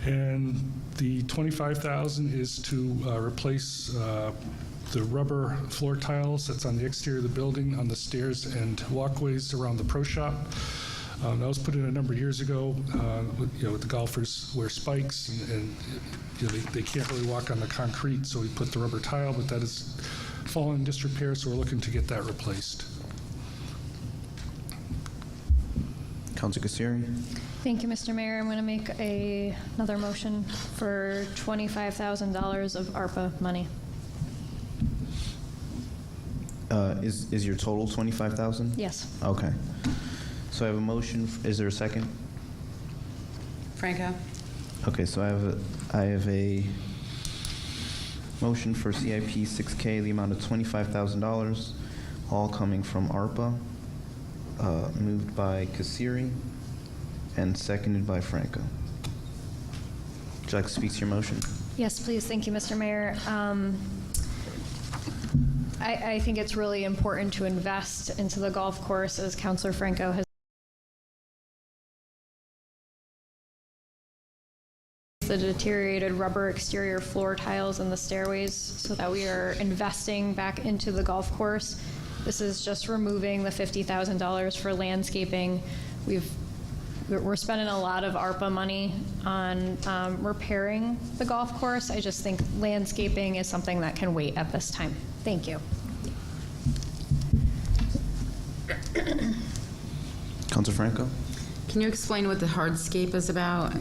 [SPEAKER 16] And the $25,000 is to replace the rubber floor tiles that's on the exterior of the building, on the stairs and walkways around the pro shop. That was put in a number of years ago. With the golfers wear spikes, and they can't really walk on the concrete, so we put the rubber tile, but that is fallen in disrepair, so we're looking to get that replaced.
[SPEAKER 1] Councilor Kassiri?
[SPEAKER 3] Thank you, Mr. Mayor. I'm going to make another motion for $25,000 of ARPA money.
[SPEAKER 1] Is your total 25,000?
[SPEAKER 3] Yes.
[SPEAKER 1] Okay. So I have a motion. Is there a second?
[SPEAKER 11] Franco?
[SPEAKER 1] Okay, so I have a motion for CIP 6K, the amount of $25,000, all coming from ARPA, moved by Kassiri and seconded by Franco. Would you like to speak to your motion?
[SPEAKER 3] Yes, please. Thank you, Mr. Mayor. I think it's really important to invest into the golf course, as Councilor Franco has. The deteriorated rubber exterior floor tiles and the stairways, so that we are investing back into the golf course. This is just removing the $50,000 for landscaping. We're spending a lot of ARPA money on repairing the golf course. I just think landscaping is something that can wait at this time. Thank you.
[SPEAKER 1] Councilor Franco?
[SPEAKER 11] Can you explain what the hardscape is about?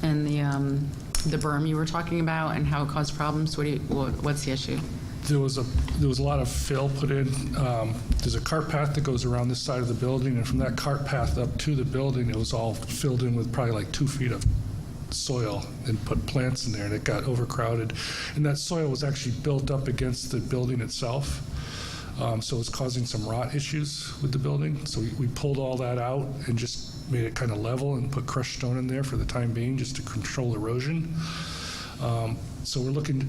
[SPEAKER 11] And the berm you were talking about and how it caused problems? What's the issue?
[SPEAKER 16] There was a lot of fill put in. There's a cart path that goes around this side of the building, and from that cart path up to the building, it was all filled in with probably like 2 feet of soil, and put plants in there, and it got overcrowded. And that soil was actually built up against the building itself, so it was causing some rot issues with the building. So we pulled all that out and just made it kind of level and put crushed stone in there for the time being, just to control erosion. So we're looking,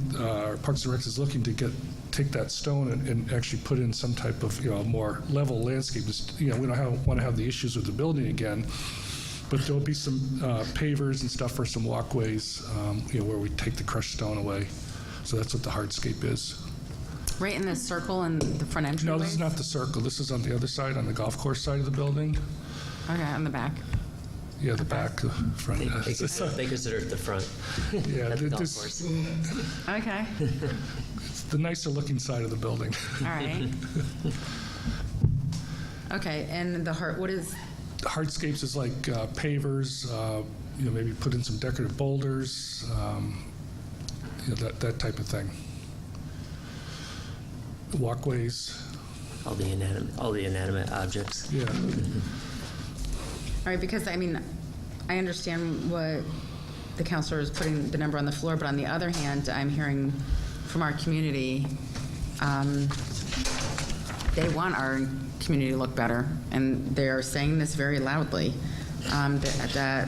[SPEAKER 16] Parks and Rec is looking to take that stone and actually put in some type of more level landscape. Just, we don't want to have the issues with the building again, but there'll be some pavers and stuff for some walkways, where we take the crushed stone away. So that's what the hardscape is.
[SPEAKER 11] Right in the circle in the front entrance?
[SPEAKER 16] No, this is not the circle. This is on the other side, on the golf course side of the building.
[SPEAKER 11] Okay, on the back.
[SPEAKER 16] Yeah, the back, the front.
[SPEAKER 14] They consider it the front.
[SPEAKER 16] Yeah,
[SPEAKER 14] at the golf
[SPEAKER 16] this-
[SPEAKER 14] course.
[SPEAKER 11] Okay,
[SPEAKER 16] It's the nicer looking side of the building.
[SPEAKER 11] all right. Okay, and what is,
[SPEAKER 16] Hardscapes is like pavers, maybe put in some decorative boulders, that type of thing. Walkways.
[SPEAKER 14] All the inanimate objects.
[SPEAKER 16] Yeah.
[SPEAKER 11] all right, because, I mean, I understand what the counselor is putting the number on the floor, but on the other hand, I'm hearing from our community, they want our community to look better, and they're saying this very loudly, that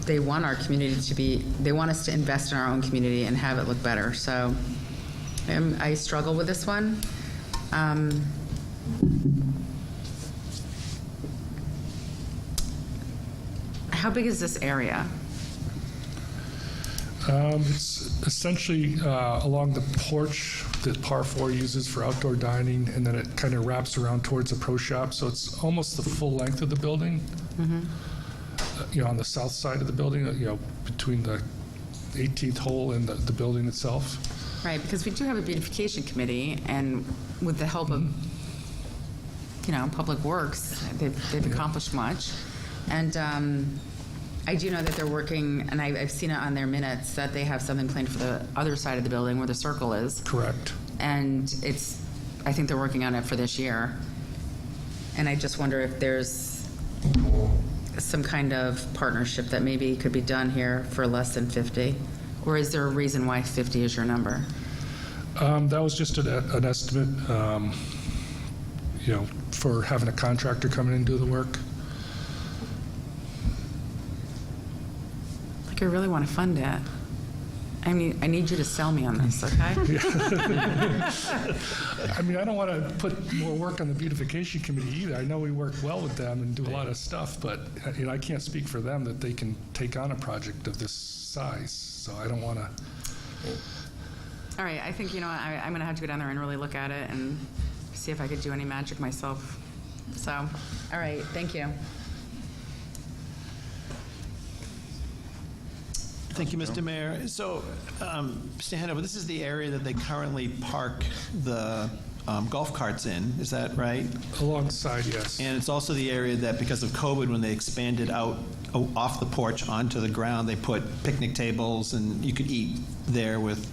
[SPEAKER 11] they want our community to be, they want us to invest in our own community and have it look better. So I struggle with this one. How big is this area?
[SPEAKER 16] It's essentially along the porch that Par 4 uses for outdoor dining, and then it kind of wraps around towards the pro shop, so it's almost the full length of the building. On the south side of the building, between the 18th hole and the building itself.
[SPEAKER 11] Right, because we do have a beautification committee, and with the help of, Public Works, they've accomplished much. And I do know that they're working, and I've seen it on their minutes, that they have something planned for the other side of the building where the circle is.
[SPEAKER 16] Correct.
[SPEAKER 11] And I think they're working on it for this year. And I just wonder if there's some kind of partnership that maybe could be done here for less than 50? Or is there a reason why 50 is your number?
[SPEAKER 16] That was just an estimate, for having a contractor come in and do the work.
[SPEAKER 11] Like, I really want to fund it. I need you to sell me on this, okay?
[SPEAKER 16] I mean, I don't want to put more work on the beautification committee either. I know we work well with them and do a lot of stuff, but I can't speak for them that they can take on a project of this size. So I don't want to.
[SPEAKER 11] All right, I think, I'm going to have to go down there and really look at it and see if I could do any magic myself. So, all right, thank you.
[SPEAKER 13] Thank you, Mr. Mayor. So, Mr. Hanover, this is the area that they currently park the golf carts in, is that right?
[SPEAKER 16] Alongside, yes.
[SPEAKER 13] And it's also the area that, because of COVID, when they expanded out off the porch onto the ground, they put picnic tables, and you could eat there with,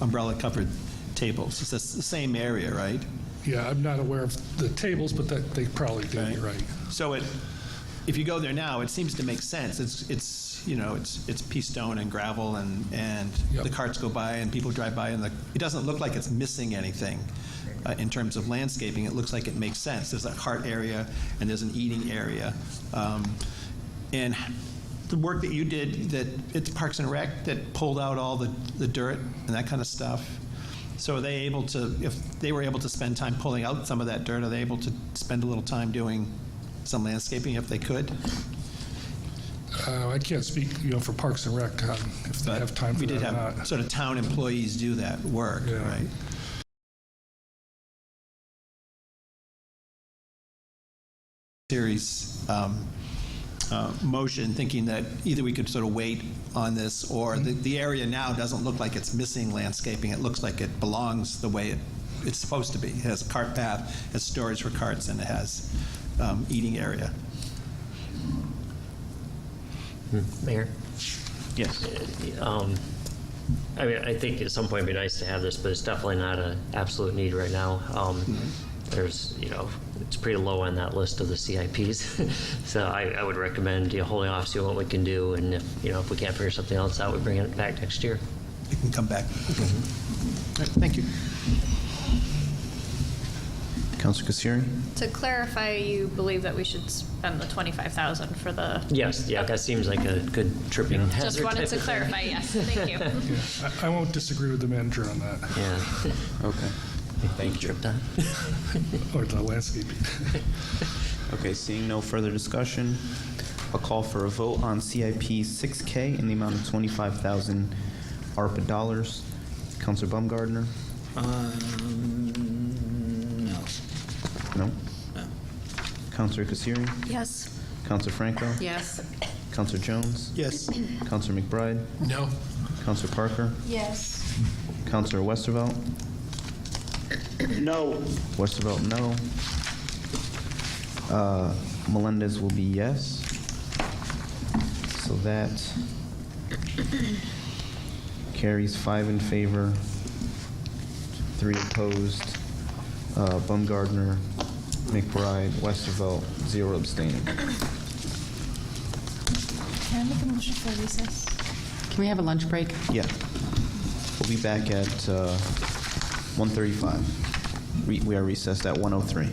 [SPEAKER 13] umbrella-covered tables. It's the same area, right?
[SPEAKER 16] Yeah, I'm not aware of the tables, but that they probably do. Right. You're right.
[SPEAKER 13] So if you go there now, it seems to make sense. It's pea stone and gravel, and
[SPEAKER 16] Yep.
[SPEAKER 13] the carts go by and people drive by, and it doesn't look like it's missing anything in terms of landscaping. It looks like it makes sense. There's a cart area and there's an eating area. And the work that you did, that it's Parks and Rec that pulled out all the dirt and that kind of stuff. So are they able to, if they were able to spend time pulling out some of that dirt, are they able to spend a little time doing some landscaping if they could?
[SPEAKER 16] I can't speak, for Parks and Rec if they have time for that or not.
[SPEAKER 13] We did have sort of town employees do that work, right? Series motion, thinking that either we could sort of wait on this, or the area now doesn't look like it's missing landscaping. It looks like it belongs the way it's supposed to be. It has a cart path, has storage for carts, and it has eating area.
[SPEAKER 14] Mayor?
[SPEAKER 1] Yes.
[SPEAKER 14] I think at some point it'd be nice to have this, but it's definitely not an absolute need right now. There's, it's pretty low on that list of the CIPs. So I would recommend holding off, see what we can do, and if we can't figure something else out, we bring it back next year.
[SPEAKER 13] It can come back. Okay. All right, thank you.
[SPEAKER 1] Councilor Kassiri?
[SPEAKER 3] To clarify, you believe that we should spend the $25,000 for the...
[SPEAKER 14] Yes, yeah, that seems like a good tripping hazard.
[SPEAKER 3] Just wanted
[SPEAKER 14] type
[SPEAKER 3] to
[SPEAKER 14] of
[SPEAKER 3] clarify,
[SPEAKER 14] thing.
[SPEAKER 3] yes, thank you.
[SPEAKER 16] Yeah, I won't disagree with the manager on that.
[SPEAKER 14] Yeah.
[SPEAKER 1] Okay. Thank you.
[SPEAKER 16] Or the landscaping.
[SPEAKER 1] Okay, seeing no further discussion, I'll call for a vote on CIP 6K in the amount of 25,000 ARPA dollars. Councilor Baumgartner?
[SPEAKER 15] No.
[SPEAKER 1] No? Councilor Kassiri?
[SPEAKER 3] Yes.
[SPEAKER 1] Councilor Franco?
[SPEAKER 11] Yes.
[SPEAKER 1] Counselor Jones?
[SPEAKER 13] Yes.
[SPEAKER 1] Counselor McBride?
[SPEAKER 9] No.
[SPEAKER 1] Counselor Parker?
[SPEAKER 2] Yes.
[SPEAKER 1] Counselor Westervelt?
[SPEAKER 6] No.
[SPEAKER 1] Westervelt, no. Melendez will be yes. So that carries 5 in favor, 3 opposed. Baumgardner, McBride, Westervelt, 0 abstaining.
[SPEAKER 2] Can I make a motion for recess?
[SPEAKER 11] Can we have a lunch break?
[SPEAKER 1] Yeah. We'll be back at 1:35. We are recessed at 1:03.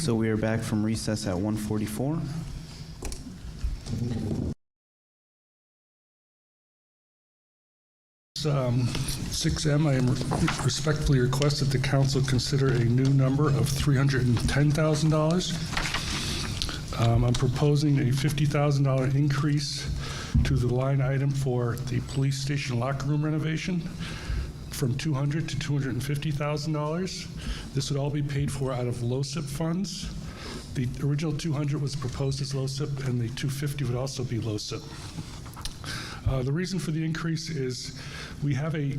[SPEAKER 1] So we are back from recess at 1:44.
[SPEAKER 16] Um, 6M, I am respectfully request that the council consider a new number of $310,000. I'm proposing a $50,000 increase to the line item for the police station locker room renovation from $200,000 to $250,000. This would all be paid for out of LoCIP funds. The original $200,000 was proposed as LoCIP, and the $250,000 would also be LoCIP. The reason for the increase is we have a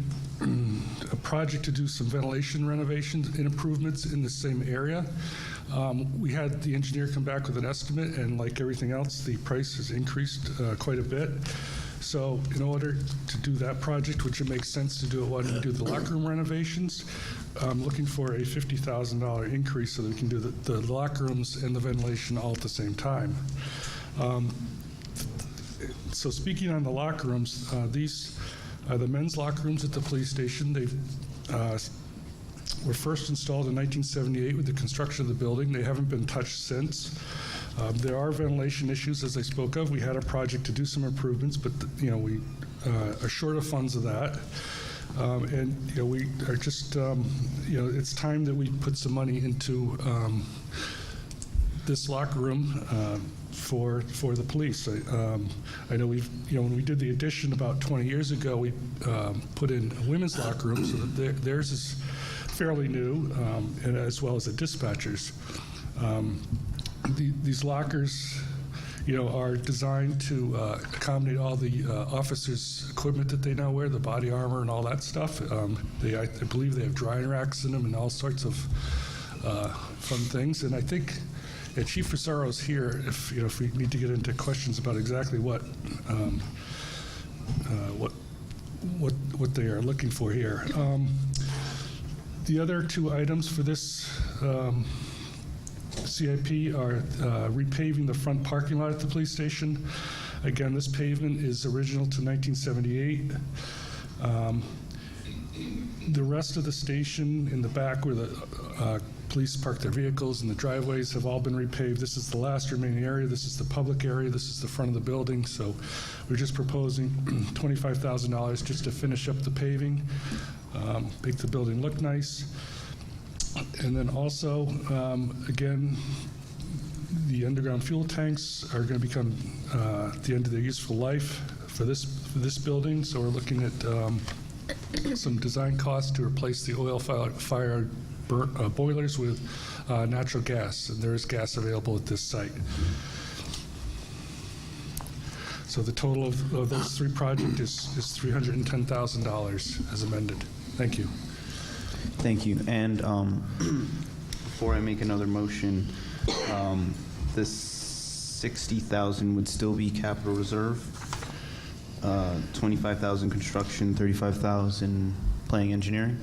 [SPEAKER 16] project to do some ventilation renovations and improvements in the same area. We had the engineer come back with an estimate, and like everything else, the price has increased quite a bit. So in order to do that project, which it makes sense to do it when we do the locker room renovations, I'm looking for a $50,000 increase so that we can do the locker rooms and the ventilation all at the same time. So speaking on the locker rooms, these are the men's locker rooms at the police station. They were first installed in 1978 with the construction of the building. They haven't been touched since. There are ventilation issues, as I spoke of. We had a project to do some improvements, but we are short of funds of that. And we are just, it's time that we put some money into this locker room for the police. I know when we did the addition about 20 years ago, we put in a women's locker room so that theirs is fairly new, and as well as the dispatchers. These lockers, are designed to accommodate all the officers' equipment that they now wear, the body armor and all that stuff. I believe they have drying racks in them and all sorts of fun things. And I think, And Chief Rosaro's here if we need to get into questions about exactly what they are looking for here. The other two items for this CIP are repaving the front parking lot at the police station. Again, this pavement is original to 1978. The rest of the station in the back where the police park their vehicles and the driveways have all been repaved. This is the last remaining area. This is the public area. This is the front of the building. So we're just proposing $25,000 just to finish up the paving, make the building look nice. And then also, again, the underground fuel tanks are going to become at the end of their useful life for this building. So we're looking at some design costs to replace the oil-fired boilers with natural gas, and there is gas available at this site. So the total of those three projects is $310,000 as amended. Thank you.
[SPEAKER 1] Thank you. And before I make another motion, this 60,000 would still be capital reserve, 25,000 construction, 35,000 planning engineering?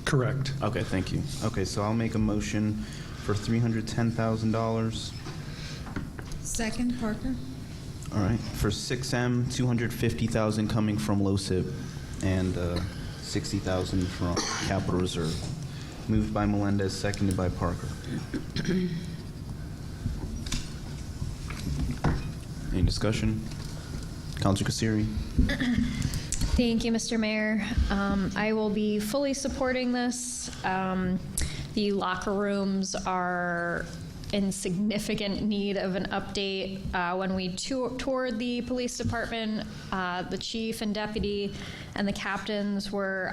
[SPEAKER 16] Correct.
[SPEAKER 1] Okay, thank you. Okay, so I'll make a motion for $310,000.
[SPEAKER 20] Second, Parker.
[SPEAKER 1] All right, for 6M, $250,000 coming from LoCIP and $60,000 from capital reserve. Moved by Melendez, seconded by Parker. Any discussion? Councilor Kasiri.
[SPEAKER 3] Thank you, Mr. Mayor. I will be fully supporting this. The locker rooms are in significant need of an update. When we toured the police department, the chief and deputy and the captains were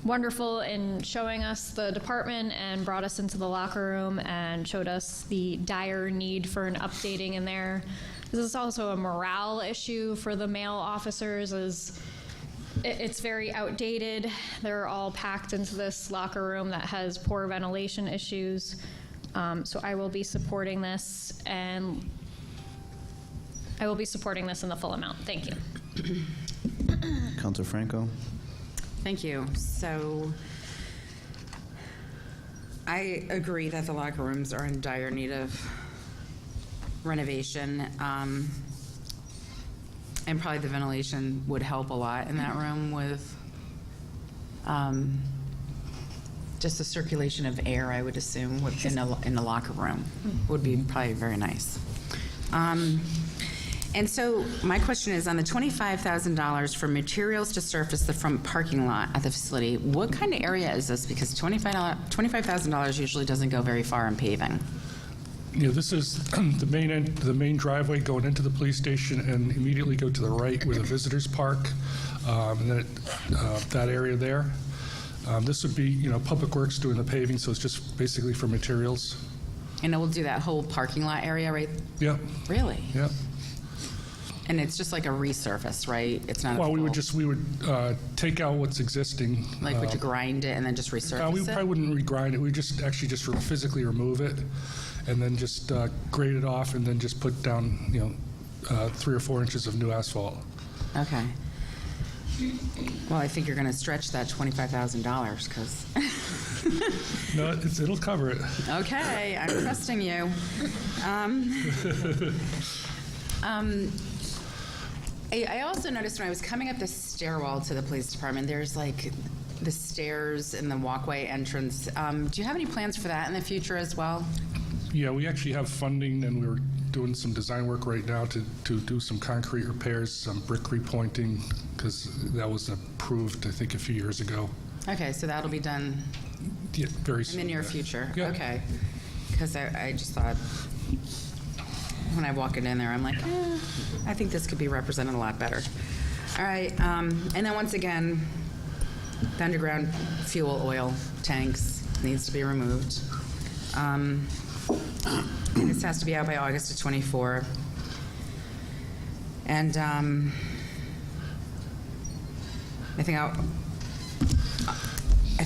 [SPEAKER 3] wonderful in showing us the department and brought us into the locker room and showed us the dire need for an updating in there. This is also a morale issue for the male officers, as it's very outdated. They're all packed into this locker room that has poor ventilation issues. So I will be supporting this, and I will be supporting this in the full amount. Thank you.
[SPEAKER 1] Councilor Franco.
[SPEAKER 11] Thank you. So I agree that the locker rooms are in dire need of renovation, and probably the ventilation would help a lot in that room with just the circulation of air, I would assume, in the locker room would be probably very nice. And so my question is, on the $25,000 for materials to surface the front parking lot at the facility, what kind of area is this? Because $25,000 usually doesn't go very far in paving.
[SPEAKER 16] You know, this is the main driveway going into the police station, and immediately go to the right where the visitors park, and then that area there. This would be, Public Works doing the paving, so it's just basically for materials.
[SPEAKER 11] And it will do that whole parking lot area, right?
[SPEAKER 16] Yep.
[SPEAKER 11] Really?
[SPEAKER 16] Yep.
[SPEAKER 11] And it's just like a resurface, right? It's not.
[SPEAKER 16] Well, we would take out what's existing.
[SPEAKER 11] Like, would you grind it and then just resurface
[SPEAKER 16] we
[SPEAKER 11] it?
[SPEAKER 16] probably wouldn't regrind it. We just physically remove it, and then just grade it off, and then just put down, 3 or 4 inches of new asphalt.
[SPEAKER 11] Okay. Well, I think you're going to stretch that $25,000 because.
[SPEAKER 16] No, it'll cover it.
[SPEAKER 11] Okay, I'm trusting you. I also noticed when I was coming up the stairwell to the police department, there's like the stairs and the walkway entrance. Do you have any plans for that in the future as well?
[SPEAKER 16] Yeah, we actually have funding, and we're doing some design work right now to do some concrete repairs, some brick repointing, because that was approved, I think, a few years ago.
[SPEAKER 11] Okay, so that'll be done
[SPEAKER 16] very soon.
[SPEAKER 11] in the near future?
[SPEAKER 16] Yeah.
[SPEAKER 11] Okay. Because I just thought, when I walk in there, I'm like, I think this could be represented a lot better. All right, and then once again, the underground fuel oil tanks needs to be removed. This has to be out by August of '24. And I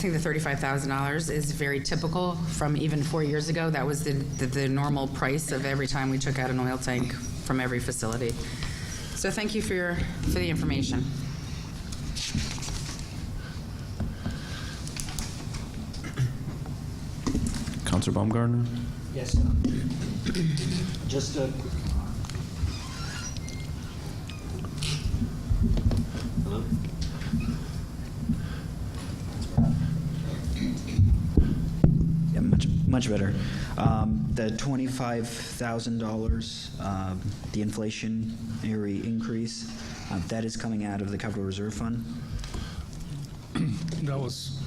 [SPEAKER 11] think the $35,000 is very typical from even 4 years ago. That was the normal price of every time we took out an oil tank from every facility. So thank you for the information.
[SPEAKER 1] Counselor Baumgartner?
[SPEAKER 21] Yes. Just a... Hello?
[SPEAKER 15] Yeah, much better. The $25,000, the inflationary increase, that is coming out of the capital reserve fund?
[SPEAKER 16] That was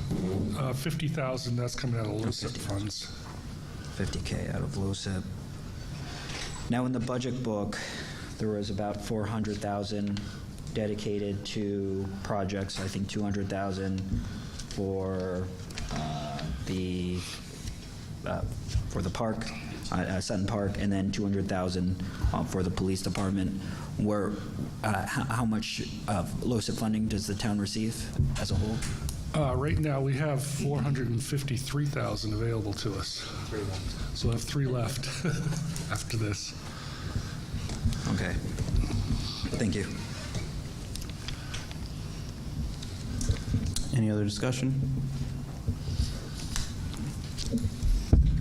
[SPEAKER 16] 50,000, that's coming out of LoCIP funds.
[SPEAKER 15] 50K out of LoCIP. Now, in the budget book, there was about 400,000 dedicated to projects. I think 200,000 for the park, Sutton Park, and then 200,000 for the police department. How much of LoCIP funding does the town receive as a whole?
[SPEAKER 16] Right now, we have 453,000 available to us. So we'll have 3 left after this.
[SPEAKER 15] Okay. Thank you.
[SPEAKER 1] Any other discussion?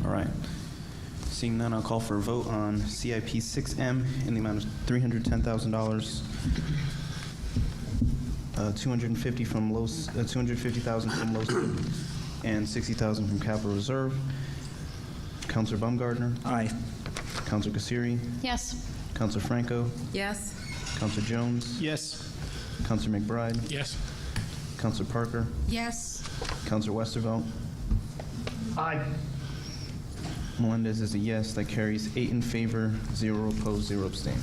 [SPEAKER 1] All right. Seeing none, I'll call for a vote on CIP 6M in the amount of $310,000. 250 from $250,000 from LoCIP and $60,000 from Capital Reserve. Counselor Baumgartner?
[SPEAKER 15] Aye.
[SPEAKER 1] Counselor Kasiri?
[SPEAKER 3] Yes.
[SPEAKER 1] Counselor Franco?
[SPEAKER 11] Yes.
[SPEAKER 1] Counselor Jones?
[SPEAKER 13] Yes.
[SPEAKER 1] Counselor McBride?
[SPEAKER 9] Yes.
[SPEAKER 1] Counselor Parker?
[SPEAKER 20] Yes.
[SPEAKER 1] Counselor Westervelt?
[SPEAKER 7] Aye.
[SPEAKER 1] Melendez is a yes. That carries 8 in favor, 0 opposed, 0 abstained.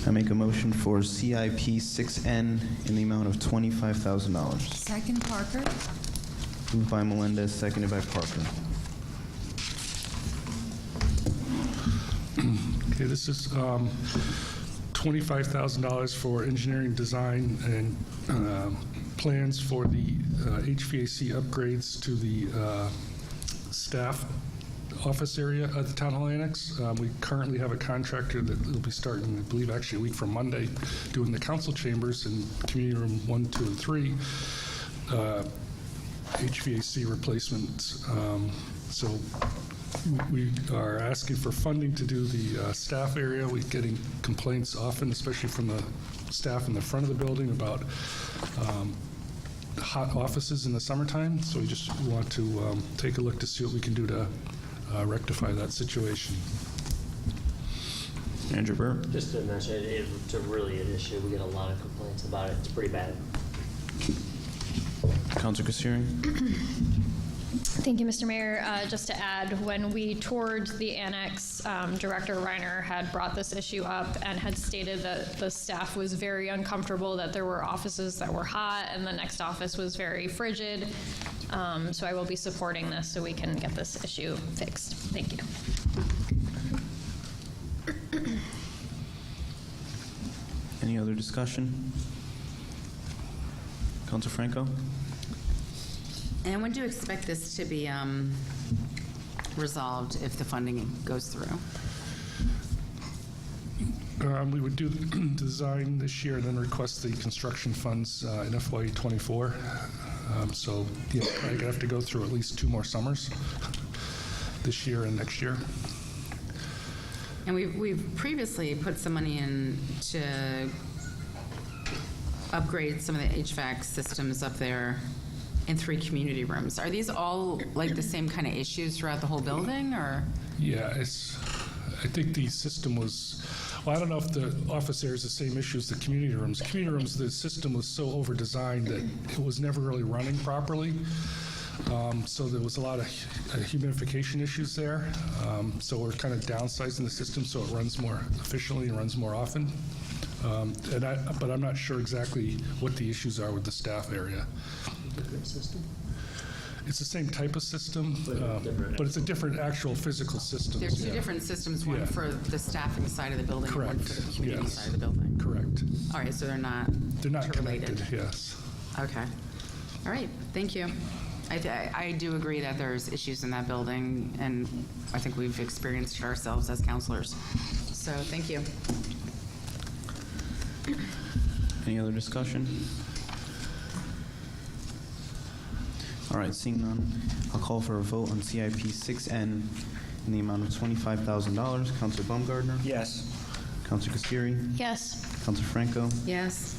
[SPEAKER 1] I make a motion for CIP 6N in the amount of $25,000.
[SPEAKER 20] Second, Parker.
[SPEAKER 1] Moved by Melendez, seconded by Parker.
[SPEAKER 16] Okay, this is $25,000 for engineering design and plans for the HVAC upgrades to the staff office area at the Town Hall Annex. We currently have a contractor that will be starting, I believe, actually a week from Monday, doing the council chambers in Community Room 1, 2, and 3, HVAC replacements. So we are asking for funding to do the staff area. We're getting complaints often, especially from the staff in the front of the building, about hot offices in the summertime. So we just want to take a look to see what we can do to rectify that situation.
[SPEAKER 1] Andrew Burr?
[SPEAKER 14] Just to mention, it's really an issue. We get a lot of complaints about it. It's pretty bad.
[SPEAKER 1] Counselor Kasiri?
[SPEAKER 3] Thank you, Mr. Mayor. Just to add, when we toured the annex, Director Reiner had brought this issue up and had stated that the staff was very uncomfortable, that there were offices that were hot and the next office was very frigid. So I will be supporting this so we can get this issue fixed. Thank you.
[SPEAKER 1] Any other discussion? Counselor Franco?
[SPEAKER 11] And when do you expect this to be resolved if the funding goes through?
[SPEAKER 16] We would do the design this year and then request the construction funds in FYE 24. So yeah, I'm going to have to go through at least 2 more summers, this year and next year.
[SPEAKER 11] And we've previously put some money in to upgrade some of the HVAC systems up there in 3 community rooms. Are these all like the same kind of issues throughout the whole building, or?
[SPEAKER 16] Yeah, I think the system was, well, I don't know if the office area is the same issue as the community rooms. Community rooms, the system was so over-designed that it was never really running properly. So there was a lot of humidification issues there. So we're kind of downsizing the system so it runs more efficiently and runs more often. But I'm not sure exactly what the issues are with the staff area.
[SPEAKER 14] System?
[SPEAKER 16] it's the same type of system, but it's a different actual physical system.
[SPEAKER 11] There are two different systems, one
[SPEAKER 16] Yeah.
[SPEAKER 11] for the staffing side of the building and one
[SPEAKER 16] Correct.
[SPEAKER 11] for the community
[SPEAKER 16] Yes.
[SPEAKER 11] side of the building.
[SPEAKER 16] Correct.
[SPEAKER 11] All right, so they're not
[SPEAKER 16] Connected,
[SPEAKER 11] interrelated.
[SPEAKER 16] yes.
[SPEAKER 11] Okay. All right, thank you. I do agree that there's issues in that building, and I think we've experienced it ourselves as counselors. So, thank you.
[SPEAKER 1] Any other discussion? All right, seeing none, I'll call for a vote on CIP 6N in the amount of $25,000. Counselor Baumgartner?
[SPEAKER 21] Yes.
[SPEAKER 1] Counselor Casiri?
[SPEAKER 3] Yes.
[SPEAKER 1] Counselor Franco?
[SPEAKER 11] Yes.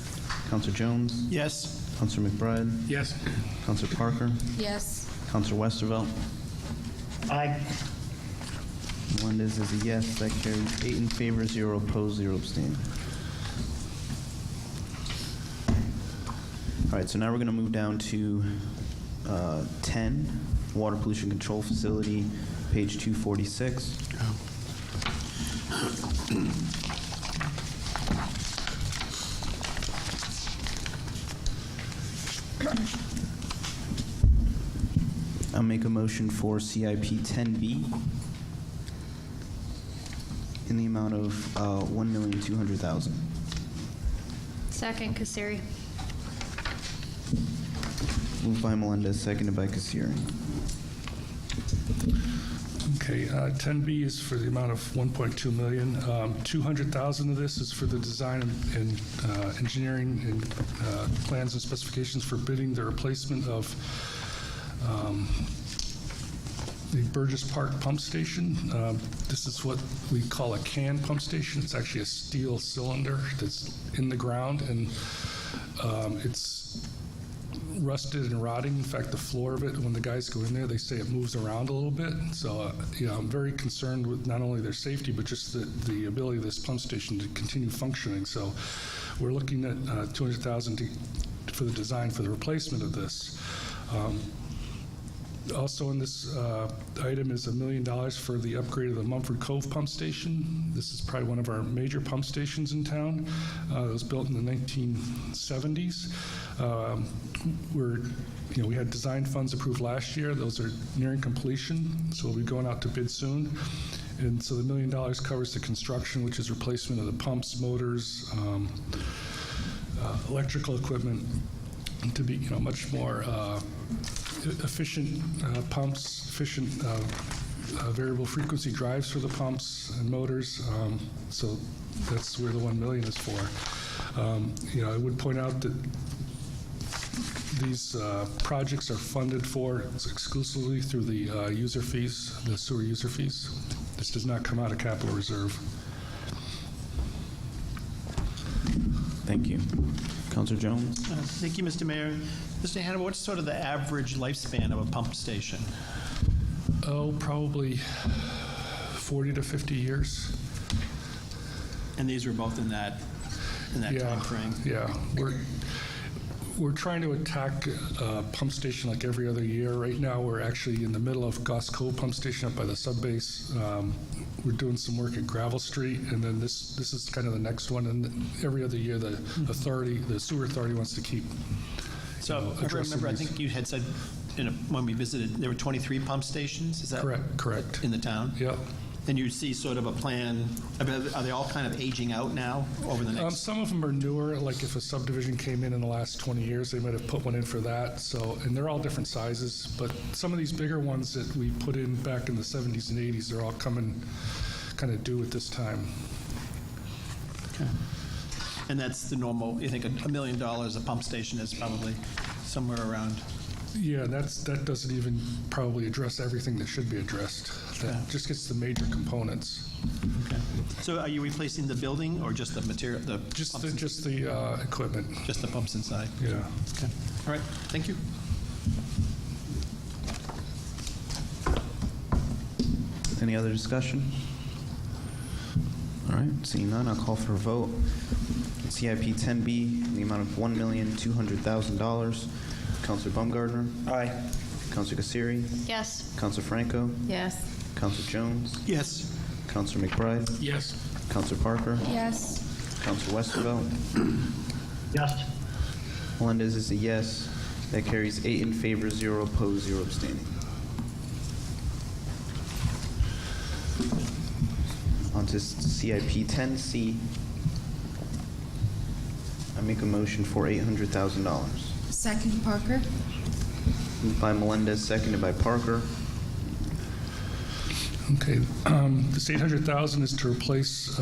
[SPEAKER 1] Counselor Jones?
[SPEAKER 13] Yes.
[SPEAKER 1] Counselor McBride?
[SPEAKER 9] Yes.
[SPEAKER 1] Counselor Parker?
[SPEAKER 20] Yes.
[SPEAKER 1] Counselor Westervelt?
[SPEAKER 6] Aye.
[SPEAKER 1] Melendez is a yes. That carries 8 in favor, 0 opposed, 0 abstained. All right, so now we're going to move down to 10, Water Pollution Control Facility, page 246. I'll make a motion for CIP 10B in the amount of $1,200,000.
[SPEAKER 3] Second, Kasiri.
[SPEAKER 1] Moved by Melendez, seconded by Kasiri.
[SPEAKER 16] Okay, 10B is for the amount of $1.2 million. $200,000 of this is for the design and engineering and plans and specifications for bidding the replacement of the Burgess Park pump station. This is what we call a can pump station. It's actually a steel cylinder that's in the ground, and it's rusted and rotting. In fact, the floor of it, when the guys go in there, they say it moves around a little bit. So, I'm very concerned with not only their safety, but just the ability of this pump station to continue functioning. So, we're looking at $200,000 for the design for the replacement of this. Also in this item is $1 million for the upgrade of the Mumford Cove pump station. This is probably one of our major pump stations in town. It was built in the 1970s. We had design funds approved last year. Those are nearing completion, so we'll be going out to bid soon. And so the $1 million covers the construction, which is replacement of the pumps, motors, electrical equipment to be, much more efficient pumps, efficient variable frequency drives for the pumps and motors. So that's where the $1 million is for. I would point out that these projects are funded for exclusively through the user fees, the sewer user fees. This does not come out of capital reserve.
[SPEAKER 1] Thank you. Councilor Jones?
[SPEAKER 13] Thank you, Mr. Mayor. Mr. Hannibal, what's sort of the average lifespan of a pump station?
[SPEAKER 16] Oh, probably 40 to 50 years.
[SPEAKER 13] And these were both in that time frame?
[SPEAKER 16] Yeah. We're trying to attack a pump station like every other year. Right now, we're actually in the middle of Goss Cove pump station up by the subbase. We're doing some work at Gravel Street, and then this is kind of the next one. And every other year, the sewer authority wants to keep.
[SPEAKER 13] So I remember, I think you had said when we visited, there were 23 pump stations. Is that
[SPEAKER 16] correct
[SPEAKER 13] in the town?
[SPEAKER 16] Yep.
[SPEAKER 13] And you see sort of a plan. Are they all kind of aging out now over the next?
[SPEAKER 16] Some of them are newer. Like if a subdivision came in the last 20 years, they might have put one in for that. So, and they're all different sizes. But some of these bigger ones that we put in back in the 70s and 80s, they're all coming kind of due at this time.
[SPEAKER 13] Okay. And that's the normal. You think $1 million a pump station is probably somewhere around.
[SPEAKER 16] Yeah, that doesn't even probably address everything that should be addressed. That just gets the major components.
[SPEAKER 13] Okay. So are you replacing the building or just the material?
[SPEAKER 16] Just the equipment.
[SPEAKER 13] Just the pumps inside?
[SPEAKER 16] Yeah.
[SPEAKER 13] Okay. All right. Thank you.
[SPEAKER 1] Any other discussion? All right, seeing none, I'll call for a vote. CIP 10B, in the amount of $1,200,000. Councilor Baumgartner?
[SPEAKER 21] Aye.
[SPEAKER 1] Councilor Casiri?
[SPEAKER 3] Yes.
[SPEAKER 1] Councilor Franco?
[SPEAKER 11] Yes.
[SPEAKER 1] Councilor Jones?
[SPEAKER 13] Yes.
[SPEAKER 1] Councilor McBride?
[SPEAKER 9] Yes.
[SPEAKER 1] Councilor Parker?
[SPEAKER 20] Yes.
[SPEAKER 1] Councilor Westervelt?
[SPEAKER 7] Yes.
[SPEAKER 1] Melendez is a yes. That carries 8 in favor, 0 opposed, 0 abstaining. On to CIP 10C. I make a motion for $800,000.
[SPEAKER 20] Second, Parker.
[SPEAKER 1] Moved by Melendez, seconded by Parker.
[SPEAKER 16] Okay, this $800,000 is to replace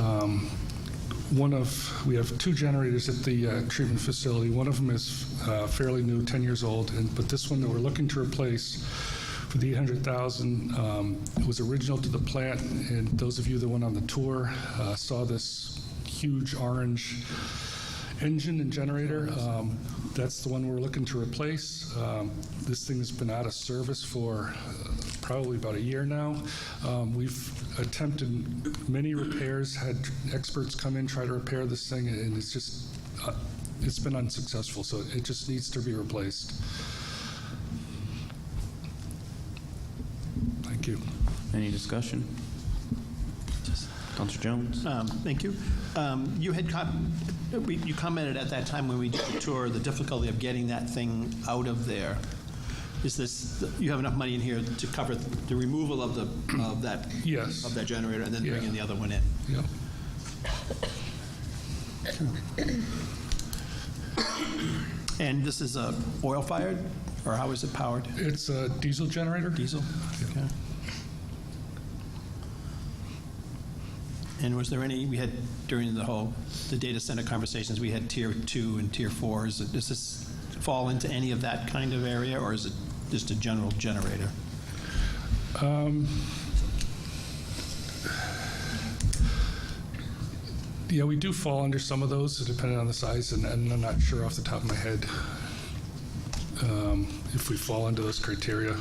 [SPEAKER 16] we have 2 generators at the treatment facility. One of them is fairly new, 10 years old, but this one that we're looking to replace for the $800,000 was original to the plant, and those of you that went on the tour saw this huge orange engine and generator. That's the one we're looking to replace. This thing has been out of service for probably about a year now. We've attempted many repairs, had experts come in, try to repair this thing, and it's just, it's been unsuccessful, so it just needs to be replaced. Thank you.
[SPEAKER 1] Any discussion? Councilor Jones?
[SPEAKER 13] Thank you. You commented at that time when we did the tour, the difficulty of getting that thing out of there. Is this, you have enough money in here to cover the removal of that
[SPEAKER 16] Yes.
[SPEAKER 13] of that generator and then bringing the other one in?
[SPEAKER 16] Yeah.
[SPEAKER 13] And this is oil-fired, or how is it powered?
[SPEAKER 16] It's a diesel generator.
[SPEAKER 13] Diesel? Okay. And was there any, we had, during the data center conversations, we had tier 2 and tier 4. Does this fall into any of that kind of area, or is it just a general generator?
[SPEAKER 16] Yeah, we do fall under some of those, depending on the size, and I'm not sure off the top of my head if we fall under those criteria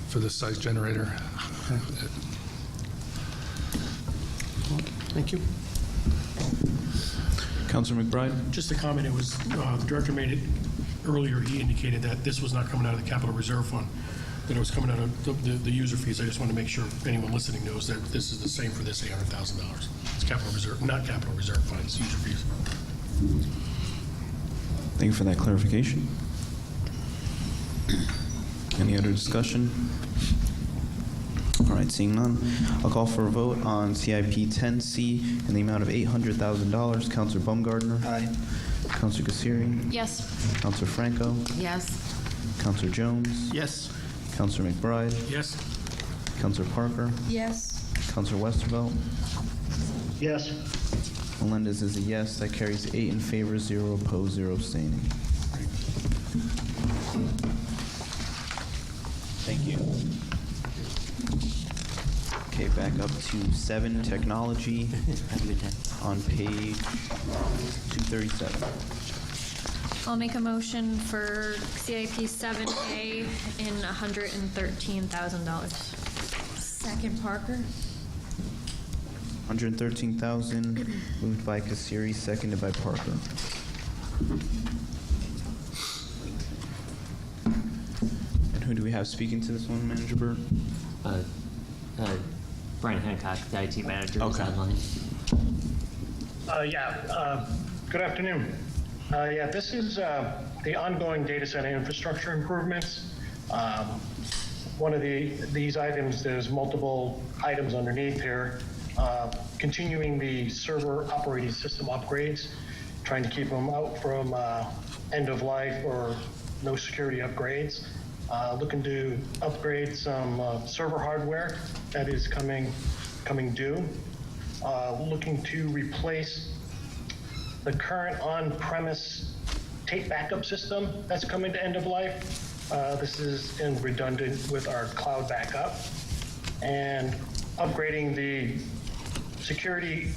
[SPEAKER 16] for this size generator.
[SPEAKER 13] Thank you.
[SPEAKER 1] Councilor McBride?
[SPEAKER 9] Just a comment, it was, the director made it earlier, he indicated that this was not coming out of the capital reserve fund, that it was coming out of the user fees. I just want to make sure anyone listening knows that this is the same for this $800,000. It's capital reserve, not capital reserve funds, user fees.
[SPEAKER 1] Thank you for that clarification. Any other discussion? All right, seeing none, I'll call for a vote on CIP 10C in the amount of $800,000. Councilor Baumgartner?
[SPEAKER 13] Aye.
[SPEAKER 1] Councilor Kassiri?
[SPEAKER 3] Yes.
[SPEAKER 1] Councilor Franco?
[SPEAKER 11] Yes.
[SPEAKER 1] Councilor Jones?
[SPEAKER 13] Yes.
[SPEAKER 1] Councilor McBride?
[SPEAKER 9] Yes.
[SPEAKER 1] Councilor Parker?
[SPEAKER 20] Yes.
[SPEAKER 1] Councilor Westervelt?
[SPEAKER 7] Yes.
[SPEAKER 1] Melendez is a yes. That carries 8 in favor, 0 opposed, 0 abstaining. Thank you. Okay, back up to 7, technology, on page 237.
[SPEAKER 3] I'll make a motion for CIP 7A in $113,000.
[SPEAKER 20] Second, Parker.
[SPEAKER 1] 113,000, moved by Kassiri, seconded by Parker. And who do we have speaking to this one, Manager Burt?
[SPEAKER 14] Brian Hancock, the IT manager, is online.
[SPEAKER 10] Good afternoon. This is the ongoing data center infrastructure improvements. One of these items, there's multiple items underneath here. Continuing the server operating system upgrades, trying to keep them out from end of life or no security upgrades. Looking to upgrade some server hardware that is coming due. Looking to replace the current on-premise tape backup system that's coming to end of life. This is redundant with our cloud backup. And upgrading the security,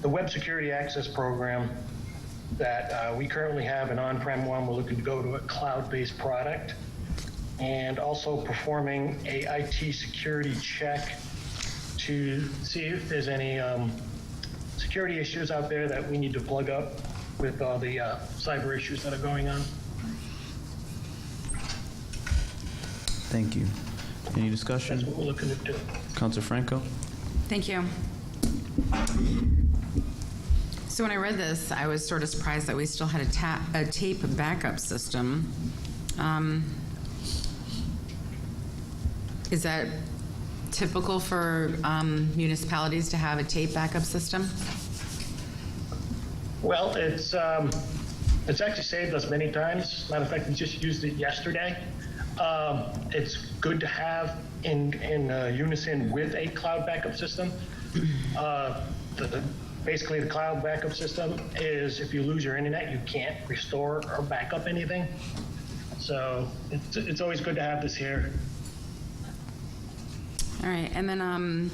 [SPEAKER 10] the web security access program that we currently have an on-prem one. We're looking to go to a cloud-based product, and also performing a IT security check to see if there's any security issues out there that we need to plug up with all the cyber issues that are going on.
[SPEAKER 1] Thank you. Any discussion?
[SPEAKER 10] That's what we're looking to do.
[SPEAKER 1] Councilor Franco?
[SPEAKER 11] Thank you. So when I read this, I was sort of surprised that we still had a tape backup system. Is that typical for municipalities to have a tape backup system?
[SPEAKER 10] Well, it's actually saved us many times. Matter of fact, we just used it yesterday. It's good to have in unison with a cloud backup system. Basically, the cloud backup system is if you lose your internet, you can't restore or back up anything. So it's always good to have this here.
[SPEAKER 11] All right, and then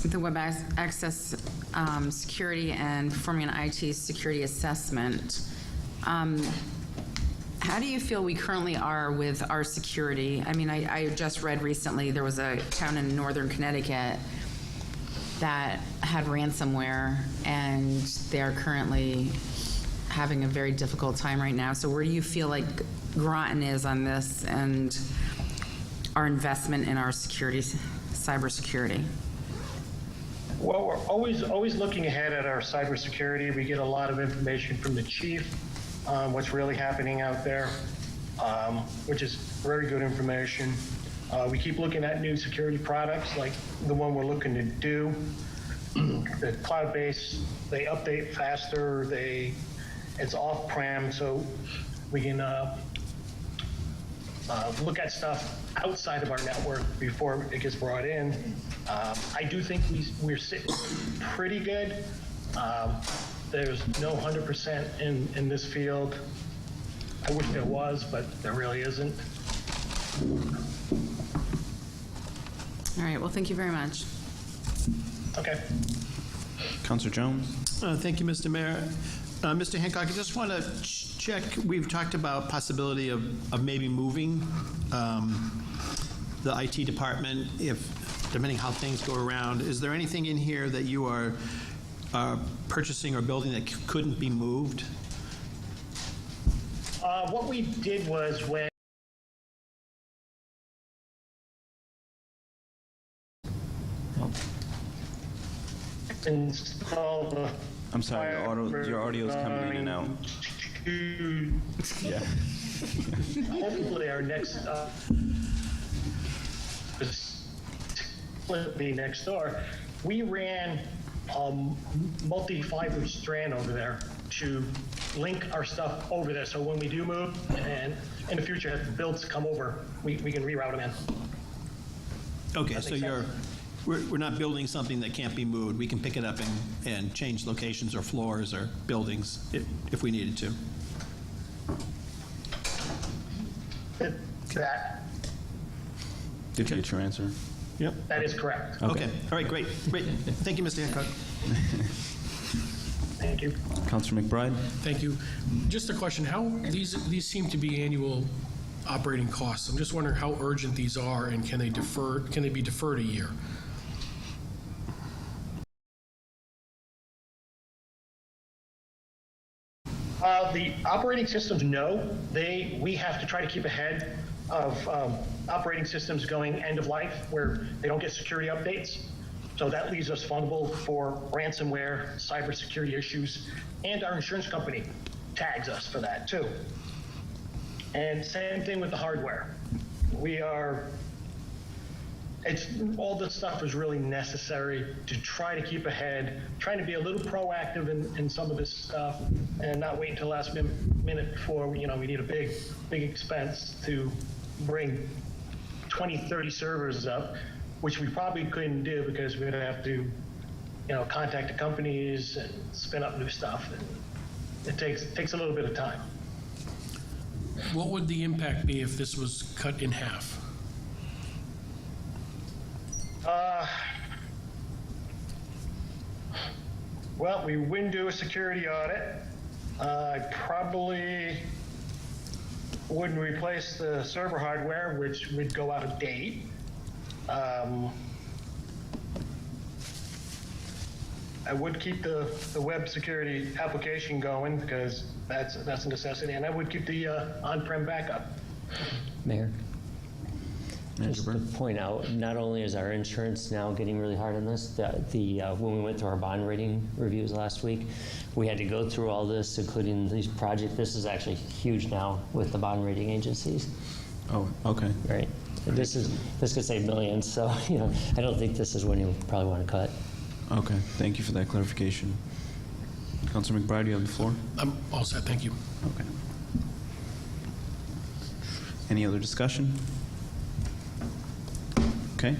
[SPEAKER 11] the web access security and performing an IT security assessment. How do you feel we currently are with our security? I mean, I just read recently there was a town in northern Connecticut that had ransomware, and they're currently having a very difficult time right now. So where do you feel like Groton is on this and our investment in our security, cybersecurity?
[SPEAKER 10] Well, we're always looking ahead at our cybersecurity. We get a lot of information from the chief on what's really happening out there, which is very good information. We keep looking at new security products like the one we're looking to do. The cloud-based, they update faster, it's off-prem, so we can look at stuff outside of our network before it gets brought in. I do think we're sitting pretty good. There's no 100% in this field. I wish there was, but there really isn't.
[SPEAKER 11] All right, well, thank you very much.
[SPEAKER 10] Okay.
[SPEAKER 1] Councilor Jones?
[SPEAKER 13] Thank you, Mr. Mayor. Mr. Hancock, I just want to check. We've talked about possibility of maybe moving the IT department depending how things go around. Is there anything in here that you are purchasing or building that couldn't be moved?
[SPEAKER 10] What we did was when install the
[SPEAKER 1] I'm sorry, your audio's coming in and out. Yeah.
[SPEAKER 10] Hopefully our next will be next door. We ran multi-fiber strand over there to link our stuff over there. So when we do move, and in the future, if the builds come over, we can reroute them in.
[SPEAKER 13] Okay, so we're not building something that can't be moved. We can pick it up and change locations or floors or buildings if we needed to.
[SPEAKER 1] Did you get your answer?
[SPEAKER 13] Yep.
[SPEAKER 10] That is correct.
[SPEAKER 13] Okay. All right, great. Thank you, Mr. Hancock.
[SPEAKER 10] Thank you.
[SPEAKER 1] Councilor McBride?
[SPEAKER 9] Thank you. Just a question, how, these seem to be annual operating costs. I'm just wondering how urgent these are, and can they be deferred a year?
[SPEAKER 10] The operating systems, no. We have to try to keep ahead of operating systems going end of life where they don't get security updates. So that leaves us vulnerable for ransomware, cybersecurity issues, and our insurance company tags us for that too. And same thing with the hardware. All this stuff is really necessary to try to keep ahead, trying to be a little proactive in some of this stuff and not wait until last minute before we need a big expense to bring 20, 30 servers up, which we probably couldn't do because we'd have to, contact the companies and spin up new stuff. And it takes a little bit of time.
[SPEAKER 9] What would the impact be if this was cut in half?
[SPEAKER 10] Well, we wouldn't do a security audit. I probably wouldn't replace the server hardware, which would go out of date. I would keep the web security application going because that's a necessity, and I would keep the on-prem backup.
[SPEAKER 14] Mayor? Just to point out, not only is our insurance now getting really hard on this, when we went through our bond rating reviews last week, we had to go through all this, including these projects. This is actually huge now with the bond rating agencies.
[SPEAKER 1] Oh, okay.
[SPEAKER 14] Right. This could save millions, so I don't think this is one you probably want to cut.
[SPEAKER 1] Okay, thank you for that clarification. Councilor McBride, you have the floor.
[SPEAKER 9] I'm all set, thank you.
[SPEAKER 1] Okay. Any other discussion? Okay.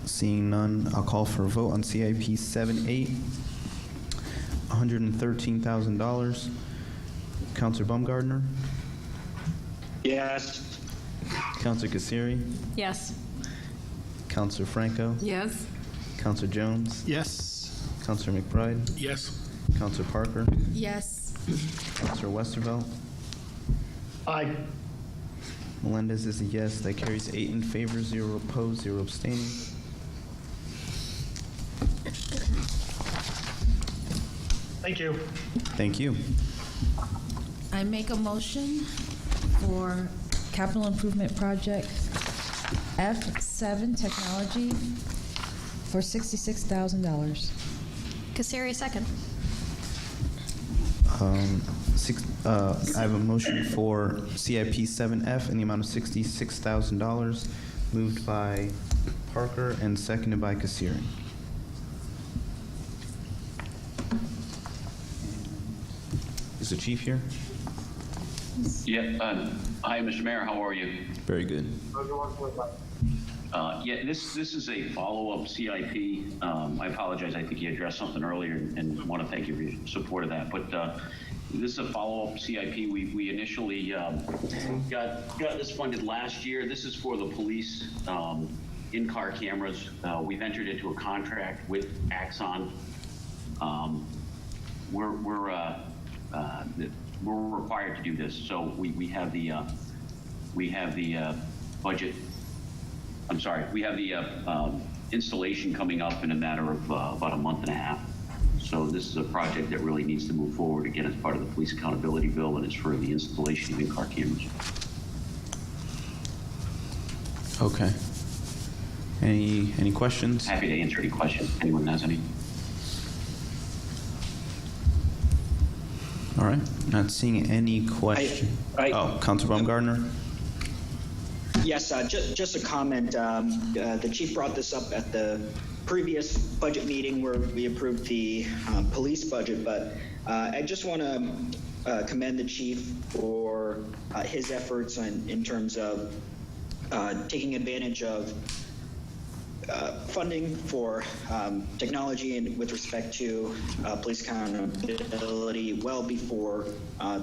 [SPEAKER 1] Seeing none, I'll call for a vote on CIP 7-8, $113,000. Councilor Baumgartner?
[SPEAKER 21] Yes.
[SPEAKER 1] Councilor Kassiri?
[SPEAKER 3] Yes.
[SPEAKER 1] Councilor Franco?
[SPEAKER 20] Yes.
[SPEAKER 1] Councilor Jones?
[SPEAKER 13] Yes.
[SPEAKER 1] Councilor McBride?
[SPEAKER 9] Yes.
[SPEAKER 1] Councilor Parker?
[SPEAKER 20] Yes.
[SPEAKER 1] Councilor Westervelt?
[SPEAKER 7] Aye.
[SPEAKER 1] Melendez is a yes. That carries 8 in favor, 0 opposed, 0 abstaining.
[SPEAKER 10] Thank you.
[SPEAKER 1] Thank you.
[SPEAKER 20] I make a motion for capital improvement project F7 technology for $66,000.
[SPEAKER 3] Kassiri, second.
[SPEAKER 1] I have a motion for CIP 7F in the amount of $66,000, moved by Parker and seconded by Kassiri. Is the chief here?
[SPEAKER 12] Yeah. Hi, Mr. Mayor. How are you?
[SPEAKER 1] Very good.
[SPEAKER 12] Yeah, this is a follow-up CIP. I apologize. I think you addressed something earlier, and want to thank you for your support of that. But this is a follow-up CIP. We initially got this funded last year. This is for the police in-car cameras. We've entered into a contract with Axon. We're required to do this, so we have the budget. I'm sorry, we have the installation coming up in a matter of about a month and a half. So this is a project that really needs to move forward again as part of the police accountability bill, and it's for the installation of in-car cameras.
[SPEAKER 1] Okay. Any questions?
[SPEAKER 12] Happy to answer any questions. Anyone has any?
[SPEAKER 1] All right. Not seeing any question. Oh, Councilor Baumgartner.
[SPEAKER 22] Yes, just a comment. The chief brought this up at the previous budget meeting where we approved the police budget, but I just want to commend the chief for his efforts in terms of taking advantage of funding for technology and with respect to police accountability well before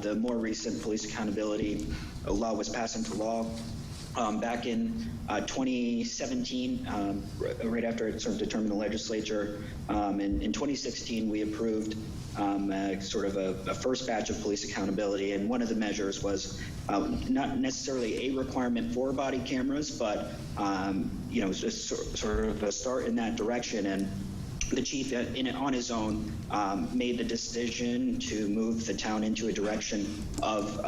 [SPEAKER 22] the more recent police accountability law was passed into law. Back in 2017, right after it sort of determined the legislature, in 2016 we approved sort of a first batch of police accountability, and one of the measures was not necessarily a requirement for body cameras, but just sort of a start in that direction. And the chief, on his own, made the decision to move the town into a direction of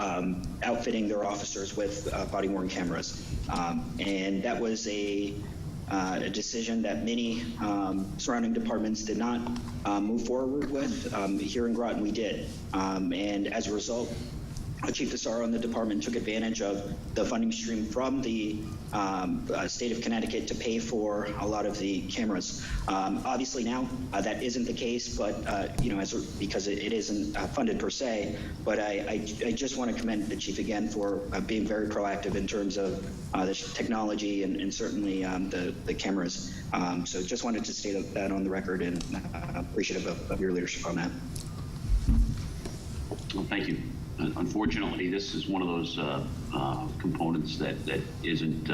[SPEAKER 22] outfitting their officers with body-worn cameras. And that was a decision that many surrounding departments did not move forward with. Here in Groton, we did. And as a result, Chief Tesaro and the department took advantage of the funding stream from the state of Connecticut to pay for a lot of the cameras. Obviously now that isn't the case, but because it isn't funded per se. But I just want to commend the chief again for being very proactive in terms of the technology and certainly the cameras. So just wanted to state that on the record, and appreciative of your leadership on that.
[SPEAKER 12] Well, thank you. Unfortunately, this is one of those components that isn't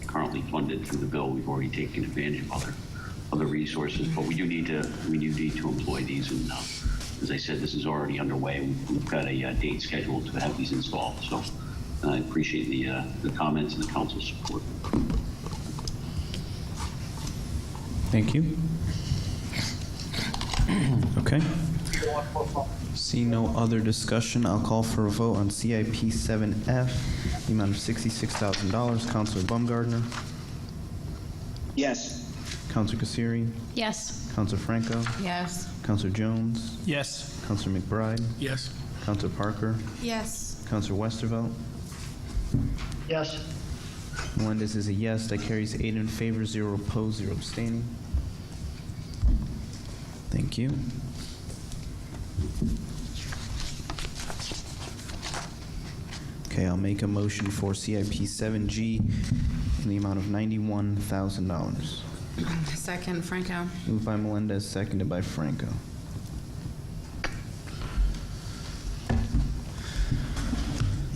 [SPEAKER 12] currently funded through the bill. We've already taken advantage of other resources, but we do need to employ these. And as I said, this is already underway. We've got a date scheduled to have these installed. So I appreciate the comments and the council's support.
[SPEAKER 1] Thank you. Okay. See no other discussion, I'll call for a vote on CIP 7F, the amount of $66,000. Counselor Baumgartner?
[SPEAKER 22] Yes.
[SPEAKER 1] Counselor Kasiri?
[SPEAKER 3] Yes.
[SPEAKER 1] Counselor Franco?
[SPEAKER 11] Yes.
[SPEAKER 1] Counselor Jones?
[SPEAKER 13] Yes.
[SPEAKER 1] Counselor McBride?
[SPEAKER 9] Yes.
[SPEAKER 1] Counselor Parker?
[SPEAKER 11] Yes.
[SPEAKER 1] Counselor Westervelt?
[SPEAKER 7] Yes.
[SPEAKER 1] Melendez is a yes. That carries 8 in favor, 0 opposed, 0 abstaining. Thank you. Okay, I'll make a motion for CIP 7G in the amount of $91,000.
[SPEAKER 11] Second, Franco.
[SPEAKER 1] Moved by Melendez, seconded by Franco.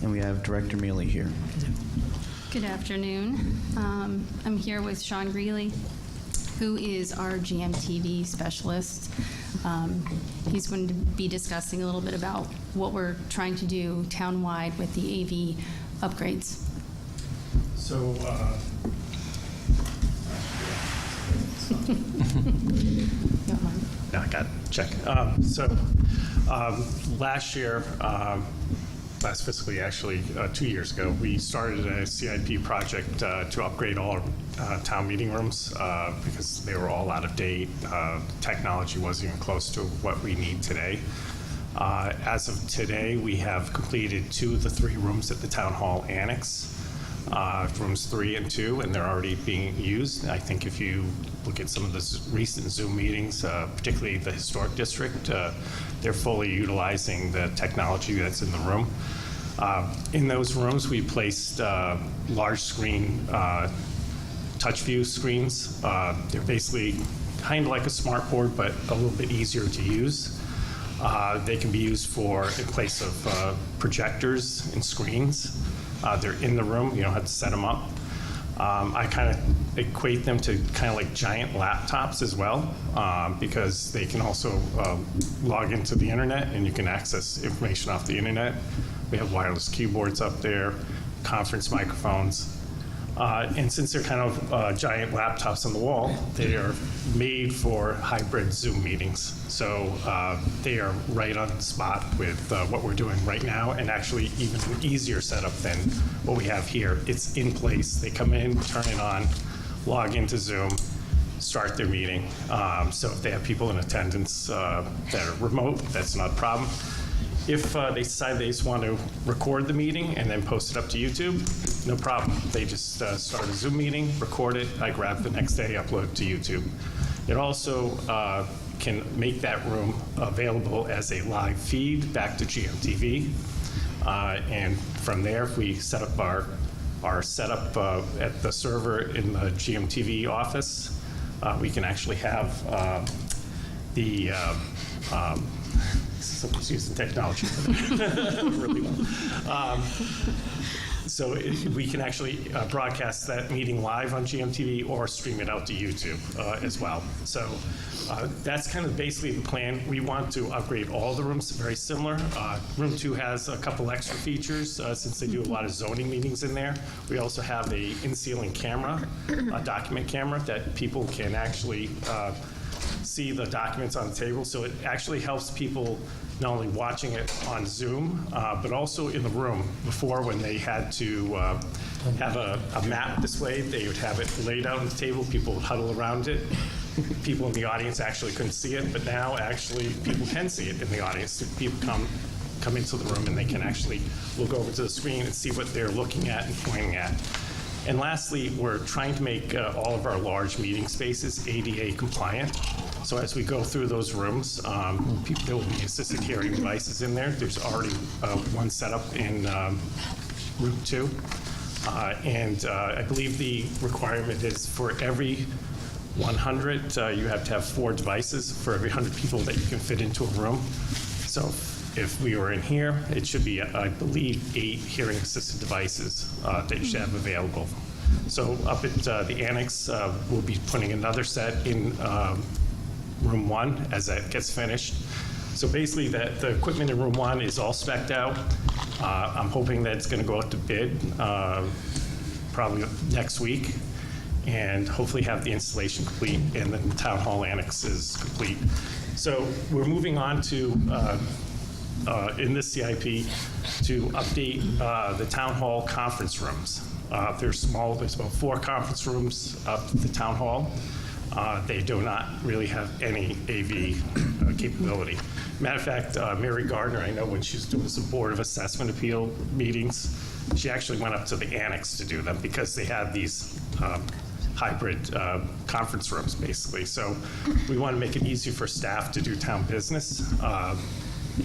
[SPEAKER 1] And we have Director Mealy here.
[SPEAKER 4] Good afternoon. I'm here with Sean Greeley, who is our GMTV specialist. He's going to be discussing a little bit about what we're trying to do townwide with the AV upgrades.
[SPEAKER 16] So, no, I got it. Check. Last year, last fiscal year, actually 2 years ago, we started a CIP project to upgrade all town meeting rooms because they were all out of date. Technology wasn't even close to what we need today. As of today, we have completed 2 of the 3 rooms at the Town Hall Annex, rooms 3 and 2, and they're already being used. I think if you look at some of the recent Zoom meetings, particularly the Historic District, they're fully utilizing the technology that's in the room. In those rooms, we placed large screen touch view screens. They're basically kind of like a smart board, but a little bit easier to use. They can be used in place of projectors and screens. They're in the room. You don't have to set them up. I kind of equate them to kind of like giant laptops as well, because they can also log into the internet and you can access information off the internet. We have wireless keyboards up there, conference microphones. And since they're kind of giant laptops on the wall, they are made for hybrid Zoom meetings. So they are right on the spot with what we're doing right now, and actually even an easier setup than what we have here. It's in place. They come in, turn it on, log into Zoom, start their meeting. So if they have people in attendance that are remote, that's not a problem. If they decide they just want to record the meeting and then post it up to YouTube, no problem. They just start a Zoom meeting, record it, I grab it the next day, upload it to YouTube. It also can make that room available as a live feed back to GMTV. And from there, if we set up our setup at the server in the GMTV office, we can actually have somebody's using technology really well. So we can actually broadcast that meeting live on GMTV or stream it out to YouTube as well. So that's kind of basically the plan. We want to upgrade all the rooms, very similar. Room 2 has a couple extra features since they do a lot of zoning meetings in there. We also have a in-ceiling camera, a document camera that people can actually see the documents on the table. So it actually helps people not only watching it on Zoom, but also in the room. Before, when they had to have a map displayed, they would have it laid out on the table, people would huddle around it. People in the audience actually couldn't see it, but now actually people can see it in the audience. People come into the room and they can actually look over to the screen and see what they're looking at and pointing at. And lastly, we're trying to make all of our large meeting spaces ADA compliant. So as we go through those rooms, there will be assisted hearing devices in there. There's already one set up in room 2. And I believe the requirement is for every 100, you have to have 4 devices for every 100 people that you can fit into a room. So if we were in here, it should be, I believe, 8 hearing assisted devices that you should have available. So up at the annex, we'll be putting another set in room 1 as that gets finished. So basically the equipment in room 1 is all spec'd out. I'm hoping that it's going to go out to bid probably next week, and hopefully have the installation complete, and then the town hall annex is complete. So we're moving on to
[SPEAKER 17] in this CIP to update the town hall conference rooms. They're small. There's about 4 conference rooms up at the town hall. They do not really have any AV capability. Matter of fact, Mary Gardner, I know when she was doing some Board of Assessment Appeal meetings, she actually went up to the annex to do them because they have these hybrid conference rooms, basically. So we want to make it easier for staff to do town business.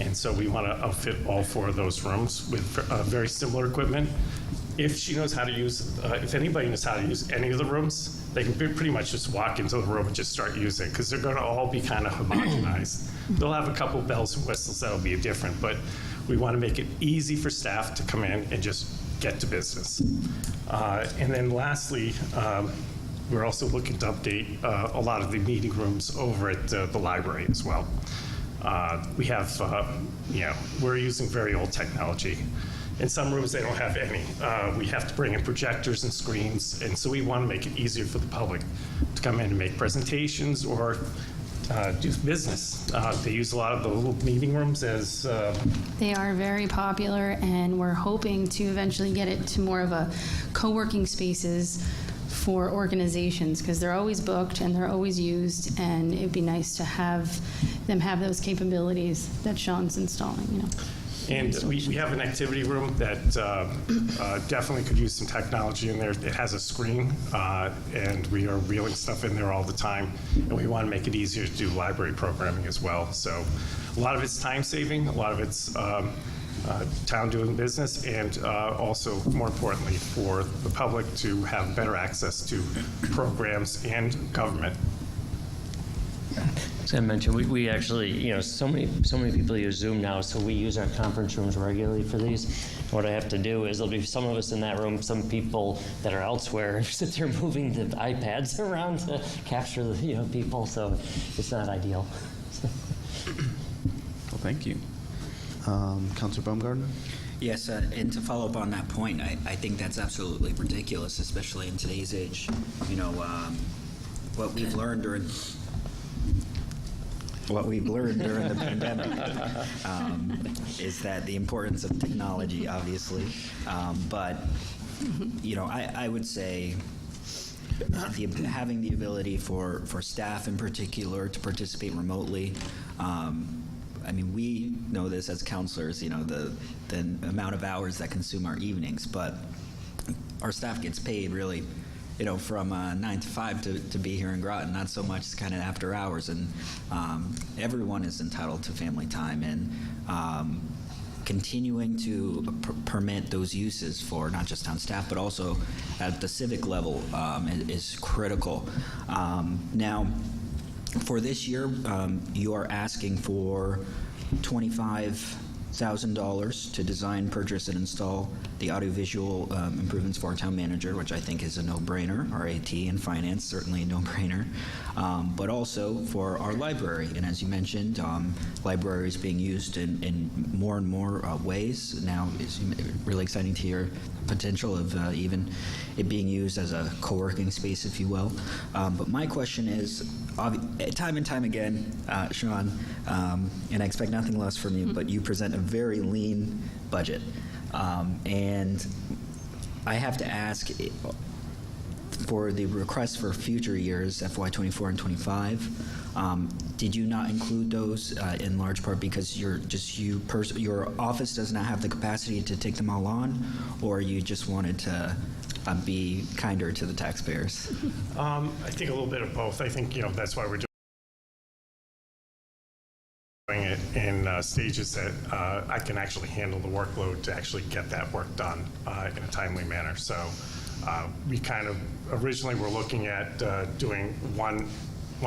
[SPEAKER 17] And so we want to outfit all 4 of those rooms with very similar equipment. If she knows how to use, if anybody knows how to use any of the rooms, they can pretty much just walk into the room and just start using it because they're going to all be kind of homogenized. They'll have a couple bells and whistles that'll be different, but we want to make it easy for staff to come in and just get to business. And then lastly, we're also looking to update a lot of the meeting rooms over at the library as well. We have, we're using very old technology. In some rooms, they don't have any. We have to bring in projectors and screens, and so we want to make it easier for the public to come in and make presentations or do business. They use a lot of the little meeting rooms as...
[SPEAKER 4] They are very popular, and we're hoping to eventually get it to more of a co-working spaces for organizations, because they're always booked and they're always used, and it'd be nice to have them have those capabilities that Sean's installing, you know.
[SPEAKER 17] And we have an activity room that definitely could use some technology in there. It has a screen, and we are reeling stuff in there all the time. And we want to make it easier to do library programming as well. So a lot of it's time saving, a lot of it's town doing business, and also, more importantly, for the public to have better access to programs and government.
[SPEAKER 14] As I mentioned, we actually, so many people use Zoom now, so we use our conference rooms regularly for these. What I have to do is there'll be some of us in that room, some people that are elsewhere, sit there moving the iPads around to capture the people, so it's not ideal.
[SPEAKER 1] Well, thank you. Councilor Baumgartner?
[SPEAKER 15] Yes, and to follow up on that point, I think that's absolutely ridiculous, especially in today's age. What we've learned during the pandemic is that the importance of technology, obviously, but I would say having the ability for staff in particular to participate remotely. We know this as counselors, the amount of hours that consume our evenings, but our staff gets paid really from 9 to 5 to be here in Groton, not so much kind of after hours. And everyone is entitled to family time, and continuing to permit those uses for not just town staff, but also at the civic level is critical. Now, for this year, you are asking for $25,000 to design, purchase, and install the audiovisual improvements for our town manager, which I think is a no-brainer. Our AT and finance, certainly a no-brainer. But also for our library. And as you mentioned, library is being used in more and more ways. Now it's really exciting to hear the potential of even it being used as a co-working space, if you will. But my question is, time and time again, Sean, and I expect nothing less from you, but you present a very lean budget. And I have to ask, for the requests for future years, FY24 and 25, did you not include those in large part because your office does not have the capacity to take them all on, or you just wanted to be kinder to the taxpayers?
[SPEAKER 17] I think a little bit of both. I think, that's why we're doing it in stages that I can actually handle the workload to actually get that work done in a timely manner. So we kind of originally were looking at doing one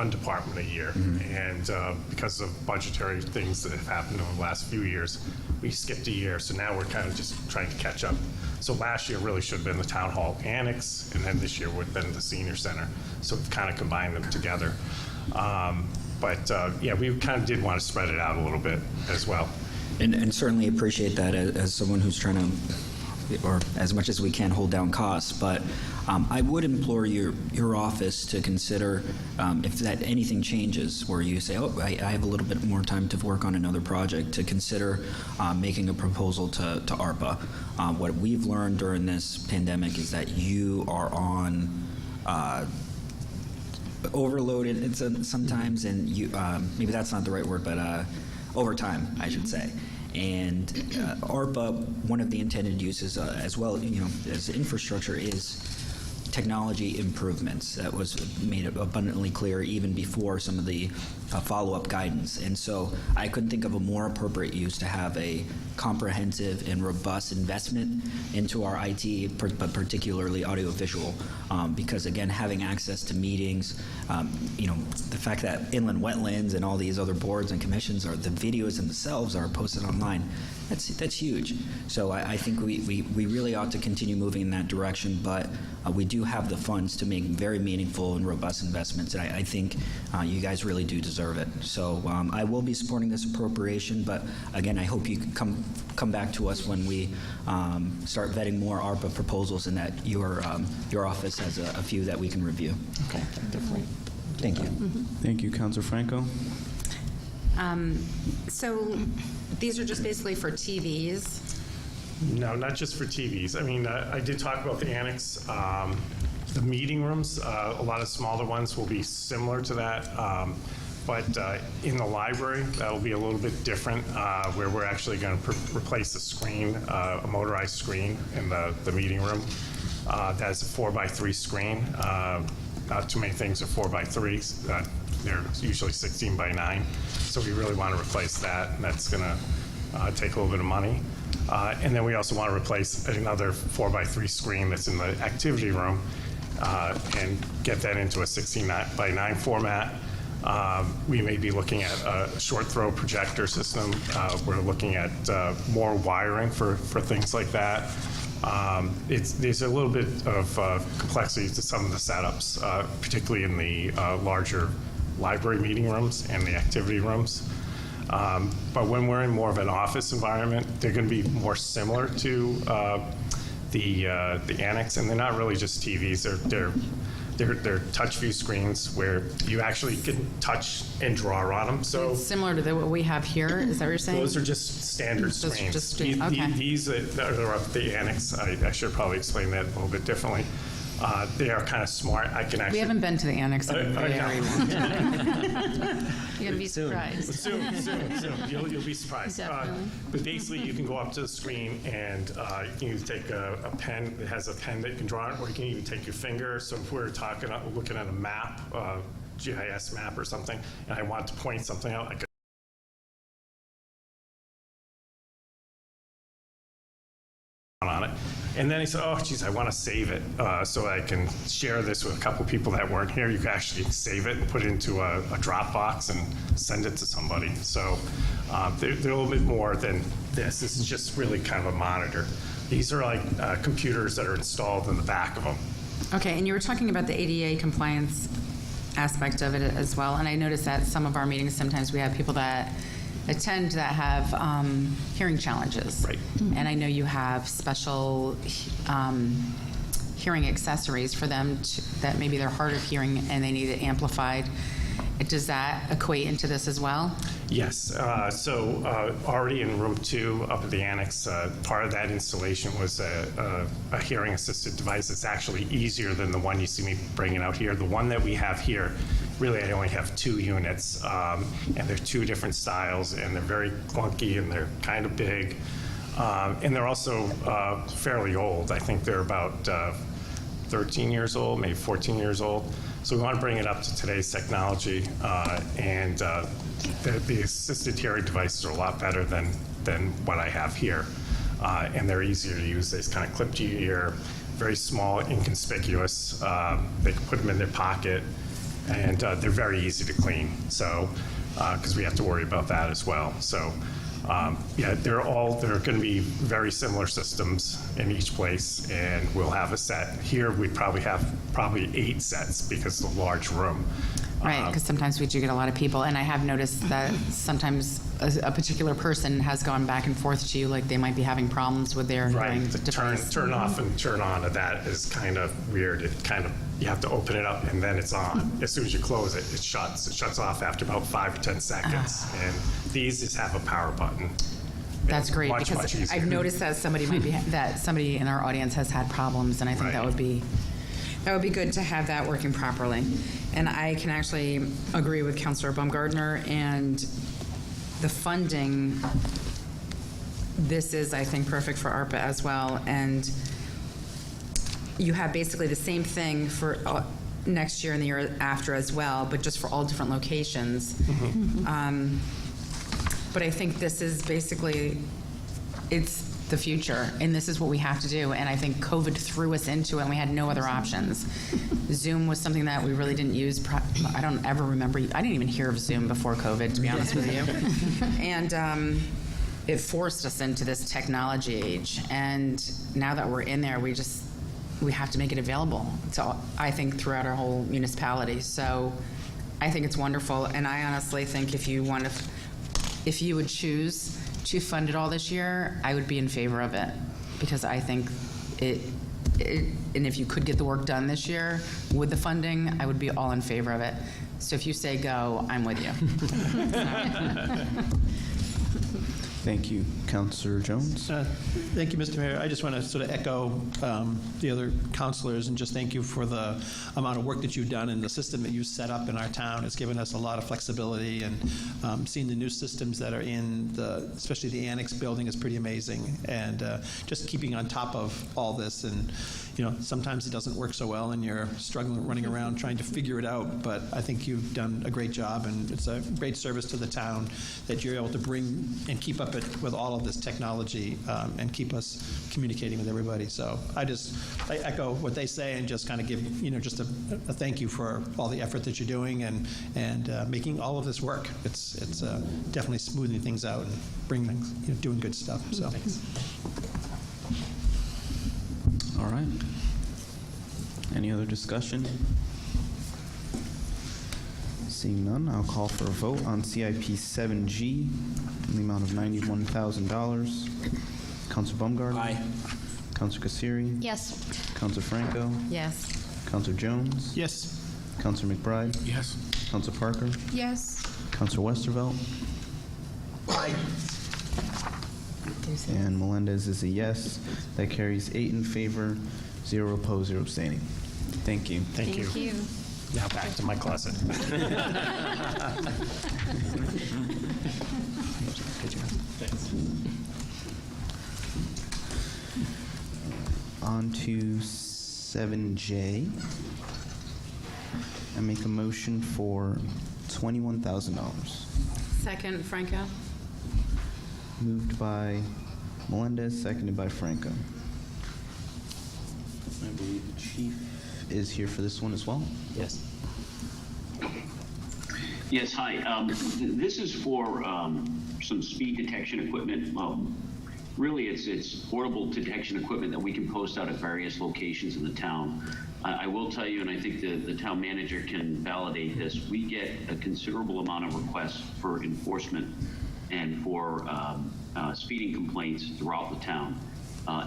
[SPEAKER 17] department a year, and because of budgetary things that have happened over the last few years, we skipped a year. So now we're kind of just trying to catch up. So last year really should have been the town hall annex, and then this year would have been the senior center. So we've kind of combined them together. But we kind of did want to spread it out a little bit as well.
[SPEAKER 15] And certainly appreciate that as someone who's trying to or as much as we can, hold down costs. But I would implore your office to consider if that anything changes where you say, oh, I have a little bit more time to work on another project, to consider making a proposal to ARPA. What we've learned during this pandemic is that you are on overloaded sometimes, and you maybe that's not the right word, but overtime, I should say. And ARPA, one of the intended uses as well, as infrastructure, is technology improvements. That was made abundantly clear even before some of the follow-up guidance. And so I couldn't think of a more appropriate use to have a comprehensive and robust investment into our IT, but particularly audiovisual, because again, having access to meetings, the fact that inland wetlands and all these other boards and commissions the videos themselves are posted online, that's huge. So I think we really ought to continue moving in that direction, but we do have the funds to make very meaningful and robust investments, and I think you guys really do deserve it. So I will be supporting this appropriation, but again, I hope you can come back to us when we start vetting more ARPA proposals, and that your office has a few that we can review. Okay, thank you.
[SPEAKER 1] Thank you, Councilor Franco.
[SPEAKER 11] So these are just basically for TVs?
[SPEAKER 17] No, not just for TVs. I mean, I did talk about the annex. The meeting rooms, a lot of smaller ones will be similar to that. But in the library, that'll be a little bit different, where we're actually going to replace a screen, a motorized screen in the meeting room. That's a 4x3 screen. Not too many things are 4x3s. They're usually 16x9. So we really want to replace that, and that's going to take a little bit of money. And then we also want to replace another 4x3 screen that's in the activity room and get that into a 16x9 format. We may be looking at a short throw projector system. We're looking at more wiring for things like that. There's a little bit of complexity to some of the setups, particularly in the larger library meeting rooms and the activity rooms. But when we're in more of an office environment, they're going to be more similar to the annex, and they're not really just TVs. They're touch view screens where you actually can touch and draw on them. So
[SPEAKER 11] it's similar to what we have here. Is that what you're saying?
[SPEAKER 17] Those are just standard screens.
[SPEAKER 11] Just okay.
[SPEAKER 17] These that are up the annex, I should probably explain that a little bit differently. They are kind of smart. I can actually.
[SPEAKER 11] We haven't been to the annex in a very long time. You're gonna be surprised.
[SPEAKER 17] Soon. You'll be surprised.
[SPEAKER 11] Definitely.
[SPEAKER 17] But basically, you can go up to the screen and you can either take a pen. It has a pen that you can draw on, or you can even take your finger. So if we're looking at a map, GIS map or something, and I want to point something out, I could. On it. And then he said, oh, geez, I want to save it so I can share this with a couple people that weren't here. You can actually save it and put it into a Dropbox and send it to somebody. So they're a little bit more than this. This is just really kind of a monitor. These are like computers that are installed in the back of them.
[SPEAKER 11] Okay, and you were talking about the ADA compliance aspect of it as well. And I noticed that some of our meetings, sometimes we have people that attend that have hearing challenges.
[SPEAKER 17] Right.
[SPEAKER 11] And I know you have special hearing accessories for them that maybe they're hard of hearing and they need it amplified. Does that equate into this as well?
[SPEAKER 17] Yes. So already in room 2 up at the annex, part of that installation was a hearing assisted device. It's actually easier than the one you see me bringing out here. The one that we have here, really I only have 2 units, and they're 2 different styles, and they're very clunky and they're kind of big. And they're also fairly old. I think they're about 13 years old, maybe 14 years old. So we want to bring it up to today's technology, and the assisted hearing devices are a lot better than what I have here. And they're easier to use. They just kind of clip to your ear, very small, inconspicuous. They can put them in their pocket, and they're very easy to clean. So, because we have to worry about that as well. So, yeah, they're going to be very similar systems in each place, and we'll have a set. Here we'd probably have 8 sets because it's a large room.
[SPEAKER 11] Right, because sometimes we do get a lot of people, and I have noticed that sometimes a particular person has gone back and forth to you, like they might be having problems with their
[SPEAKER 17] Right,
[SPEAKER 11] hearing
[SPEAKER 17] the
[SPEAKER 11] device.
[SPEAKER 17] turn off and turn on of that is kind of weird. It kind of, you have to open it up and then it's on. As soon as you close it, it shuts. It shuts off after about 5 or 10 seconds. And these just have a power button.
[SPEAKER 11] That's great,
[SPEAKER 17] Much
[SPEAKER 11] because
[SPEAKER 17] easier.
[SPEAKER 11] I've noticed that somebody might be, that somebody in our audience has had problems, and I think that would be good to have that working properly. And I can actually agree with Councilor Baumgartner, and the funding, this is, I think, perfect for ARPA as well. And you have basically the same thing for next year and the year after as well, but just for all different locations. But I think this is basically, it's the future, and this is what we have to do. And I think COVID threw us into it, and we had no other options. Zoom was something that we really didn't use. I don't ever remember. I didn't even hear of Zoom before COVID, to be honest with you. And it forced us into this technology age. And now that we're in there, we have to make it available to, I think, throughout our whole municipality. So I think it's wonderful. And I honestly think if you would choose to fund it all this year, I would be in favor of it, because I think and if you could get the work done this year with the funding, I would be all in favor of it. So if you say go, I'm with you.
[SPEAKER 1] Thank you. Councilor Jones?
[SPEAKER 13] Thank you, Mr. Mayor. I just want to sort of echo the other councilors and just thank you for the amount of work that you've done and the system that you've set up in our town. It's given us a lot of flexibility, and seeing the new systems that are in especially the annex building is pretty amazing. And just keeping on top of all this, and sometimes it doesn't work so well and you're struggling, running around trying to figure it out, but I think you've done a great job, and it's a great service to the town that you're able to bring and keep up with all of this technology and keep us communicating with everybody. So I echo what they say and just kind of give just a thank you for all the effort that you're doing and making all of this work. It's definitely smoothing things out and doing good stuff. So thanks.
[SPEAKER 1] All right. Any other discussion? Seeing none, I'll call for a vote on CIP 7G in the amount of $91,000. Councilor Baumgartner?
[SPEAKER 15] Aye.
[SPEAKER 1] Councilor Kassiri?
[SPEAKER 3] Yes.
[SPEAKER 1] Councilor Franco?
[SPEAKER 11] Yes.
[SPEAKER 1] Councilor Jones?
[SPEAKER 13] Yes.
[SPEAKER 1] Councilor McBride?
[SPEAKER 9] Yes.
[SPEAKER 1] Councilor Parker?
[SPEAKER 20] Yes.
[SPEAKER 1] Councilor Westervelt? And Melendez is a yes. That carries 8 in favor, 0 opposed, 0 abstaining. Thank you.
[SPEAKER 17] Thank you. Now back to my closet.
[SPEAKER 1] On to 7J. I make a motion for $21,000.
[SPEAKER 11] Second, Franco.
[SPEAKER 1] Moved by Melendez, seconded by Franco. I believe the chief is here for this one as well.
[SPEAKER 14] Yes.
[SPEAKER 12] Yes, hi. This is for some speed detection equipment. Really, it's portable detection equipment that we can post out at various locations in the town. I will tell you, and I think the town manager can validate this, we get a considerable amount of requests for enforcement and for speeding complaints throughout the town.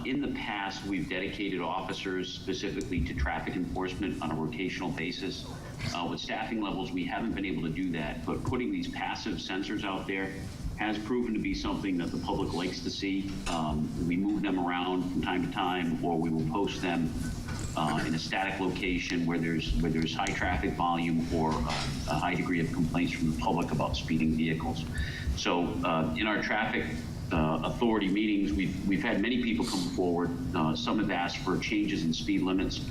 [SPEAKER 12] In the past, we've dedicated officers specifically to traffic enforcement on a rotational basis. With staffing levels, we haven't been able to do that, but putting these passive sensors out there has proven to be something that the public likes to see. We move them around from time to time, or we will post them in a static location where there's high traffic volume or a high degree of complaints from the public about speeding vehicles. So in our traffic authority meetings, we've had many people come forward. Some have asked for changes in speed limits.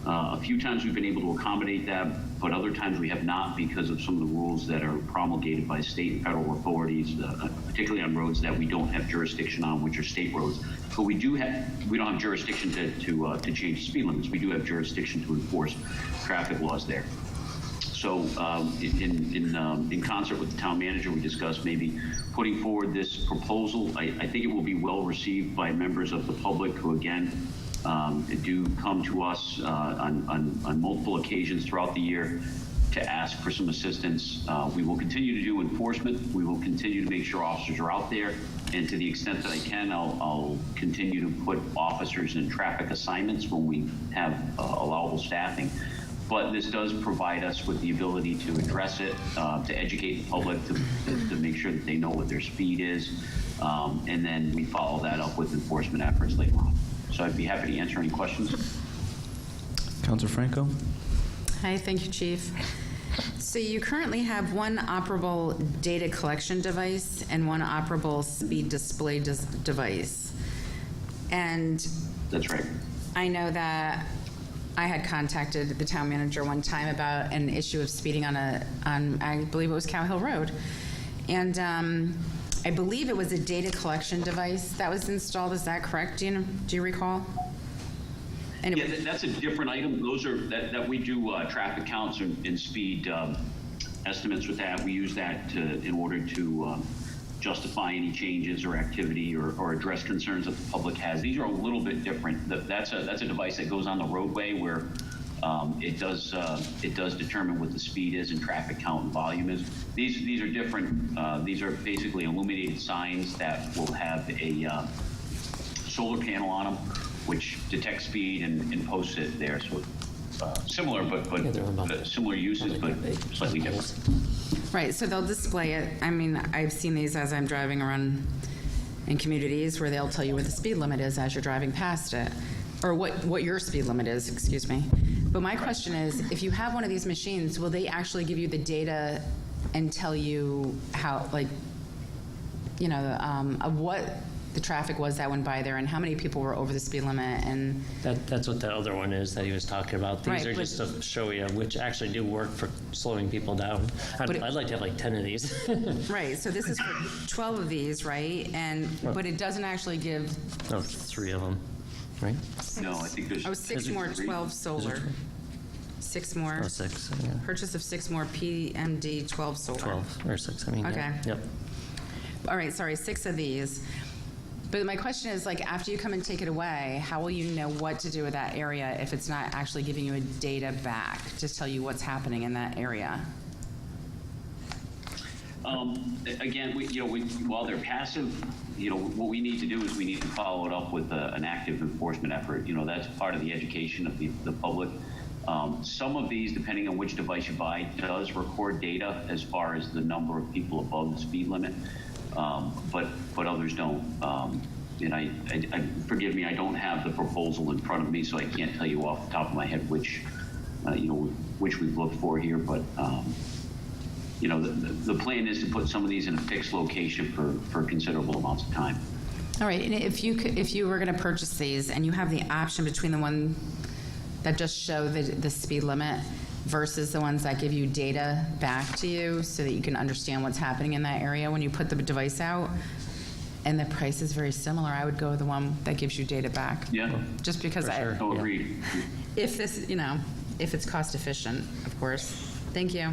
[SPEAKER 12] A few times we've been able to accommodate that, but other times we have not because of some of the rules that are promulgated by state and federal authorities, particularly on roads that we don't have jurisdiction on, which are state roads. But we don't have jurisdiction to change speed limits. We do have jurisdiction to enforce traffic laws there. So in concert with the town manager, we discussed maybe putting forward this proposal. I think it will be well received by members of the public who, again, do come to us on multiple occasions throughout the year to ask for some assistance. We will continue to do enforcement. We will continue to make sure officers are out there. And to the extent that I can, I'll continue to put officers in traffic assignments when we have allowable staffing. But this does provide us with the ability to address it, to educate the public, to make sure that they know what their speed is. And then we follow that up with enforcement efforts later on. So I'd be happy to answer any questions.
[SPEAKER 1] Councilor Franco?
[SPEAKER 11] Hi, thank you, Chief. So you currently have one operable data collection device and one operable speed display device. And
[SPEAKER 12] that's right.
[SPEAKER 11] I know that I had contacted the town manager one time about an issue of speeding on I believe it was Cow Hill Road. And I believe it was a data collection device that was installed. Is that correct? Do you recall? Anyway.
[SPEAKER 12] Yeah, that's a different item. Those are that we do traffic counts and speed estimates with that. We use that in order to justify any changes or activity or address concerns that the public has. These are a little bit different. That's a device that goes on the roadway where it does determine what the speed is and traffic count and volume is. These are different. These are basically illuminated signs that will have a solar panel on them, which detects speed and posts it there. So similar, but similar uses, but slightly different.
[SPEAKER 11] Right, so they'll display it. I mean, I've seen these as I'm driving around in communities where they'll tell you where the speed limit is as you're driving past it, or what your speed limit is, excuse me. But my question is, if you have one of these machines, will they actually give you the data and tell you how, like, you know, of what the traffic was that went by there and how many people were over the speed limit? And
[SPEAKER 14] that's what the other one is that he was talking about. These are just to show you which actually do work for slowing people down. I'd like to have like 10 of these.
[SPEAKER 11] Right, so this is for 12 of these, right? But it doesn't actually give...
[SPEAKER 14] No, 3 of them, right?
[SPEAKER 12] No, I think there's...
[SPEAKER 11] Oh, 6 more 12 solar. 6 more.
[SPEAKER 14] Oh, 6, yeah.
[SPEAKER 11] Purchase of 6 more PMD 12 solar.
[SPEAKER 14] 12 or 6, I mean.
[SPEAKER 11] Okay.
[SPEAKER 14] Yeah. Yep.
[SPEAKER 11] All right, sorry, 6 of these. But my question is, like, after you come and take it away, how will you know what to do with that area if it's not actually giving you a data back to tell you what's happening in that area?
[SPEAKER 12] Again, while they're passive, what we need to do is we need to follow it up with an active enforcement effort. That's part of the education of the public. Some of these, depending on which device you buy, does record data as far as the number of people above the speed limit. But others don't. And forgive me, I don't have the proposal in front of me, so I can't tell you off the top of my head which we've looked for here. But the plan is to put some of these in a fixed location for considerable amounts of time.
[SPEAKER 11] All right, and if you were going to purchase these and you have the option between the one that just show the speed limit versus the ones that give you data back to you so that you can understand what's happening in that area when you put the device out, and the price is very similar, I would go with the one that gives you data back.
[SPEAKER 12] Yeah.
[SPEAKER 11] Just because I
[SPEAKER 12] agree.
[SPEAKER 11] If if it's cost efficient, of course. Thank you.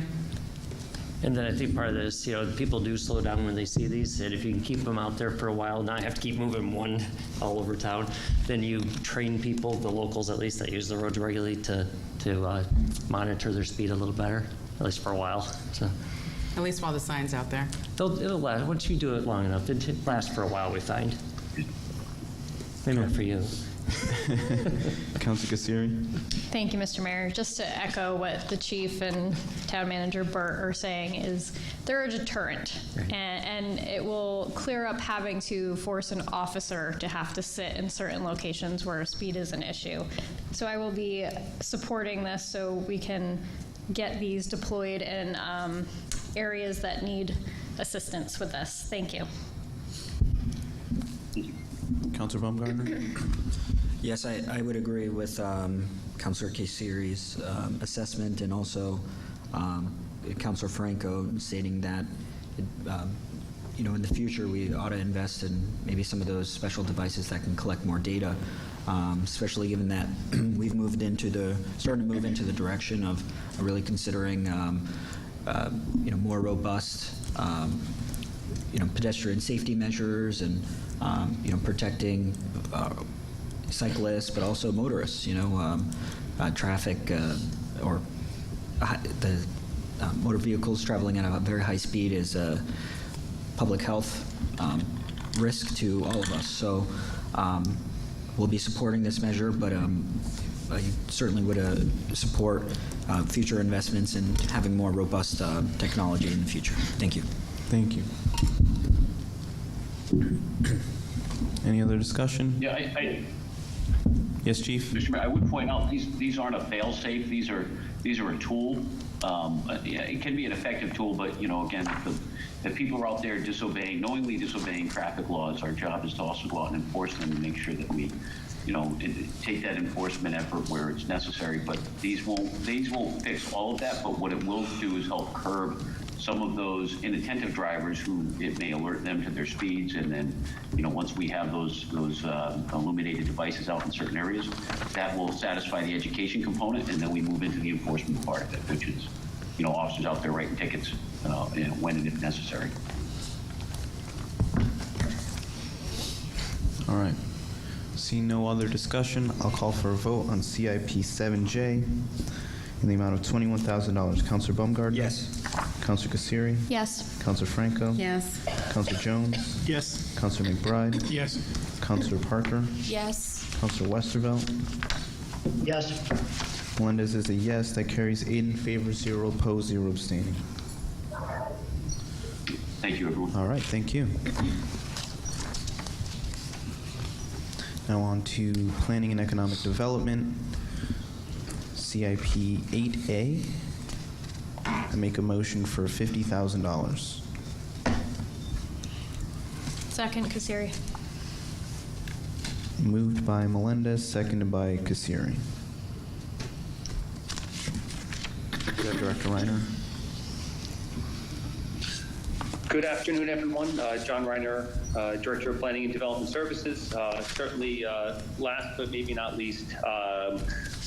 [SPEAKER 14] And then I think part of this, people do slow down when they see these, and if you can keep them out there for a while, not have to keep moving one all over town, then you train people, the locals at least, that use the roads regularly to monitor their speed a little better, at least for a while. So.
[SPEAKER 11] At least while the sign's out there.
[SPEAKER 14] It'll last. Once you do it long enough, it lasts for a while, we find. Maybe not for you.
[SPEAKER 1] Councilor Kassiri?
[SPEAKER 3] Thank you, Mr. Mayor. Just to echo what the chief and town manager Burt are saying is they're a deterrent, and it will clear up having to force an officer to have to sit in certain locations where speed is an issue. So I will be supporting this so we can get these deployed in areas that need assistance with this. Thank you.
[SPEAKER 1] Councilor Baumgartner?
[SPEAKER 15] Yes, I would agree with Councilor Kassiri's assessment, and also Councilor Franco stating that in the future we ought to invest in maybe some of those special devices that can collect more data, especially given that we've starting to move into the direction of really considering more robust pedestrian safety measures and protecting cyclists, but also motorists, traffic or the motor vehicles traveling at a very high speed is a public health risk to all of us. So we'll be supporting this measure, but I certainly would support future investments in having more robust technology in the future. Thank you.
[SPEAKER 1] Thank you. Any other discussion?
[SPEAKER 12] Yeah,
[SPEAKER 1] Yes, Chief?
[SPEAKER 12] Mr. Mayor, I would point out, these aren't a fail-safe, these are a tool. Yeah, it can be an effective tool, but, again, if people are out there knowingly disobeying traffic laws, our job is to also go out and enforce them and make sure that we, take that enforcement effort where it's necessary. But these won't fix all of that, but what it will do is help curb some of those inattentive drivers who it may alert them to their speeds, and then, once we have those illuminated devices out in certain areas, that will satisfy the education component, and then we move into the enforcement part of it, which is, officers out there writing tickets when and if necessary.
[SPEAKER 1] All right. Seeing no other discussion, I'll call for a vote on CIP 7J in the amount of $21,000. Counselor Baumgartner?
[SPEAKER 15] Yes.
[SPEAKER 1] Counselor Kassiri?
[SPEAKER 3] Yes.
[SPEAKER 1] Counselor Franco?
[SPEAKER 11] Yes.
[SPEAKER 1] Counselor Jones?
[SPEAKER 9] Yes.
[SPEAKER 1] Counselor McBride?
[SPEAKER 9] Yes.
[SPEAKER 1] Counselor Parker?
[SPEAKER 2] Yes.
[SPEAKER 1] Counselor Westervelt?
[SPEAKER 7] Yes.
[SPEAKER 1] Melendez is a yes. That carries 8 in favor, 0 opposed, 0 abstaining.
[SPEAKER 12] Thank you, everyone.
[SPEAKER 1] All right, thank you. Now on to Planning and Economic Development, CIP 8A. I make a motion for $50,000.
[SPEAKER 3] Second, Kassiri.
[SPEAKER 1] Moved by Melendez, seconded by Kassiri. Director Reiner.
[SPEAKER 18] Good afternoon, everyone. John Reiner, Director of Planning and Development Services. Certainly, last but maybe not least,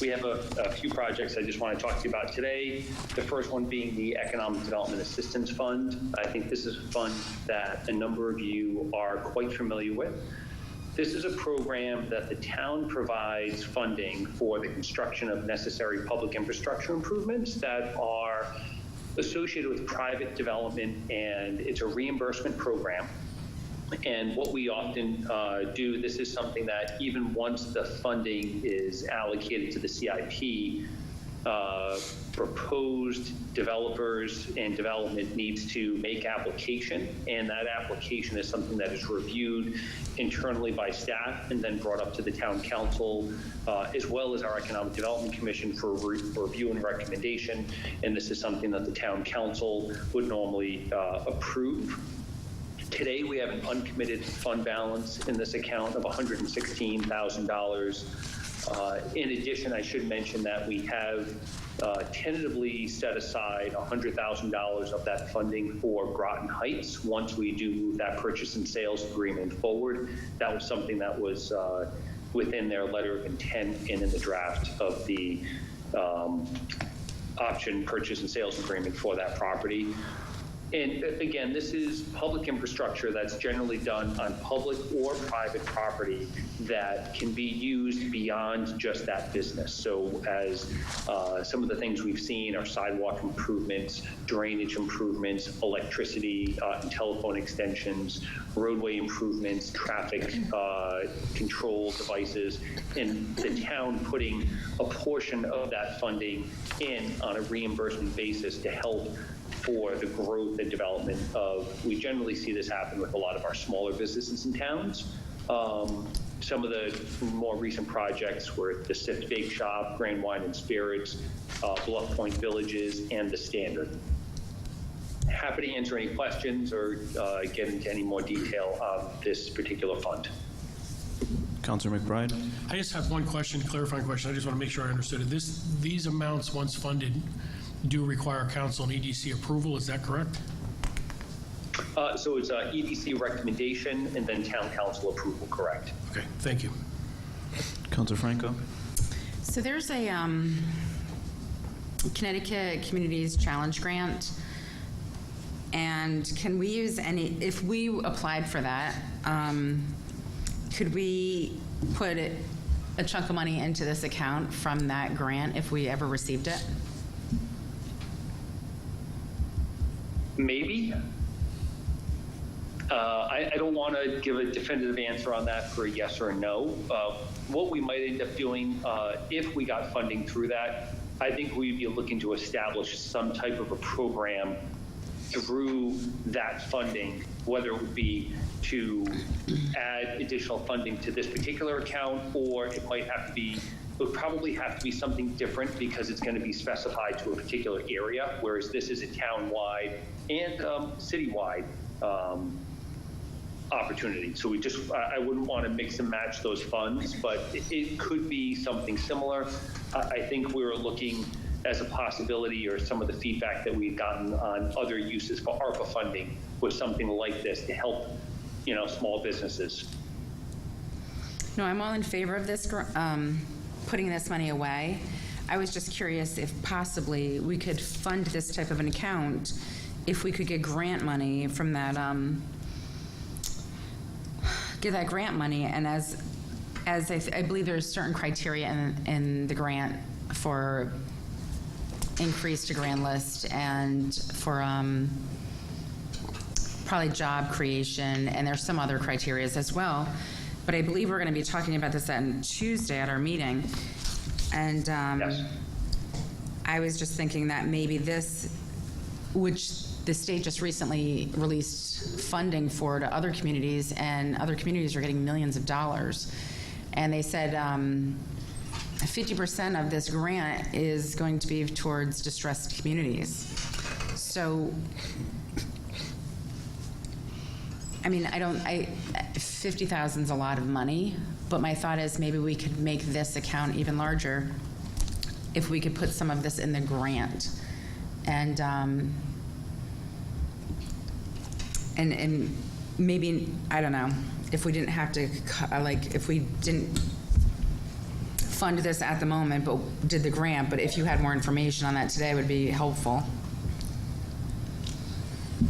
[SPEAKER 18] we have a few projects I just want to talk to you about today. The first one being the Economic Development Assistance Fund. I think this is a fund that a number of you are quite familiar with. This is a program that the town provides funding for the construction of necessary public infrastructure improvements that are associated with private development, and it's a reimbursement program. And what we often do, this is something that even once the funding is allocated to the CIP, proposed developers and development needs to make application, and that application is something that is reviewed internally by staff and then brought up to the town council, as well as our Economic Development Commission for review and recommendation. And this is something that the town council would normally approve. Today, we have an uncommitted fund balance in this account of $116,000. In addition, I should mention that we have tentatively set aside $100,000 of that funding for Groton Heights once we do move that purchase and sales agreement forward. That was something that was within their letter of intent and in the draft of the option purchase and sales agreement for that property. And again, this is public infrastructure that's generally done on public or private property that can be used beyond just that business. So as some of the things we've seen are sidewalk improvements, drainage improvements, electricity and telephone extensions, roadway improvements, traffic control devices, and the town putting a portion of that funding in on a reimbursement basis to help for the growth and development of, we generally see this happen with a lot of our smaller businesses in towns. Some of the more recent projects were the Sift Bake Shop, Grand Wine and Spirits, Bluff Point Villages, and the Standard. Happy to answer any questions or get into any more detail on this particular fund.
[SPEAKER 1] Councilor McBride.
[SPEAKER 9] I just have one question, clarifying question. I just want to make sure I understood it. These amounts, once funded, do require council and EDC approval. Is that correct?
[SPEAKER 18] So it's EDC recommendation and then town council approval, correct?
[SPEAKER 9] Okay, thank you.
[SPEAKER 1] Councilor Franco.
[SPEAKER 11] So there's a Connecticut Communities Challenge Grant, and can we use any, if we applied for that, could we put a chunk of money into this account from that grant if we ever received it?
[SPEAKER 18] Maybe. I don't want to give a definitive answer on that for a yes or a no. What we might end up doing if we got funding through that, I think we'd be looking to establish some type of a program through that funding, whether it would be to add additional funding to this particular account, or it might have to be, it would probably have to be something different because it's going to be specified to a particular area, whereas this is a town-wide and city-wide opportunity. So we just, I wouldn't want to mix and match those funds, but it could be something similar. I think we were looking as a possibility, or some of the feedback that we've gotten on other uses for ARPA funding was something like this to help, small businesses.
[SPEAKER 11] No, I'm all in favor of this, putting this money away. I was just curious if possibly we could fund this type of an account if we could get grant money from that, get that grant money, and as I believe there's certain criteria in the grant for increase to grand list and for probably job creation, and there's some other criteria as well. But I believe we're going to be talking about this on Tuesday at our meeting. And
[SPEAKER 18] Yes.
[SPEAKER 11] I was just thinking that maybe this, which the state just recently released funding for to other communities, and other communities are getting millions of dollars. And they said 50% of this grant is going to be towards distressed communities. So, I mean, 50,000 is a lot of money, but my thought is maybe we could make this account even larger if we could put some of this in the grant. And maybe, I don't know, if we didn't have to, if we didn't fund this at the moment, but did the grant, but if you had more information on that today, it would be helpful.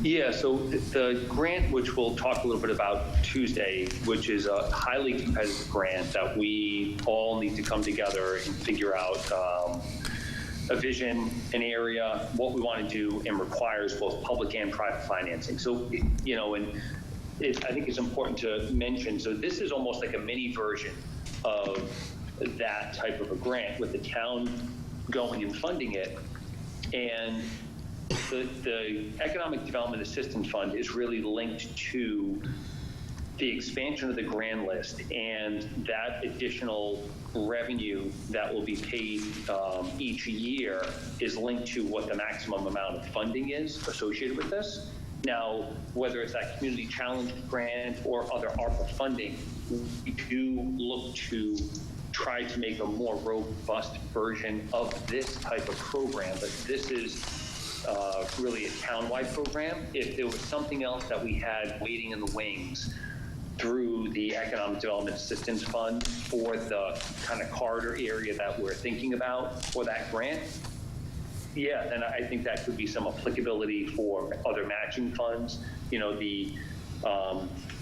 [SPEAKER 18] Yeah, so the grant, which we'll talk a little bit about Tuesday, which is a highly competitive grant that we all need to come together and figure out a vision, an area, what we want to do, and requires both public and private financing. So, and I think it's important to mention, so this is almost like a mini version of that type of a grant, with the town going and funding it. And the Economic Development Assistance Fund is really linked to the expansion of the grand list, and that additional revenue that will be paid each year is linked to what the maximum amount of funding is associated with this. Now, whether it's that community challenge grant or other ARPA funding, we do look to try to make a more robust version of this type of program, but this is really a town-wide program. If there was something else that we had waiting in the wings through the Economic Development Assistance Fund for the kind of corridor area that we're thinking about for that grant, yeah, then I think that could be some applicability for other matching funds. The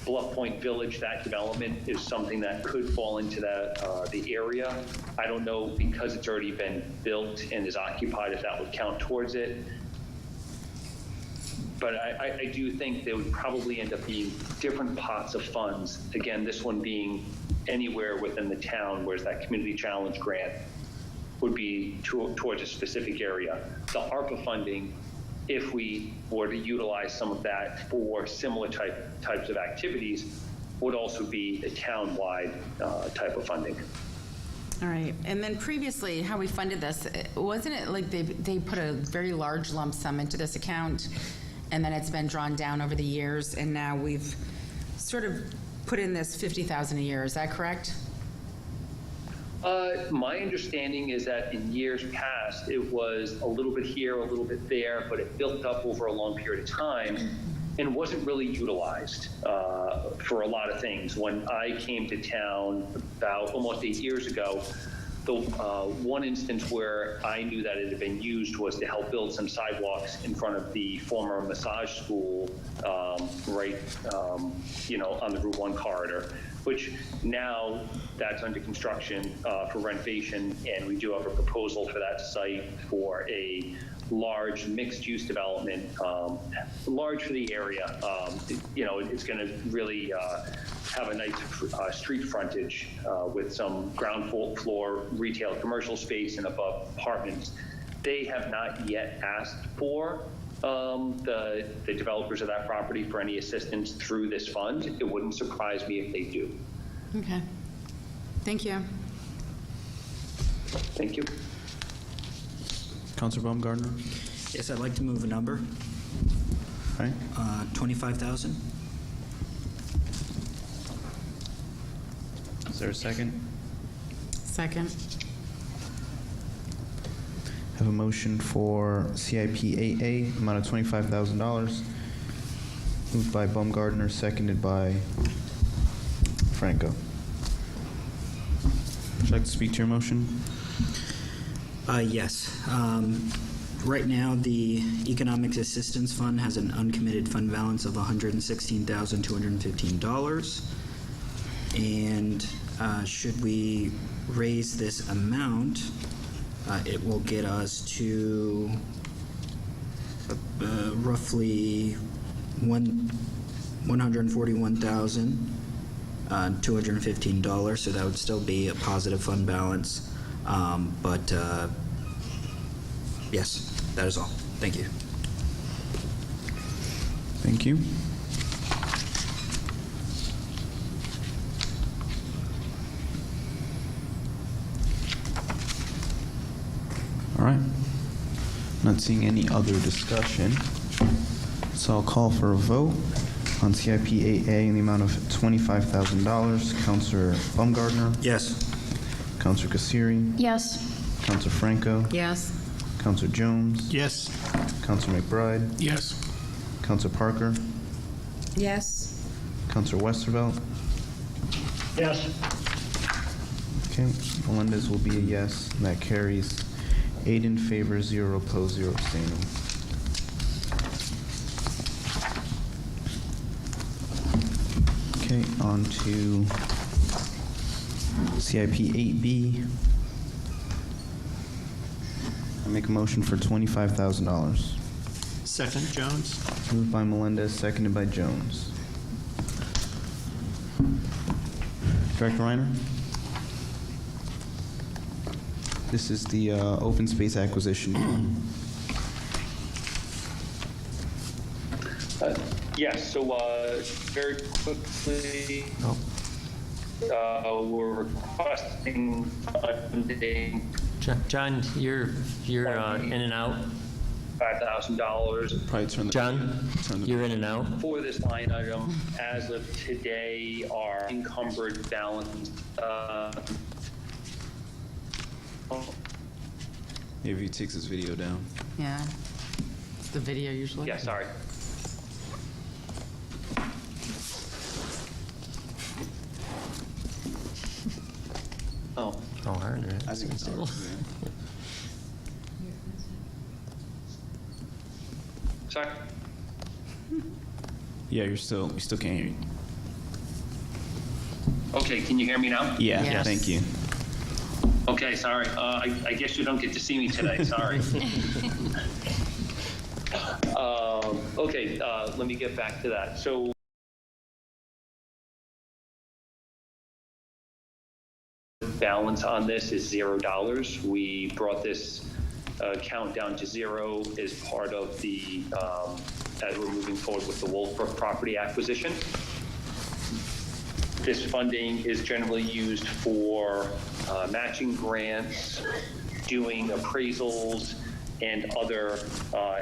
[SPEAKER 18] Bluff Point Village, that development is something that could fall into the area. I don't know, because it's already been built and is occupied, if that would count towards it. But I do think there would probably end up being different pots of funds. Again, this one being anywhere within the town, whereas that community challenge grant would be towards a specific area. The ARPA funding, if we were to utilize some of that for similar types of activities, would also be a town-wide type of funding.
[SPEAKER 11] All right. And then previously, how we funded this, wasn't it like they put a very large lump sum into this account, and then it's been drawn down over the years, and now we've sort of put in this $50,000 a year. Is that correct?
[SPEAKER 18] My understanding is that in years past, it was a little bit here, a little bit there, but it built up over a long period of time and wasn't really utilized for a lot of things. When I came to town about almost 8 years ago, the one instance where I knew that it had been used was to help build some sidewalks in front of the former massage school, right, on the Route 1 corridor, which now that's under construction for renovation, and we do have a proposal for that site for a large mixed-use development, large for the area. It's going to really have a nice street frontage with some ground floor retail commercial space and above apartments. They have not yet asked for the developers of that property for any assistance through this fund. It wouldn't surprise me if they do.
[SPEAKER 11] Okay. Thank you.
[SPEAKER 18] Thank you.
[SPEAKER 1] Councilor Baumgartner?
[SPEAKER 15] Yes, I'd like to move a number.
[SPEAKER 1] All right.
[SPEAKER 15] 25,000.
[SPEAKER 1] Is there a second?
[SPEAKER 11] Second.
[SPEAKER 1] Have a motion for CIP 8A, amount of $25,000. Moved by Baumgartner, seconded by Franco. Would you like to speak to your motion?
[SPEAKER 15] Yes. Right now, the Economic Assistance Fund has an uncommitted fund balance of $116,215. And should we raise this amount, it will get us to roughly $141,215. So that would still be a positive fund balance. But yes, that is all. Thank you.
[SPEAKER 1] Thank you. All right. Not seeing any other discussion, so I'll call for a vote on CIP 8A in the amount of $25,000. Councilor Baumgartner?
[SPEAKER 15] Yes.
[SPEAKER 1] Councilor Kassiri?
[SPEAKER 3] Yes.
[SPEAKER 1] Councilor Franco?
[SPEAKER 11] Yes.
[SPEAKER 1] Councilor Jones?
[SPEAKER 13] Yes.
[SPEAKER 1] Councilor McBride?
[SPEAKER 9] Yes.
[SPEAKER 1] Councilor Parker?
[SPEAKER 2] Yes.
[SPEAKER 1] Councilor Westervelt?
[SPEAKER 7] Yes.
[SPEAKER 1] Okay, Melendez will be a yes, and that carries 8 in favor, 0 opposed, 0 abstaining. Okay, on to CIP 8B. I make a motion for $25,000.
[SPEAKER 13] Second, Jones.
[SPEAKER 1] Moved by Melendez, seconded by Jones. Director Reiner? This is the open space acquisition.
[SPEAKER 18] Yes, so very quickly, we're requesting funding
[SPEAKER 14] John, you're in and out.
[SPEAKER 18] $5,000
[SPEAKER 1] Probably turn the
[SPEAKER 14] John, you're in and out.
[SPEAKER 18] for this line item. As of today, our encumbered balance.
[SPEAKER 1] Maybe he takes his video down.
[SPEAKER 11] Yeah. It's the video usually.
[SPEAKER 18] Yeah, sorry. Oh.
[SPEAKER 14] Oh, hard, right?
[SPEAKER 1] I think it's all right.
[SPEAKER 18] Sorry.
[SPEAKER 1] Yeah, we still can't hear you.
[SPEAKER 18] Okay, can you hear me now?
[SPEAKER 1] Yeah,
[SPEAKER 11] Yes.
[SPEAKER 1] thank you.
[SPEAKER 18] Okay, sorry. I guess you don't get to see me today. Sorry. Okay, let me get back to that. So balance on this is $0. We brought this count down to 0 as part of the, as we're moving forward with the Wolfbrook property acquisition. This funding is generally used for matching grants, doing appraisals, and other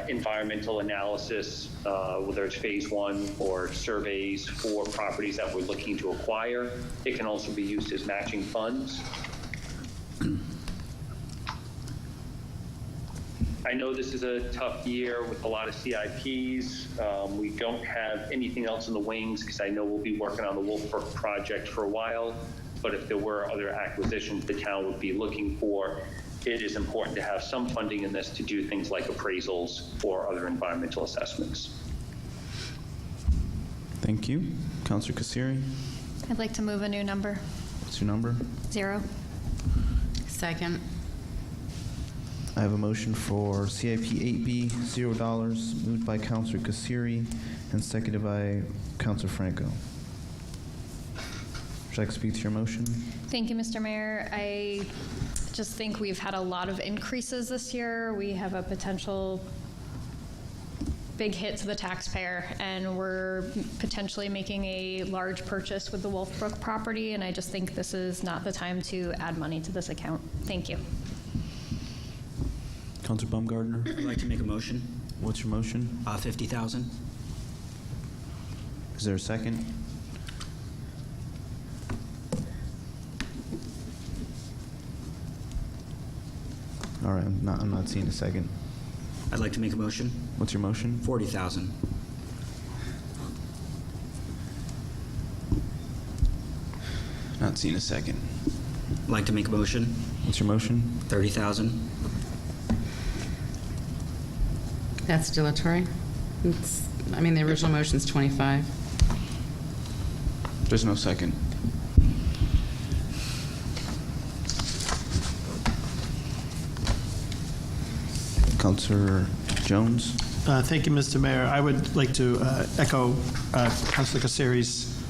[SPEAKER 18] environmental analysis, whether it's phase 1 or surveys for properties that we're looking to acquire. It can also be used as matching funds. I know this is a tough year with a lot of CIPs. We don't have anything else in the wings because I know we'll be working on the Wolfbrook project for a while. But if there were other acquisitions the town would be looking for, it is important to have some funding in this to do things like appraisals or other environmental assessments.
[SPEAKER 1] Thank you. Councilor Kassiri,
[SPEAKER 3] I'd like to move a new number.
[SPEAKER 1] what's your number?
[SPEAKER 3] 0.
[SPEAKER 11] Second.
[SPEAKER 1] I have a motion for CIP 8B, $0, moved by Counselor Kasiri and seconded by Counselor Franco. Would you like to speak to your motion?
[SPEAKER 3] Thank you, Mr. Mayor. I just think we've had a lot of increases this year. We have a potential big hit to the taxpayer, and we're potentially making a large purchase with the Wolfbrook property, and I just think this is not the time to add money to this account. Thank you.
[SPEAKER 1] Counselor Baumgartner?
[SPEAKER 15] I'd like to make a motion.
[SPEAKER 1] What's your motion?
[SPEAKER 15] 50,000.
[SPEAKER 1] Is there a second? All right, I'm not seeing a second.
[SPEAKER 15] I'd like to make a motion.
[SPEAKER 1] What's your motion?
[SPEAKER 15] 40,000.
[SPEAKER 1] Not seeing a second.
[SPEAKER 15] I'd like to make a motion.
[SPEAKER 1] What's your motion?
[SPEAKER 15] 30,000.
[SPEAKER 11] That's dilatory. The original motion's 25.
[SPEAKER 1] There's no second. Counselor Jones?
[SPEAKER 13] Thank you, Mr. Mayor. I would like to echo Councilor Kasiri's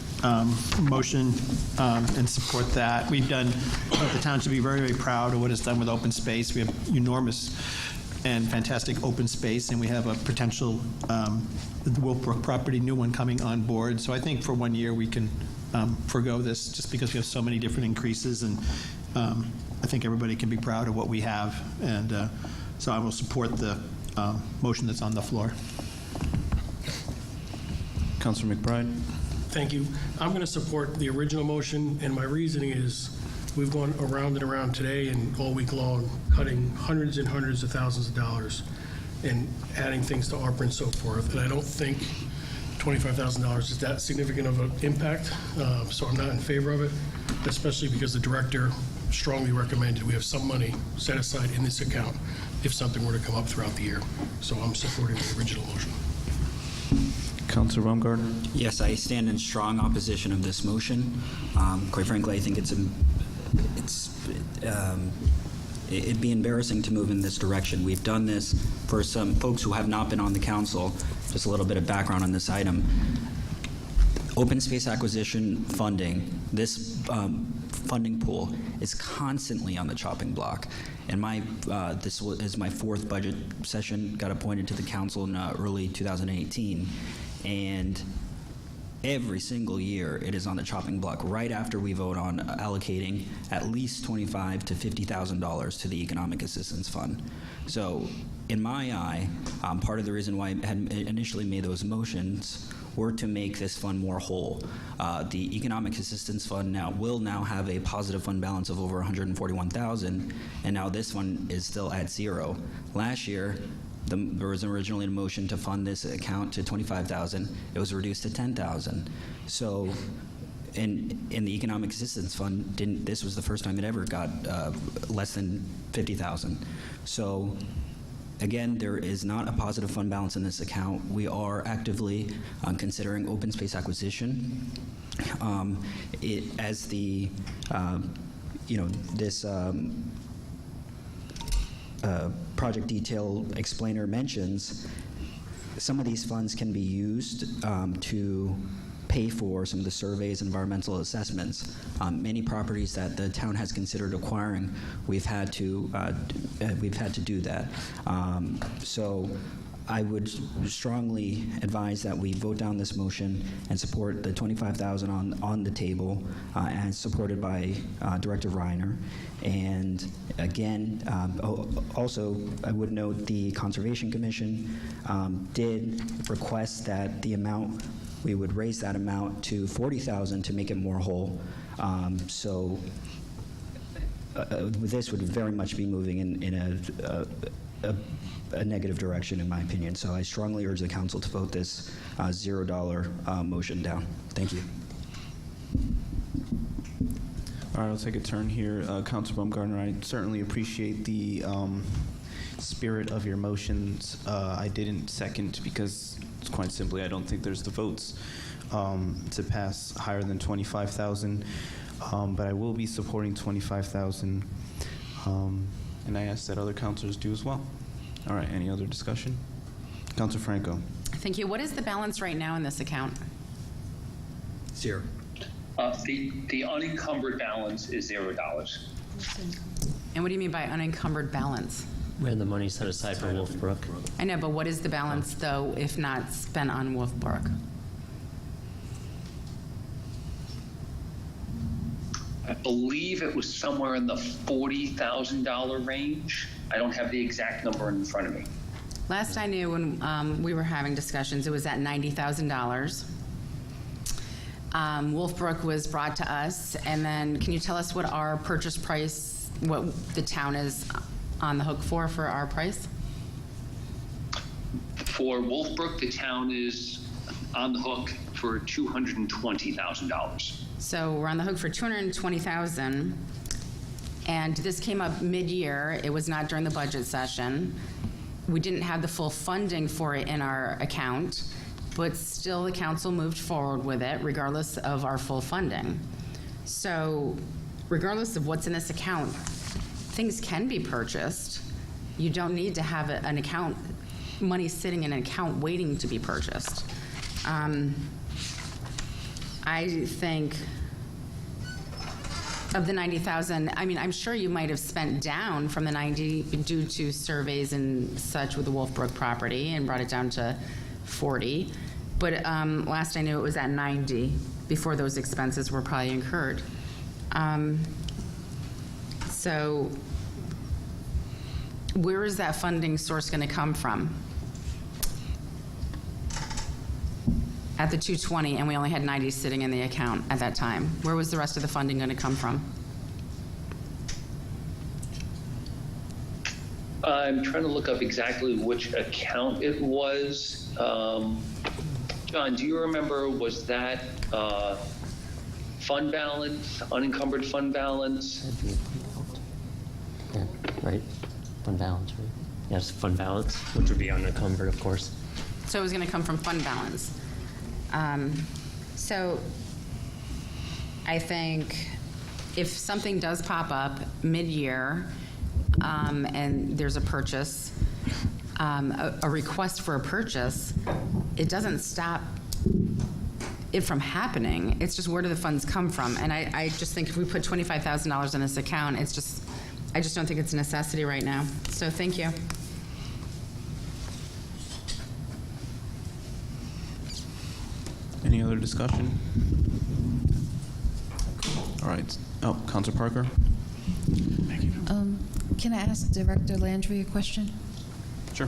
[SPEAKER 13] motion and support that. We've done, the town should be very, very proud of what it's done with open space. We have enormous and fantastic open space, and we have a potential, the Wolfbrook property, new one coming on board. So I think for 1 year we can forego this just because we have so many different increases, and I think everybody can be proud of what we have. And so I will support the motion that's on the floor.
[SPEAKER 1] Counselor McBride?
[SPEAKER 9] Thank you. I'm going to support the original motion, and my reasoning is we've gone around and around today and all week long, cutting hundreds and hundreds of thousands of dollars and adding things to ARPA and so forth. And I don't think $25,000 is that significant of an impact, so I'm not in favor of it, especially because the director strongly recommended we have some money set aside in this account if something were to come up throughout the year. So I'm supporting the original motion.
[SPEAKER 1] Counselor Baumgartner?
[SPEAKER 15] Yes, I stand in strong opposition of this motion. Quite frankly, I think it'd be embarrassing to move in this direction. We've done this for some folks who have not been on the council. Just a little bit of background on this item. Open space acquisition funding, this funding pool is constantly on the chopping block. And this is my fourth budget session, got appointed to the council in early 2018. And every single year it is on the chopping block right after we vote on allocating at least $25,000 to $50,000 to the Economic Assistance Fund. So in my eye, part of the reason why I had initially made those motions were to make this fund more whole. The Economic Assistance Fund will now have a positive fund balance of over $141,000, and now this one is still at zero. Last year, there was originally a motion to fund this account to $25,000. It was reduced to $10,000. So, in the Economic Assistance Fund, this was the first time it ever got less than $50,000. So, again, there is not a positive fund balance in this account. We are actively considering open space acquisition. As the, this project detail explainer mentions, some of these funds can be used to pay for some of the surveys, environmental assessments. Many properties that the town has considered acquiring, we've had to do that. So I would strongly advise that we vote down this motion and support the $25,000 on the table, as supported by Director Reiner. And again, also I would note the Conservation Commission did request that the amount, we would raise that amount to $40,000 to make it more whole. So this would very much be moving in a negative direction, in my opinion. So I strongly urge the council to vote this $0 motion down. Thank you.
[SPEAKER 1] All right, I'll take a turn here. Councilor Baumgartner, I certainly appreciate the spirit of your motions. I didn't second because, it's quite simply, I don't think there's the votes to pass higher than $25,000. But I will be supporting $25,000. And I ask that other counselors do as well. All right, any other discussion? Counselor Franco.
[SPEAKER 11] Thank you. What is the balance right now in this account?
[SPEAKER 15] Zero.
[SPEAKER 18] The unencumbered balance is $0.
[SPEAKER 11] And what do you mean by unencumbered balance?
[SPEAKER 14] We had the money set aside for Wolfbrook.
[SPEAKER 11] I know, but what is the balance, though, if not spent on Wolfbrook?
[SPEAKER 18] I believe it was somewhere in the $40,000 range. I don't have the exact number in front of me.
[SPEAKER 11] Last I knew, when we were having discussions, it was at $90,000. Wolfbrook was brought to us, and then can you tell us what our purchase price, what the town is on the hook for our price?
[SPEAKER 18] For Wolfbrook, the town is on the hook for $220,000.
[SPEAKER 11] So we're on the hook for $220,000, and this came up mid-year. It was not during the budget session. We didn't have the full funding for it in our account, but still the council moved forward with it regardless of our full funding. So regardless of what's in this account, things can be purchased. You don't need to have an account, money sitting in an account waiting to be purchased. I think of the 90,000, I mean, I'm sure you might have spent down from the 90 due to surveys and such with the Wolfbrook property and brought it down to 40. But last I knew it was at 90 before those expenses were probably incurred. So where is that funding source going to come from? At the 220, and we only had 90 sitting in the account at that time. Where was the rest of the funding going to come from?
[SPEAKER 18] I'm trying to look up exactly which account it was. John, do you remember, was that fund balance, unencumbered fund balance?
[SPEAKER 14] Yeah, right? Fund balance, right? Yes, fund balance, which would be unencumbered, of course.
[SPEAKER 11] So it was going to come from fund balance. So I think if something does pop up mid-year and there's a purchase, a request for a purchase, it doesn't stop it from happening. It's just where do the funds come from? And I just think if we put $25,000 in this account, I just don't think it's a necessity right now. So thank you.
[SPEAKER 1] Any other discussion? All right. Oh, Counselor Parker.
[SPEAKER 20] Can I ask Director Landry a question?
[SPEAKER 1] Sure.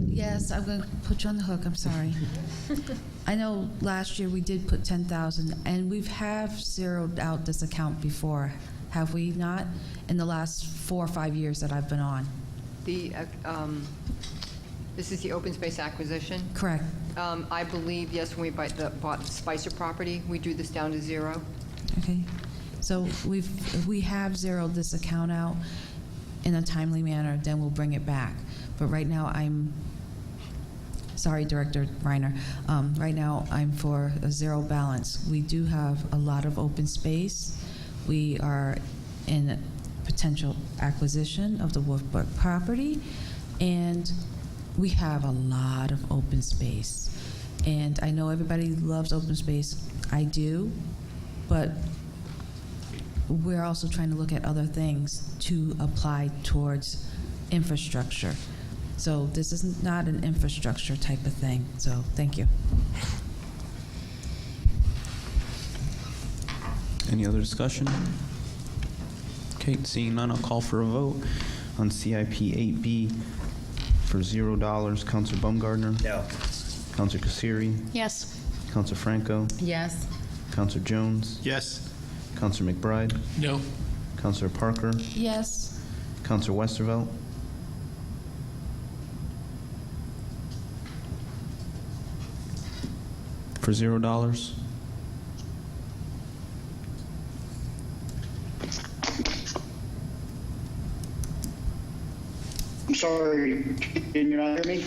[SPEAKER 20] Yes, I'm going to put you on the hook. I'm sorry. I know last year we did put 10,000, and we have zeroed out this account before, have we not? In the last 4 or 5 years that I've been on.
[SPEAKER 8] This is the open space acquisition?
[SPEAKER 20] Correct.
[SPEAKER 8] I believe, yes, when we bought the Spicer property, we drew this down to zero.
[SPEAKER 20] Okay. So we have zeroed this account out in a timely manner, then we'll bring it back. But right now, sorry, Director Reiner. Right now, I'm for a zero balance. We do have a lot of open space. We are in a potential acquisition of the Wolfbrook property, and we have a lot of open space. And I know everybody loves open space. I do, but we're also trying to look at other things to apply towards infrastructure. So this is not an infrastructure type of thing. So thank you.
[SPEAKER 1] Any other discussion? Okay, seeing none, I'll call for a vote on CIP 8B for $0. Counselor Baumgartner?
[SPEAKER 15] No.
[SPEAKER 1] Counselor Kasiri?
[SPEAKER 3] Yes.
[SPEAKER 1] Counselor Franco?
[SPEAKER 11] Yes.
[SPEAKER 1] Counselor Jones?
[SPEAKER 13] Yes.
[SPEAKER 1] Counselor McBride?
[SPEAKER 9] No.
[SPEAKER 1] Counselor Parker?
[SPEAKER 20] Yes.
[SPEAKER 1] Counselor Westervelt? For $0.
[SPEAKER 7] I'm sorry, can you not hear me?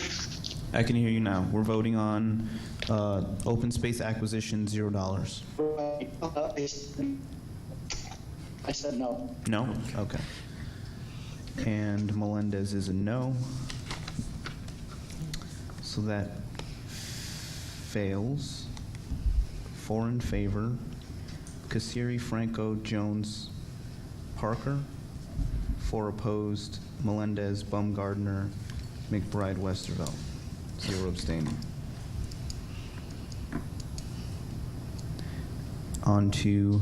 [SPEAKER 1] I can hear you now. We're voting on open space acquisition, $0.
[SPEAKER 7] I said no.
[SPEAKER 1] No? Okay. And Melendez is a no. So that fails. 4 in favor. Kasiri, Franco, Jones, Parker. 4 opposed. Melendez, Baumgardner, McBride, Westervelt. 0 abstaining. On to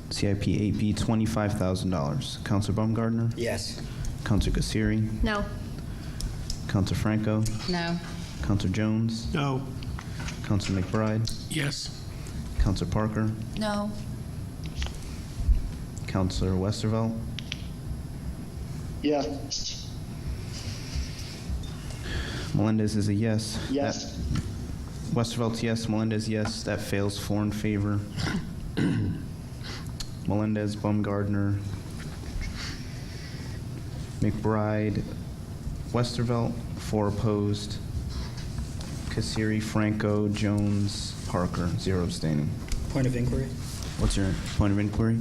[SPEAKER 1] CIP 8B, $25,000. Counselor Baumgardner?
[SPEAKER 21] Yes.
[SPEAKER 1] Counselor Kasiri?
[SPEAKER 3] No.
[SPEAKER 1] Counselor Franco?
[SPEAKER 11] No.
[SPEAKER 1] Counselor Jones?
[SPEAKER 9] No.
[SPEAKER 1] Counselor McBride?
[SPEAKER 9] Yes.
[SPEAKER 1] Counselor Parker?
[SPEAKER 20] No.
[SPEAKER 1] Counselor Westervelt?
[SPEAKER 7] Yes.
[SPEAKER 1] Melendez is a yes.
[SPEAKER 7] Yes.
[SPEAKER 1] Westervelt's yes. Melendez, yes. That fails. 4 in favor. Melendez, Baumgardner, McBride, Westervelt. 4 opposed. Kasiri, Franco, Jones, Parker. 0 abstaining.
[SPEAKER 21] Point of inquiry.
[SPEAKER 1] What's your point of inquiry?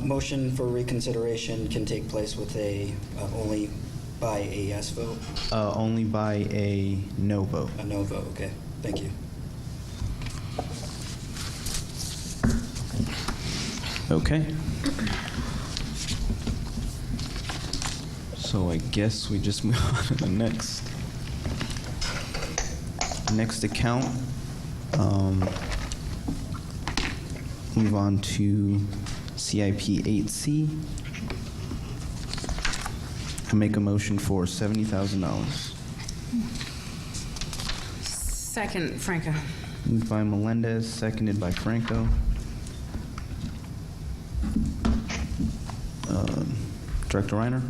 [SPEAKER 21] Motion for reconsideration can take place with only by a yes vote.
[SPEAKER 1] Only by a no vote.
[SPEAKER 21] A no vote, okay. Thank you.
[SPEAKER 1] Okay. So I guess we just move on to the next account. Move on to CIP 8C. I make a motion for $70,000.
[SPEAKER 11] Second, Franco.
[SPEAKER 1] Moved by Melendez, seconded by Franco. Director Reiner?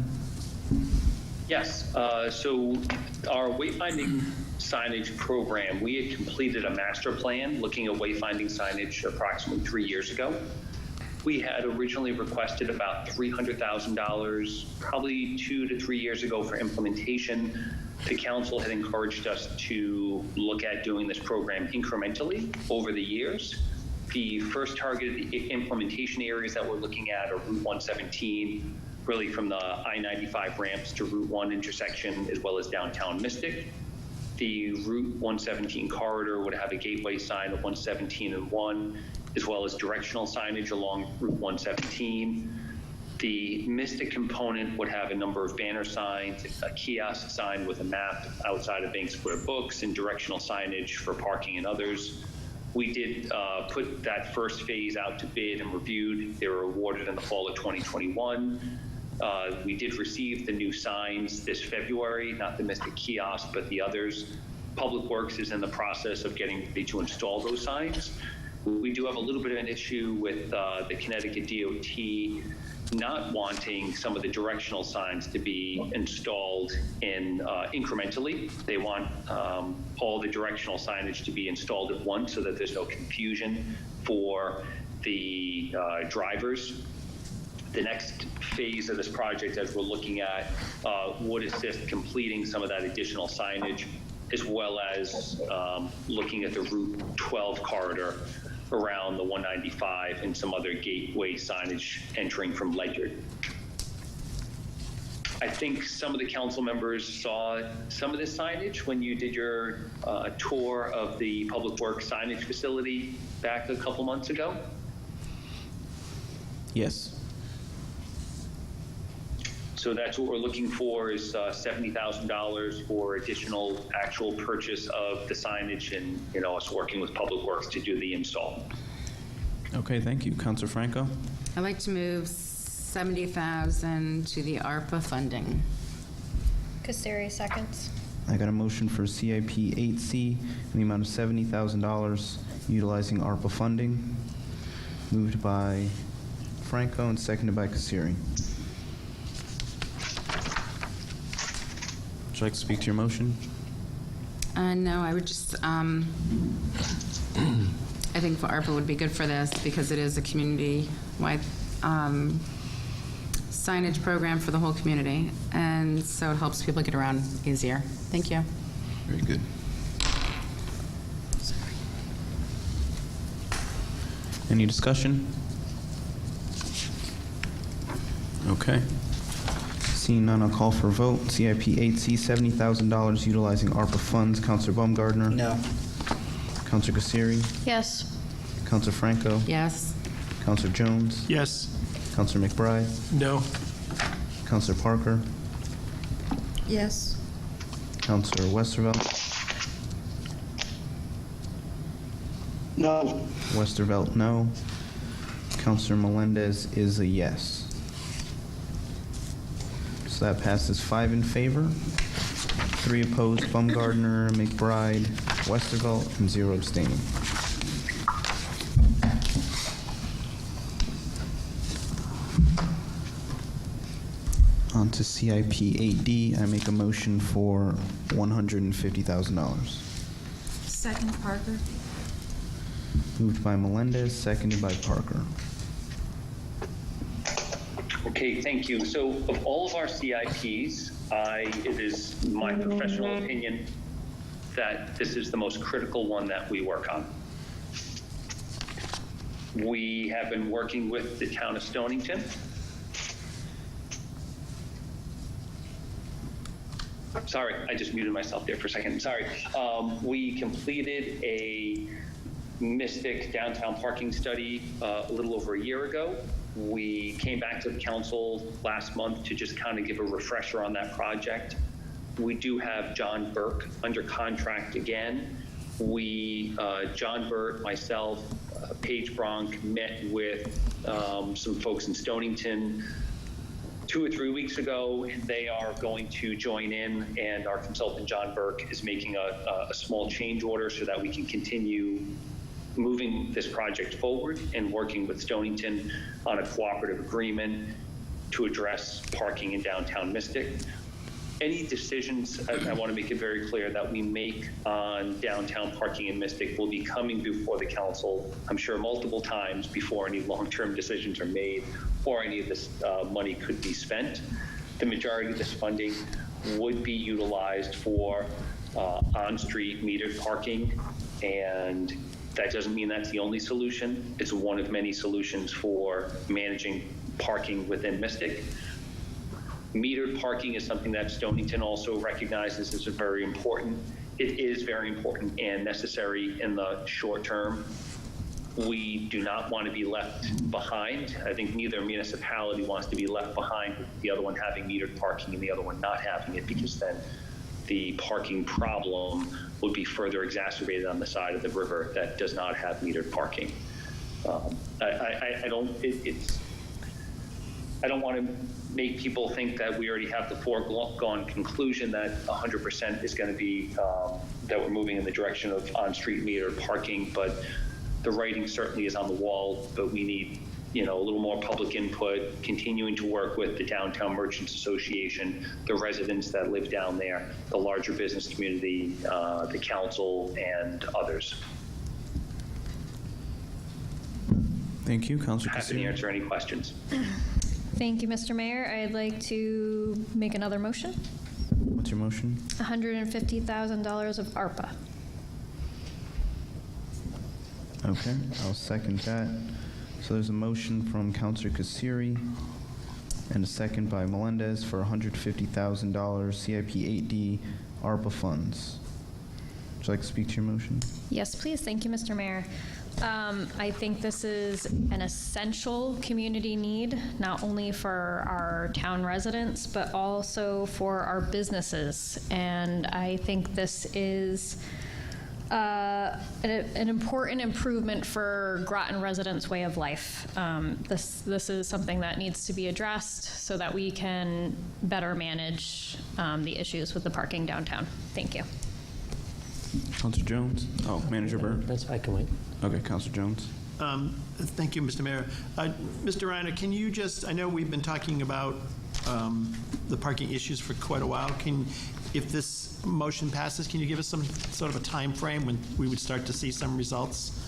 [SPEAKER 18] Yes, so our wayfinding signage program, we had completed a master plan looking at wayfinding signage approximately 3 years ago. We had originally requested about $300,000, probably 2 to 3 years ago for implementation. The council had encouraged us to look at doing this program incrementally over the years. The first targeted implementation areas that we're looking at are Route 117, really from the I-95 ramps to Route 1 intersection, as well as downtown Mystic. The Route 117 corridor would have a gateway sign of 117 and 1, as well as directional signage along Route 117. The Mystic component would have a number of banner signs, a kiosk sign with a map outside of Bank Square Books, and directional signage for parking and others. We did put that first phase out to bid and reviewed. They were awarded in the fall of 2021. We did receive the new signs this February, not the Mystic kiosk, but the others. Public Works is in the process of getting ready to install those signs. We do have a little bit of an issue with the Connecticut DOT not wanting some of the directional signs to be installed in incrementally. They want all the directional signage to be installed at once so that there's no confusion for the drivers. The next phase of this project, as we're looking at, would assist completing some of that additional signage, as well as looking at the Route 12 corridor around the 195 and some other gateway signage entering from Ledyard. I think some of the council members saw some of this signage when you did your tour of the Public Works signage facility back a couple months ago.
[SPEAKER 1] Yes.
[SPEAKER 18] So that's what we're looking for, is $70,000 for additional actual purchase of the signage, and us working with Public Works to do the install.
[SPEAKER 1] Okay, thank you. Councilor Franco?
[SPEAKER 11] I'd like to move $70,000 to the ARPA funding.
[SPEAKER 3] Kasiri, seconds.
[SPEAKER 1] I got a motion for CIP 8C in the amount of $70,000 utilizing ARPA funding. Moved by Franco and seconded by Kasiri. Would you like to speak to your motion?
[SPEAKER 11] No, I would just, I think ARPA would be good for this because it is a community-wide signage program for the whole community, and so it helps people get around easier. Thank you.
[SPEAKER 1] Very good. Any discussion? Okay. Seeing none, I'll call for a vote. CIP 8C, $70,000 utilizing ARPA funds. Counselor Baumgartner?
[SPEAKER 21] No.
[SPEAKER 1] Counselor Kassiri?
[SPEAKER 3] Yes.
[SPEAKER 1] Counselor Franco?
[SPEAKER 11] Yes.
[SPEAKER 1] Counselor Jones?
[SPEAKER 13] Yes.
[SPEAKER 1] Counselor McBride?
[SPEAKER 9] No.
[SPEAKER 1] Counselor Parker?
[SPEAKER 20] Yes.
[SPEAKER 1] Counselor Westervelt?
[SPEAKER 7] No.
[SPEAKER 1] Westervelt, no. Counselor Melendez is a yes. So that passes 5 in favor, 3 opposed, Baumgartner, McBride, Westervelt, and 0 abstaining. On to CIP 8D, I make a motion for $150,000.
[SPEAKER 20] Second, Parker.
[SPEAKER 1] Moved by Melendez, seconded by Parker.
[SPEAKER 18] Okay, thank you. So of all of our CIPs, it is my professional opinion that this is the most critical one that we work on. We have been working with the town of Stonington. Sorry, I just muted myself there for a second. Sorry. We completed a Mystic downtown parking study a little over a year ago. We came back to the council last month to just kind of give a refresher on that project. We do have John Burke under contract again. John Burt, myself, Paige Bronk met with some folks in Stonington 2 or 3 weeks ago, and they are going to join in, and our consultant, John Burke, is making a small change order so that we can continue moving this project forward and working with Stonington on a cooperative agreement to address parking in downtown Mystic. Any decisions, I want to make it very clear, that we make on downtown parking in Mystic will be coming before the council, I'm sure multiple times before any long-term decisions are made or any of this money could be spent. The majority of this funding would be utilized for on-street metered parking, and that doesn't mean that's the only solution. It's one of many solutions for managing parking within Mystic. Metered parking is something that Stonington also recognizes as very important. It is very important and necessary in the short term. We do not want to be left behind. I think neither municipality wants to be left behind with the other one having metered parking and the other one not having it, because then the parking problem would be further exacerbated on the side of the river that does not have metered parking. I don't want to make people think that we already have the foregone conclusion that 100% is going to be, that we're moving in the direction of on-street metered parking, but the writing certainly is on the wall, but we need, a little more public input, continuing to work with the Downtown Merchants Association, the residents that live down there, the larger business community, the council, and others.
[SPEAKER 1] Thank you, Councilor
[SPEAKER 18] Happy to
[SPEAKER 1] Kassir.
[SPEAKER 18] answer any questions.
[SPEAKER 3] Thank you, Mr. Mayor. I'd like to make another motion.
[SPEAKER 1] What's your motion?
[SPEAKER 3] $150,000 of ARPA.
[SPEAKER 1] Okay, I'll second that. So there's a motion from Councilor Kassiri and a second by Melendez for $150,000 CIP 8D ARPA funds. Would you like to speak to your motion?
[SPEAKER 3] Yes, please. Thank you, Mr. Mayor. I think this is an essential community need, not only for our town residents, but also for our businesses. And I think this is an important improvement for Groton residents' way of life. This is something that needs to be addressed so that we can better manage the issues with the parking downtown. Thank you.
[SPEAKER 1] Councilor Jones? Oh, Manager Burt?
[SPEAKER 14] I can wait.
[SPEAKER 1] Okay, Councilor Jones.
[SPEAKER 13] Thank you, Mr. Mayor. Mr. Reiner, can you just, I know we've been talking about the parking issues for quite a while. If this motion passes, can you give us some sort of a time frame when we would start to see some results?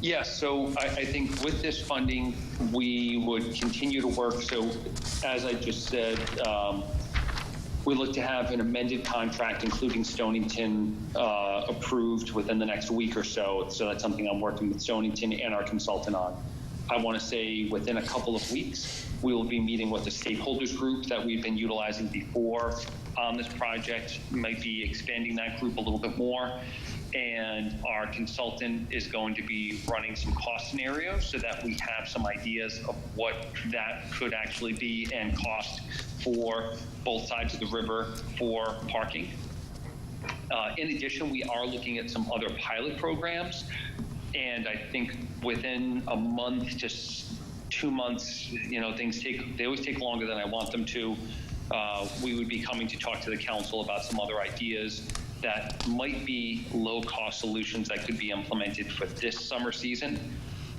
[SPEAKER 18] Yes, so I think with this funding, we would continue to work. So as I just said, we look to have an amended contract, including Stonington, approved within the next week or so. So that's something I'm working with Stonington and our consultant on. I want to say within a couple of weeks, we will be meeting with the stakeholders group that we've been utilizing before on this project. Might be expanding that group a little bit more. And our consultant is going to be running some cost scenarios so that we have some ideas of what that could actually be and cost for both sides of the river for parking. In addition, we are looking at some other pilot programs. And I think within a month to 2 months, you know, they always take longer than I want them to. We would be coming to talk to the council about some other ideas that might be low-cost solutions that could be implemented for this summer season.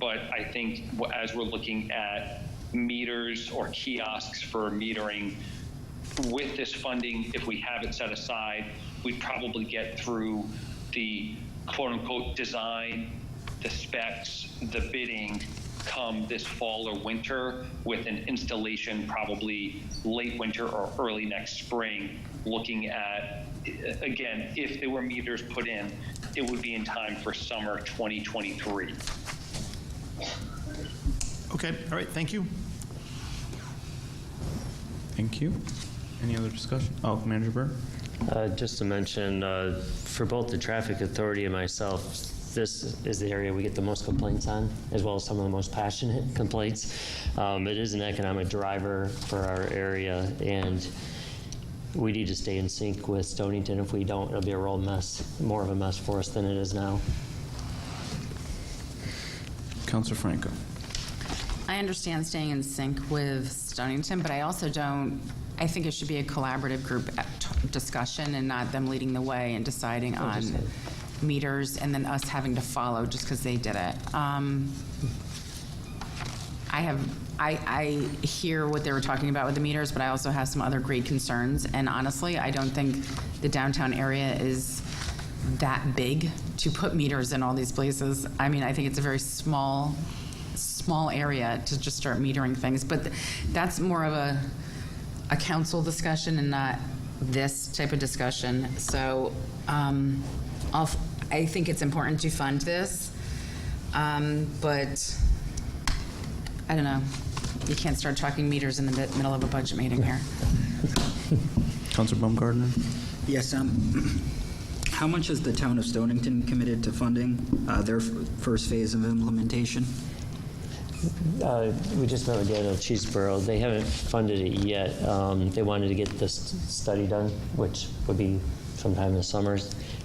[SPEAKER 18] But I think as we're looking at meters or kiosks for metering, with this funding, if we have it set aside, we'd probably get through the quote-unquote design, the specs, the bidding come this fall or winter, with an installation probably late winter or early next spring, looking at, again, if there were meters put in, it would be in time for summer 2023.
[SPEAKER 1] Okay, all right, thank you. Thank you. Any other discussion? Oh, Manager Burr?
[SPEAKER 14] Just to mention, for both the traffic authority and myself, this is the area we get the most complaints on, as well as some of the most passionate complaints. It is an economic driver for our area, and we need to stay in sync with Stonington. If we don't, it'll be a real mess, more of a mess for us than it is now.
[SPEAKER 1] Councilor Franco.
[SPEAKER 11] I understand staying in sync with Stonington, but I also don't, I think it should be a collaborative group discussion and not them leading the way and deciding on meters and then us having to follow just because they did it. I hear what they were talking about with the meters, but I also have some other great concerns. And honestly, I don't think the downtown area is that big to put meters in all these places. I mean, I think it's a very small area to just start metering things. But that's more of a council discussion and not this type of discussion. So I think it's important to fund this, but I don't know. You can't start talking meters in the middle of a budget meeting here.
[SPEAKER 1] Councilor Baumgartner?
[SPEAKER 22] Yes, how much has the town of Stonington committed to funding their first phase of implementation?
[SPEAKER 14] We just met with Daniel Cheeseborough. They haven't funded it yet. They wanted to get this study done, which would be sometime in the summer.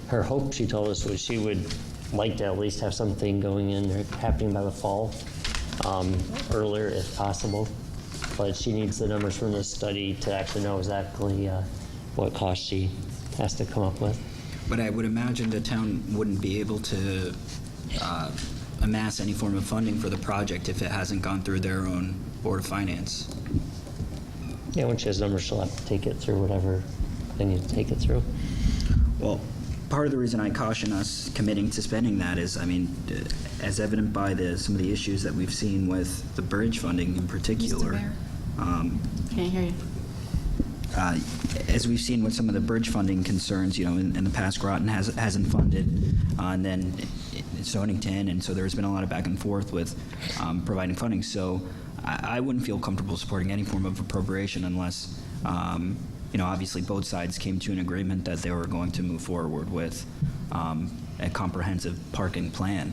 [SPEAKER 14] Her hope, she told us, was she would like to at least have something going in there happening by the fall, earlier if possible. But she needs the numbers from this study to actually know exactly what cost she has to come up with.
[SPEAKER 22] But I would imagine the town wouldn't be able to amass any form of funding for the project if it hasn't gone through their own Board of Finance.
[SPEAKER 14] Yeah, when she has numbers, she'll have to take it through whatever they need to take it through.
[SPEAKER 22] Well, part of the reason I caution us committing to spending that is, I mean, as evident by some of the issues that we've seen with the bridge funding in particular.
[SPEAKER 11] Can't hear you.
[SPEAKER 22] As we've seen with some of the bridge funding concerns, you know, in the past, Groton hasn't funded, and then Stonington, and so there's been a lot of back and forth with providing funding. So I wouldn't feel comfortable supporting any form of appropriation unless, you know, obviously both sides came to an agreement that they were going to move forward with a comprehensive parking plan,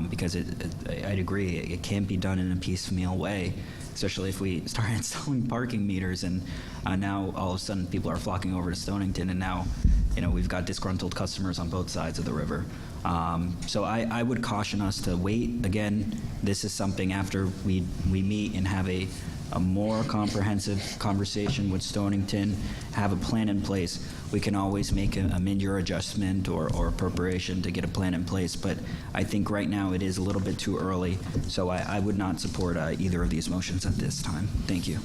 [SPEAKER 22] because I'd agree, it can't be done in a piecemeal way, especially if we start installing parking meters and now all of a sudden people are flocking over to Stonington, and now, you know, we've got disgruntled customers on both sides of the river. So I would caution us to wait. Again, this is something after we meet and have a more comprehensive conversation with Stonington, have a plan in place. We can always make a mid-year adjustment or appropriation to get a plan in place, but I think right now it is a little bit too early, so I would not support either of these motions at this time. Thank you.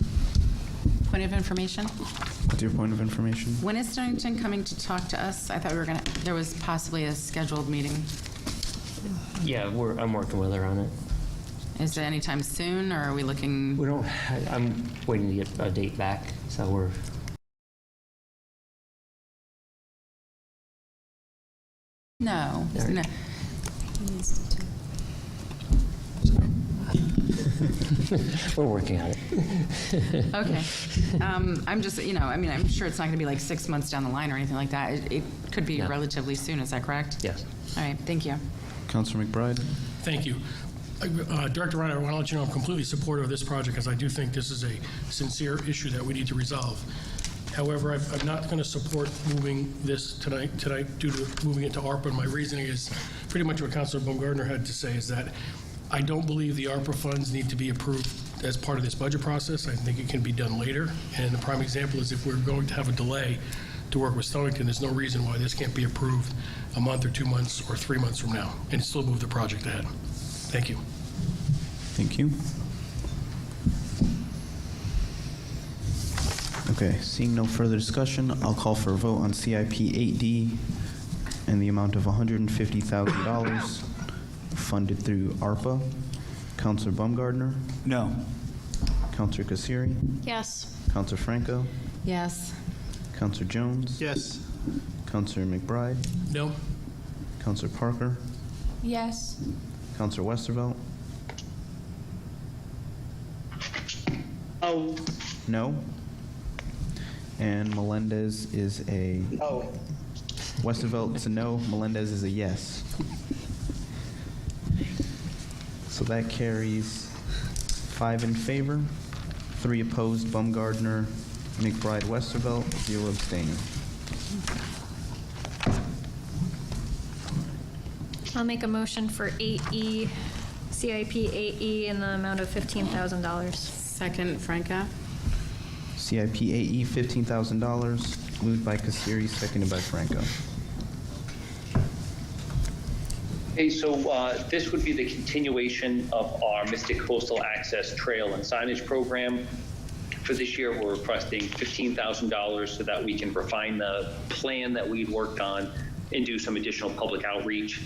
[SPEAKER 11] Point of information?
[SPEAKER 1] What's your point of information?
[SPEAKER 11] When is Stonington coming to talk to us? I thought there was possibly a scheduled meeting.
[SPEAKER 14] Yeah, I'm working with her on it.
[SPEAKER 11] Is it anytime soon, or are we looking?
[SPEAKER 14] We don't. I'm waiting to get a date back, so we're.
[SPEAKER 11] No.
[SPEAKER 14] Right.
[SPEAKER 11] No.
[SPEAKER 14] We're working on it.
[SPEAKER 11] Okay. I'm just, I'm sure it's not going to be like 6 months down the line or anything like that. It could be
[SPEAKER 14] No.
[SPEAKER 11] relatively soon, is that correct?
[SPEAKER 14] Yes.
[SPEAKER 11] All right, thank you.
[SPEAKER 1] Councilor McBride?
[SPEAKER 9] Thank you. Director Ryan, I want to let you know I'm completely supportive of this project because I do think this is a sincere issue that we need to resolve. However, I'm not going to support moving this tonight due to moving it to ARPA. And my reasoning is pretty much what Councilor Baumgartner had to say, is that I don't believe the ARPA funds need to be approved as part of this budget process. I think it can be done later. And the prime example is if we're going to have a delay to work with Stonington, there's no reason why this can't be approved a month or 2 months or 3 months from now and still move the project ahead. Thank you.
[SPEAKER 1] Thank you. Okay, seeing no further discussion, I'll call for a vote on CIP 8D in the amount of $150,000 funded through ARPA. Councilor Baumgartner?
[SPEAKER 21] No.
[SPEAKER 1] Councilor Kassiri?
[SPEAKER 3] Yes.
[SPEAKER 1] Councilor Franco?
[SPEAKER 11] Yes.
[SPEAKER 1] Councilor Jones?
[SPEAKER 13] Yes.
[SPEAKER 1] Councilor McBride?
[SPEAKER 9] No?
[SPEAKER 1] Councilor Parker?
[SPEAKER 2] Yes.
[SPEAKER 1] Councilor Westervelt?
[SPEAKER 7] Oh,
[SPEAKER 1] No. And Melendez is a...
[SPEAKER 7] no.
[SPEAKER 1] Westervelt is a no. Melendez is a yes. So that carries 5 in favor, 3 opposed, Baumgartner, McBride, Westervelt, 0 abstaining.
[SPEAKER 3] I'll make a motion for 8E, CIP 8E in the amount of $15,000.
[SPEAKER 11] Second, Franca.
[SPEAKER 1] CIP AE, $15,000, moved by Kassiri, seconded by Franco.
[SPEAKER 18] Okay, so this would be the continuation of our Mystic Coastal Access Trail and Signage Program. For this year, we're requesting $15,000 so that we can refine the plan that we'd worked on and do some additional public outreach.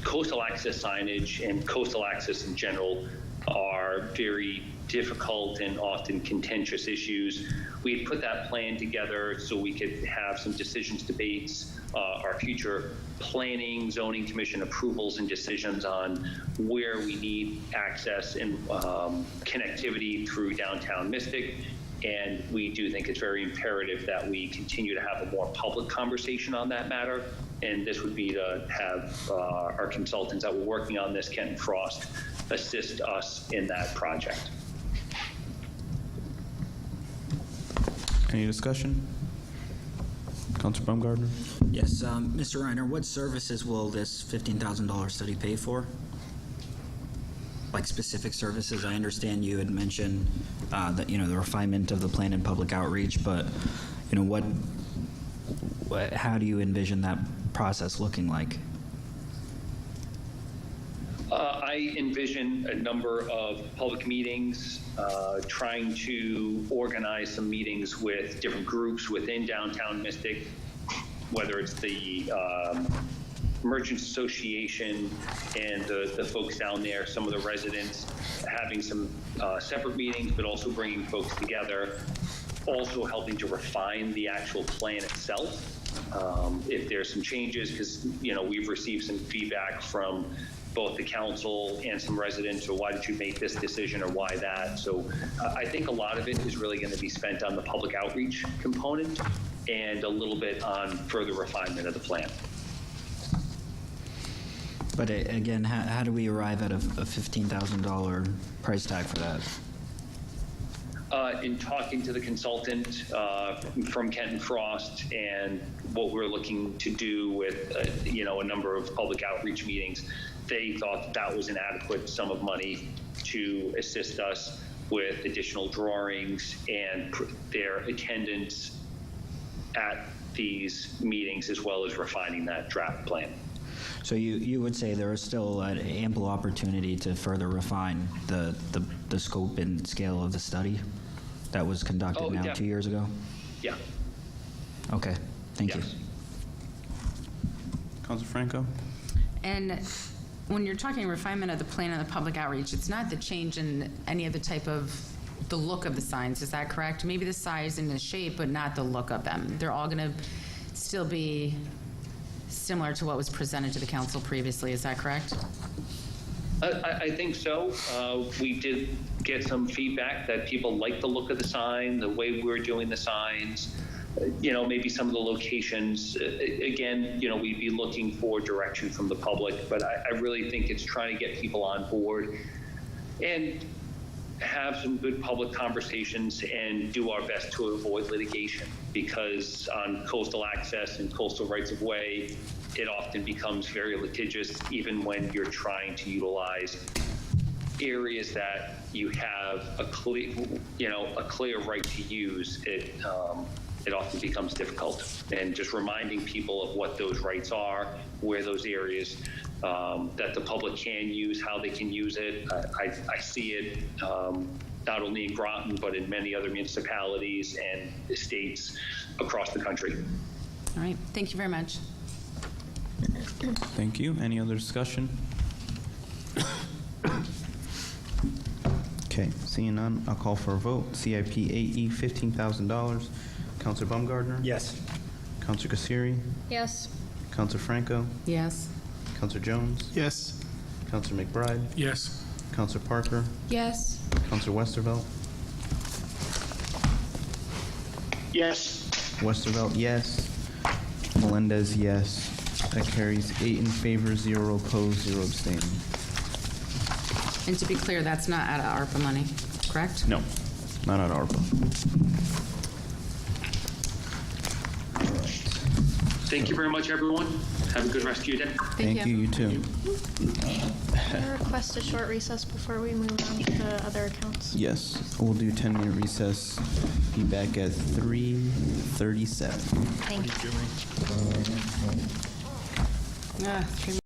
[SPEAKER 18] Coastal access signage and coastal access in general are very difficult and often contentious issues. We had put that plan together so we could have some decisions, debates, our future planning, zoning commission approvals and decisions on where we need access and connectivity through downtown Mystic. And we do think it's very imperative that we continue to have a more public conversation on that matter. And this would be to have our consultants that were working on this, Kent and Frost, assist us in that project.
[SPEAKER 1] Any discussion? Councilor Baumgartner?
[SPEAKER 15] Yes, Mr. Reiner, what services will this $15,000 study pay for? Like specific services? I understand you had mentioned that, the refinement of the plan and public outreach, but, how do you envision that process looking like?
[SPEAKER 18] I envision a number of public meetings, trying to organize some meetings with different groups within downtown Mystic, whether it's the Merchants Association and the folks down there, some of the residents, having some separate meetings, but also bringing folks together, also helping to refine the actual plan itself. If there's some changes, because, we've received some feedback from both the council and some residents, or why did you make this decision or why that? So I think a lot of it is really going to be spent on the public outreach component and a little bit on further refinement of the plan.
[SPEAKER 15] But again, how do we arrive at a $15,000 price tag for that?
[SPEAKER 18] In talking to the consultant from Kent and Frost and what we're looking to do with, a number of public outreach meetings, they thought that was an adequate sum of money to assist us with additional drawings and their attendance at these meetings, as well as refining that draft plan.
[SPEAKER 15] So you would say there is still an ample opportunity to further refine the scope and scale of the study that was conducted now 2 years ago?
[SPEAKER 18] Yeah.
[SPEAKER 15] Okay, thank you.
[SPEAKER 1] Councilor Franco?
[SPEAKER 11] And when you're talking refinement of the plan and the public outreach, it's not the change in any of the type of the look of the signs, is that correct? Maybe the size and the shape, but not the look of them. They're all going to still be similar to what was presented to the council previously, is that correct?
[SPEAKER 18] I think so. We did get some feedback that people like the look of the sign, the way we're doing the signs, maybe some of the locations. Again, we'd be looking for direction from the public, but I really think it's trying to get people on board and have some good public conversations and do our best to avoid litigation, because on coastal access and coastal rights of way, it often becomes very litigious, even when you're trying to utilize areas that you have a clear right to use. It often becomes difficult, and just reminding people of what those rights are, where those areas that the public can use, how they can use it. I see it not only in Groton, but in many other municipalities and states across the country.
[SPEAKER 11] All right, thank you very much.
[SPEAKER 1] Thank you. Any other discussion? Okay, seeing none, I'll call for a vote. CIP AE, $15,000. Counselor Baumgartner?
[SPEAKER 6] Yes.
[SPEAKER 1] Counselor Kasiri?
[SPEAKER 3] Yes.
[SPEAKER 1] Counselor Franco?
[SPEAKER 11] Yes.
[SPEAKER 1] Counselor Jones?
[SPEAKER 9] Yes.
[SPEAKER 1] Counselor McBride?
[SPEAKER 9] Yes.
[SPEAKER 1] Counselor Parker?
[SPEAKER 2] Yes.
[SPEAKER 1] Counselor Westervelt?
[SPEAKER 7] Yes.
[SPEAKER 1] Westervelt, yes. Melendez, yes. That carries 8 in favor, 0 opposed, 0 abstaining.
[SPEAKER 11] And to be clear, that's not out of ARPA money, correct?
[SPEAKER 1] No, not at ARPA.
[SPEAKER 18] Thank you very much, everyone. Have a good rest of your day.
[SPEAKER 1] Thank you, you too.
[SPEAKER 3] Can I request a short recess before we move on to the other accounts?
[SPEAKER 1] Yes, we'll do 10-minute recess. Be back at 3:37.
[SPEAKER 3] Thank you.
[SPEAKER 11] 3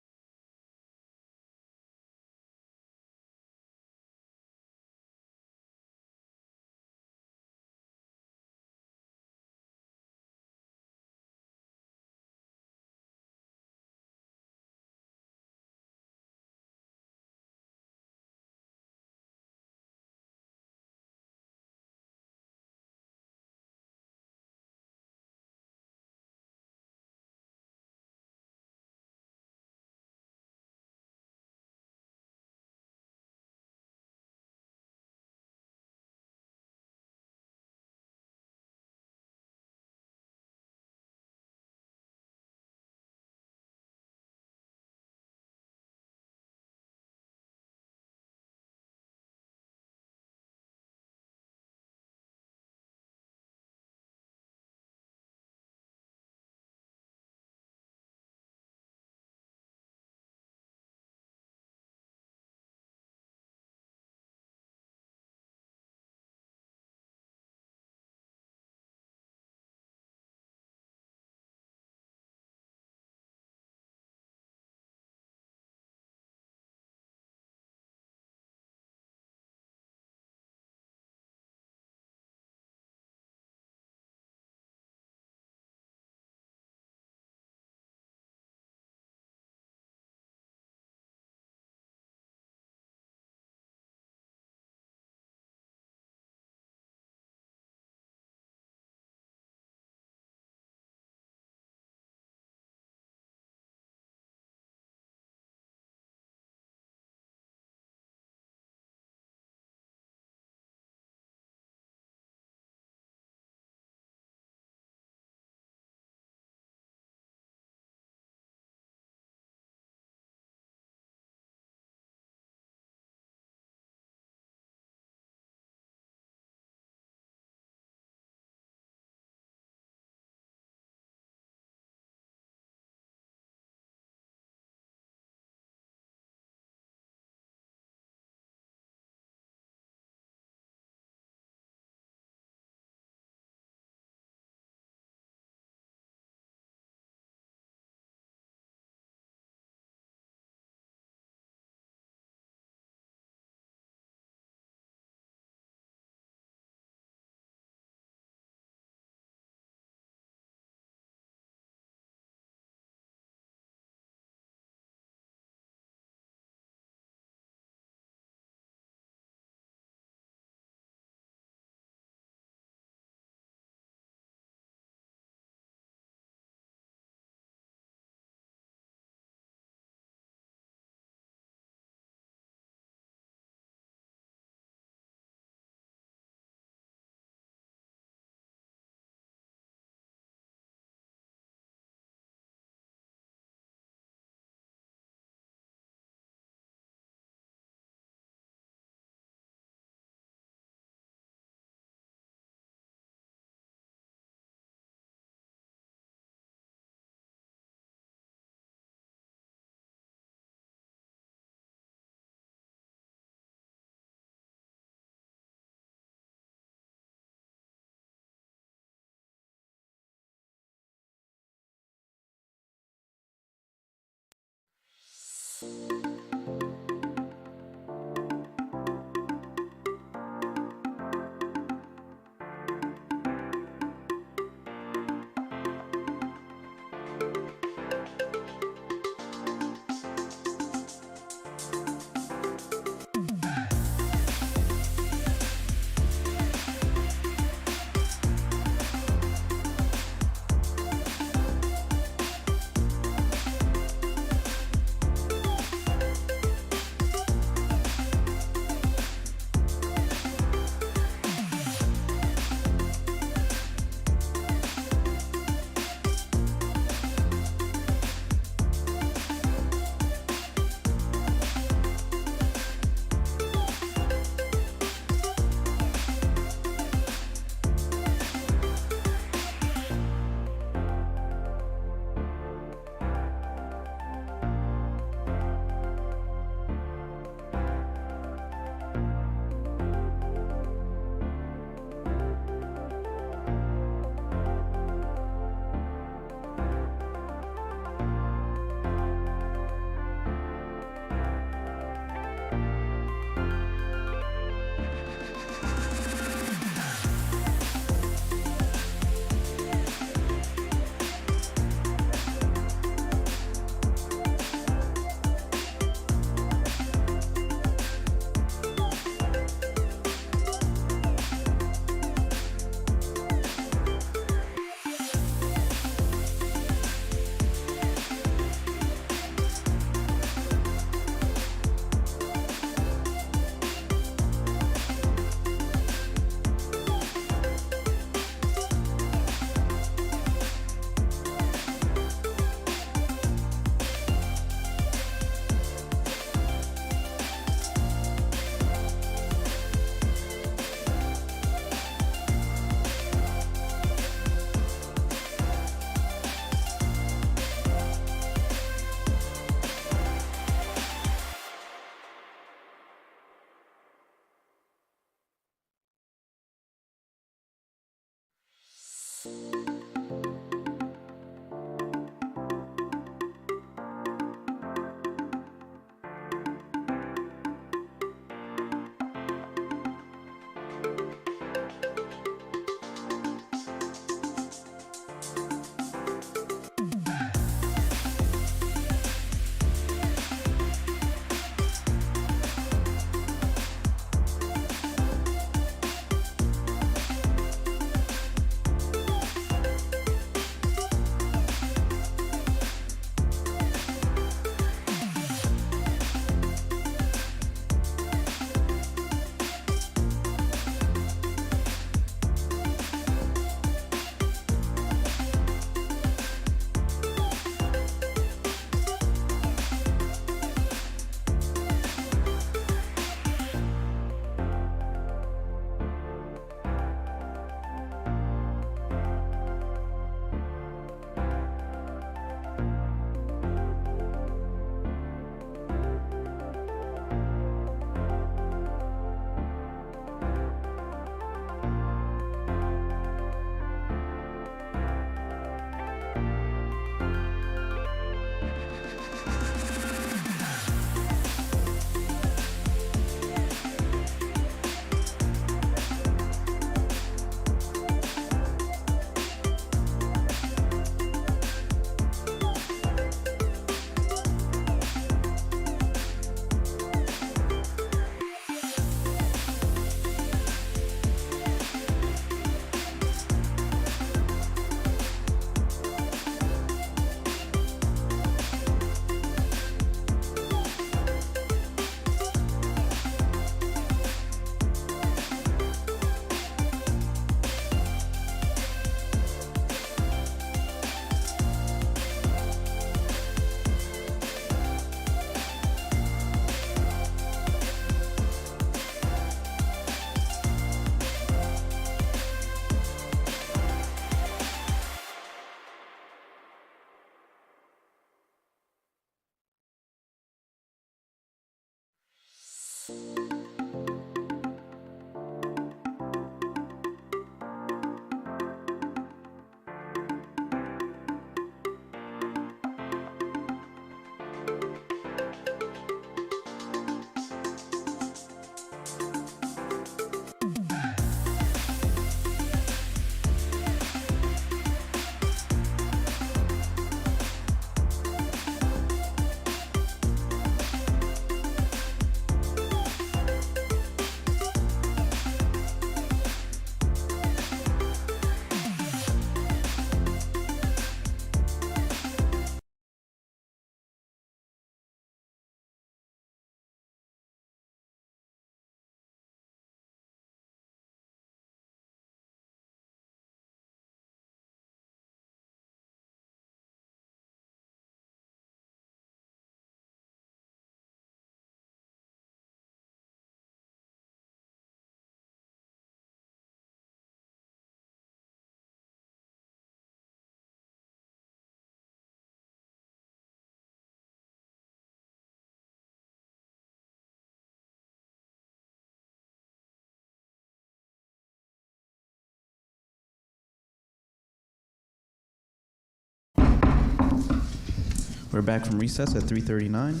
[SPEAKER 1] We're back from recess at 3:39.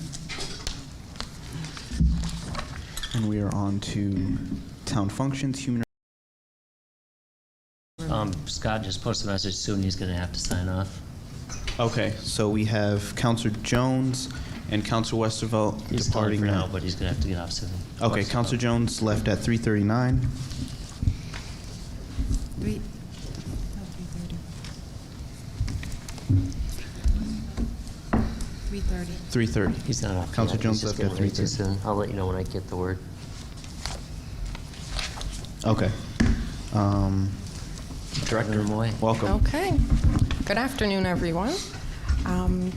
[SPEAKER 1] And we are on to town functions, human.
[SPEAKER 14] Scott just posted a message soon, he's going to have to sign off.
[SPEAKER 1] Okay, so we have Counselor Jones and Counselor Westervelt
[SPEAKER 14] He's
[SPEAKER 1] departing
[SPEAKER 14] for
[SPEAKER 1] now.
[SPEAKER 14] now, but he's going to have to get off soon.
[SPEAKER 1] Okay, Counselor Jones left at 3:39. 3:30.
[SPEAKER 14] He's not off
[SPEAKER 1] Counselor
[SPEAKER 14] yet.
[SPEAKER 1] Jones
[SPEAKER 14] He's just
[SPEAKER 1] left at
[SPEAKER 14] getting ready to
[SPEAKER 1] 3:30.
[SPEAKER 14] soon. I'll let you know when I get the word.
[SPEAKER 1] Okay. Director, welcome.
[SPEAKER 5] Okay. Good afternoon, everyone.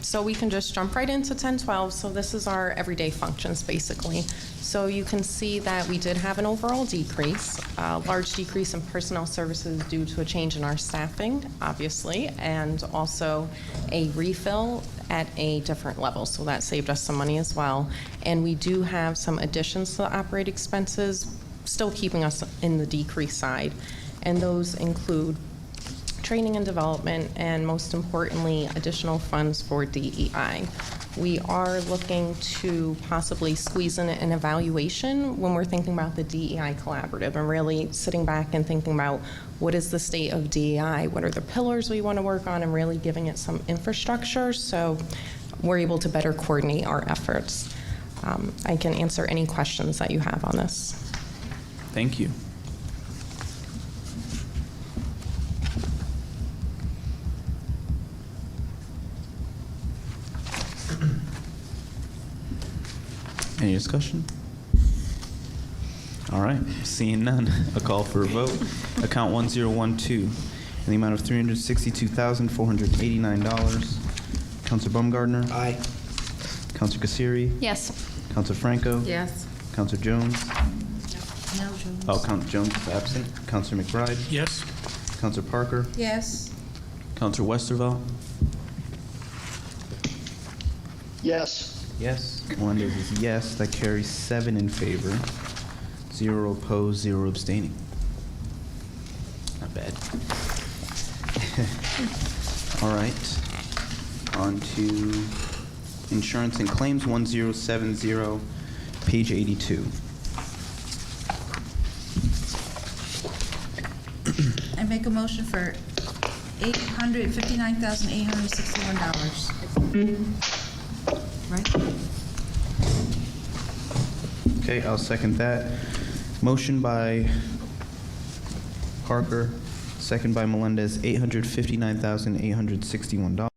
[SPEAKER 5] So we can just jump right into 1012. So this is our everyday functions, basically. So you can see that we did have an overall decrease, a large decrease in personnel services due to a change in our staffing, obviously, and also a refill at a different level. So that saved us some money as well. And we do have some additions to the operating expenses, still keeping us in the decrease side. And those include training and development, and most importantly, additional funds for DEI. We are looking to possibly squeeze in an evaluation when we're thinking about the DEI collaborative and really sitting back and thinking about what is the state of DEI, what are the pillars we want to work on, and really giving it some infrastructure so we're able to better coordinate our efforts. I can answer any questions that you have on this.
[SPEAKER 1] Thank you. Any discussion? All right, seeing none, a call for a vote. Account 1012, in the amount of $362,489. Counselor Baumgartner?
[SPEAKER 21] Aye.
[SPEAKER 1] Counselor Kassiri?
[SPEAKER 5] Yes.
[SPEAKER 1] Counselor Franco?
[SPEAKER 5] Yes.
[SPEAKER 1] Counselor Jones?
[SPEAKER 2] No, Jones.
[SPEAKER 1] Oh, Counselor Jones is absent. Counselor McBride?
[SPEAKER 9] Yes.
[SPEAKER 1] Counselor Parker?
[SPEAKER 2] Yes.
[SPEAKER 1] Counselor Westervelt?
[SPEAKER 7] Yes.
[SPEAKER 1] Yes. Melendez is yes. That carries 7 in favor, 0 opposed, 0 abstaining. Not bad. All right. On to insurance and claims, 1070, page 82.
[SPEAKER 20] I make a motion for $859,861. Right?
[SPEAKER 1] Okay, I'll second that. Motion by Parker, second by Melendez, $859,861.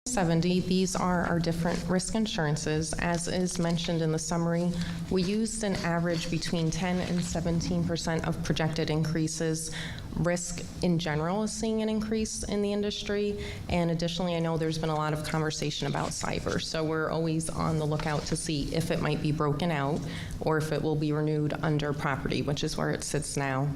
[SPEAKER 5] 70. These are our different risk insurances. As is mentioned in the summary, we used an average between 10 and 17% of projected increases. Risk in general is seeing an increase in the industry, and additionally, I know there's been a lot of conversation about cyber, so we're always on the lookout to see if it might be broken out or if it will be renewed under property, which is where it sits now.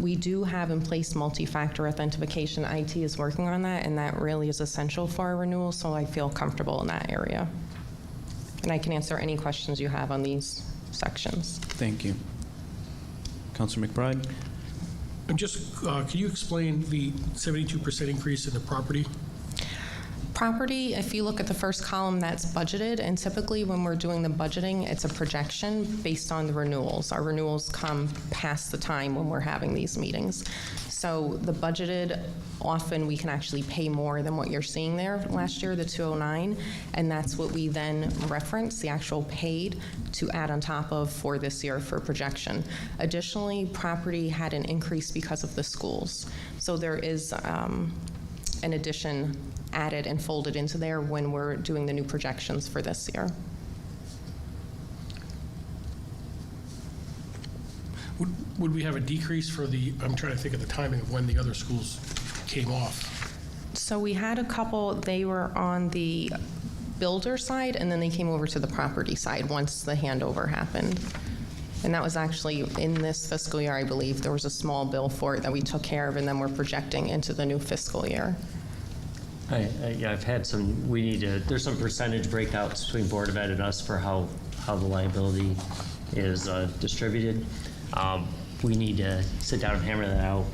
[SPEAKER 5] We do have in place multi-factor authentication. IT is working on that, and that really is essential for our renewal, so I feel comfortable in that area. And I can answer any questions you have on these sections.
[SPEAKER 1] Thank you. Counselor McBride?
[SPEAKER 9] And just, can you explain the 72% increase in the property?
[SPEAKER 5] Property, if you look at the first column, that's budgeted, and typically when we're doing the budgeting, it's a projection based on the renewals. Our renewals come past the time when we're having these meetings. So the budgeted, often we can actually pay more than what you're seeing there last year, the 209, and that's what we then reference, the actual paid, to add on top of for this year for projection. Additionally, property had an increase because of the schools. So there is an addition added and folded into there when we're doing the new projections for this year.
[SPEAKER 9] Would we have a decrease for the, I'm trying to think of the timing of when the other schools came off.
[SPEAKER 5] So we had a couple, they were on the builder side, and then they came over to the property side once the handover happened. And that was actually in this fiscal year, I believe. There was a small bill for it that we took care of, and then we're projecting into the new fiscal year.
[SPEAKER 14] Yeah, I've had some, we need to, there's some percentage breakouts between Board of Ed and us for how the liability is distributed. We need to sit down and hammer that out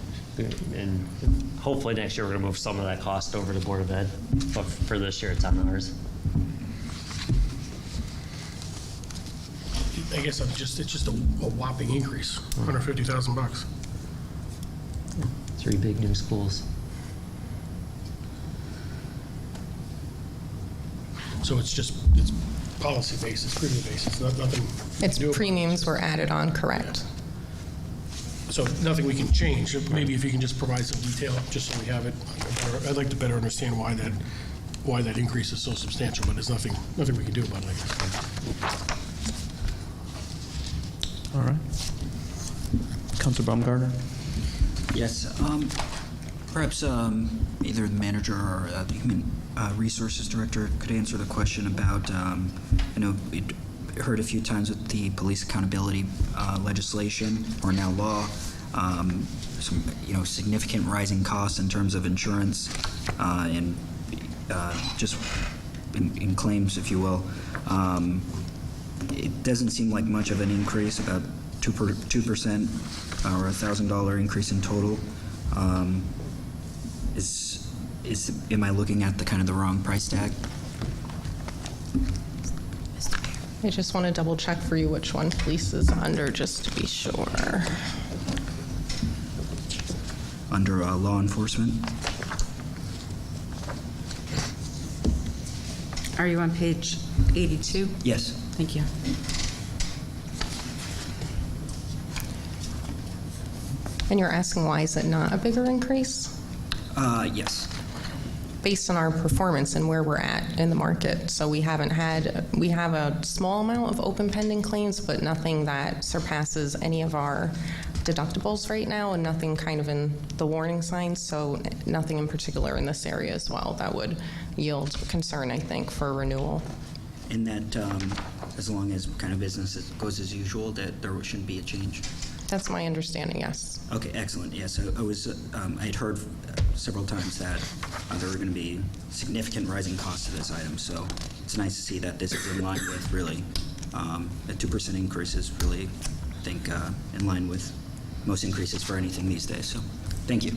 [SPEAKER 14] And hopefully next year, we're going to move some of that cost over to Board of Ed. But for this year, it's on ours.
[SPEAKER 9] I guess it's just a whopping increase, $150,000.
[SPEAKER 14] 3 big new schools.
[SPEAKER 9] So it's policy based, it's premium based, it's nothing.
[SPEAKER 5] Its premiums were added on, correct?
[SPEAKER 9] So nothing we can change. Maybe if you can just provide some detail, just so we have it. I'd like to better understand why that increase is so substantial, but there's nothing we can do about it, I guess.
[SPEAKER 1] All right. Councilor Baumgartner?
[SPEAKER 15] Yes. Perhaps either the manager or the human resources director could answer the question about, I know we heard a few times with the police accountability legislation, or now law, some significant rising costs in terms of insurance and just in claims, if you will. It doesn't seem like much of an increase, about 2% or $1,000 increase in total. Am I looking at the wrong price tag?
[SPEAKER 5] I just want to double check for you which one police is under, just to be sure.
[SPEAKER 15] Under law enforcement?
[SPEAKER 11] Are you on page 82?
[SPEAKER 15] Yes.
[SPEAKER 11] Thank you.
[SPEAKER 5] And you're asking why is it not a bigger increase?
[SPEAKER 15] Yes.
[SPEAKER 5] Based on our performance and where we're at in the market. So we have a small amount of open pending claims, but nothing that surpasses any of our deductibles right now, and nothing kind of in the warning signs, so nothing in particular in this area as well that would yield concern, I think, for renewal.
[SPEAKER 15] And that as long as business goes as usual, that there shouldn't be a change?
[SPEAKER 5] That's my understanding, yes.
[SPEAKER 15] Okay, excellent. Yes, I had heard several times that there were going to be significant rising costs to this item, so it's nice to see that this is in line with really, a 2% increase is really, I think, in line with most increases for anything these days, so thank you.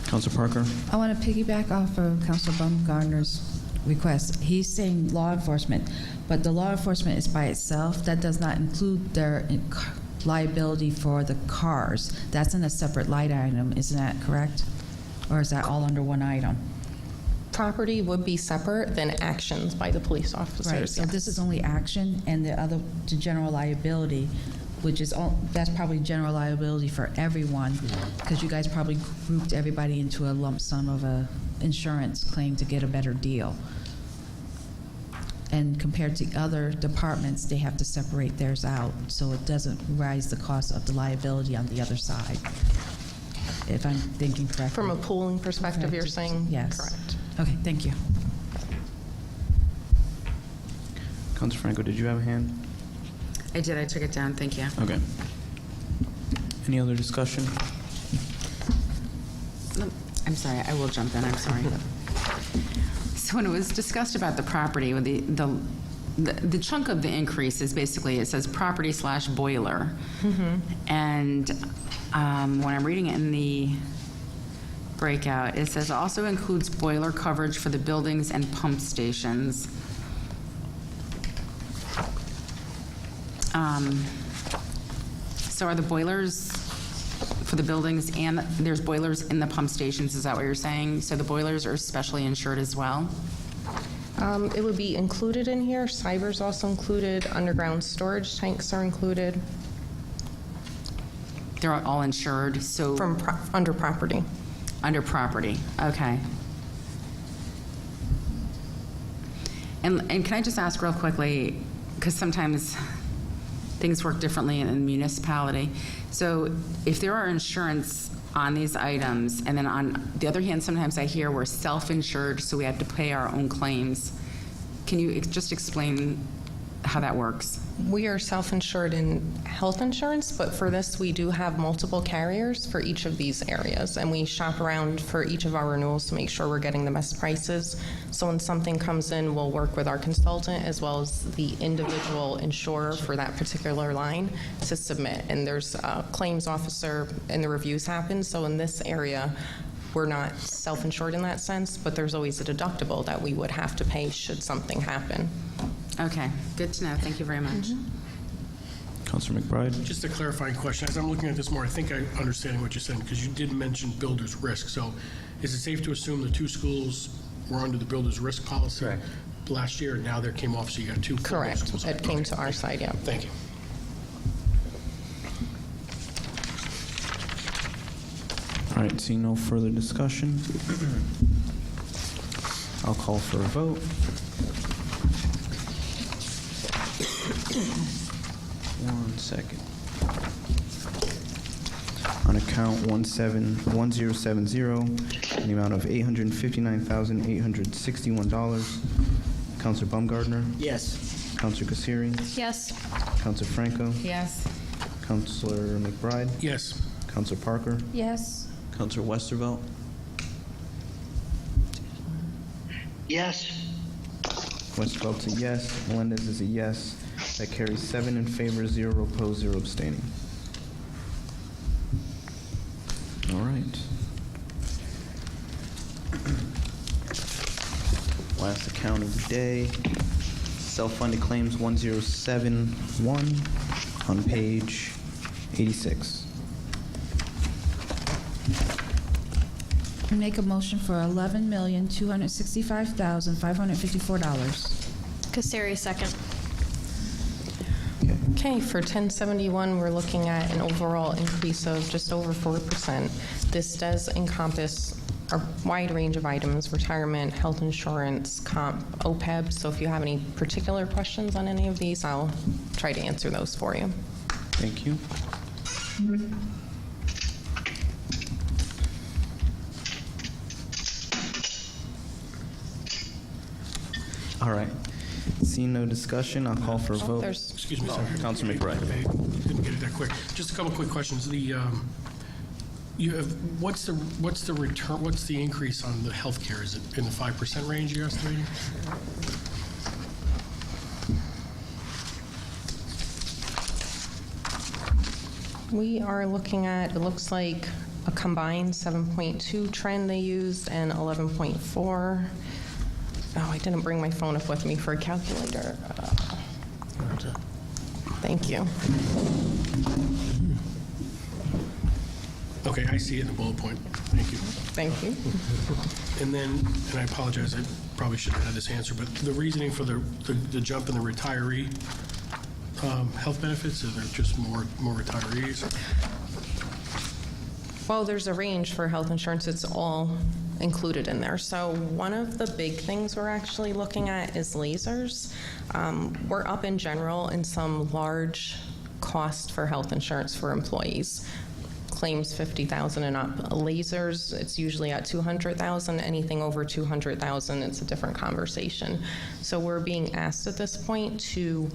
[SPEAKER 1] Councilor Parker?
[SPEAKER 20] I want to piggyback off of Councilor Baumgartner's request. He's saying law enforcement, but the law enforcement is by itself. That does not include their liability for the cars. That's in a separate line item, isn't that correct? Or is that all under one item?
[SPEAKER 5] Property would be separate than actions by the police officers.
[SPEAKER 20] Right, so
[SPEAKER 5] yes.
[SPEAKER 20] this is only action, and the other, the general liability, which is that's probably general liability for everyone, because you guys probably grouped everybody into a lump sum of a insurance claim to get a better deal. And compared to other departments, they have to separate theirs out, so it doesn't rise the cost of the liability on the other side, if I'm thinking correctly.
[SPEAKER 5] From a pooling perspective,
[SPEAKER 20] Correct.
[SPEAKER 5] you're saying?
[SPEAKER 20] Yes.
[SPEAKER 5] Correct.
[SPEAKER 20] Okay, thank you.
[SPEAKER 1] Councilor Franco, did you have a hand?
[SPEAKER 11] I did. I took it down. Thank you.
[SPEAKER 1] Okay. Any other discussion?
[SPEAKER 11] I'm sorry. I will jump in. I'm sorry. So when it was discussed about the property, the chunk of the increase is basically, it says property/boiler. And when I'm reading it in the breakout, it says also includes boiler coverage for the buildings and pump stations. So are the boilers for the buildings, and there's boilers in the pump stations, is that what you're saying? So the boilers are specially insured as well?
[SPEAKER 5] It would be included in here. Cyber's also included. Underground storage tanks are included.
[SPEAKER 11] They're all insured, so...
[SPEAKER 5] From under property.
[SPEAKER 11] Under property, okay. And can I just ask real quickly, because sometimes things work differently in the municipality. So if there are insurance on these items, and then on the other hand, sometimes I hear we're self-insured, so we have to pay our own claims. Can you just explain how that works?
[SPEAKER 5] We are self-insured in health insurance, but for this, we do have multiple carriers for each of these areas, and we shop around for each of our renewals to make sure we're getting the best prices. So when something comes in, we'll work with our consultant as well as the individual insurer for that particular line to submit. And there's a claims officer, and the reviews happen. So in this area, we're not self-insured in that sense, but there's always a deductible that we would have to pay should something happen.
[SPEAKER 11] Okay, good to know. Thank you very much.
[SPEAKER 1] Councilor McBride?
[SPEAKER 9] Just a clarifying question. As I'm looking at this more, I think I'm understanding what you're saying, because you did mention builder's risk. So is it safe to assume the two schools were under the builder's risk policy last year, and now they came off, so you got two?
[SPEAKER 5] Correct. It came to our side, yeah.
[SPEAKER 9] Thank you.
[SPEAKER 1] All right, seeing no further discussion, I'll call for a vote. One second. On account 1070, in the amount of $859,861. Counselor Baumgartner?
[SPEAKER 21] Yes.
[SPEAKER 1] Counselor Kassiri?
[SPEAKER 3] Yes.
[SPEAKER 1] Counselor Franco?
[SPEAKER 11] Yes.
[SPEAKER 1] Counselor McBride?
[SPEAKER 9] Yes.
[SPEAKER 1] Counselor Parker?
[SPEAKER 3] Yes.
[SPEAKER 1] Counselor Westervelt?
[SPEAKER 7] Yes.
[SPEAKER 1] Westervelt's a yes. Melendez is a yes. That carries 7 in favor, 0 opposed, 0 abstaining. All right. Last account of the day. Self-funded claims 1071 on page 86.
[SPEAKER 20] Make a motion for $11,265,554.
[SPEAKER 3] Kassiri, second.
[SPEAKER 5] Okay, for 1071, we're looking at an overall increase of just over 4%. This does encompass a wide range of items: retirement, health insurance, comp, OPEB. So if you have any particular questions on any of these, I'll try to answer those for you.
[SPEAKER 1] Thank you. All right. Seeing no discussion, I'll call for a vote.
[SPEAKER 9] Excuse me, sorry.
[SPEAKER 1] Councilor McBride.
[SPEAKER 9] Didn't get it that quick. Just a couple quick questions. You have, what's the return? What's the increase on the healthcare? Is it in the 5% range you're estimating?
[SPEAKER 5] We are looking at, it looks like a combined 7.2 trend they used and 11.4. Oh, I didn't bring my phone up with me for a calculator. Thank you.
[SPEAKER 9] Okay, I see it in the bullet point. Thank you.
[SPEAKER 5] Thank you.
[SPEAKER 9] And then, and I apologize, I probably should have had this answer, but the reasoning for the jump in the retiree health benefits, are there just more retirees?
[SPEAKER 5] Well, there's a range for health insurance. It's all included in there. So one of the big things we're actually looking at is lasers. We're up in general in some large cost for health insurance for employees. Claims 50,000 and up. Lasers, it's usually at 200,000. Anything over 200,000, it's a different conversation. So we're being asked at this point to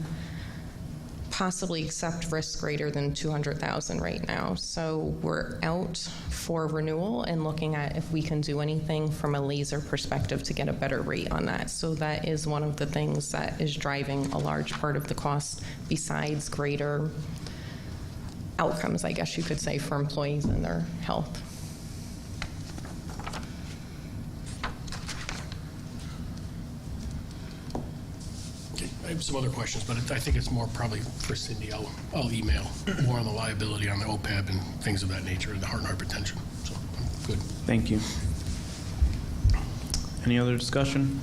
[SPEAKER 5] possibly accept risk greater than 200,000 right now. So we're out for renewal and looking at if we can do anything from a laser perspective to get a better rate on that. So that is one of the things that is driving a large part of the cost, besides greater outcomes, I guess you could say, for employees and their health.
[SPEAKER 9] I have some other questions, but I think it's more probably for Cindy. I'll email more on the liability on the OPEB and things of that nature, and the heart and hypertension. So I'm good.
[SPEAKER 1] Thank you. Any other discussion?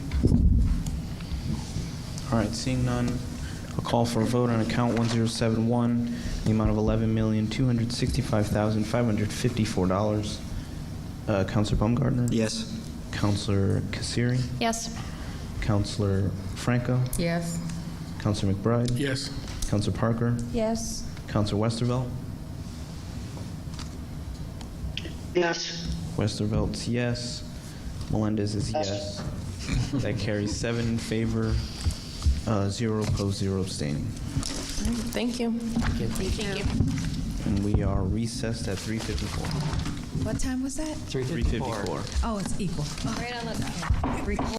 [SPEAKER 1] All right, seeing none, I'll call for a vote on account 1071, the amount of $11,265,554. Counselor Baumgartner?
[SPEAKER 21] Yes.
[SPEAKER 1] Counselor Kassiri?
[SPEAKER 3] Yes.
[SPEAKER 1] Counselor Franco?
[SPEAKER 11] Yes.
[SPEAKER 1] Counselor McBride?
[SPEAKER 9] Yes.
[SPEAKER 1] Counselor Parker?
[SPEAKER 20] Yes.
[SPEAKER 1] Counselor Westervelt?
[SPEAKER 7] Yes.
[SPEAKER 1] Westervelt's yes. Melendez is yes. That carries 7 in favor, Zero opposed, zero abstaining.
[SPEAKER 5] Thank you.
[SPEAKER 4] Thank you.
[SPEAKER 1] And we are recessed at 3:54.
[SPEAKER 2] What time was that?
[SPEAKER 1] 3:54.
[SPEAKER 2] Oh, it's equal.
[SPEAKER 3] Right on the dot.